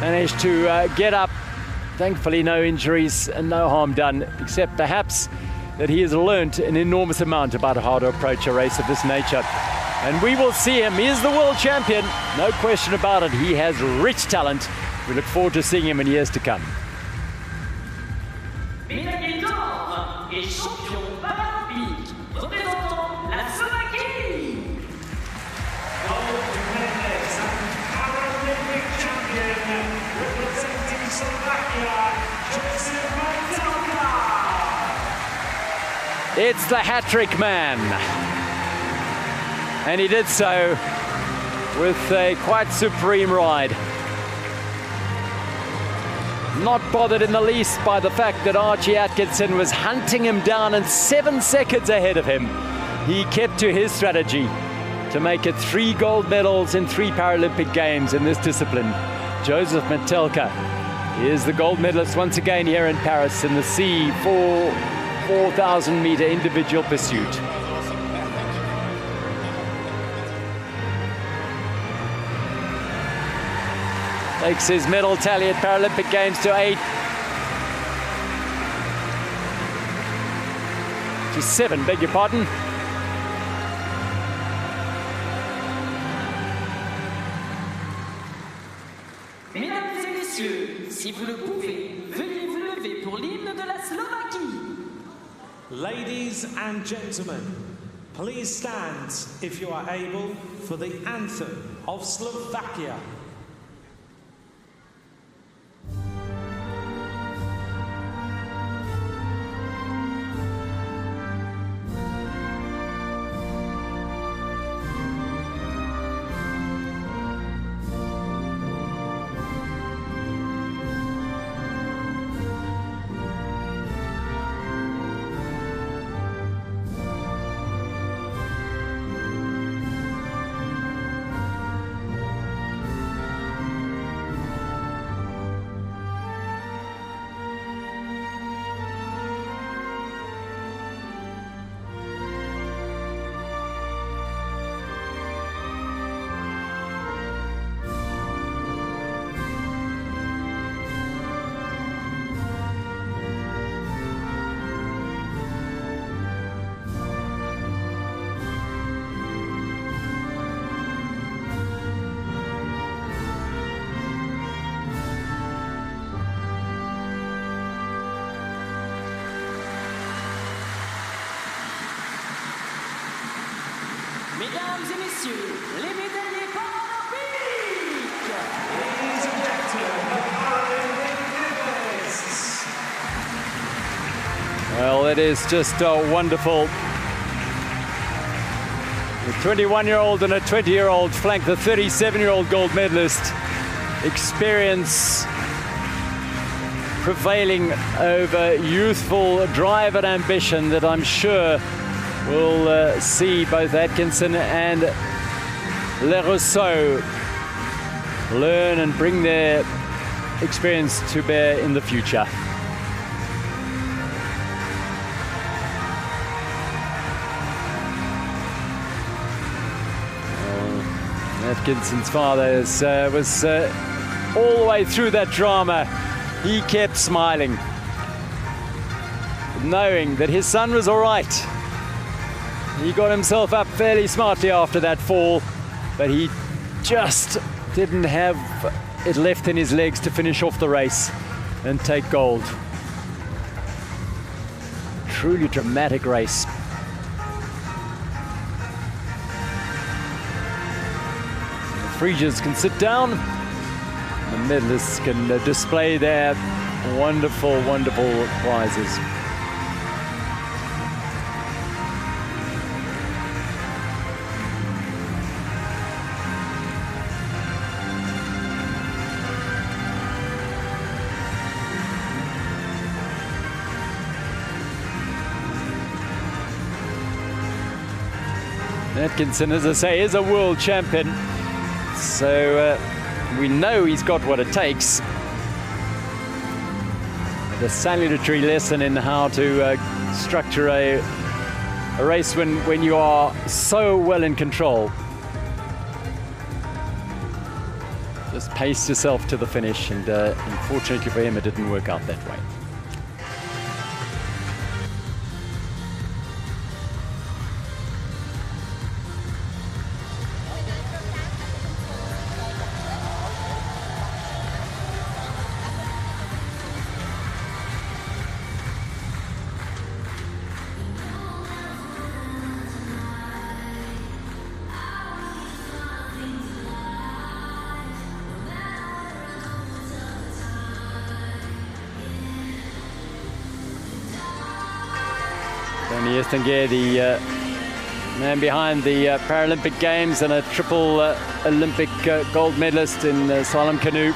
managed to get up. Thankfully, no injuries and no harm done, except perhaps that he has learnt an enormous amount about how to approach a race of this nature. And we will see him. He is the world champion, no question about it. He has rich talent. We look forward to seeing him in years to come. Médaillé d'or et champion paralympique, représentant la Slovaquie. Gold medalist and Paralympic champion representing Slovakia, Joseph Metelka. It's the hat-trick man. And he did so with a quite supreme ride. Not bothered in the least by the fact that Archie Atkinson was hunting him down and 7 seconds ahead of him. He kept to his strategy to make it 3 gold medals in 3 Paralympic Games in this discipline. Joseph Metelka is the gold medalist once again here in Paris in the C4 4,000-meter individual pursuit. Takes his medal tally at Paralympic Games to 8. To 7, beg your pardon. Mesdames et messieurs, si vous le pouvez, veuillez vous lever pour l'hymne de la Slovaquie. Ladies and gentlemen, please stand if you are able for the anthem of Slovakia. Mesdames et messieurs, les médaillés paralympiques. Ladies and gentlemen, the Paralympic medalists. Well, it is just wonderful. The 21-year-old and a 20-year-old flank the 37-year-old gold medalist. Experience prevailing over youthful drive and ambition that I'm sure will see both Atkinson and Les Rousseau learn and bring their experience to bear in the future. Atkinson's father was all the way through that drama. He kept smiling, knowing that his son was all right. He got himself up fairly smartly after that fall, but he just didn't have it left in his legs to finish off the race and take gold. Truly dramatic race. The Frisians can sit down. The medalists can display their wonderful, wonderful prizes. Atkinson, as I say, is a world champion, so we know he's got what it takes. The salutary lesson in how to structure a race when you are so well in control. Just pace yourself to the finish, and unfortunately for him, it didn't work out that way. The man behind the Paralympic Games and a triple Olympic gold medalist in slalom canoe.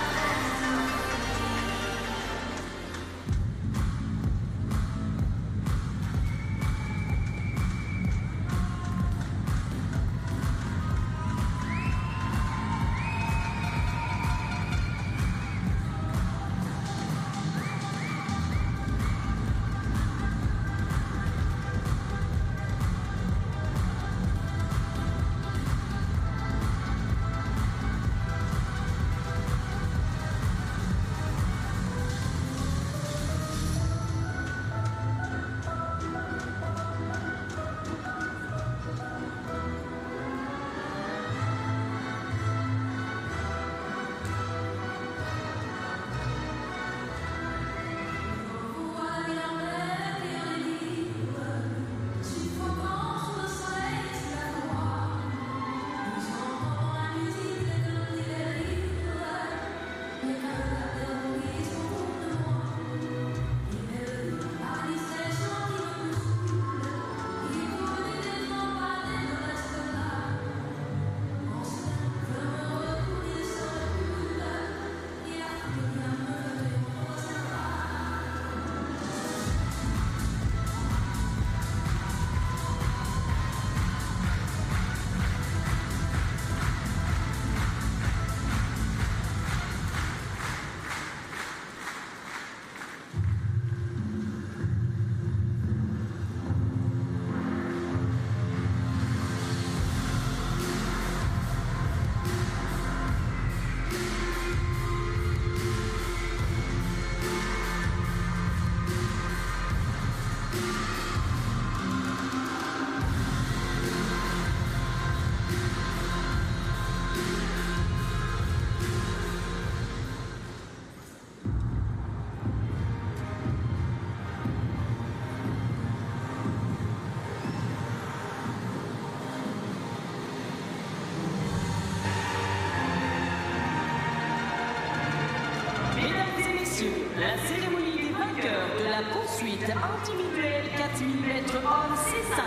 La cérémonie des vainqueurs de la poursuite individuelle 4000 mètres hommes C5.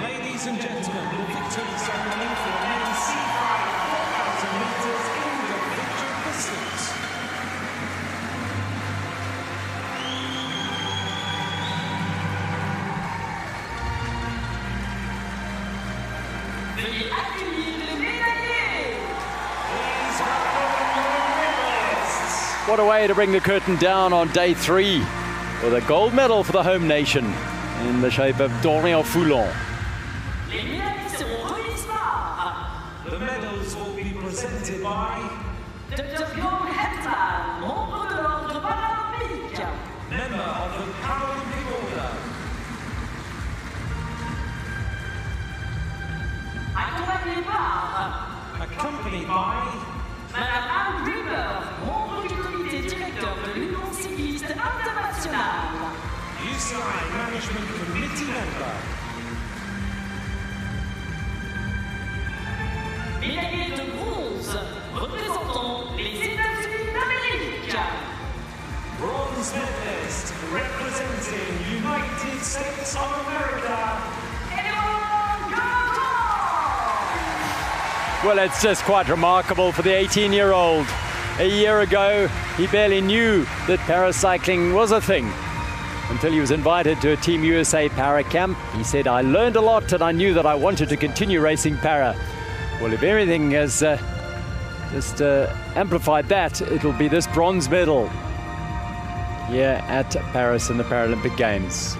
Ladies and gentlemen, the victory ceremony for the men's C5 4,000 meters in the victory distance. Veuillez accueillir accueillir les médaillés. What a way to bring the curtain down on day 3 with a gold medal for the home nation in the shape of Dorian Foulon. Les médailles seront remises par The medals will be presented by Dr. Bjorn Hetman, membre de l'ordre paralympique. member of the Paralympic Order. Accompagné par Accompanied by Madame Anne Grieber, membre du comité directeur de l'Union cycliste internationale. UCI Management Committee member. Médaillé de bronze, représentant les États-Unis d'Amérique. Bronze medalist representing United States of America. Well, it's just quite remarkable for the 18-year-old. A year ago, he barely knew that paracycling was a thing until he was invited to a Team USA para camp. He said, I learned a lot and I knew that I wanted to continue racing para. Well, if everything has just amplified that, it'll be this bronze medal here at Paris in the Paralympic Games.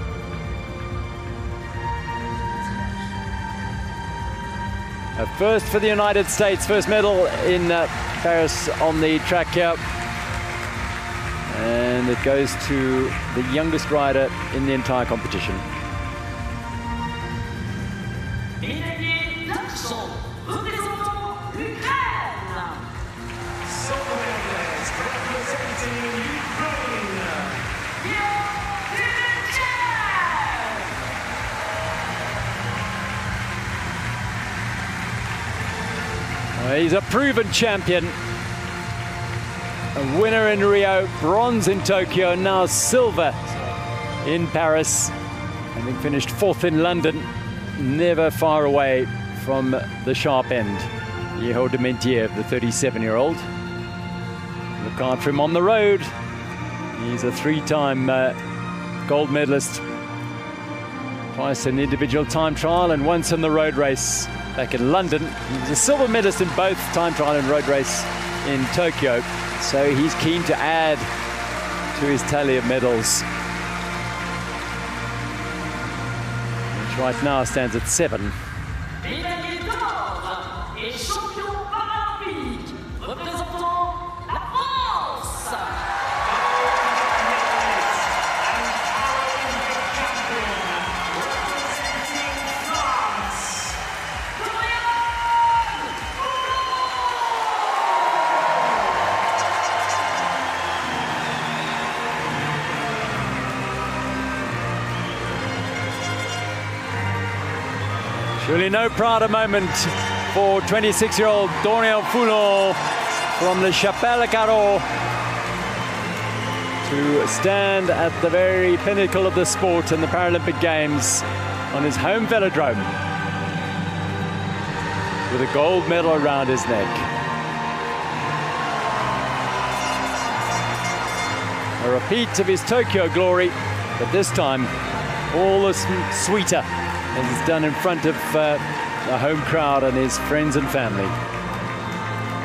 A first for the United States, first medal in Paris on the track here. And it goes to the youngest rider in the entire competition. Médaillé d'argent, représentant l'Ukraine. Silver medalist representing Ukraine. He's a proven champion. A winner in Rio, bronze in Tokyo, and now silver in Paris. Having finished 4th in London, never far away from the sharp end. Yeho de Mentier, the 37-year-old. Look out for him on the road. He's a 3-time gold medalist. Twice in the individual time trial and once in the road race back in London. He was a silver medalist in both time trial and road race in Tokyo. So he's keen to add to his tally of medals, which right now stands at 7. Médaillé d'or et champion paralympique, représentant la France. Surely no prouder moment for 26-year-old Dorian Foulon from the Chapelle Carreau to stand at the very pinnacle of the sport in the Paralympic Games on his home velodrome with a gold medal around his neck. A repeat of his Tokyo glory, but this time all the sweeter, as it's done in front of the home crowd and his friends and family.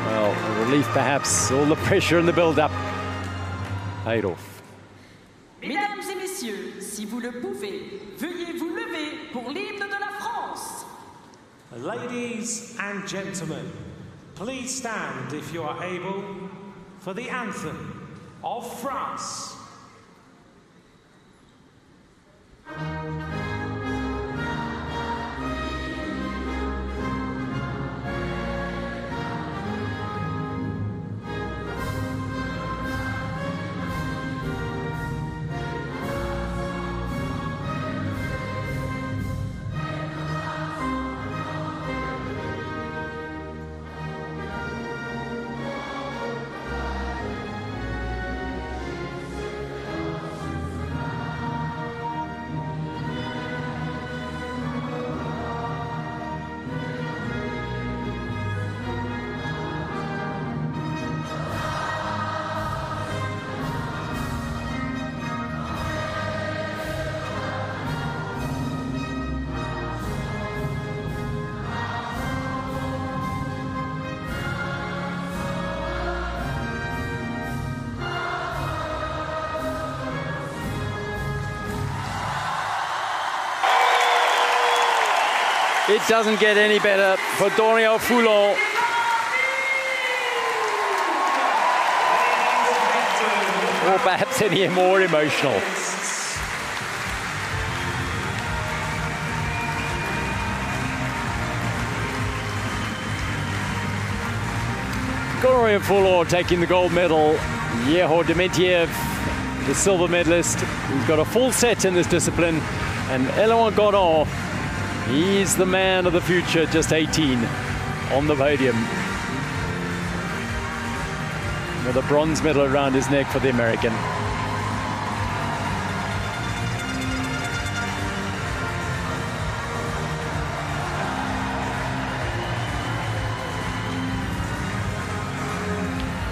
Well, a relief perhaps, all the pressure and the build-up paid off. Mesdames et messieurs, si vous le pouvez, veuillez vous lever pour l'hymne de la France. Ladies and gentlemen, please stand if you are able for the anthem of France. It doesn't get any better for Dorian Foulon. Or perhaps any more emotional. Dorian Foulon taking the gold medal. Yehor Dementiev, the silver medalist. He's got a full set in this discipline. And Eloin Godon, he's the man of the future, just 18 on the podium. With a bronze medal around his neck for the American.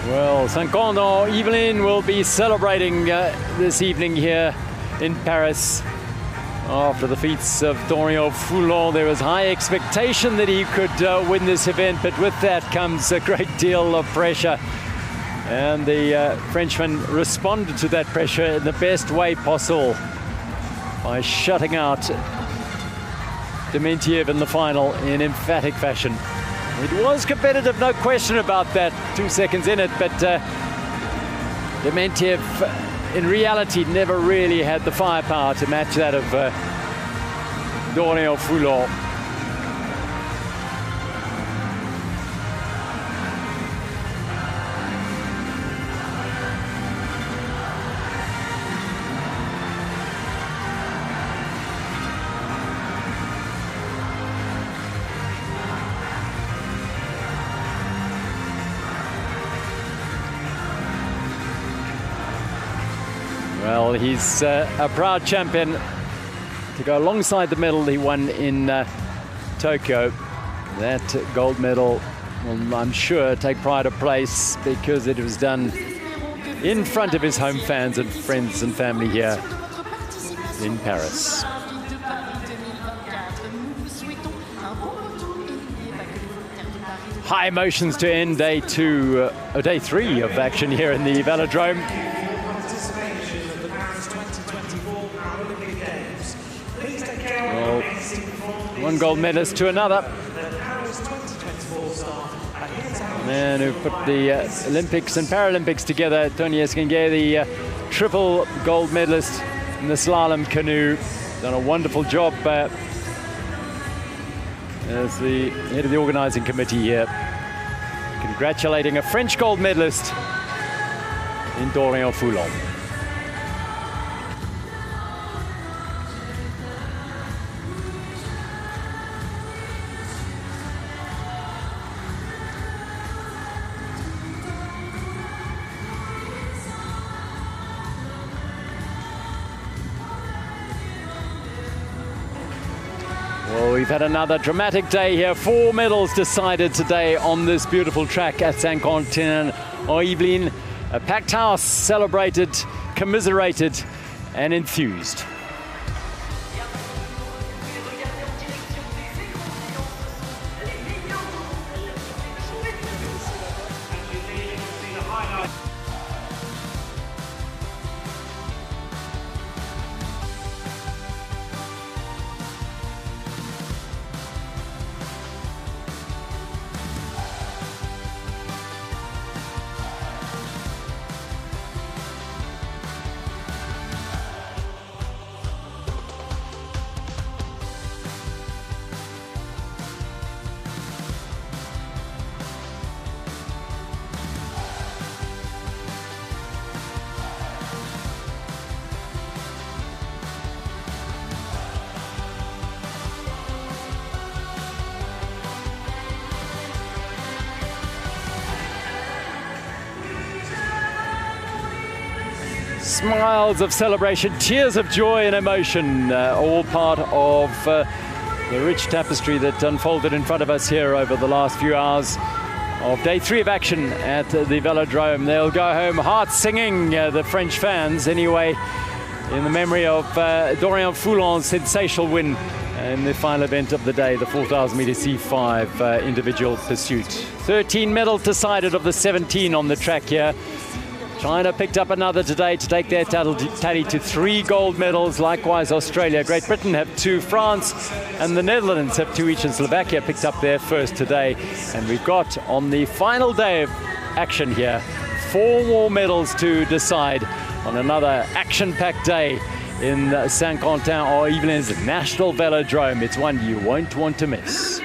Well, Saint-Quentin Yvelines will be celebrating this evening here in Paris. After the feats of Dorian Foulon, there was high expectation that he could win this event, but with that comes a great deal of pressure. And the Frenchman responded to that pressure in the best way possible by shutting out Dementiev in the final in emphatic fashion. It was competitive, no question about that, 2 seconds in it, but Dementiev in reality never really had the firepower to match that of Dorian Foulon. Well, he's a proud champion to go alongside the medal he won in Tokyo. That gold medal will, I'm sure, take pride of place because it was done in front of his home fans and friends and family here in Paris. High emotions to end day three of action here in the Velodrome. Well, one gold medalist to another. The man who put the Olympics and Paralympics together, Tony Esquinguet, the triple gold medalist in the slalom canoe. Done a wonderful job as the head of the organizing committee here. Congratulating a French gold medalist in Dorian Foulon. Well, we've had another dramatic day here. 4 medals decided today on this beautiful track at Saint-Quentin-en-Yvelines. A packed house celebrated, commiserated, and enthused. Smiles of celebration, tears of joy and emotion, all part of the rich tapestry that unfolded in front of us here over the last few hours of day 3 of action at the Velodrome. They'll go home heart singing, the French fans anyway, in the memory of Dorian Foulon's sensational win in the final event of the day, the 4,000 meter C5 individual pursuit. 13 medals decided of the 17 on the track here. China picked up another today to take their tally to 3 gold medals. Likewise, Australia, Great Britain have 2, France and the Netherlands have 2 each, and Slovakia picked up their first today. And we've got, on the final day of action here, 4 more medals to decide on another action-packed day in Saint-Quentin-en-Yvelines National Velodrome. It's one you won't want to miss.